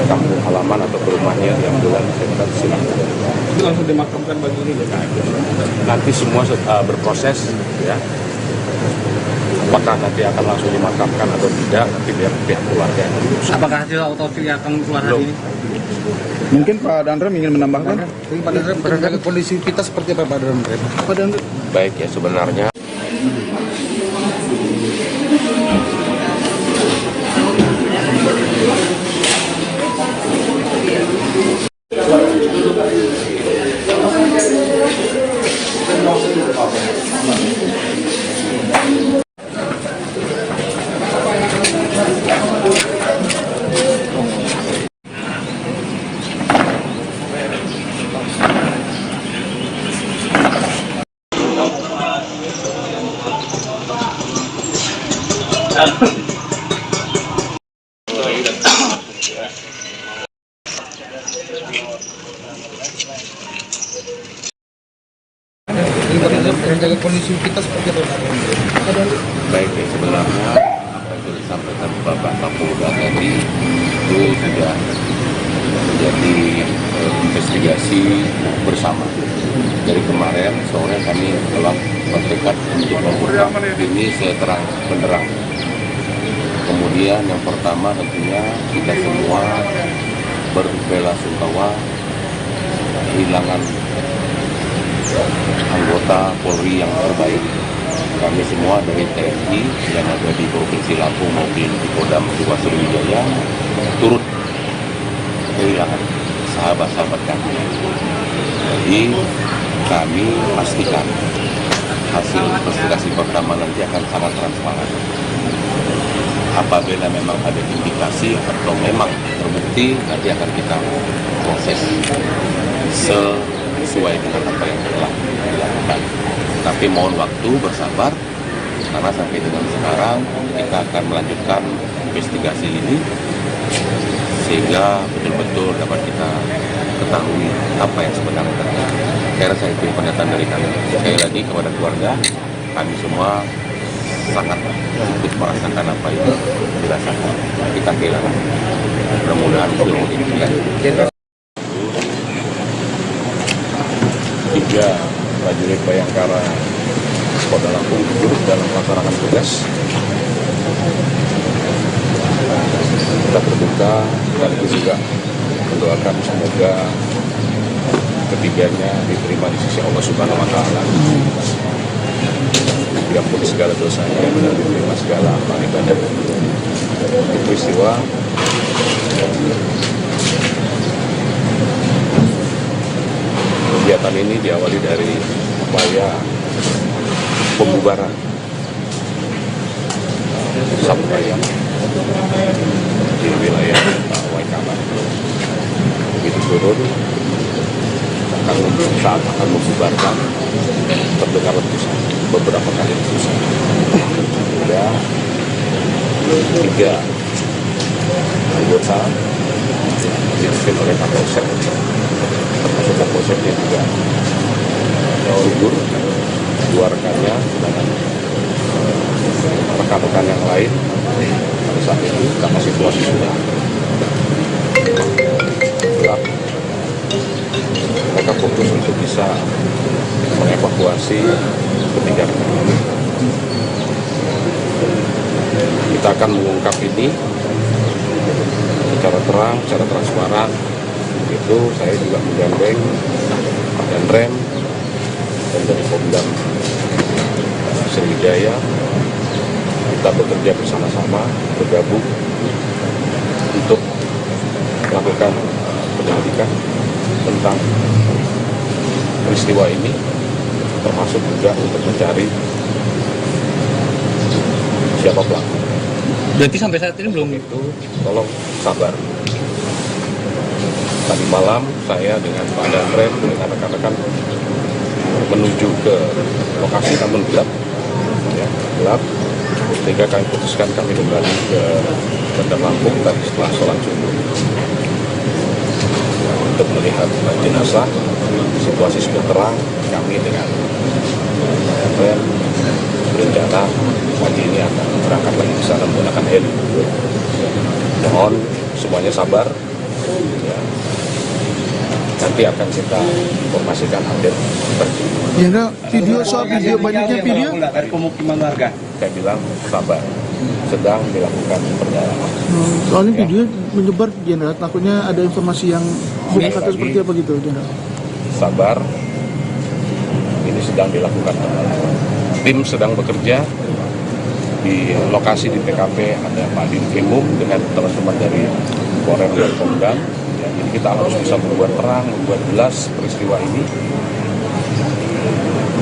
kampung halaman atau ke rumahnya di ambulan, saya kata silakan. Itu langsung dimakamkan bagi ini. Nanti semua berproses, ya. Apakah nanti akan langsung dimakamkan atau tidak, nanti biar pihak keluarga yang memutuskan. Apakah hasil autopsi akan keluar hari ini? Mungkin Pak Dandrem ingin menambahkan? Pak Dandrem, menjaga kondisi kita seperti apa, Pak Dandrem? Pak Dandrem. Baik ya, sebenarnya Menjaga kondisi kita seperti apa, Pak Dandrem? baik ya, sebenarnya apa yang sudah disampaikan Bapak Kapolda tadi itu sudah menjadi investigasi bersama. Dari kemarin sore kami telah bertekad untuk mengungkap ini seterang benderang. Kemudian yang pertama tentunya kita semua berbelasungkawa kehilangan anggota Polri yang terbaik. Kami semua dari TNI yang ada di Provinsi Lampung maupun di Kodam 2 Sriwijaya turut kehilangan sahabat-sahabat kami. Jadi kami pastikan hasil investigasi pertama nanti akan sangat transparan. Apabila memang ada indikasi atau memang terbukti, nanti akan kita proses sesuai dengan apa yang telah dilakukan. Tapi mohon waktu, bersabar, karena sampai dengan sekarang kita akan melanjutkan investigasi ini sehingga betul-betul dapat kita ketahui apa yang sebenarnya terjadi. Saya rasa itu pernyataan dari kami. Sekali lagi kepada keluarga, kami semua sangat ikut merasakan apa yang dirasakan. Kita kehilangan. Mudah-mudahan seluruh impian. 3 prajurit Bayangkara Kota Lampung gugur dalam melaksanakan tugas. Kita berduka, sekaligus juga mendoakan semoga ketiganya diterima di sisi Allah Subhanahu wa Ta'ala, diampuni segala dosanya dan diterima segala amal ibadah. Itu peristiwa kegiatan ini diawali dari upaya pembubaran Sabtu Ayam di wilayah Waikama. Begitu turun, saat akan membubarkan, terdengar letusan, beberapa kali letusan. Ada 3 anggota dipimpin oleh Kapolsek, termasuk Kapolseknya juga gugur. keluarganya dengan rekan-rekan yang lain pada saat itu karena situasi sudah gelap. Mereka fokus untuk bisa mengevakuasi ketiga rekan ini. Kita akan mengungkap ini secara terang, secara transparan. Itu saya juga menggandeng Pak Danrem dan dari Pemdam Sriwijaya. Kita bekerja bersama-sama, bergabung untuk melakukan penyelidikan tentang peristiwa ini, termasuk juga untuk mencari siapa pelaku. Berarti sampai saat ini belum Itu tolong sabar. Tadi malam saya dengan Pak Danrem dengan rekan-rekan menuju ke lokasi namun gelap, ya, gelap. Sehingga kami putuskan kami kembali ke Bandar Lampung tadi setelah sholat subuh untuk melihat jenazah. Situasi sudah terang. Kami dengan Danrem berencana pagi ini akan berangkat lagi ke sana menggunakan heli. Mohon semuanya sabar. Ya. Nanti akan kita informasikan update terkini. Jenderal, video soal video banyaknya video. Dari pemukiman warga. Saya bilang sabar, sedang dilakukan pendalaman. Soalnya video menyebar Jenderal, takutnya ada informasi yang bukan atau seperti apa gitu Jenderal. Sabar, ini sedang dilakukan pendalaman. Tim sedang bekerja di lokasi di TKP, ada Pak Dinkemum dengan teman-teman dari Korem dan Pemdam. Ya, jadi kita harus bisa membuat terang, membuat jelas peristiwa ini,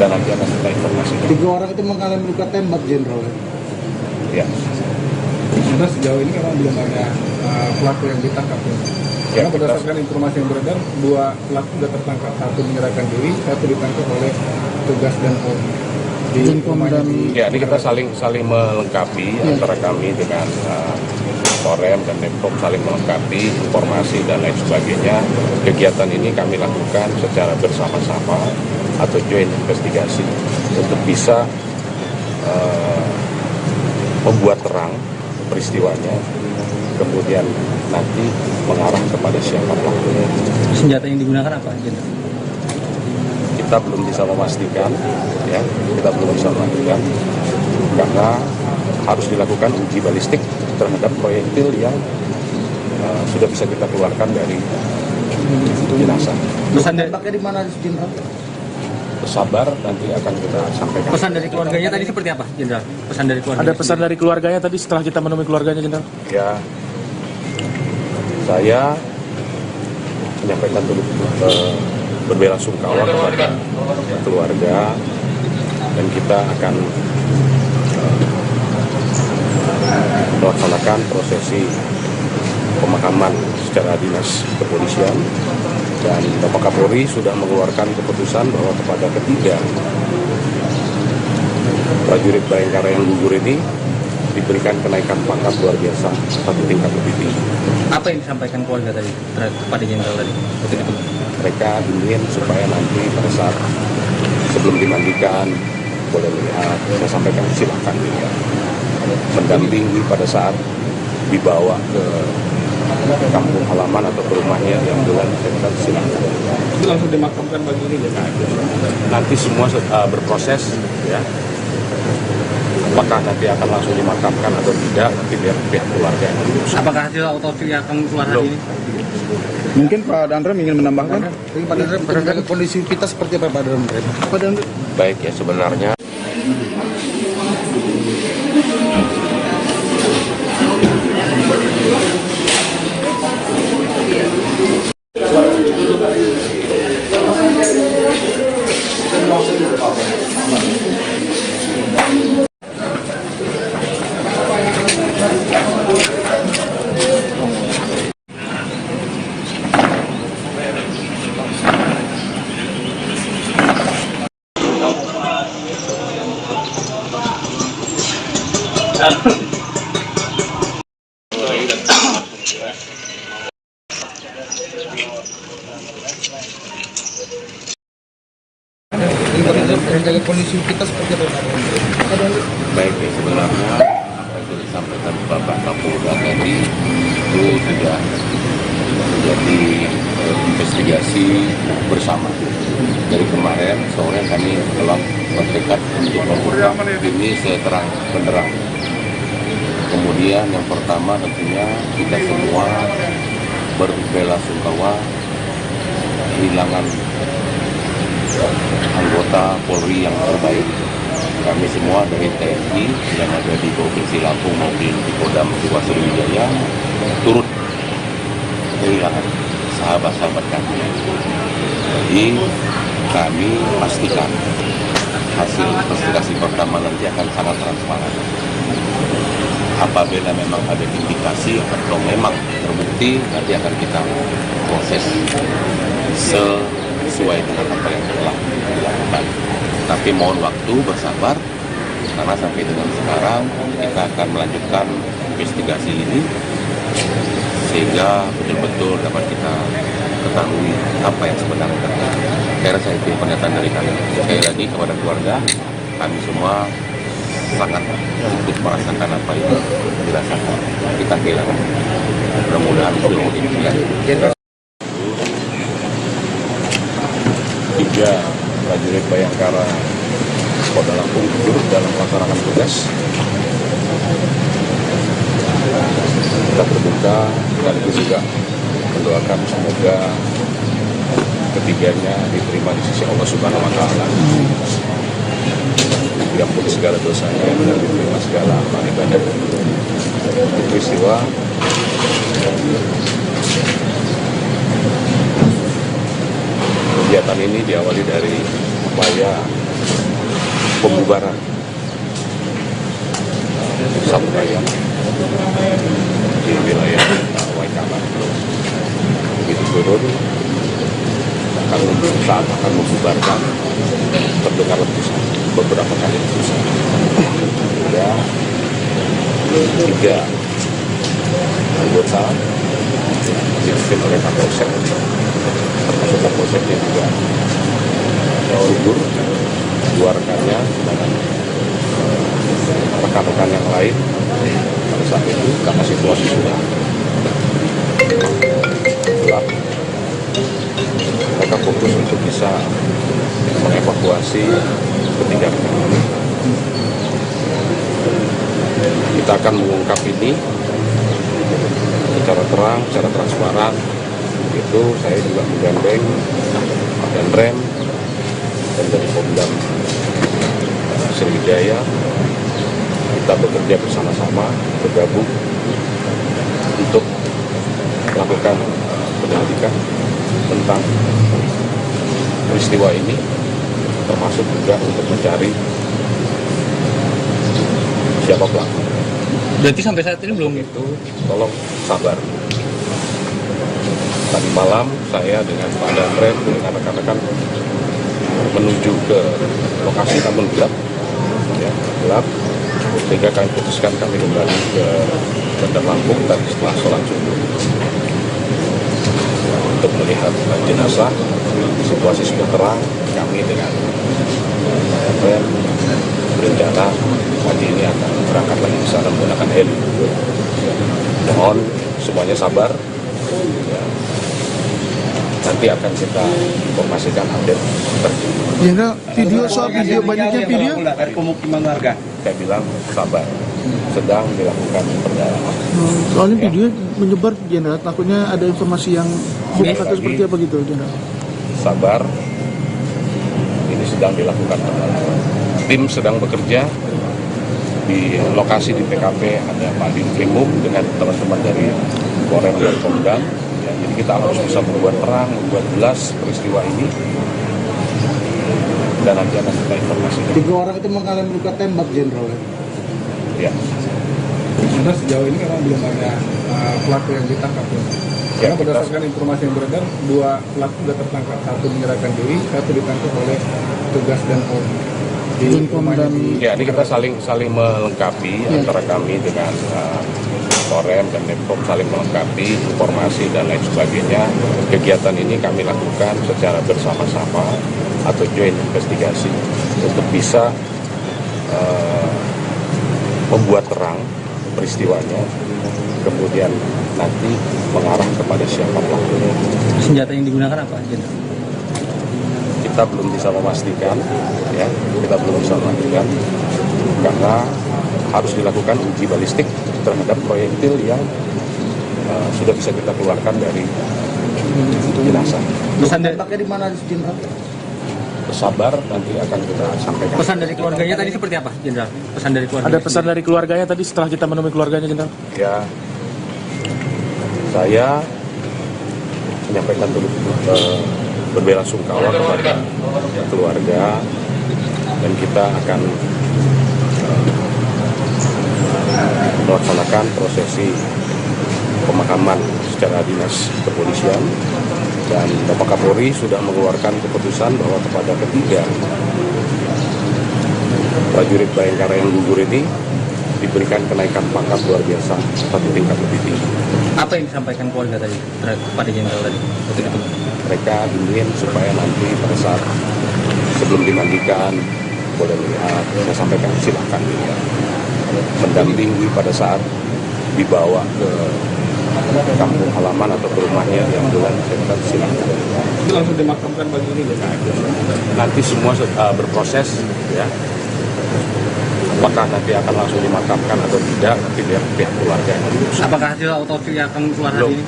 dan nanti akan kita informasikan. 3 orang itu mengalami luka tembak, Jenderal. Ya. Karena sejauh ini memang belum ada pelaku yang ditangkap. Ya. Karena kita- berdasarkan informasi yang beredar, 2 pelaku sudah tertangkap, 1 menyerahkan diri, 1 ditangkap oleh tugas dan Polri. Di rumahnya di Ya, ini kita saling melengkapi antara kami dengan Korem dan Pemprov, saling melengkapi informasi dan lain sebagainya. Kegiatan ini kami lakukan secara bersama-sama atau joint investigasi untuk bisa membuat terang peristiwanya, kemudian nanti mengarah kepada siapa pelakunya. senjata yang digunakan apa, Jenderal? Kita belum bisa memastikan, ya, kita belum bisa memastikan karena harus dilakukan uji balistik terhadap proyektil yang sudah bisa kita keluarkan dari jenazah. Pesan dari, Tembaknya di mana, Jenderal? Sabar, nanti akan kita sampaikan. pesan dari keluarganya tadi seperti apa, Jenderal? Pesan dari keluarganya. Ada pesan dari keluarganya tadi setelah kita menemui keluarganya, Jenderal? Ya, saya menyampaikan berbelasungkawa kepada keluarga, dan kita akan melaksanakan prosesi pemakaman secara dinas kepolisian, dan Bapak Kapolri sudah mengeluarkan keputusan bahwa kepada ketiga prajurit Bayangkara yang gugur ini diberikan kenaikan pangkat luar biasa 1 tingkat lebih tinggi. Apa yang disampaikan keluarga tadi kepada Jenderal tadi? Betul. Mereka ingin supaya nanti pada saat sebelum dimandikan boleh melihat, saya sampaikan silakan dilihat, mendampingi pada saat dibawa ke kampung halaman atau ke rumahnya yang bulan silakan. itu langsung dimakamkan pagi ini ya. Nanti semua berproses, ya. Apakah nanti akan langsung dimakamkan atau tidak, nanti biar pihak keluarga yang urus. Apakah hasil autopsi akan keluar hari ini? Mungkin Pak Danrem ingin menambahkan. Tapi Pak Danrem, menjaga kondisi kita seperti apa, Pak Danrem? Pak Danrem. Baik, ya, sebenarnya Rencana kondisi kita seperti apa Pak? Baik, ya, sebenarnya apa yang sudah disampaikan Bapak Kapolda tadi itu sudah menjadi investigasi bersama. Dari kemarin sore kami telah bertekad untuk mengungkap ini seterang benderang. Kemudian yang pertama tentunya kita semua berbelasungkawa kehilangan anggota Polri yang terbaik. Kami semua dari TNI yang ada di Provinsi Lampung maupun di Kodam II Sriwijaya turut kehilangan sahabat-sahabat kami. Jadi kami pastikan hasil investigasi pertama nanti akan sangat transparan. Apabila memang ada indikasi atau memang terbukti, nanti akan kita proses sesuai dengan apa yang telah dilakukan. Tapi mohon waktu, bersabar, karena sampai dengan sekarang kita akan melanjutkan investigasi ini sehingga betul-betul dapat kita ketahui apa yang sebenarnya terjadi. Saya rasa itu pernyataan dari kami. Sekali lagi kepada keluarga, kami semua sangat ikut merasakan apa yang dirasakan. Kita kehilangan. Mudah-mudahan itu tidak. 3 prajurit Bayangkara Polda Lampung gugur dalam melaksanakan tugas. Kita berduka sekaligus juga mendoakan semoga ketiganya diterima di sisi Allah Subhanahu wa Ta'ala. Diampuni segala dosanya dan diterima segala amal ibadah. Peristiwa kegiatan ini diawali dari upaya pembubaran sabuaya di wilayah Waikabas. Begitu turun, saat akan membubarkan, terdengar letusan, beberapa kali letusan. Hingga 3 anggota dipimpin oleh Kapolsek, termasuk Kapolseknya juga gugur, 2 rekannya dengan rekan-rekan yang lain. Pada saat itu karena situasi sudah gelap, mereka fokus untuk bisa mengevakuasi ketiga rekan ini. Kita akan mengungkap ini secara terang, secara transparan. Itu saya juga menggandeng Pak Danrem dan dari Kodam Sriwijaya. Kita bekerja bersama-sama, bergabung untuk melakukan penyelidikan tentang peristiwa ini, termasuk juga untuk mencari siapa pelaku. Berarti sampai saat ini belum? Itu tolong sabar. Tadi malam saya dengan Pak Danrem dengan rekan-rekan menuju ke lokasi namun gelap, ya, gelap. Sehingga kami putuskan kami kembali ke Bandar Lampung tadi setelah sholat subuh untuk melihat jenazah. Situasi sudah terang. Kami dengan Danrem berencana pagi ini akan berangkat lagi ke sana menggunakan heli. Mohon semuanya sabar. Ya. Nanti akan kita informasikan update terkini. Jenderal, video soal video banyaknya video. Dari pemukiman warga. Saya bilang sabar, sedang dilakukan pendalaman. Soalnya video menyebar Jenderal, takutnya ada informasi yang hoax atau seperti apa gitu Jenderal. Sabar, ini sedang dilakukan pendalaman. Tim sedang bekerja di lokasi di TKP, ada Pak Dinkrimum dengan teman-teman dari Polres dan Kodam. Ya, jadi kita harus bisa membuat terang, membuat jelas peristiwa ini, dan nanti akan kita informasikan. 3 orang itu mengalami luka tembak, Jenderal. Ya. Sudah sejauh ini memang belum ada pelaku yang ditangkap. Ya, Karena berdasarkan informasi yang beredar, 2 pelaku sudah tertangkap, 1 menyerahkan diri, 1 ditangkap oleh tugas dan Polri. Ya, ini kita saling melengkapi antara kami dengan Korem dan Depok, saling melengkapi informasi dan lain sebagainya. Kegiatan ini kami lakukan secara bersama-sama atau joint investigasi untuk bisa membuat terang peristiwanya, kemudian nanti mengarah kepada siapa pelakunya. Senjata yang digunakan apa, Jenderal? Kita belum bisa memastikan, ya, karena harus dilakukan uji balistik terhadap proyektil yang sudah bisa kita keluarkan dari jenazah. Pesan dari, Tembaknya di mana, Jenderal? Sabar, nanti akan kita sampaikan. pesan dari keluarganya tadi seperti apa, Jenderal? Pesan dari keluarga. Ada pesan dari keluarganya tadi setelah kita menemui keluarganya, Jenderal? Ya, saya menyampaikan berbelasungkawa kepada keluarga, dan kita akan melaksanakan prosesi pemakaman secara dinas kepolisian, dan Bapak Kapolri sudah mengeluarkan keputusan bahwa kepada ketiga prajurit Bayangkara yang gugur ini diberikan kenaikan pangkat luar biasa 1 tingkat lebih tinggi. Apa yang disampaikan keluarga tadi kepada Jenderal tadi? Waktu itu. Mereka ingin supaya nanti pada saat sebelum dimandikan boleh melihat, saya sampaikan silakan dilihat, mendampingi pada saat dibawa ke kampung halaman atau ke rumahnya di ambulans, saya bilang silakan. Itu langsung dimakamkan pagi ini, Nanti semua berproses, ya. Apakah nanti akan langsung dimakamkan atau tidak, nanti biar pihak keluarga yang memutuskan. Apakah hasil otopsi akan keluar hari ini?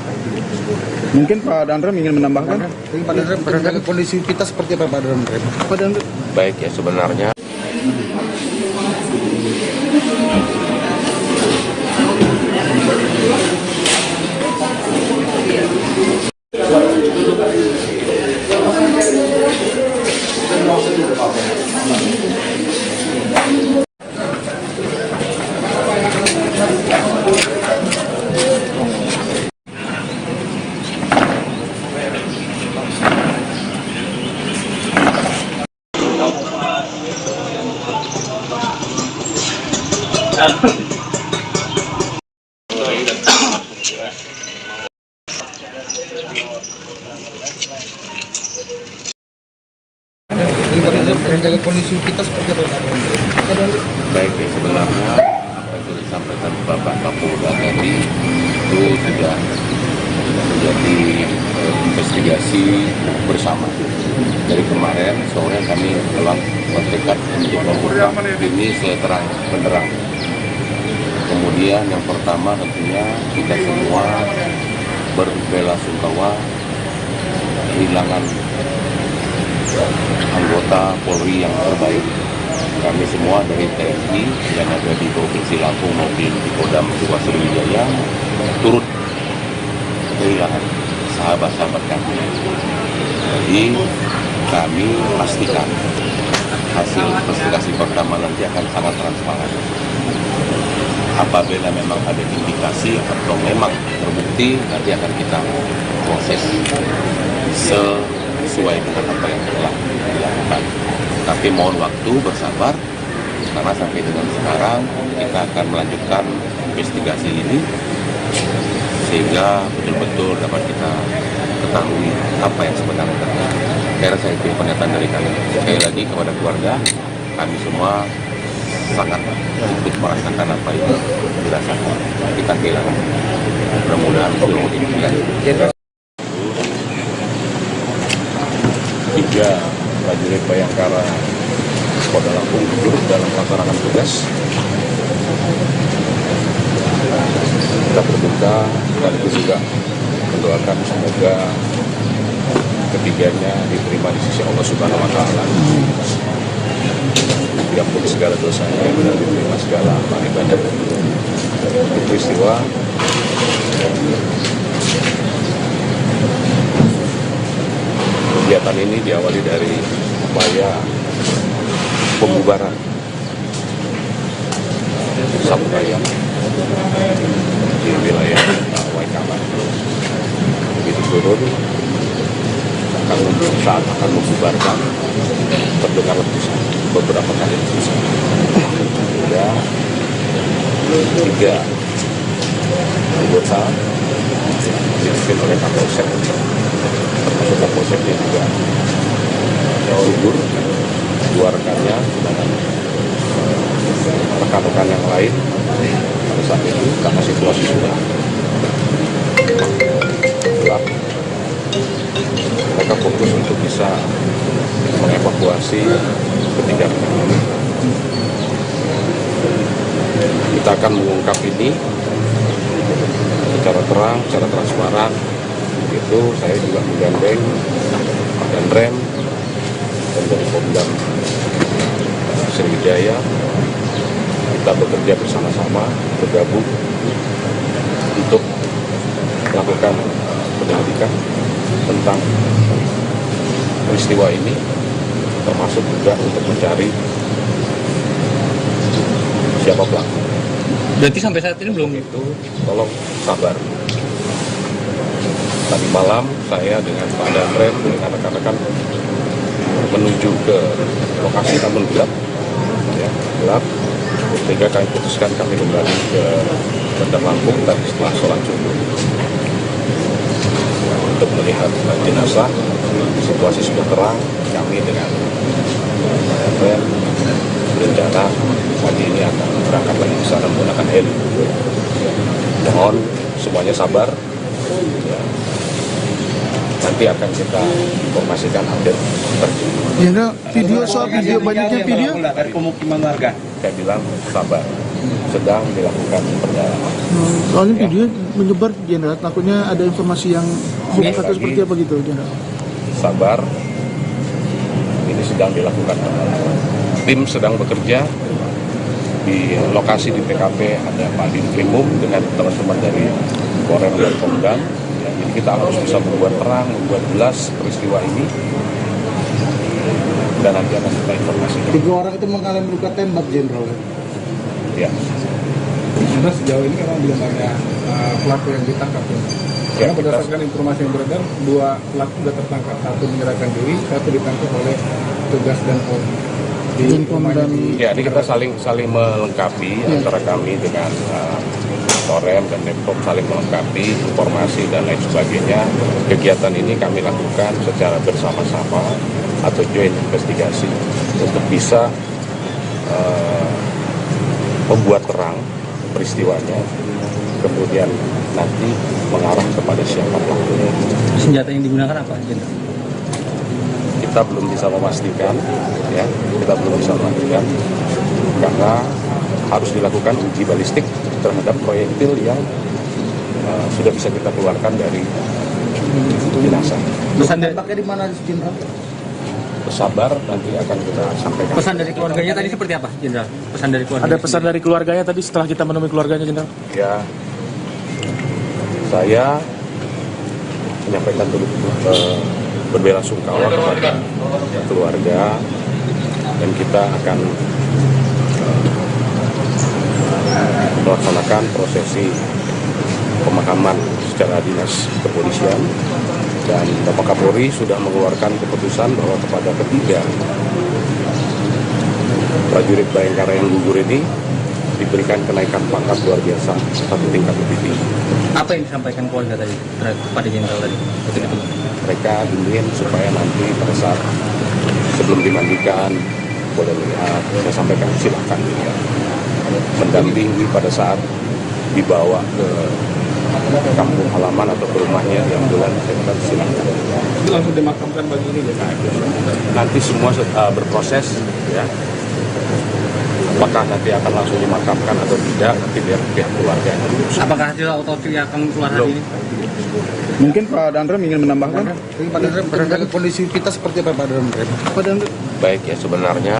Mungkin Pak Dandrem ingin menambahkan? Pak Dandrem, menjaga kondisi kita seperti apa, Pak Dandrem? Pak Dandrem. Baik ya, sebenarnya Menjaga kondisi kita seperti apa, Pak Dandrem? baik ya, sebenarnya apa yang sudah disampaikan Bapak Kapolda tadi itu sudah menjadi investigasi bersama. Dari kemarin sore kami telah bertekad untuk membuka ini seterang benderang. Kemudian yang pertama tentunya kita semua berbelasungkawa kehilangan anggota Polri yang terbaik. Kami semua dari TNI yang ada di Provinsi Lampung maupun di Kodam 2 Sriwijaya turut kehilangan sahabat-sahabat kami. Jadi kami pastikan hasil investigasi pertama nanti akan sangat transparan. Apabila memang ada indikasi atau memang terbukti, nanti akan kita proses sesuai dengan apa yang telah dilakukan. Tapi mohon waktu, bersabar, karena sampai dengan sekarang kita akan melanjutkan investigasi ini sehingga betul-betul dapat kita ketahui apa yang sebenarnya terjadi. Saya rasa itu pernyataan dari kami. Sekali lagi kepada keluarga, kami semua sangat ikut merasakan apa yang dirasakan. Kita kehilangan. Mudah-mudahan seluruh impian. Tiga prajurit Bayangkara Polda Lampung gugur dalam melaksanakan tugas. Kita berduka sekaligus juga mendoakan semoga ketiganya diterima di sisi Allah Subhanahu wa Ta'ala, diampuni segala dosanya dan diterima segala amal ibadah. Itu peristiwa kegiatan ini diawali dari upaya pembubaran Sabutayam di wilayah Waikaman. Begitu turun, saat akan membubarkan, terdengar letusan, beberapa kali letusan. Hingga 3 anggota dipimpin oleh Kapolsek, termasuk Kapolseknya juga gugur, keluarganya dan rekan-rekan yang lain pada saat itu karena situasi sudah gelap. Mereka fokus untuk bisa mengevakuasi ketiga rekan ini. Kita akan mengungkap ini secara terang, secara transparan. Itu saya juga menggandeng Pak Danrem dan dari Pemdam Sriwijaya. Kita bekerja bersama-sama, bergabung untuk melakukan penyelidikan tentang peristiwa ini, termasuk juga untuk mencari siapa pelaku. Berarti sampai saat ini belum Itu tolong sabar. Tadi malam saya dengan Pak Danrem dengan rekan-rekan menuju ke lokasi namun gelap, ya, gelap. Sehingga kami putuskan kami kembali ke Bandar Lampung tadi setelah sholat subuh untuk melihat jenazah. Situasi sudah terang. Kami dengan Pak Danrem berencana pagi ini akan berangkat lagi ke sana menggunakan heli. Mohon semuanya sabar. Ya. Nanti akan kita informasikan update terkini. Jenderal, video soal video banyaknya video. dari pemukiman warga. Saya bilang sabar, sedang dilakukan pendalaman. Soalnya video menyebar Jenderal, takutnya ada informasi yang hoax atau seperti apa gitu Jenderal. Sabar, ini sedang dilakukan pendalaman. Tim sedang bekerja di lokasi di TKP, ada Pak Dinkrimum dengan teman-teman dari Korem dan Pemdam. Ya, jadi kita harus bisa membuat terang, membuat jelas peristiwa ini, dan nanti akan kita informasikan. 3 orang itu mengalami luka tembak, Jenderal. Ya. Sudah sejauh ini memang belum ada pelaku yang ditangkap. Ya, Karena berdasarkan informasi yang beredar, 2 pelaku sudah tertangkap. Satu menyerahkan diri, satu ditangkap oleh tugas dan pom. Ya, ini kita saling melengkapi antara kami dengan Korem dan Depok, saling melengkapi informasi dan lain sebagainya. Kegiatan ini kami lakukan secara bersama-sama atau joint investigasi untuk bisa membuat terang peristiwanya, kemudian nanti mengarah kepada siapa pelakunya. senjata yang digunakan apa, Jenderal? Kita belum bisa memastikan, ya, kita belum bisa memastikan karena harus dilakukan uji balistik terhadap proyektil yang sudah bisa kita keluarkan dari jenazah. Pesan dari, Tembaknya di mana, Jenderal? Sabar, nanti akan kita sampaikan. pesan dari keluarganya tadi seperti apa, Jenderal? Pesan dari keluarga. Ada pesan dari keluarganya tadi setelah kita menemui keluarganya, Jenderal? Ya, saya menyampaikan dulu berbelasungkawa kepada keluarga, dan kita akan melaksanakan prosesi pemakaman secara dinas kepolisian, dan Bapak Kapolri sudah mengeluarkan keputusan bahwa kepada ketiga prajurit Bayangkara yang gugur ini diberikan kenaikan pangkat luar biasa 1 tingkat lebih tinggi. Apa yang disampaikan keluarga tadi kepada Jenderal tadi? Mereka ingin supaya nanti pada saat sebelum dimandikan boleh melihat, saya sampaikan silakan dilihat, mendampingi pada saat dibawa ke kampung halaman atau ke rumahnya yang bulan, saya bilang silakan. Itu langsung dimakamkan pagi ini ya? Nanti semua berproses, ya. Apakah nanti akan langsung dimakamkan atau tidak, nanti biar pihak keluarga. Apakah hasil otopsi akan keluar hari ini? Mungkin Pak Danrem ingin menambahkan. Pak Danrem, menjaga kondisi kita seperti apa, Pak Danrem? Pak Danrem. Baik, ya, sebenarnya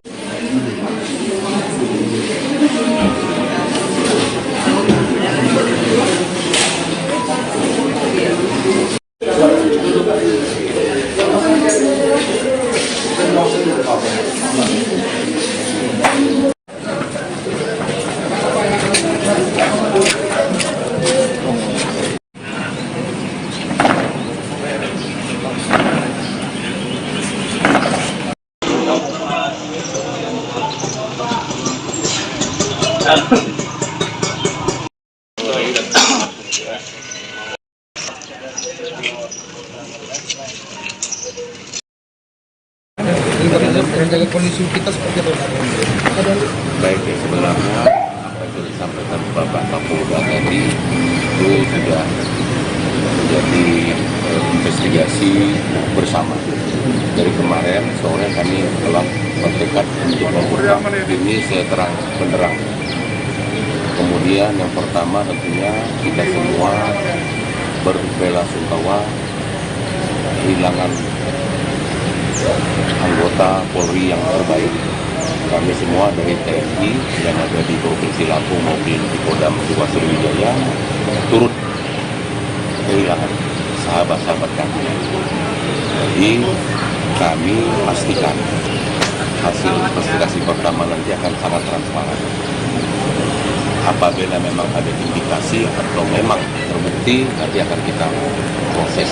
Menjaga kondisi kita seperti itu. Baik ya, sebenarnya apa yang disampaikan Bapak Kapolda tadi itu sudah menjadi investigasi bersama. Dari kemarin sore kami telah bertekad untuk mengungkap ini seterang benderang. Kemudian yang pertama tentunya kita semua berbela-sungkawa kehilangan anggota Polri yang terbaik. Kami semua dari TNI yang ada di Provinsi Lampung maupun di Kodam 2 Sriwijaya turut kehilangan sahabat-sahabat kami. Jadi kami pastikan hasil investigasi pertama nanti akan sangat transparan. Apabila memang ada indikasi atau memang terbukti, nanti akan kita proses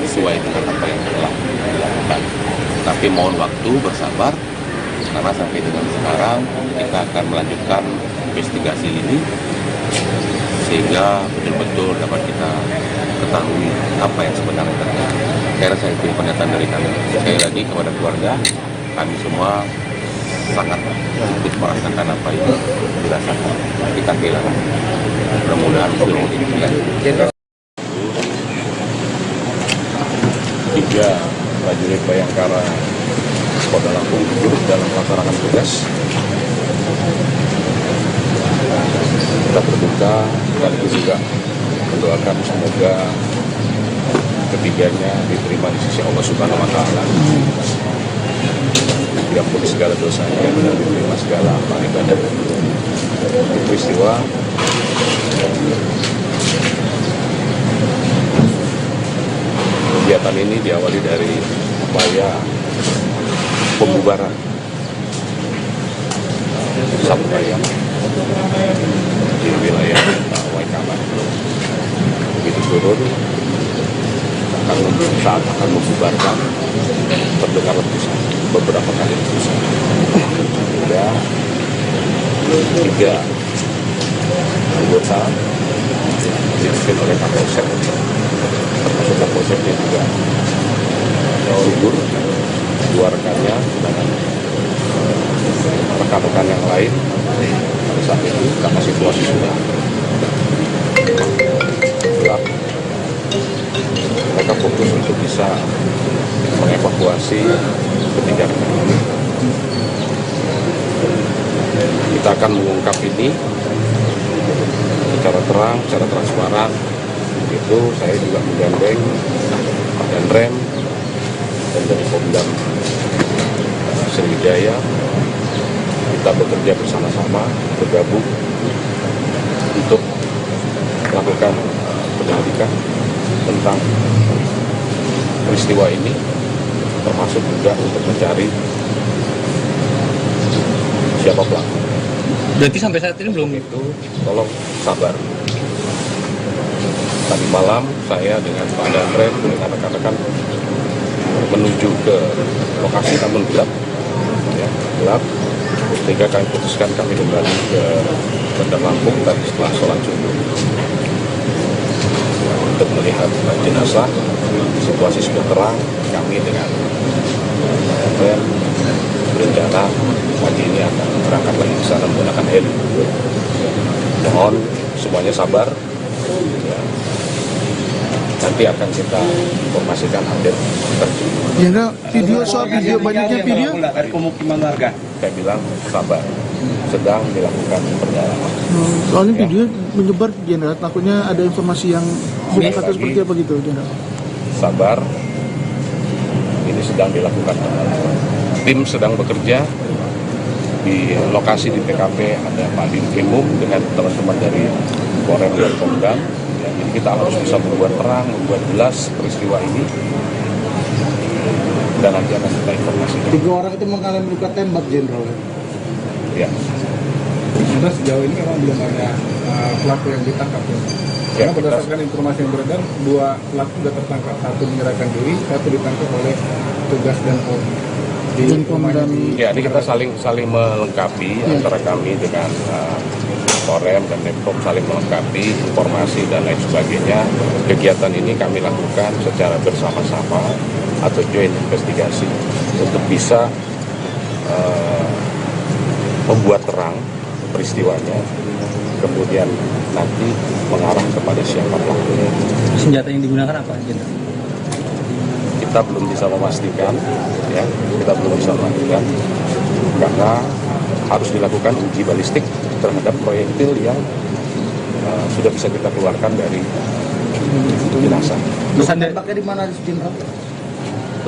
sesuai dengan apa yang telah dilakukan. Tapi mohon waktu, bersabar, karena sampai dengan sekarang kita akan melanjutkan investigasi ini sehingga betul-betul dapat kita ketahui apa yang sebenarnya terjadi. Saya rasa itu pernyataan dari kami. Sekali lagi kepada keluarga, kami semua sangat ikut merasakan apa yang dirasakan. Kita kehilangan. Mudah-mudahan seluruh ini. 3 prajurit Bayangkara Kota Lampung turut dalam melaksanakan tugas. Kita berduka sekaligus juga mendoakan semoga ketiganya diterima di sisi Allah Subhanahu wa Ta'ala, diampuni segala dosanya dan diterima segala amal ibadah. Peristiwa kegiatan ini diawali dari upaya pembubaran Sabu Ayam di wilayah Waikaman. Begitu turun, saat akan membubarkan, terdengar letusan, beberapa kali letusan. Hingga 3 anggota dipimpin oleh Kapolsek, termasuk Kapolseknya juga gugur, 2 rekannya dengan rekan-rekan yang lain. Pada saat itu karena situasi sudah gelap, mereka fokus untuk bisa mengevakuasi ketiga rekan ini. Kita akan mengungkap ini secara terang, secara transparan. Itu saya juga menggandeng Pak Danrem dan dari Kodam Sriwijaya. Kita bekerja bersama-sama, bergabung untuk melakukan penyelidikan tentang peristiwa ini, termasuk juga untuk mencari siapa pelaku. Berarti sampai saat ini belum? Itu tolong sabar. Tadi malam saya dengan Pak Danrem dengan rekan-rekan menuju ke lokasi, namun gelap, ya, gelap. Sehingga kami putuskan kami kembali ke Bandar Lampung tadi setelah sholat subuh untuk melihat jenazah. Situasi sudah terang. Kami dengan berencana pagi ini akan berangkat lagi ke sana menggunakan heli. Mohon semuanya sabar. Ya. Nanti akan kita informasikan update terkini. Jenderal, video soal video banyaknya video. Dari pemukiman warga. Saya bilang sabar, sedang dilakukan pendalaman. Soalnya video menyebar, Jenderal, takutnya ada informasi yang bukan atau seperti apa gitu, Jenderal. Sabar, ini sedang dilakukan pendalaman. Tim sedang bekerja di lokasi di TKP, ada Pak Dinkimum dengan teman-teman dari Korem dan Pemdam. Ya, jadi kita harus bisa membuat terang, membuat jelas peristiwa ini, dan nanti akan kita informasikan. 3 orang itu mengalami luka tembak, Jenderal. Ya. Karena sejauh ini memang belum ada pelaku yang ditangkap ya. Karena kita- berdasarkan informasi yang beredar, 2 pelaku sudah tertangkap, 1 menyerahkan diri, 1 ditangkap oleh tugas dan Polri di Dan rumahnya Pemdam. di Ya, ini kita saling melengkapi antara kami dengan Korem dan Pemprov saling melengkapi informasi dan lain sebagainya. Kegiatan ini kami lakukan secara bersama-sama atau joint investigasi untuk bisa membuat terang peristiwanya, kemudian nanti mengarah kepada siapa pelakunya. Senjata yang digunakan apa, Jenderal? Kita belum bisa memastikan, ya, kita belum bisa memastikan karena harus dilakukan uji balistik terhadap proyektil yang sudah bisa kita keluarkan dari jenazah. Pesan dari, Tembaknya di mana, Jenderal?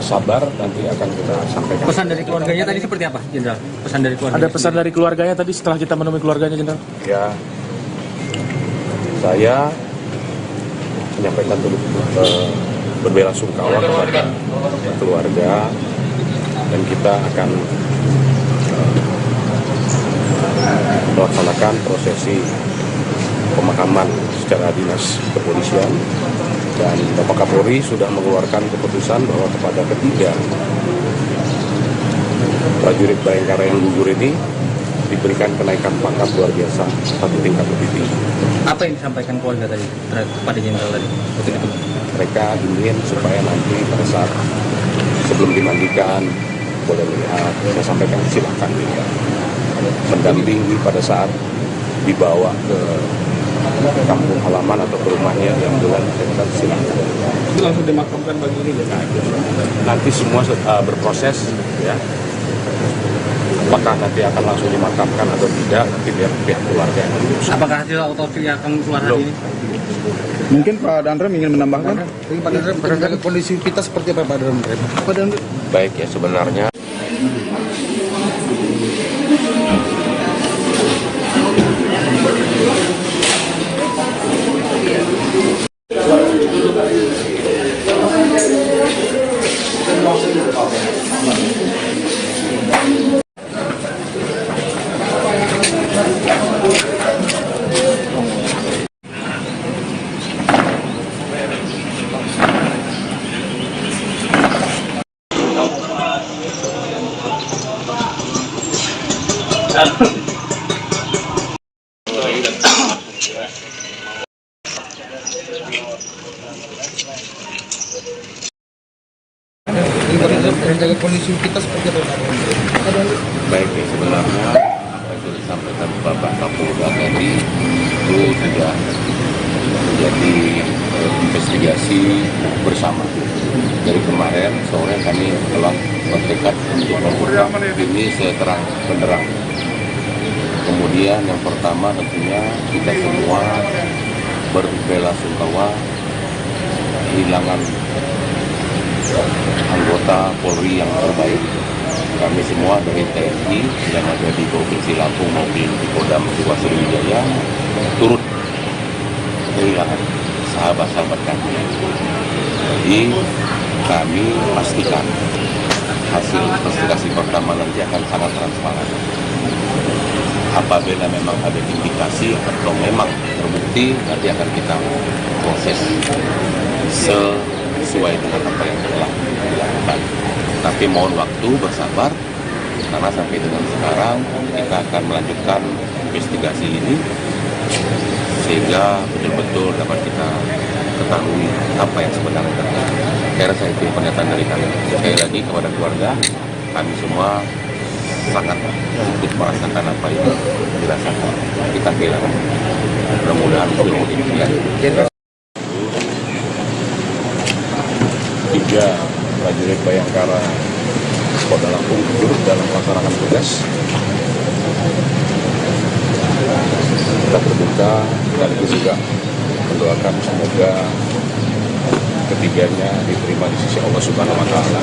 Sabar, nanti akan kita sampaikan. pesan dari keluarganya tadi seperti apa, Jenderal? Pesan dari keluarganya. Ada pesan dari keluarganya tadi setelah kita menemui keluarganya, Jenderal? Ya, saya menyampaikan berbelasungkawa kepada keluarga dan kita akan melaksanakan prosesi pemakaman secara dinas kepolisian, dan Bapak Kapolri sudah mengeluarkan keputusan bahwa kepada ketiga prajurit Bayangkara yang gugur ini diberikan kenaikan pangkat luar biasa satu tingkat lebih tinggi. Apa yang disampaikan keluarga tadi kepada Jenderal tadi? Betul itu. Mereka ingin supaya nanti pada saat sebelum dimandikan boleh melihat, saya sampaikan silakan dilihat. Mendampingi pada saat dibawa ke kampung halaman atau ke rumahnya yang bulan silakan. Itu langsung dimakamkan pagi ini ya? Nanti semua berproses, ya. Apakah nanti akan langsung dimakamkan atau tidak, nanti biar pihak keluarga yang memutuskan. Apakah hasil otopsi akan keluar hari ini? Mungkin Pak Dandrem ingin menambahkan? Jadi Pak Dandrem, menjaga kondisi kita seperti apa, Pak Dandrem? Pak Dandrem. Baik ya, sebenarnya Jadi Pak Dandrem, menjaga kondisi kita seperti apa, Pak Dandrem? baik ya, sebenarnya apa yang sudah disampaikan Bapak Kapolda tadi itu sudah menjadi investigasi bersama. Dari kemarin sore kami telah bertekad untuk mengungkap ini seterang benderang. Kemudian yang pertama tentunya kita semua berbelasungkawa kehilangan anggota Polri yang terbaik. Kami semua dari TNI yang ada di Provinsi Lampung maupun di Kodam Dua Sriwijaya turut kehilangan sahabat-sahabat kami. Jadi kami pastikan hasil investigasi pertama nanti akan sangat transparan. Apabila memang ada indikasi atau memang terbukti, nanti akan kita proses sesuai dengan apa yang telah dilakukan. Tapi mohon waktu, bersabar, karena sampai dengan sekarang kita akan melanjutkan investigasi ini sehingga betul-betul dapat kita ketahui apa yang sebenarnya terjadi. Saya rasa itu pernyataan dari kami. Sekali lagi kepada keluarga, kami semua sangat ikut merasakan apa yang dirasakan. Kita kehilangan. Mudah-mudahan seluruh ini. Tiga prajurit Bayangkara Kota Lampung gugur dalam melaksanakan tugas. Kita berduka, sekaligus juga mendoakan semoga ketiganya diterima di sisi Allah Subhanahu wa Ta'ala,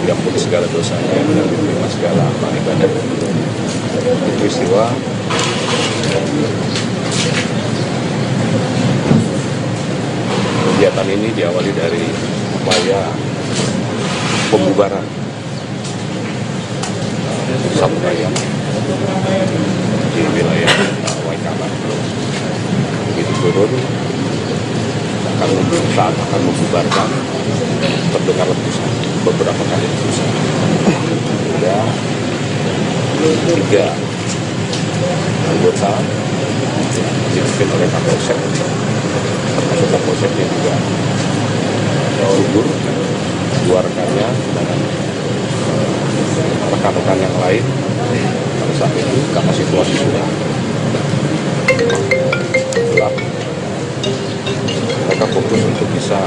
diampuni segala dosanya dan diterima segala amal ibadah. Peristiwa kegiatan ini diawali dari upaya pembubaran samurai di wilayah Waikabas. Begitu turun, saat akan membubarkan, terdengar letusan, beberapa kali letusan. Hingga 3 anggota dipimpin oleh Kapolsek, termasuk Kapolseknya juga gugur, dua rekannya dan rekan-rekan yang lain. Pada saat itu karena situasi sudah gelap, mereka fokus untuk bisa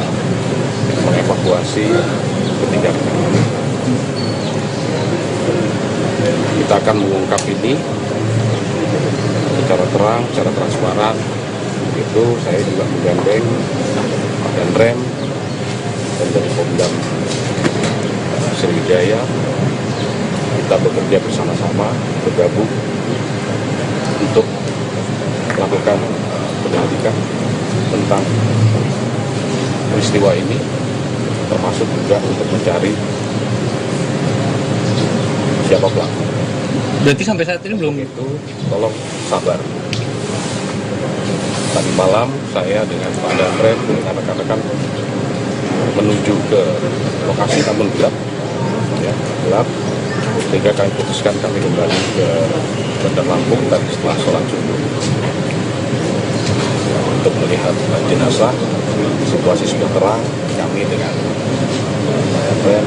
mengevakuasi ketiga rekan ini. Kita akan mengungkap ini secara terang, secara transparan. Itu saya juga menggandeng Pak Danrem dan dari Pomdam Sriwijaya. Kita bekerja bersama-sama, bergabung untuk melakukan penyelidikan tentang peristiwa ini, termasuk juga untuk mencari siapa pelaku. Berarti sampai saat ini belum Itu tolong sabar. Tadi malam saya dengan Pak Danrem dengan rekan-rekan menuju ke lokasi namun gelap, ya, gelap. Sehingga kami putuskan kami kembali ke Bandar Lampung tadi setelah sholat subuh untuk melihat jenazah. Situasi sudah terang. Kami dengan Pak Danrem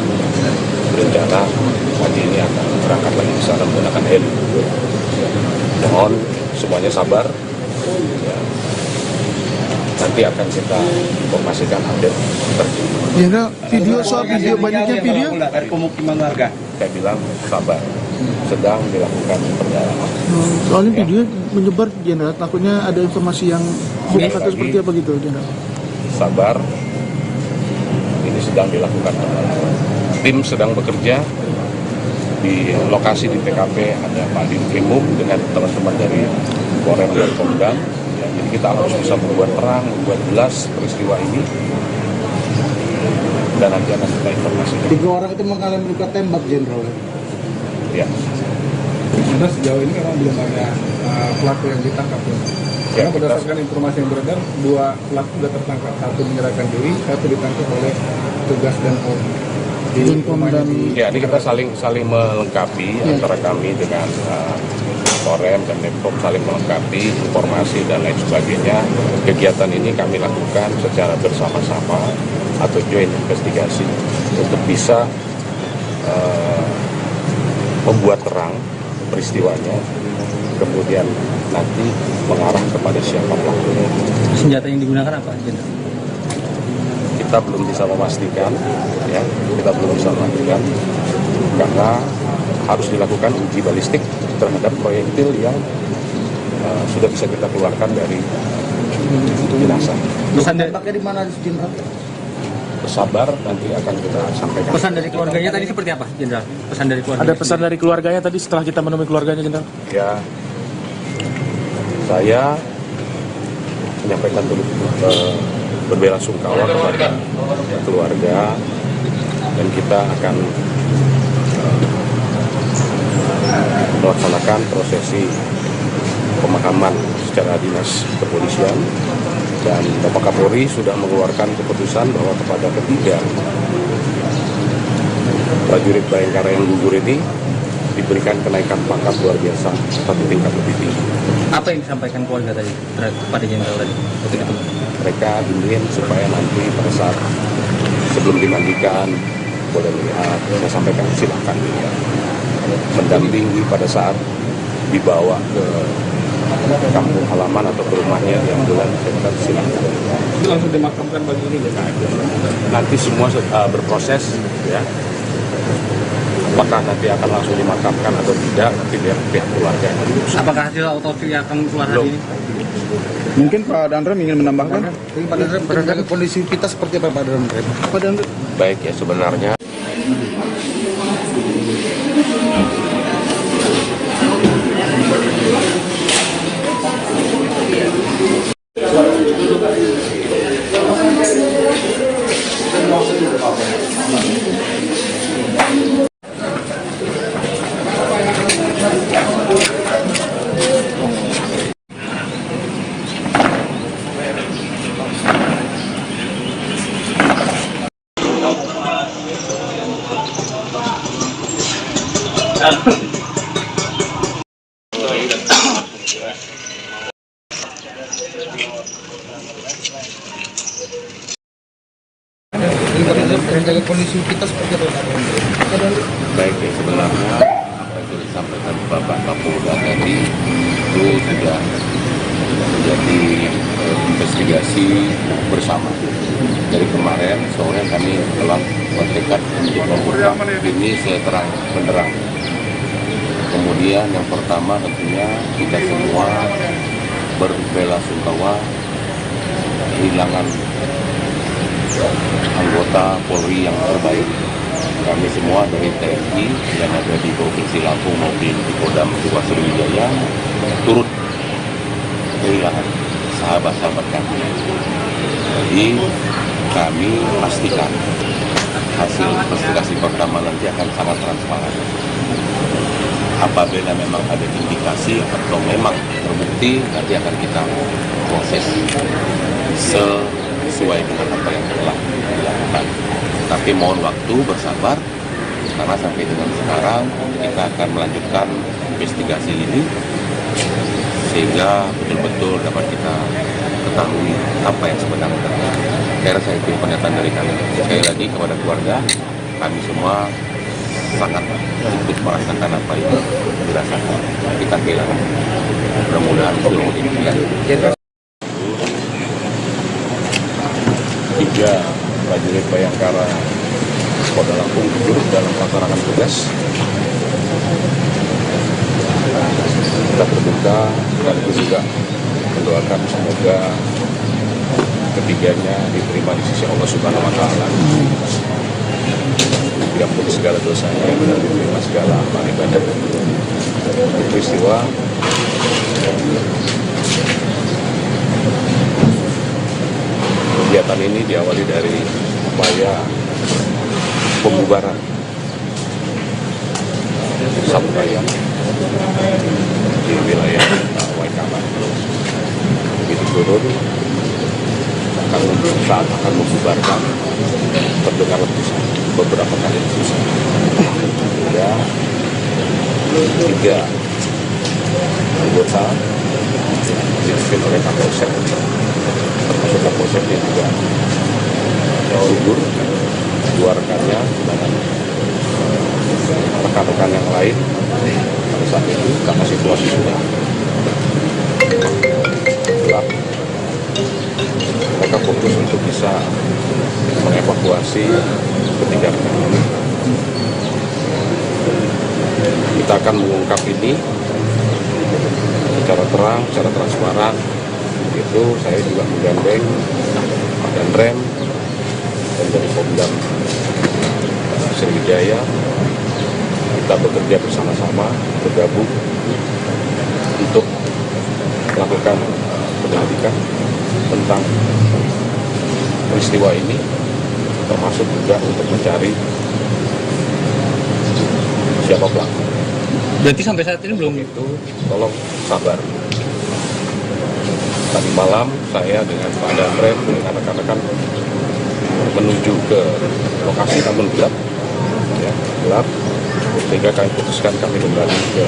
berencana pagi ini akan berangkat lagi ke sana menggunakan heli. Mohon semuanya sabar. Ya. Nanti akan kita informasikan update terkini. Jenderal, video soal video banyaknya video. Dari pemukiman warga. Saya bilang sabar, sedang dilakukan pendalaman. Soalnya video menyebar Jenderal, takutnya ada informasi yang hoax atau seperti apa gitu Jenderal. Sabar, ini sedang dilakukan pendalaman. Tim sedang bekerja di lokasi di TKP, ada Pak Dinkrimum dengan teman-teman dari Polres dan Pomdam. Ya, jadi kita harus bisa membuat terang, membuat jelas peristiwa ini, dan nanti akan kita informasikan. 3 orang itu mengalami luka tembak, Jenderal. Ya. Sudah sejauh ini memang belum ada pelaku yang ditangkap. Ya, Karena berdasarkan informasi yang beredar, 2 pelaku sudah tertangkap, 1 menyerahkan diri, 1 ditangkap oleh tugas dan Dan Ya, ini kita saling melengkapi antara kami dengan Korem dan Depok, saling melengkapi informasi dan lain sebagainya. Kegiatan ini kami lakukan secara bersama-sama atau joint investigasi untuk bisa membuat terang peristiwanya, kemudian nanti mengarah kepada siapa pelakunya. senjata yang digunakan apa, Jenderal? Kita belum bisa memastikan, ya, karena harus dilakukan uji balistik terhadap proyektil yang sudah bisa kita keluarkan dari jenazah. Pesan dari, Tembaknya di mana, Jenderal? Sabar, nanti akan kita sampaikan. pesan dari keluarganya tadi seperti apa, Jenderal? Pesan dari keluarga. Ada pesan dari keluarganya tadi setelah kita menemui keluarganya, Jenderal? Ya, saya menyampaikan berbelasungkawa kepada keluarga, dan kita akan melaksanakan prosesi pemakaman secara dinas kepolisian, dan Bapak Kapolri sudah mengeluarkan keputusan bahwa kepada ketiga prajurit Bayangkara yang gugur ini diberikan kenaikan pangkat luar biasa 1 tingkat lebih tinggi. Apa yang disampaikan keluarga tadi kepada Jenderal tadi waktu itu? Mereka ingin supaya nanti pada saat sebelum dimandikan boleh melihat, saya sampaikan silakan dilihat, mendampingi pada saat dibawa ke kampung halaman atau ke rumahnya di ambulans, silakan. Itu langsung dimakamkan pagi ini, ya? Nanti semua berproses, ya. Apakah nanti akan langsung dimakamkan atau tidak, nanti biar pihak keluarga yang memutuskan. Apakah hasil otopsi akan keluar hari ini? Mungkin Pak Danrem ingin menambahkan. Pak Danrem, menjaga kondisi kita seperti apa, Pak Danrem? Pak Danrem. Baik, ya, sebenarnya menjaga kondisi kita seperti apa Pak Hendro? Baik ya, sebenarnya apa yang sudah disampaikan Bapak Kapolda tadi itu sudah menjadi investigasi bersama. Dari kemarin sore kami telah bertekad untuk mengungkap ini seterang benderang. Kemudian yang pertama tentunya kita semua berbelasungkawa kehilangan anggota Polri yang terbaik. Kami semua dari TNI yang ada di Provinsi Lampung maupun di Kodam 2 Sriwijaya turut kehilangan sahabat-sahabat kami. Jadi kami pastikan hasil investigasi pertama nanti akan sangat transparan. Apabila memang ada indikasi atau memang terbukti, nanti akan kita proses sesuai dengan apa yang telah dilakukan. Tapi mohon waktu, bersabar, karena sampai dengan sekarang kita akan melanjutkan investigasi ini sehingga betul-betul dapat kita ketahui apa yang sebenarnya terjadi. Saya rasa itu pernyataan dari kami. Sekali lagi kepada keluarga, kami semua sangat ikut merasakan apa yang dirasakan. Kita kehilangan. Mudah-mudahan seluruh impian. 3 prajurit Bayangkara Polda Lampung gugur dalam melaksanakan tugas. Kita berduka sekaligus juga mendoakan semoga ketiganya diterima di sisi Allah Subhanahu wa Ta'ala. Diampuni segala dosanya dan diterima segala amal ibadah. Peristiwa kegiatan ini diawali dari upaya pembubaran Sabudayan di wilayah Waikaman. Begitu turun, saat akan membubarkan, terdengar letusan, beberapa kali letusan. Hingga 3 anggota dipimpin oleh Kapolsek, termasuk Kapolsek yang juga gugur, 2 rekannya dan rekan-rekan yang lain. Pada saat itu karena situasi sudah gelap, mereka fokus untuk bisa mengevakuasi ketiga rekan ini. Kita akan mengungkap ini secara terang, secara transparan. Itu saya juga menggandeng Pak Danrem dan dari Kodam Sriwijaya. Kita bekerja bersama-sama, bergabung untuk melakukan penyelidikan tentang peristiwa ini, termasuk juga untuk mencari siapa pelaku. Berarti sampai saat ini belum Itu tolong sabar. Tadi malam saya dengan Pak Danrem dengan rekan-rekan menuju ke lokasi namun gelap, ya, gelap, sehingga kami putuskan kami kembali ke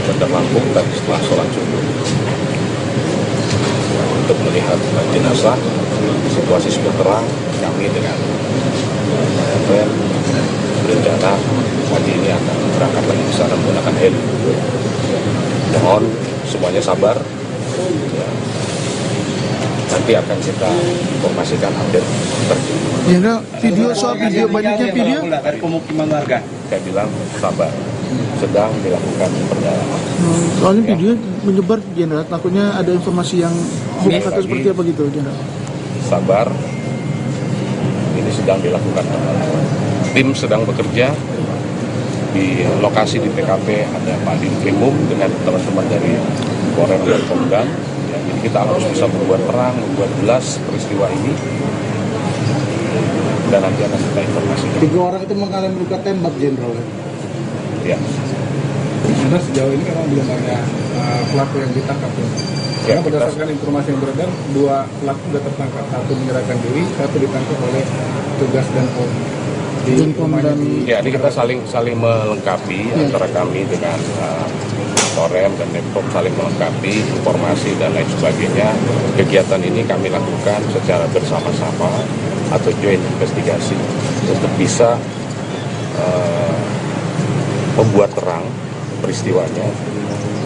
Bandar Lampung tadi setelah sholat subuh untuk melihat jenazah. Situasi sudah terang, kami dengan Danrem berencana pagi ini akan berangkat lagi ke sana menggunakan heli. Mohon semuanya sabar. Ya. Nanti akan kita informasikan update terkini. Jenderal, video soal video banyaknya video. Dari pemukiman warga. Saya bilang sabar, sedang dilakukan pendalaman. Soalnya video menyebar Jenderal, takutnya ada informasi yang hoax atau seperti apa gitu Jenderal. Sabar, ini sedang dilakukan pendalaman. Tim sedang bekerja di lokasi di TKP, ada Pak Dinkrimum dengan teman-teman dari Polrem dan Pemdam. Ya, jadi kita harus bisa membuat terang, membuat jelas peristiwa ini, dan nanti akan kita informasikan. 3 orang itu mengalami luka tembak, Jenderal. Ya. Karena sejauh ini memang belum ada pelaku yang ditangkap. Ya, Karena berdasarkan informasi yang beredar, 2 pelaku sudah tertangkap. 1 menyerahkan diri, 1 ditangkap oleh tugas dan Polri. Ya, ini kita saling melengkapi antara kami dengan Polrem dan Depok, saling melengkapi informasi dan lain sebagainya. Kegiatan ini kami lakukan secara bersama-sama atau joint investigasi untuk bisa membuat terang peristiwanya,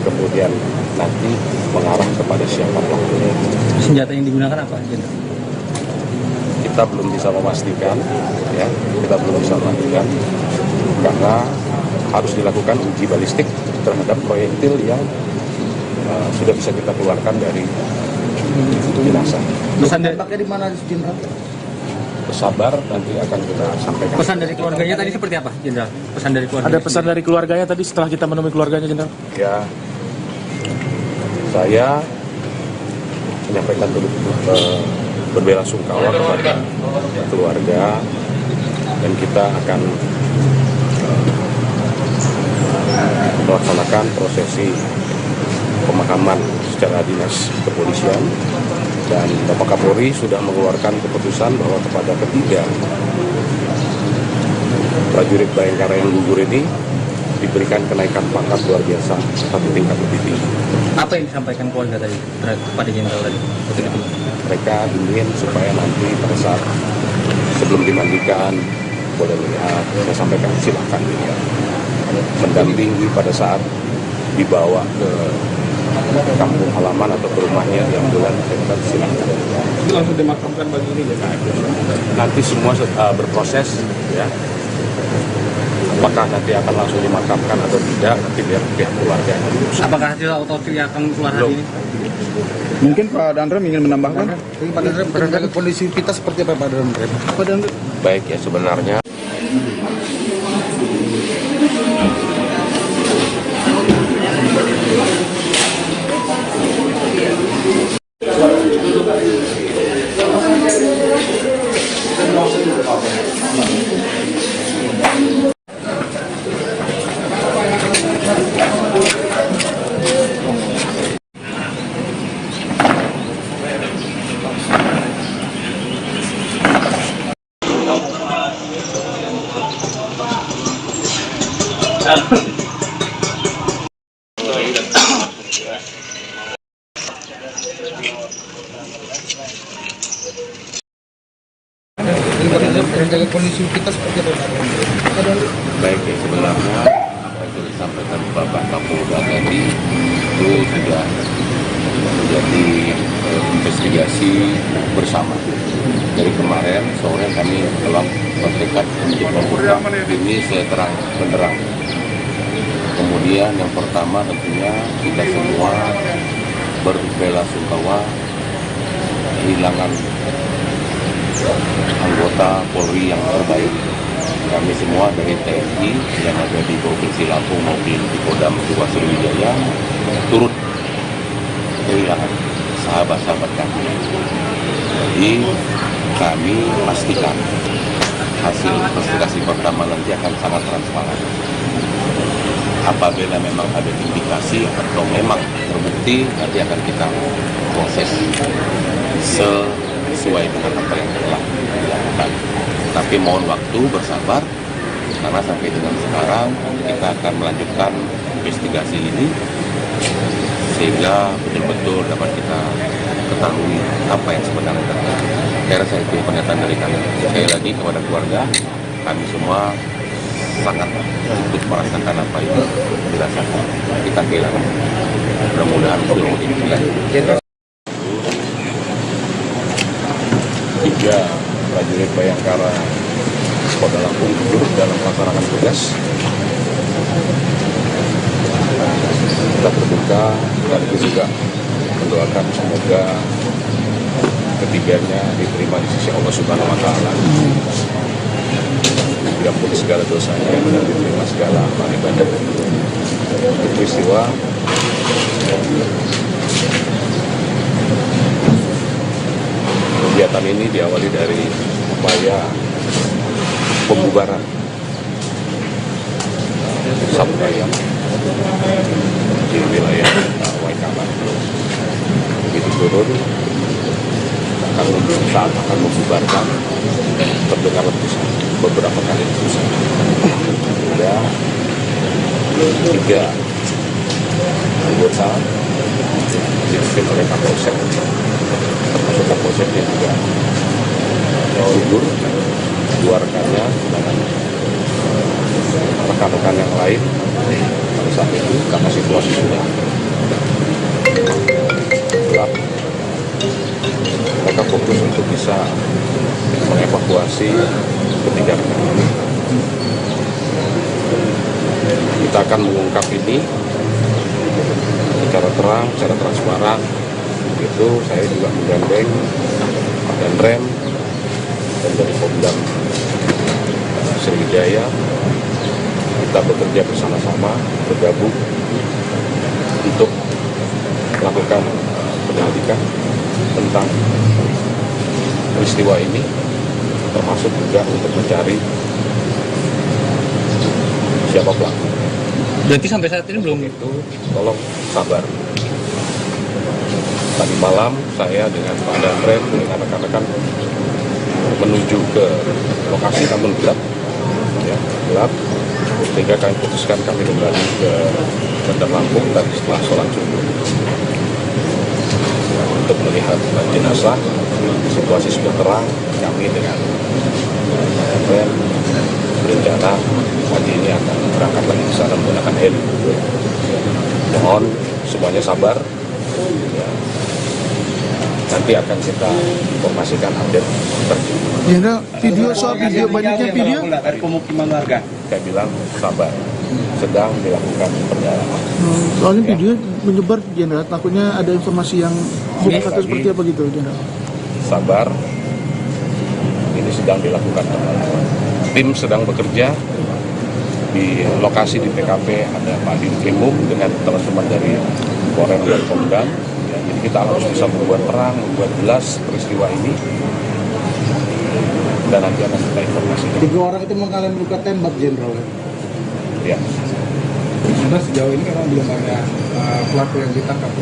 kemudian nanti mengarah kepada siapa pelakunya. Senjata yang digunakan apa, Jenderal? Kita belum bisa memastikan, ya, kita belum bisa memastikan karena harus dilakukan uji balistik terhadap proyektil yang sudah bisa kita keluarkan dari jenazah. Pesan dari, Pakai di mana, Jenderal? Bersabar, nanti akan kita sampaikan. pesan dari keluarganya tadi seperti apa, Jenderal? Pesan dari keluarga. Ada pesan dari keluarganya tadi setelah kita menemui keluarganya, Jenderal? Ya, saya menyampaikan berbelasungkawa kepada keluarga, dan kita akan melaksanakan prosesi pemakaman secara dinas kepolisian, dan Bapak Kapolri sudah mengeluarkan keputusan bahwa kepada ketiga prajurit Bayangkara yang gugur ini diberikan kenaikan pangkat luar biasa satu tingkat lebih tinggi. Apa yang disampaikan keluarga tadi kepada Jenderal tadi? Mereka ingin supaya nanti pada saat sebelum dimandikan boleh melihat, saya sampaikan silakan dilihat, mendampingi pada saat dibawa ke kampung halaman atau ke rumahnya di ambulan, saya silakan. Itu langsung dimakamkan pagi ini ya? Nanti semua berproses, ya. Apakah nanti akan langsung dimakamkan atau tidak, nanti biar pihak keluarga yang memutuskan. Apakah hasil otopsi akan keluar hari ini? Mungkin Pak Dandrem ingin menambahkan? Pak Dandrem, menjaga kondisi kita seperti apa, Pak Dandrem? Pak Dandrem. Baik ya, sebenarnya Menjaga kondisi kita seperti apa, Pak Dandrem? baik ya, sebenarnya apa yang sudah disampaikan Bapak Kapolda tadi itu sudah menjadi investigasi bersama. Dari kemarin sore kami telah bertekad untuk membuka ini seterang benderang. Kemudian yang pertama tentunya kita semua berbelasungkawa kehilangan anggota Polri yang terbaik. Kami semua dari TNI yang ada di Provinsi Lampung maupun di Kodam 2 Sriwijaya turut kehilangan sahabat-sahabat kami. Jadi kami pastikan hasil investigasi pertama nanti akan sangat transparan. Apabila memang ada indikasi atau memang terbukti, nanti akan kita proses sesuai dengan apa yang telah dilakukan. Tapi mohon waktu, bersabar, karena sampai dengan sekarang kita akan melanjutkan investigasi ini sehingga betul-betul dapat kita ketahui apa yang sebenarnya terjadi. Saya rasa itu pernyataan dari kami. Sekali lagi kepada keluarga, kami semua sangat ikut merasakan apa yang dirasakan. Kita kehilangan. Mudah-mudahan seluruh ini. Tiga prajurit Bayangkara Polda Lampung gugur dalam melaksanakan tugas. Kita berduka, sekaligus juga mendoakan semoga ketiganya diterima di sisi Allah Subhanahu Wa Taala, diampuni segala dosanya dan diterima segala amal ibadah. Peristiwa kegiatan ini diawali dari upaya pembubaran sabu ayam di wilayah Waikabas. Begitu turun, saat akan membubarkan, terdengar letusan, beberapa kali letusan. Hingga 3 anggota dipimpin oleh Kapolsek, termasuk Kapolseknya juga gugur. keluarganya dengan rekan-rekan yang lain pada saat itu karena situasi sudah gelap. Mereka fokus untuk bisa mengevakuasi ketiga rekan ini. Kita akan mengungkap ini secara terang, secara transparan. Itu saya juga menggandeng Pak Danrem dan dari Pemdam Sriwijaya. Kita bekerja bersama-sama, bergabung untuk melakukan penyelidikan tentang peristiwa ini, termasuk juga untuk mencari siapa pelaku. Berarti sampai saat ini belum Itu tolong sabar. Tadi malam saya dengan Pak Danrem dengan rekan-rekan menuju ke lokasi namun gelap, ya, gelap. Sehingga kami putuskan kami kembali ke Bandar Lampung dan setelah sholat subuh untuk melihat jenazah. Situasi sudah terang. Kami dengan Danrem berencana pagi ini akan berangkat lagi ke sana menggunakan heli. Mohon semuanya sabar. Ya. Nanti akan kita informasikan update terkini. Jenderal, video soal video banyaknya video. Dari pemukiman warga. Saya bilang sabar, sedang dilakukan pendalaman. Soalnya video menyebar Jenderal, takutnya ada informasi yang bukan atau seperti apa gitu Jenderal. Sabar, ini sedang dilakukan pendalaman. Tim sedang bekerja di lokasi di TKP, ada Pak Dinkrimum dengan teman-teman dari Polres dan Pemdam. Ya, jadi kita harus bisa membuat terang, membuat jelas peristiwa ini, dan nanti akan kita informasikan. 3 orang itu mengalami luka tembak, Jenderal. Ya. Sudah sejauh ini memang belum ada pelaku yang ditangkap.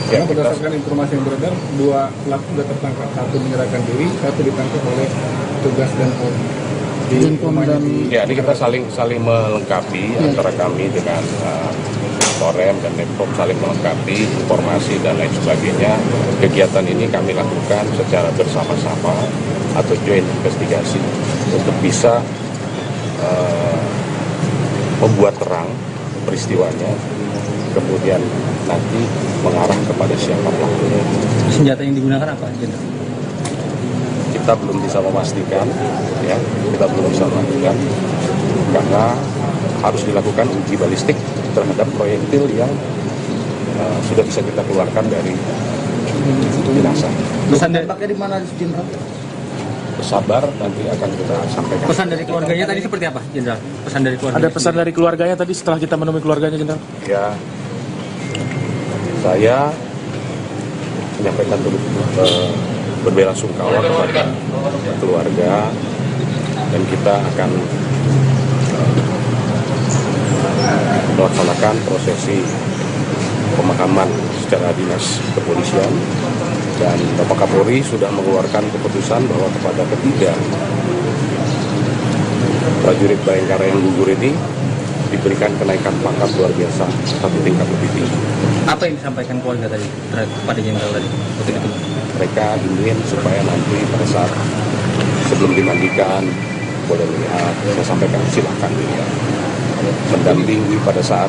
Ya, Karena berdasarkan informasi yang beredar, 2 pelaku sudah tertangkap. Satu menyerahkan diri, satu ditangkap oleh petugas dan di rumahnya di Ya, ini kita saling melengkapi antara kami dengan Korem dan Nepom, saling melengkapi informasi dan lain sebagainya. Kegiatan ini kami lakukan secara bersama-sama atau joint investigasi untuk bisa membuat terang peristiwanya, kemudian nanti mengarah kepada siapa pelakunya. senjata yang digunakan apa, Jenderal? Kita belum bisa memastikan, ya, kita belum bisa memastikan karena harus dilakukan uji balistik terhadap proyektil yang sudah bisa kita keluarkan dari jenazah. Pesan dari, Tembaknya di mana, Jenderal? Bersabar, nanti akan kita sampaikan. pesan dari keluarganya tadi seperti apa, Jenderal? Pesan dari keluarga. Ada pesan dari keluarganya tadi setelah kita menemui keluarganya, Jenderal? Ya, saya menyampaikan berbelasungkawa kepada keluarga dan kita akan melaksanakan prosesi pemakaman secara dinas kepolisian, dan Bapak Kapolri sudah mengeluarkan keputusan bahwa kepada ketiga prajurit Bayangkara yang gugur ini diberikan kenaikan pangkat luar biasa 1 tingkat lebih tinggi. Apa yang disampaikan keluarga tadi kepada Jenderal tadi? Waktu itu. Mereka ingin supaya nanti pada saat sebelum dimandikan boleh melihat, saya sampaikan silahkan dilihat, mendampingi pada saat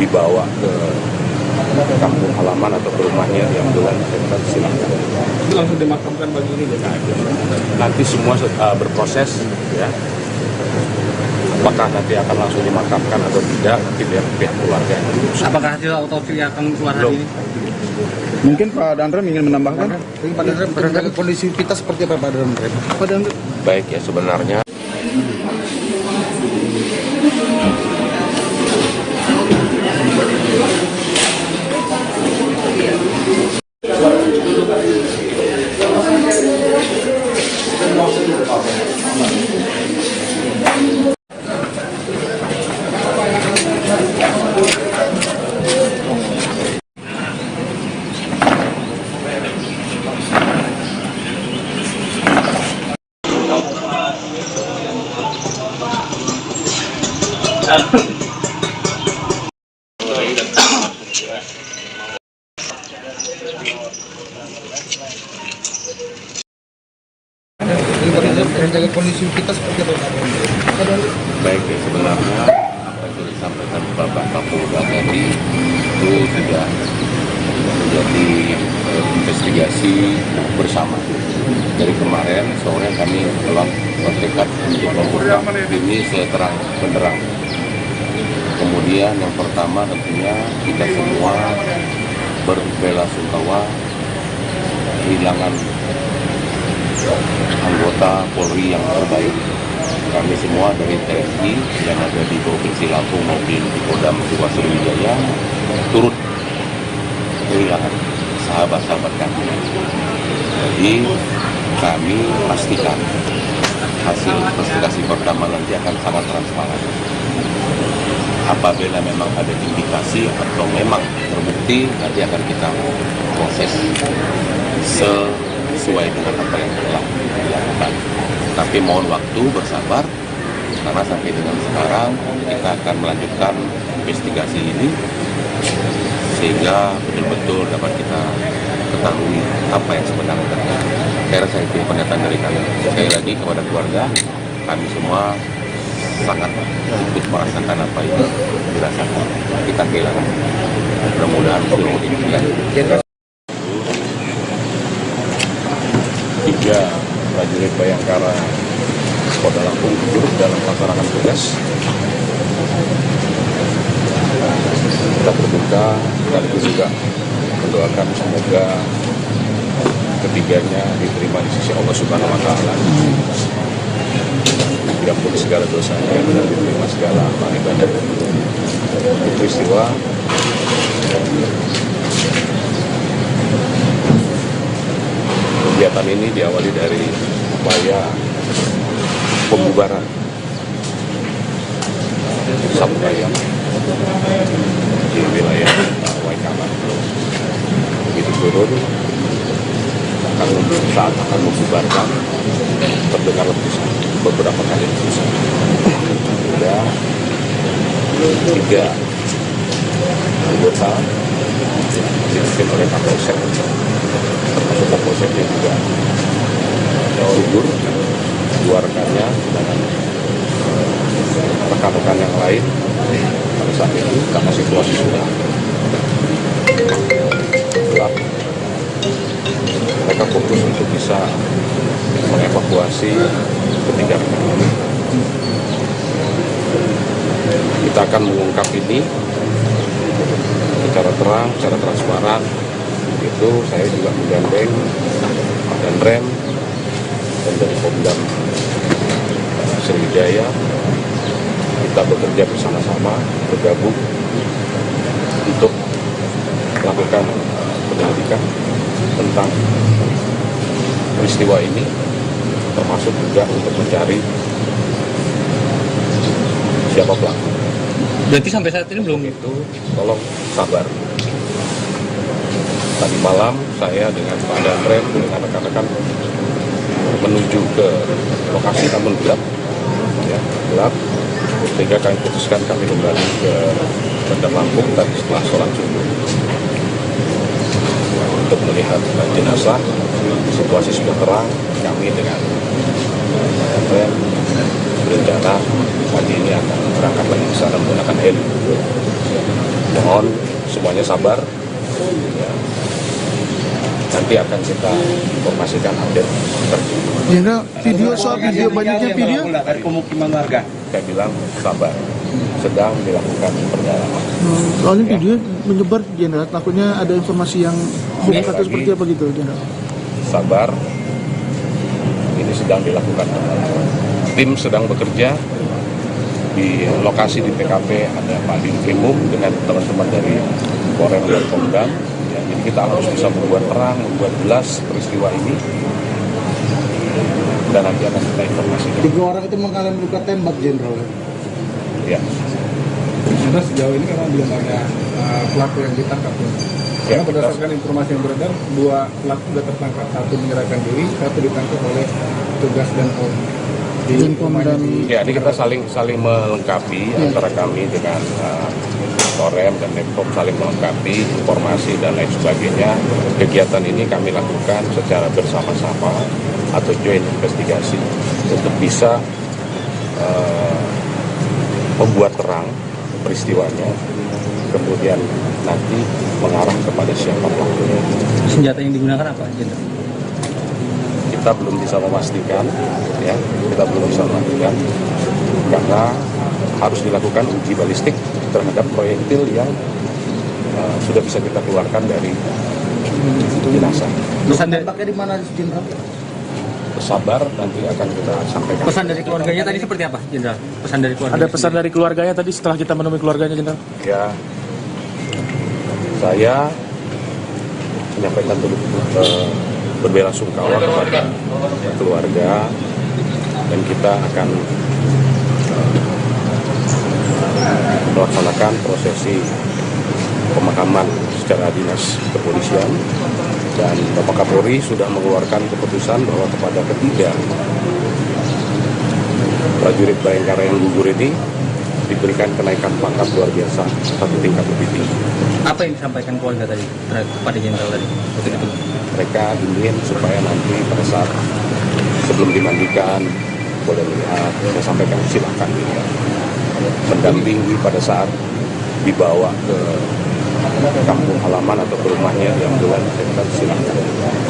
dibawa ke kampung halaman atau ke rumahnya yang bulan silahkan. itu langsung dimakamkan pagi ini. Nanti semua berproses, ya. Apakah nanti akan langsung dimakamkan atau tidak, nanti biar pihak keluarga yang memutuskan. Apakah hasil autopsi akan keluar hari ini? Mungkin Pak Danrem ingin menambahkan. Pak Danrem, menjaga kondisi kita seperti apa, Pak Danrem? Pak Danrem. Baik, ya, sebenarnya Menjaga kondisi polisi kita seperti apa Pak Hendra? Baik ya, sebenarnya apa yang sudah disampaikan Bapak Kapolda tadi itu sudah menjadi investigasi bersama. Dari kemarin sore kami telah bertekad untuk mengungkap ini seterang benderang. Kemudian yang pertama tentunya kita semua berbela-sungkawa kehilangan anggota Polri yang terbaik. Kami semua dari TNI yang ada di Provinsi Lampung maupun di Kodam 2 Sriwijaya turut kehilangan sahabat-sahabat kami. Jadi kami pastikan hasil investigasi pertama nanti akan sangat transparan. Apabila memang ada indikasi atau memang terbukti, nanti akan kita proses sesuai dengan apa yang telah dilakukan. Tapi mohon waktu, bersabar, karena sampai dengan sekarang kita akan melanjutkan investigasi ini sehingga betul-betul dapat kita ketahui apa yang sebenarnya terjadi. Saya rasa itu pernyataan dari kami. Sekali lagi kepada keluarga, kami semua sangat ikut merasakan apa yang dirasakan. Kita kehilangan. Mudah-mudahan seluruh ini. Tiga prajurit Bayangkara Polda Lampung gugur dalam melaksanakan tugas. Kita berduka sekaligus juga mendoakan semoga ketiganya diterima di sisi Allah Subhanahu wa Ta'ala. Diampuni segala dosanya dan diterima segala amal ibadah. Peristiwa kegiatan ini diawali dari upaya pembubaran Sabutayam di wilayah Waikaman. Begitu turun, saat akan membubarkan, terdengar letusan, beberapa kali letusan. Hingga 3 anggota dipimpin oleh Kapolsek, termasuk Kapolseknya juga gugur, 2 rekannya dengan rekan-rekan yang lain. Pada saat itu karena situasi sudah gelap, mereka fokus untuk bisa mengevakuasi ketiga rekan ini. Kita akan mengungkap ini secara terang, secara transparan. Itu saya juga menggandeng dan Rem dan dari Kodam Sriwijaya. Kita bekerja bersama-sama, bergabung untuk melakukan penyelidikan tentang peristiwa ini, termasuk juga untuk mencari siapa pelaku. Berarti sampai saat ini belum Itu tolong sabar. Tadi malam saya dengan Pak Danrem dengan rekan-rekan menuju ke lokasi namun gelap, ya, gelap. Sehingga kami putuskan kami kembali ke Bandar Lampung tadi setelah sholat subuh untuk melihat jenazah. Situasi sudah terang. Kami dengan Pak Danrem berencana pagi ini akan berangkat lagi ke sana menggunakan heli. Mohon semuanya sabar. Ya. Nanti akan kita informasikan update terkini. Jenderal, video soal video banyaknya video. Dari pemukiman warga. Saya bilang sabar, sedang dilakukan pendalaman. Soalnya video menyebar Jenderal, takutnya ada informasi yang hoax atau seperti apa gitu Jenderal. Sabar, ini sedang dilakukan pendalaman. Tim sedang bekerja di lokasi di TKP, ada Pak Dinkrimum dengan teman-teman dari Polres dan Pemdam. Ya, jadi kita harus bisa membuat terang, membuat jelas peristiwa ini, dan nanti akan kita informasikan. 3 orang itu mengalami luka tembak, Jenderal. Ya, Sudah sejauh ini memang belum ada pelaku yang ditangkap. Karena berdasarkan informasi yang beredar, 2 pelaku sudah tertangkap. 1 menyerahkan diri, 1 ditangkap oleh petugas dan Polri. Jinpom dan Ya, ini kita saling melengkapi antara kami dengan Korem dan Denpom, saling melengkapi informasi dan lain sebagainya. Kegiatan ini kami lakukan secara bersama-sama atau joint investigasi untuk bisa membuat terang peristiwanya, kemudian nanti mengarah kepada siapa pelakunya. Senjata yang digunakan apa, Jenderal? Kita belum bisa memastikan, ya, kita belum bisa memastikan karena harus dilakukan uji balistik terhadap proyektil yang sudah bisa kita keluarkan dari jenazah. Pesan dari, Tembaknya di mana, Jenderal? Sabar, nanti akan kita sampaikan. pesan dari keluarganya tadi seperti apa, Jenderal? Pesan dari keluarga. Ada pesan dari keluarganya tadi setelah kita menemui keluarganya, Jenderal? Ya, saya menyampaikan berbelasungkawa kepada keluarga dan kita akan melaksanakan prosesi pemakaman secara dinas kepolisian, dan Bapak Kapolri sudah mengeluarkan keputusan bahwa kepada ketiga prajurit Bayangkara yang gugur ini diberikan kenaikan pangkat luar biasa satu tingkat lebih tinggi. Apa yang disampaikan keluarga tadi kepada Jenderal tadi? Waktu itu. Mereka ingin supaya nanti pada saat sebelum dimandikan boleh melihat, saya sampaikan silakan dilihat. Mendampingi pada saat dibawa ke kampung halaman atau ke rumahnya di ambulan, silakan.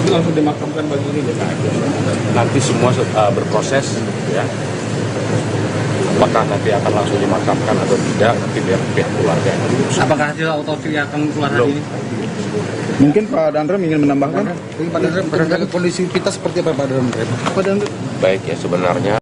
Itu langsung dimakamkan bagi ini ya? Nanti semua berproses, ya. Apakah nanti akan langsung dimakamkan atau tidak, nanti biar pihak keluarga yang memutuskan. Apakah hasil autopsi akan keluar hari ini? mungkin Pak Dandrem ingin menambahkan. Ini Pak Dandrem, menjaga kondusivitas seperti apa Pak Dandrem? Pak Dandrem. Baik ya, sebenarnya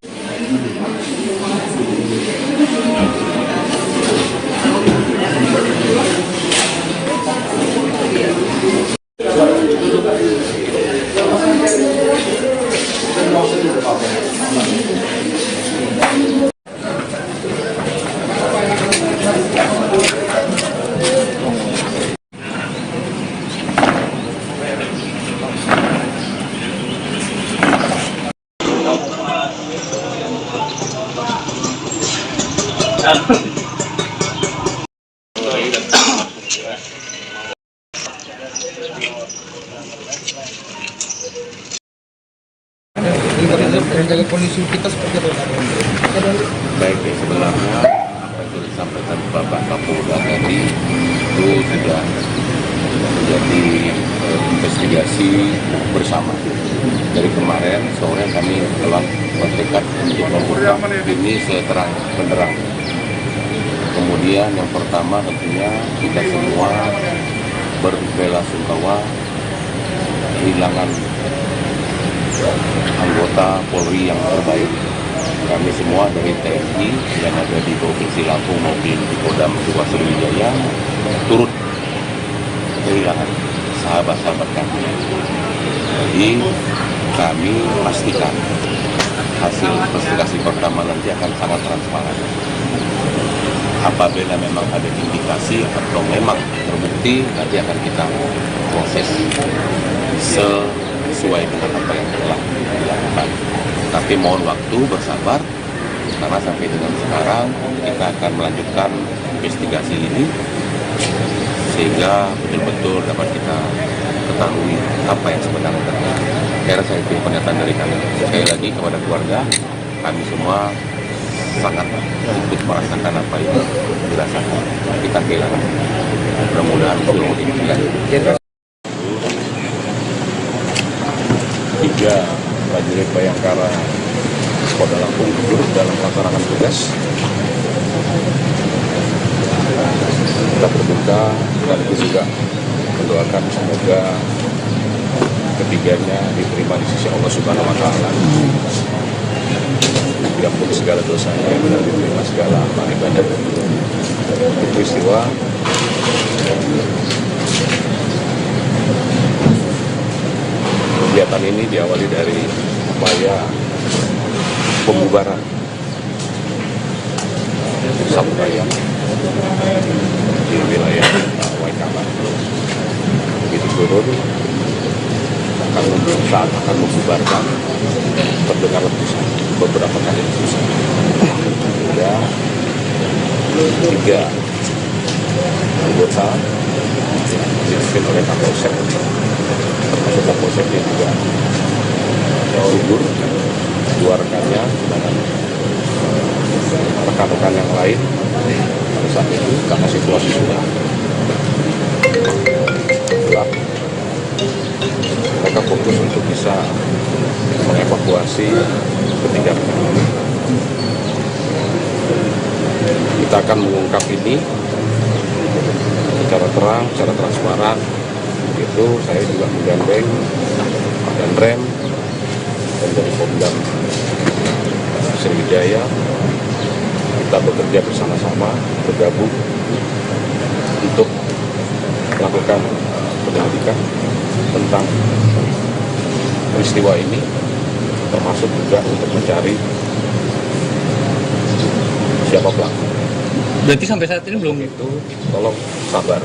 Ini Pak Dandrem, menjaga kondusivitas seperti apa Pak Dandrem? baik ya, sebenarnya apa yang sudah disampaikan Bapak Kapolda tadi itu sudah menjadi investigasi bersama. Dari kemarin sore kami telah bertekad untuk mengungkap ini seterang benderang. Kemudian yang pertama tentunya kita semua berbelasungkawa kehilangan anggota Polri yang terbaik. Kami semua dari TNI yang ada di Provinsi Lampung maupun di Kodam 2 Sriwijaya turut kehilangan sahabat-sahabat kami. Jadi kami pastikan hasil investigasi pertama nanti akan sangat transparan. Apabila memang ada indikasi atau memang terbukti, nanti akan kita proses sesuai dengan apa yang telah dilakukan. Tapi mohon waktu, bersabar, karena sampai dengan sekarang kita akan melanjutkan investigasi ini sehingga betul-betul dapat kita ketahui apa yang sebenarnya terjadi. Saya rasa itu pernyataan dari kami. Sekali lagi kepada keluarga, kami semua sangat ikut merasakan apa yang dirasakan. Kita kehilangan. Mudah-mudahan belum diingat. Tiga prajurit Bayangkara Polda Lampung gugur dalam melaksanakan tugas. Kita berduka sekaligus juga mendoakan semoga ketiganya diterima di sisi Allah Subhanahu wa Ta'ala, diampuni segala dosanya dan diterima segala amal ibadah. Untuk peristiwa kegiatan ini diawali dari upaya pembubaran sabuaya di wilayah Waikaban. Begitu turun, saat akan membubarkan terdengar letusan. beberapa kali diskusi. Ada 3 anggota dipimpin oleh Kapolsek, termasuk Kapolsek yang juga gugur, 2 rekannya dan rekan-rekan yang lain pada saat itu karena situasi sudah gelap, mereka fokus untuk bisa mengevakuasi ketiga rekan ini. Kita akan mengungkap ini secara terang, secara transparan. Itu saya juga menggandeng Pak Danrem dan dari Pemdam Sriwijaya. Kita bekerja bersama-sama, bergabung untuk melakukan penyelidikan tentang peristiwa ini, termasuk juga untuk mencari siapa pelaku. Berarti sampai saat ini belum Itu tolong sabar.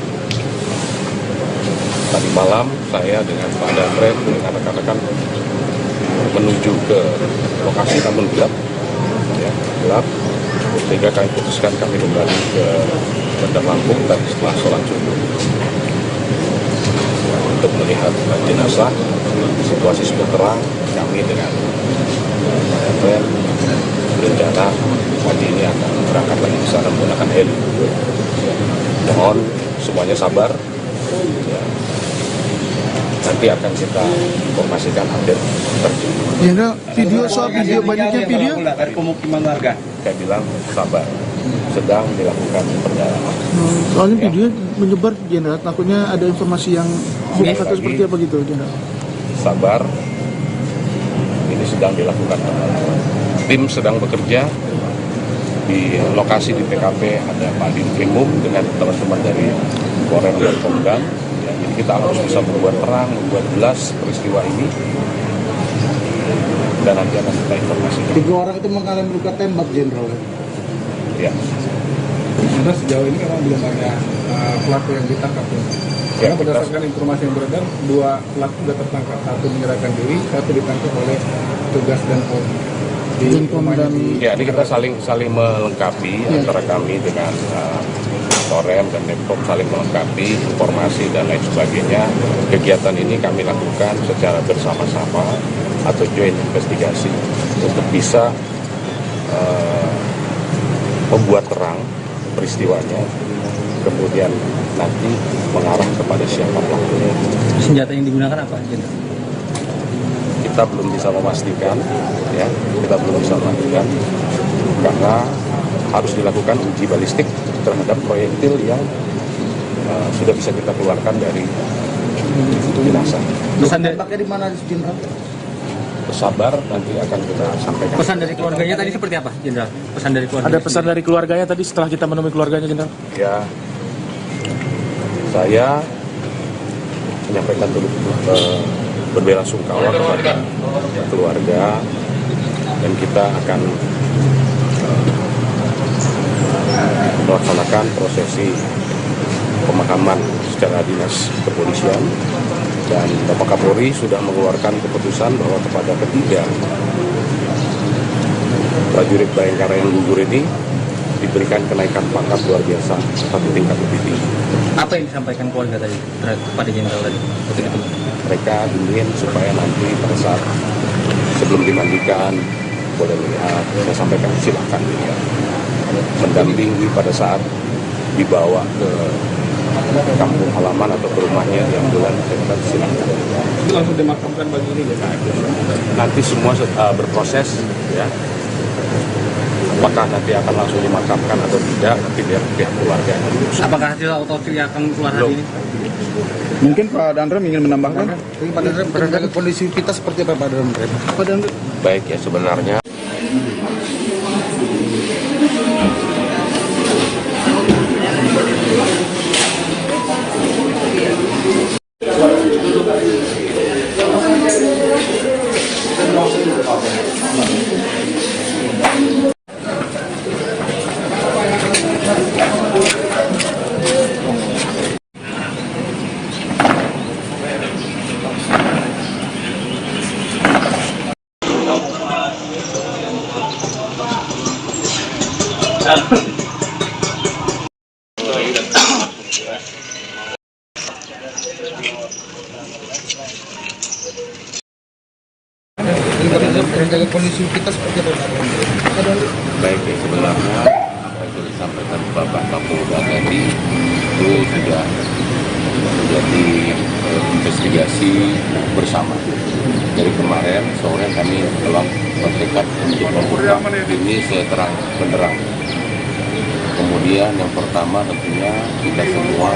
Tadi malam saya dengan Pak Danrem dengan rekan-rekan menuju ke lokasi namun gelap, ya, gelap, sehingga kami putuskan kami kembali ke Bandar Lampung tadi setelah sholat subuh untuk melihat jenazah. Situasi sudah terang, kami dengan Pak Danrem berencana pagi ini akan berangkat lagi ke sana menggunakan heli. Mohon semuanya sabar. Ya. Nanti akan kita informasikan update terkini. Jenderal, video soal video banyaknya video. dari pemukiman warga. Saya bilang sabar, sedang dilakukan pendalaman. Soalnya video menyebar Jenderal, takutnya ada informasi yang hoax atau seperti apa gitu Jenderal. Sabar, ini sedang dilakukan pendalaman. Tim sedang bekerja di lokasi di TKP, ada Pak Dinfimum dengan teman-teman dari Polrem dan Pemdam. Ya, jadi kita harus bisa membuat terang, membuat jelas peristiwa ini, dan nanti akan kita informasikan. 3 orang itu mengalami luka tembak, Jenderal. Ya. Sudah sejauh ini memang belum ada pelaku yang ditangkap. Ya, Karena berdasarkan informasi yang beredar, 2 pelaku sudah tertangkap. 1 menyerahkan diri, 1 ditangkap oleh tugas dan di rumahnya di Ya, ini kita saling melengkapi antara kami dengan Polrem dan Depok, saling melengkapi informasi dan lain sebagainya. Kegiatan ini kami lakukan secara bersama-sama atau joint investigasi untuk bisa membuat terang peristiwanya, kemudian nanti mengarah kepada siapa pelakunya. senjata yang digunakan apa, Jenderal? Kita belum bisa memastikan, ya, kita belum bisa memastikan karena harus dilakukan uji balistik terhadap proyektil yang sudah bisa kita keluarkan dari jenazah. Pesan dari, Tembaknya di mana, Jenderal? Sabar, nanti akan kita sampaikan. pesan dari keluarganya tadi seperti apa, Jenderal? Pesan dari keluarga. Ada pesan dari keluarganya tadi setelah kita menemui keluarganya, Jenderal? Ya, saya menyampaikan dulu berbelasungkawa kepada keluarga, dan kita akan melaksanakan prosesi pemakaman secara dinas kepolisian, dan Bapak Kapolri sudah mengeluarkan keputusan bahwa kepada ketiga prajurit Bayangkara yang gugur ini diberikan kenaikan pangkat luar biasa 1 tingkat lebih tinggi. Apa yang disampaikan keluarga tadi kepada Jenderal tadi? Ketika itu. Mereka ingin supaya nanti pada saat sebelum dimandikan boleh melihat, saya sampaikan silakan dilihat, mendampingi pada saat dibawa ke kampung halaman atau ke rumahnya di ambulan, saya kata silakan. itu langsung dimakamkan pagi ini ya. Nanti semua berproses, ya. Apakah nanti akan langsung dimakamkan atau tidak, nanti biar pihak keluarga yang memutuskan. Apakah hasil otopsi akan keluar hari ini? Mungkin Pak Danrem ingin menambahkan. Pak Danrem, menjaga kondisi kita seperti apa, Pak Danrem? Pak Danrem. Baik, ya, sebenarnya Rencana polisi kita seperti apa Pak? Baik, ya, sebenarnya apa yang sudah disampaikan Bapak Kapolda tadi itu sudah menjadi investigasi bersama. Dari kemarin sore kami telah bertekad untuk mengungkap ini seterang benderang. Kemudian yang pertama tentunya kita semua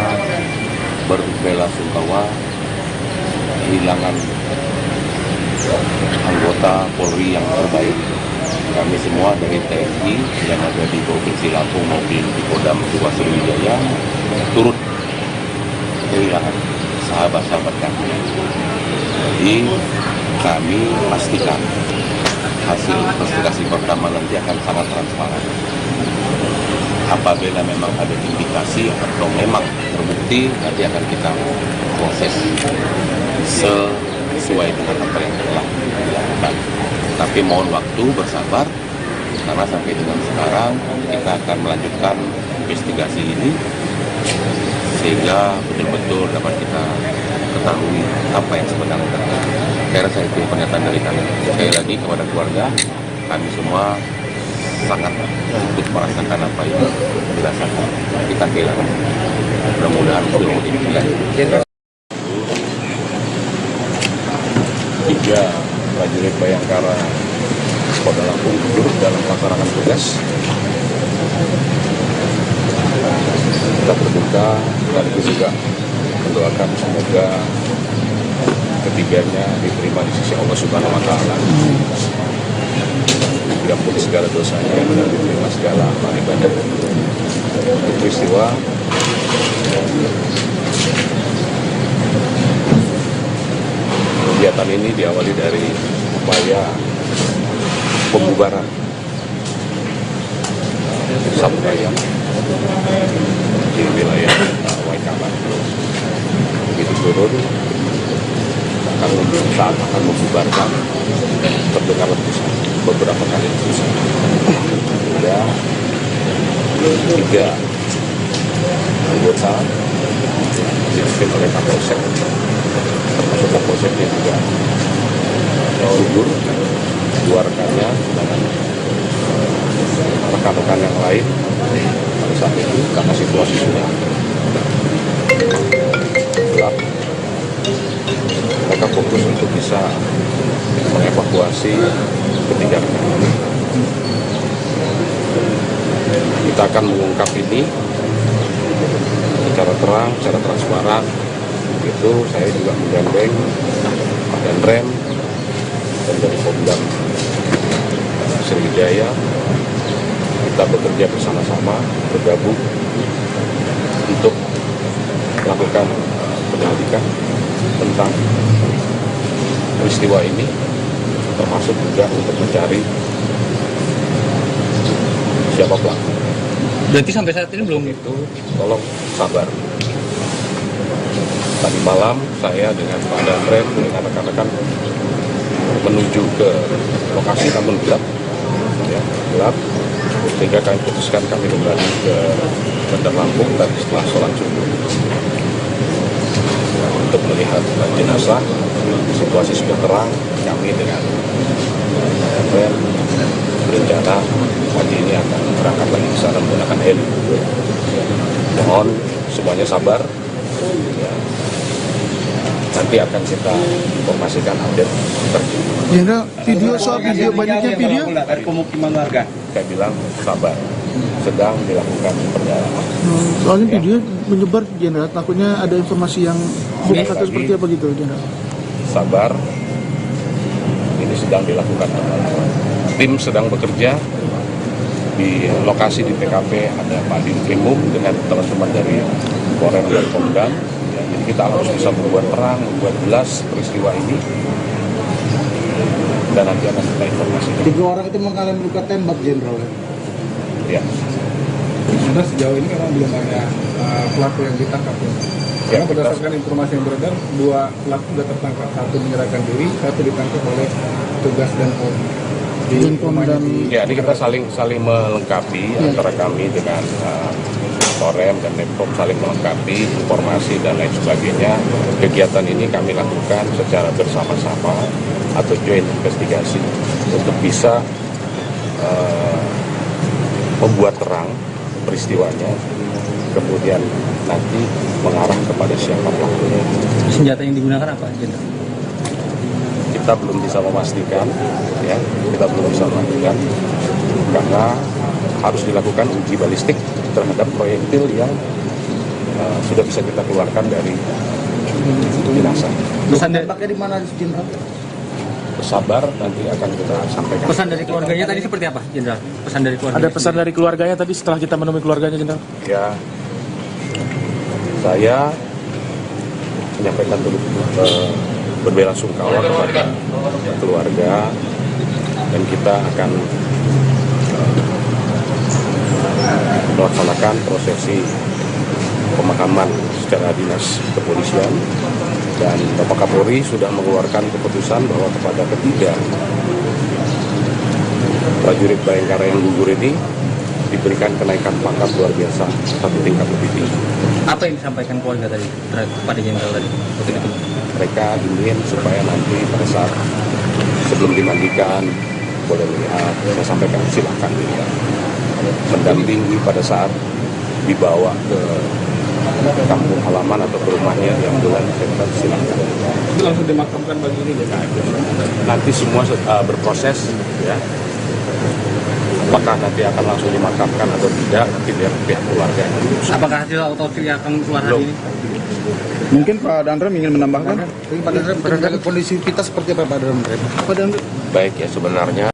berbelasungkawa kehilangan anggota Polri yang terbaik. Kami semua dari TNI yang ada di Provinsi Lampung maupun di Kodam 2 Sriwijaya turut kehilangan sahabat-sahabat kami. Jadi kami pastikan hasil investigasi pertama nanti akan sangat transparan. Apabila memang ada indikasi atau memang terbukti, nanti akan kita proses sesuai dengan apa yang telah dilakukan. Tapi mohon waktu bersabar, karena sampai dengan sekarang kita akan melanjutkan investigasi ini sehingga betul-betul dapat kita ketahui apa yang sebenarnya terjadi. Karena saya itu pernyataan dari kami. Sekali lagi kepada keluarga, kami semua sangat ikut merasakan apa yang dirasakan. Kita kehilangan. Mudah-mudahan seluruh ini. 3 prajurit Bayangkara Polda Lampung gugur dalam melaksanakan tugas. Kita berduka sekaligus juga mendoakan semoga ketiganya diterima di sisi Allah Subhanahu wa Ta'ala, diampuni segala dosanya dan diterima segala amal ibadah. Peristiwa kegiatan ini diawali dari upaya pembubaran Sabu Ayam di wilayah Waikaban. Begitu turun, saat akan membubarkan, terdengar letusan, beberapa kali letusan. Hingga 3 anggota dipimpin oleh Kapolsek, termasuk Kapolseknya juga gugur, 2 rekannya dengan rekan-rekan yang lain pada saat itu karena situasi sudah gelap. Mereka fokus untuk bisa mengevakuasi ketiga rekan ini. Kita akan mengungkap ini secara terang, secara transparan. Itu saya juga menggandeng Pak Danrem dan dari Kodam Sriwijaya. Kita bekerja bersama-sama, bergabung untuk melakukan penyelidikan tentang peristiwa ini, termasuk juga untuk mencari siapa pelaku. Berarti sampai saat ini belum? Itu tolong sabar. Tadi malam saya dengan Pak Danrem dengan rekan-rekan menuju ke lokasi namun gelap, ya, gelap, sehingga kami putuskan kami kembali ke Bandar Lampung tadi setelah sholat subuh untuk melihat jenazah. Situasi sudah terang, kami dengan Danrem berencana pagi ini akan berangkat lagi ke sana menggunakan heli. Mohon semuanya sabar. Ya. Nanti akan kita informasikan update terkini. Jenderal, video soal video banyaknya video. Dari pemukiman warga. Saya bilang sabar, sedang dilakukan pendalaman. Soalnya video menyebar Jenderal, takutnya ada informasi yang bukan atau seperti apa gitu Jenderal. Sabar, ini sedang dilakukan pendalaman. Tim sedang bekerja di lokasi di TKP, ada Pak Dinkrimum dengan teman-teman dari Korem dan Pemdam. Ya, jadi kita harus bisa membuat terang, membuat jelas peristiwa ini, dan nanti akan kita informasikan. 3 orang itu mengalami luka tembak, Jenderal. Ya. Sudah sejauh ini memang belum ada pelaku yang ditangkap ya. Karena Ya, berdasarkan informasi yang beredar, 2 pelaku sudah tertangkap, 1 menyerahkan diri, 1 ditangkap oleh petugas dan Polri. Denpom dan Ya, ini kita saling melengkapi antara kami dengan Korem dan Denpom, saling melengkapi informasi dan lain sebagainya. Kegiatan ini kami lakukan secara bersama-sama atau joint investigasi untuk bisa membuat terang peristiwanya, kemudian nanti mengarah kepada siapa pelakunya. Senjata yang digunakan apa, Jenderal? Kita belum bisa memastikan, ya, karena harus dilakukan uji balistik terhadap proyektil yang sudah bisa kita keluarkan dari jenazah. Pesan dari, Pakai di mana, Jenderal? Bersabar, nanti akan kita sampaikan. pesan dari keluarganya tadi seperti apa, Jenderal? Pesan dari keluarga. Ada pesan dari keluarganya tadi setelah kita menemui keluarganya, Jenderal? Ya, saya menyampaikan dulu berbelasungkawa kepada keluarga, dan kita akan melaksanakan prosesi pemakaman secara dinas kepolisian, dan Bapak Kapolri sudah mengeluarkan keputusan bahwa kepada ketiga prajurit Bayangkara yang gugur ini diberikan kenaikan pangkat luar biasa 1 tingkat lebih tinggi. Apa yang disampaikan keluarga tadi kepada Jenderal tadi? Waktu itu. Mereka ingin supaya nanti pada saat sebelum dimandikan boleh melihat, saya sampaikan silakan dilihat, mendampingi pada saat dibawa ke kampung halaman atau ke rumahnya yang bulan silakan. Itu langsung dimakamkan pagi ini ya? Nanti semua berproses, ya. Apakah nanti akan langsung dimakamkan atau tidak, nanti biar pihak keluarga yang memutuskan. Apakah hasil autopsi akan keluar hari ini? mungkin Pak Dandrem ingin menambahkan. Pak Dandrem, menjaga kondisi kita seperti apa, Pak Dandrem? Pak Dandrem. Baik ya, sebenarnya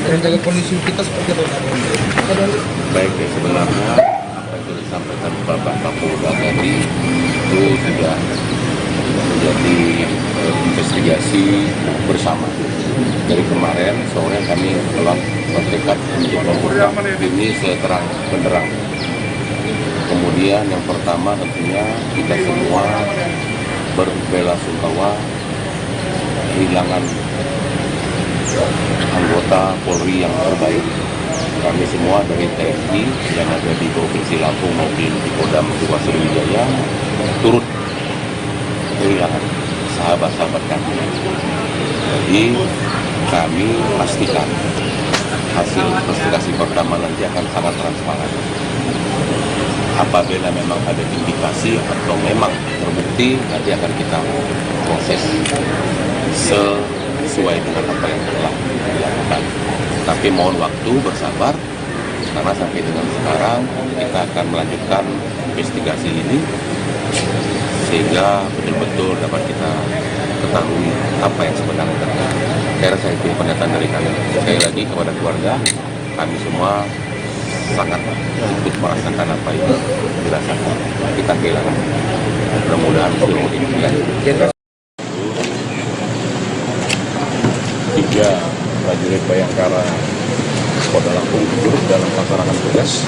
Menjaga kondisi kita seperti apa, Pak Dandrem? baik ya, sebenarnya apa yang sudah disampaikan Bapak Kapolda tadi itu sudah menjadi investigasi bersama. Dari kemarin sore kami telah bertekad untuk mengungkap ini seterang benderang. Kemudian yang pertama tentunya kita semua berbelasungkawa kehilangan anggota Polri yang terbaik. Kami semua dari TNI yang ada di Provinsi Lampung maupun di Kodam 2 Sriwijaya turut kehilangan sahabat-sahabat kami. Jadi kami pastikan hasil investigasi pertama nanti akan sangat transparan. Apabila memang ada indikasi atau memang terbukti, nanti akan kita proses sesuai dengan apa yang telah dilakukan. Tapi mohon waktu, bersabar, karena sampai dengan sekarang kita akan melanjutkan investigasi ini sehingga betul-betul dapat kita ketahui apa yang sebenarnya terjadi. Saya rasa itu pernyataan dari kami. Sekali lagi kepada keluarga, kami semua sangat ikut merasakan apa yang dirasakan. Kita kehilangan. Mudah-mudahan seluruh ini. Tiga prajurit Bayangkara Polda Lampung gugur dalam melaksanakan tugas.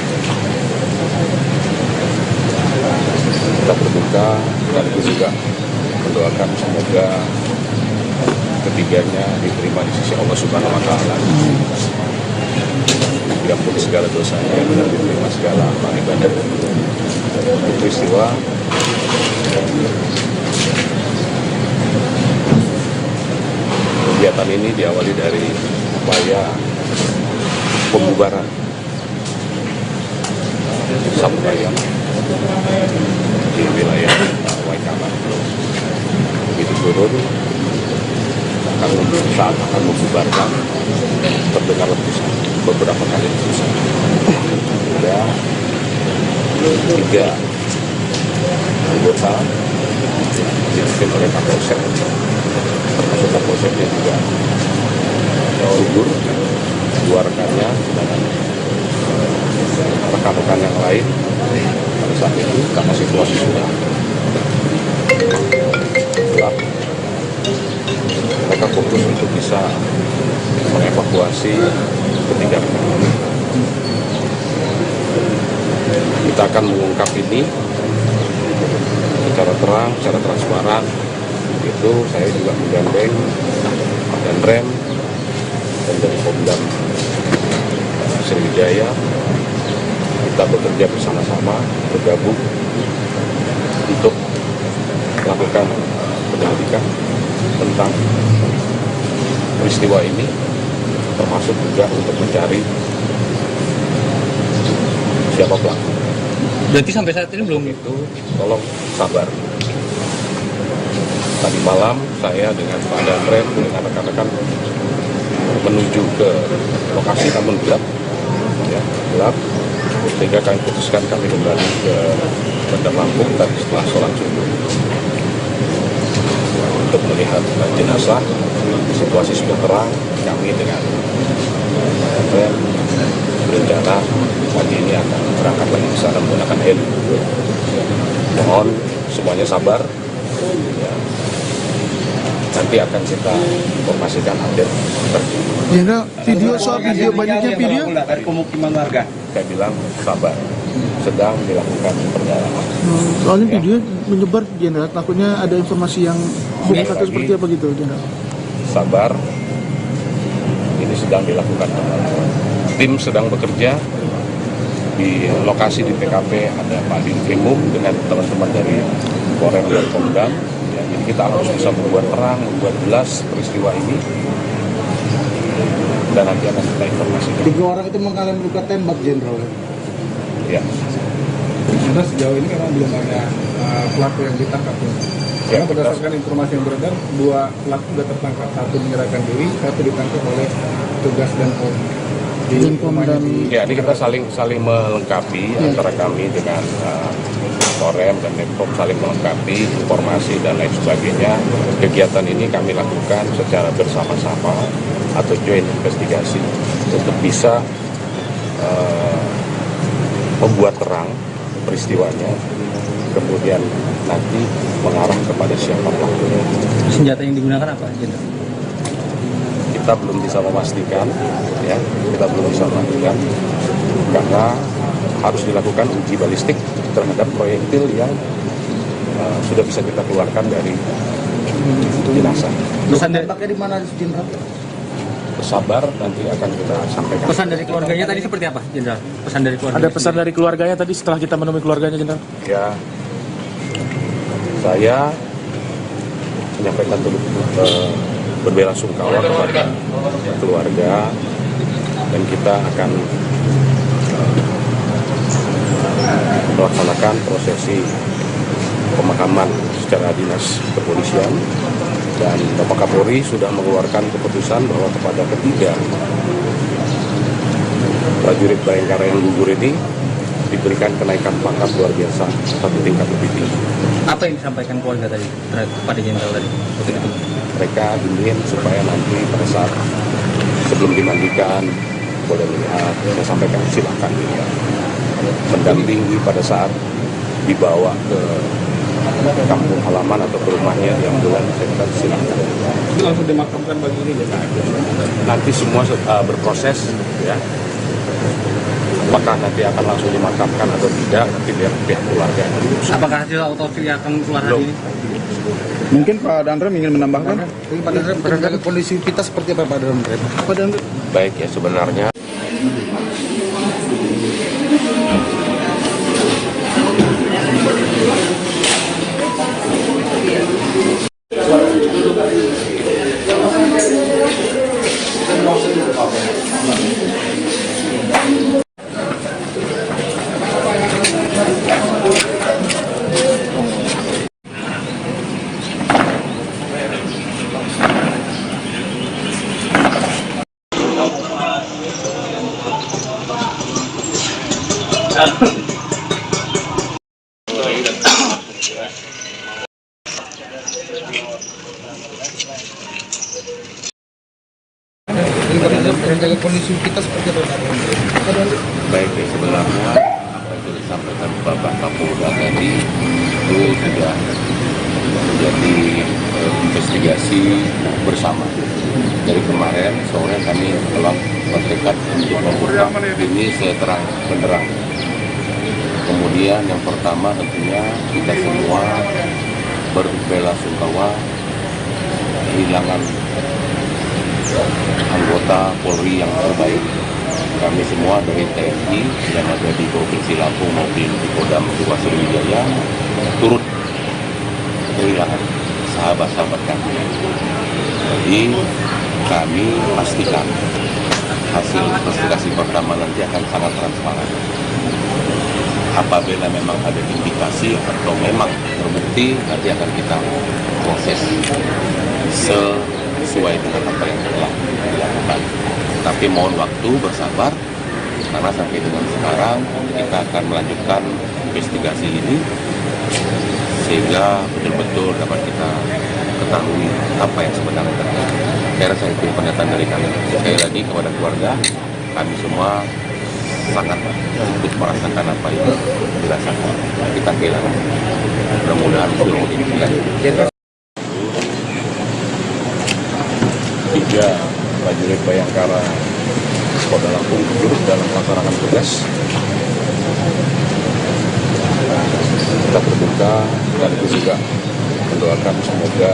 Kita berduka sekaligus juga mendoakan semoga ketiganya diterima di sisi Allah Subhanahu wa Ta'ala, diampuni segala dosanya dan diterima segala amal ibadah. Untuk peristiwa kegiatan ini diawali dari upaya pembubaran Sampayang di wilayah Waikaman. Begitu turun, saat akan membubarkan terdengar letusan, beberapa kali letusan. Ada 3 anggota dipimpin oleh Kapolsek, termasuk Kapolseknya juga gugur, 2 rekannya dengan rekan-rekan yang lain. Pada saat itu karena situasi sudah gelap, mereka fokus untuk bisa mengevakuasi ketiga rekan. Kita akan mengungkap ini secara terang, secara transparan. Itu saya juga menggandeng dan rem dan dari Pomdam Sriwijaya. Kita bekerja bersama-sama, bergabung untuk melakukan penyelidikan tentang peristiwa ini, termasuk juga untuk mencari siapa pelaku. Berarti sampai saat ini belum Itu tolong sabar. Tadi malam saya dengan Pak Danrem dengan rekan-rekan menuju ke lokasi, namun gelap, ya, gelap, sehingga kami putuskan kami kembali ke Bandar Lampung tadi setelah sholat subuh untuk melihat jenazah. Situasi sudah terang, kami dengan Danrem berencana pagi ini akan berangkat lagi ke sana menggunakan heli. Mohon semuanya sabar. Ya. Nanti akan kita informasikan update terkini. Jenderal, video soal video banyaknya video. Dari pemukiman warga. Saya bilang sabar, sedang dilakukan pendalaman. Soalnya Ya. video menyebar Jenderal, takutnya ada informasi yang hoax atau seperti apa gitu Jenderal. Sabar, ini sedang dilakukan pendalaman. Tim sedang bekerja di lokasi di TKP, ada Pak Dinkrimum dengan teman-teman dari Polres dan Pomdam. Ya, jadi kita harus bisa membuat terang, membuat jelas peristiwa ini, dan nanti akan kita informasikan. 3 orang itu mengalami luka tembak, Jenderal. Ya, Karena sejauh ini memang belum ada pelaku yang ditangkap. Karena berdasarkan informasi yang beredar, 2 pelaku sudah tertangkap. 1 menyerahkan diri, 1 ditangkap oleh tugas dan ya, ini kita saling melengkapi antara kami dengan Korem dan Denpom, saling melengkapi informasi dan lain sebagainya. Kegiatan ini kami lakukan secara bersama-sama atau joint investigasi untuk bisa membuat terang peristiwanya, kemudian nanti mengarah kepada siapa pelakunya. senjata yang digunakan apa, Jenderal? Kita belum bisa memastikan, ya, kita belum bisa memastikan karena harus dilakukan uji balistik terhadap proyektil yang sudah bisa kita keluarkan dari jenazah. Pesan dari, Tembaknya di mana, Jenderal? Sabar, nanti akan kita sampaikan. pesan dari keluarganya tadi seperti apa, Jenderal? Pesan dari keluarga. Ada pesan dari keluarganya tadi setelah kita menemui keluarganya, Jenderal? Ya, saya menyampaikan turut berbelasungkawa kepada keluarga, dan kita akan melaksanakan prosesi pemakaman secara dinas kepolisian, dan Bapak Kapolri sudah mengeluarkan keputusan bahwa kepada ketiga prajurit Bayangkara yang gugur ini diberikan kenaikan pangkat luar biasa 1 tingkat lebih tinggi. Apa yang disampaikan keluarga tadi kepada Jenderal tadi? Waktu itu. Mereka ingin supaya nanti pada saat sebelum dimandikan boleh melihat, saya sampaikan silakan dilihat. Mendampingi pada saat dibawa ke kampung halaman atau ke rumahnya di ambulan, saya kata silakan. Itu langsung dimakamkan pagi ini ya? Nanti semua berproses, ya. Apakah nanti akan langsung dimakamkan atau tidak, nanti biar pihak keluarga. Apakah hasil autopsi akan keluar hari ini? Mungkin Pak Danrem ingin menambahkan. Ini Pak Danrem, menjaga kondisi kita seperti apa, Pak Danrem? Pak Danrem. Baik ya, sebenarnya Menjaga kondisi kita seperti apa? Baik, sebenarnya apa yang disampaikan Bapak Kapolda tadi itu sudah menjadi investigasi bersama. Dari kemarin sore kami telah bertekad untuk membuka ini seterang benderang. Kemudian yang pertama tentunya kita semua berbelasungkawa kehilangan anggota Polri yang terbaik. Kami semua dari TNI yang ada di Provinsi Lampung maupun di Kodam 2 Sriwijaya turut kehilangan sahabat-sahabat kami. Jadi kami pastikan hasil investigasi pertama nanti akan sangat transparan. Apabila memang ada indikasi atau memang terbukti, nanti akan kita proses sesuai dengan apa yang telah dilakukan. Tapi mohon waktu bersabar, karena sampai dengan sekarang kita akan melanjutkan investigasi ini sehingga betul-betul dapat kita ketahui apa yang sebenarnya terjadi. Saya rasa itu pernyataan dari kami. Sekali lagi kepada keluarga, kami semua sangat ikut merasakan apa yang dirasakan. Kita kehilangan. Mudah-mudahan seluruh ini. 3 prajurit Bayangkara Polda Lampung gugur dalam melaksanakan tugas. Kita berduka dan juga mendoakan semoga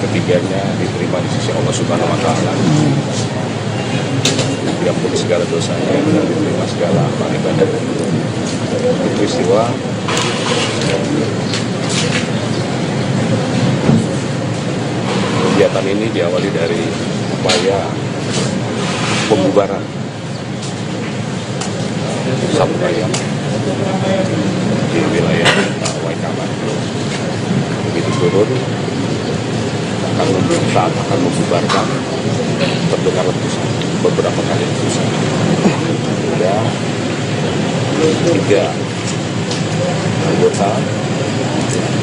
ketiganya diterima di sisi Allah Subhanahu wa Ta'ala. Diampuni segala dosanya dan diterima segala amal ibadah. Peristiwa kegiatan ini diawali dari upaya pembubaran Sabu Ayam di wilayah Waikaman. Begitu turun saat akan membubarkan terdengar letusan, beberapa kali letusan. Ada 3 anggota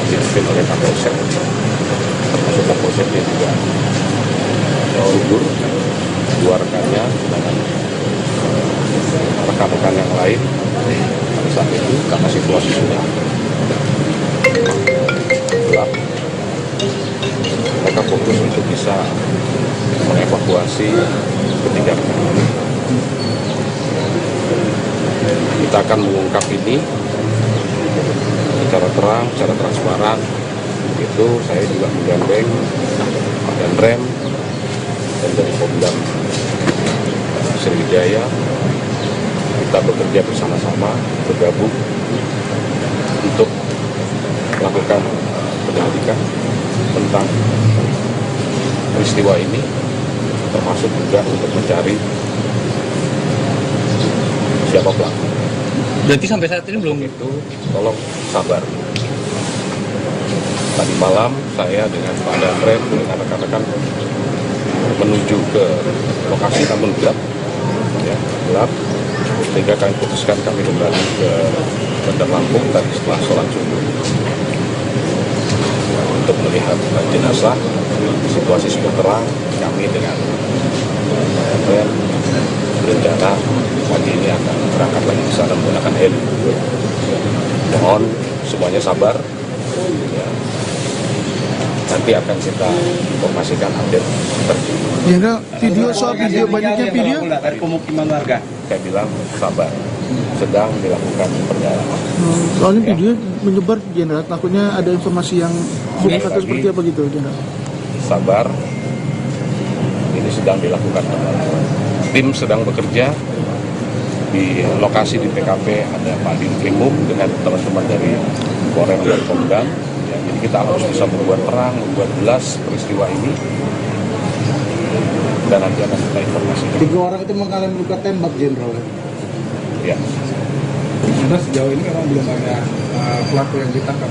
dipimpin oleh Kapolsek, termasuk Kapolseknya juga gugur, 2 rekannya dengan rekan-rekan yang lain. Pada saat itu karena situasi sudah gelap, mereka fokus untuk bisa mengevakuasi ketiga rekan ini. Kita akan mengungkap ini secara terang, secara transparan. Itu saya juga menggandeng Pak Danrem dan dari Kodam Sriwijaya. Kita bekerja bersama-sama, bergabung untuk melakukan penyelidikan tentang peristiwa ini, termasuk juga untuk mencari siapa pelaku. Berarti sampai saat ini belum? Itu tolong sabar. Tadi malam saya dengan Pak Danrem dengan rekan-rekan menuju ke lokasi, namun gelap, ya, gelap. Sehingga kami putuskan kami kembali ke Bandar Lampung tadi setelah sholat subuh untuk melihat jenazah. Situasi sudah terang. Kami dengan Danrem berencana pagi ini akan berangkat lagi ke sana menggunakan heli. Mohon semuanya sabar. Ya. Nanti akan kita informasikan update terkini. Jenderal, video soal video banyaknya video. Dari pemukiman warga. Saya bilang sabar, sedang dilakukan pendalaman. Soalnya video menyebar Jenderal, takutnya ada informasi yang bukan atau seperti apa gitu Jenderal. Sabar, ini sedang dilakukan pendalaman. Tim sedang bekerja di lokasi di TKP, ada Pak Dinkrimum dengan teman-teman dari Korem dan Pemdam. Ya, jadi kita harus bisa membuat terang, membuat jelas peristiwa ini, dan nanti akan kita informasikan. 3 orang itu mengalami luka tembak, Jenderal. Ya. Karena sejauh ini memang belum ada pelaku yang ditangkap.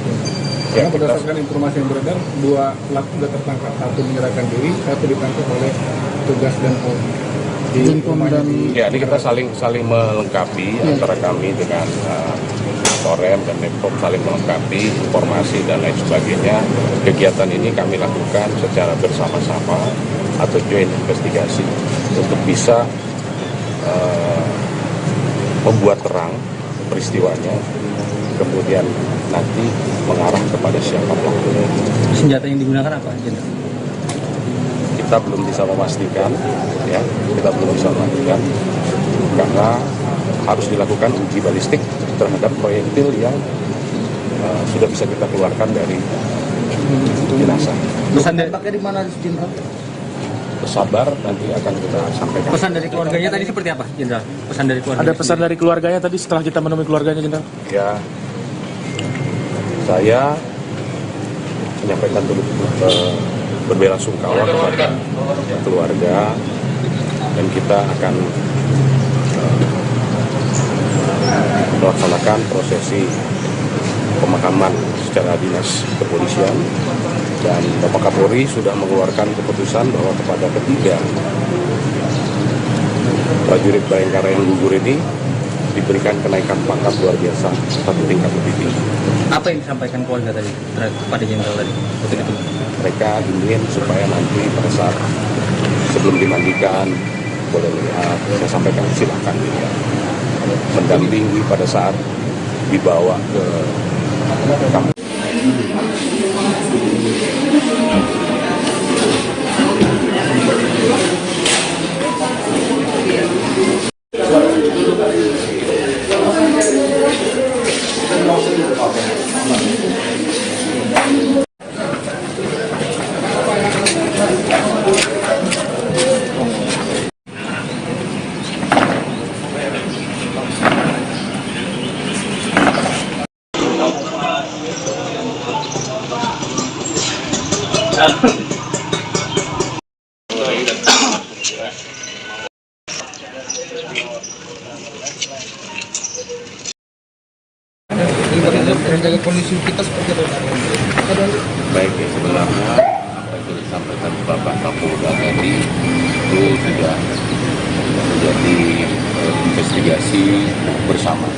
Karena Ya, berdasarkan informasi yang beredar, 2 pelaku sudah tertangkap. 1 menyerahkan diri, 1 ditangkap oleh petugas dan Polri. di Denpom rumahnya dan di Ya, ini kita saling melengkapi antara kami dengan Korem dan Denpom, saling melengkapi informasi dan lain sebagainya. Kegiatan ini kami lakukan secara bersama-sama atau joint investigasi untuk bisa membuat terang peristiwanya, kemudian nanti mengarah kepada siapa pelakunya. Senjata yang digunakan apa, Jenderal? Kita belum bisa memastikan, ya, kita belum bisa memastikan karena harus dilakukan uji balistik terhadap proyektil yang sudah bisa kita keluarkan dari jenazah. Pesan dari, Tembaknya di mana, Jenderal? Bersabar, nanti akan kita sampaikan. pesan dari keluarganya tadi seperti apa, Jenderal? Pesan dari keluarga. Ada pesan dari keluarganya tadi setelah kita menemui keluarganya, Jenderal? Ya, saya menyampaikan berbelasungkawa kepada keluarga dan kita akan melaksanakan prosesi pemakaman secara dinas kepolisian, dan Bapak Kapolri sudah mengeluarkan keputusan bahwa kepada ketiga prajurit Bayangkara yang gugur ini diberikan kenaikan pangkat luar biasa 1 tingkat lebih tinggi. Apa yang disampaikan keluarga tadi kepada Jenderal tadi? Betul itu. Mereka ingin supaya nanti pada saat sebelum dimandikan boleh lihat, saya sampaikan silakan dilihat, mendampingi pada saat dibawa ke kampung. Menjaga kondisi kita seperti apa? Baik, ya, sebenarnya apa yang sudah disampaikan Bapak Kapolda tadi itu sudah menjadi investigasi bersama.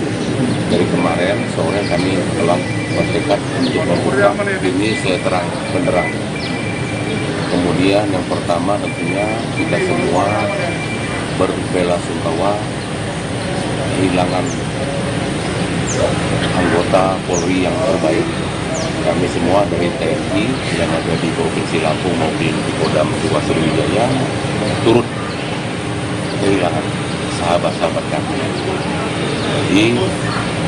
Dari kemarin sore kami telah bertekad untuk mengungkap ini seterang benderang. Kemudian yang pertama tentunya kita semua berbelasungkawa kehilangan anggota Polri yang terbaik. Kami semua dari TNI yang ada di Provinsi Lampung maupun di Kodam 2 Sriwijaya turut kehilangan sahabat-sahabat kami. Jadi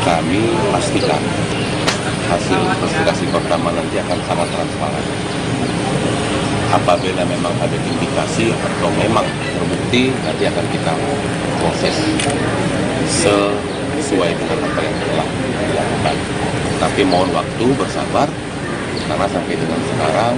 kami pastikan hasil investigasi pertama nanti akan sangat transparan. Apabila memang ada indikasi atau memang terbukti, nanti akan kita proses sesuai dengan apa yang telah dilakukan. Tapi mohon waktu, bersabar, karena sampai dengan sekarang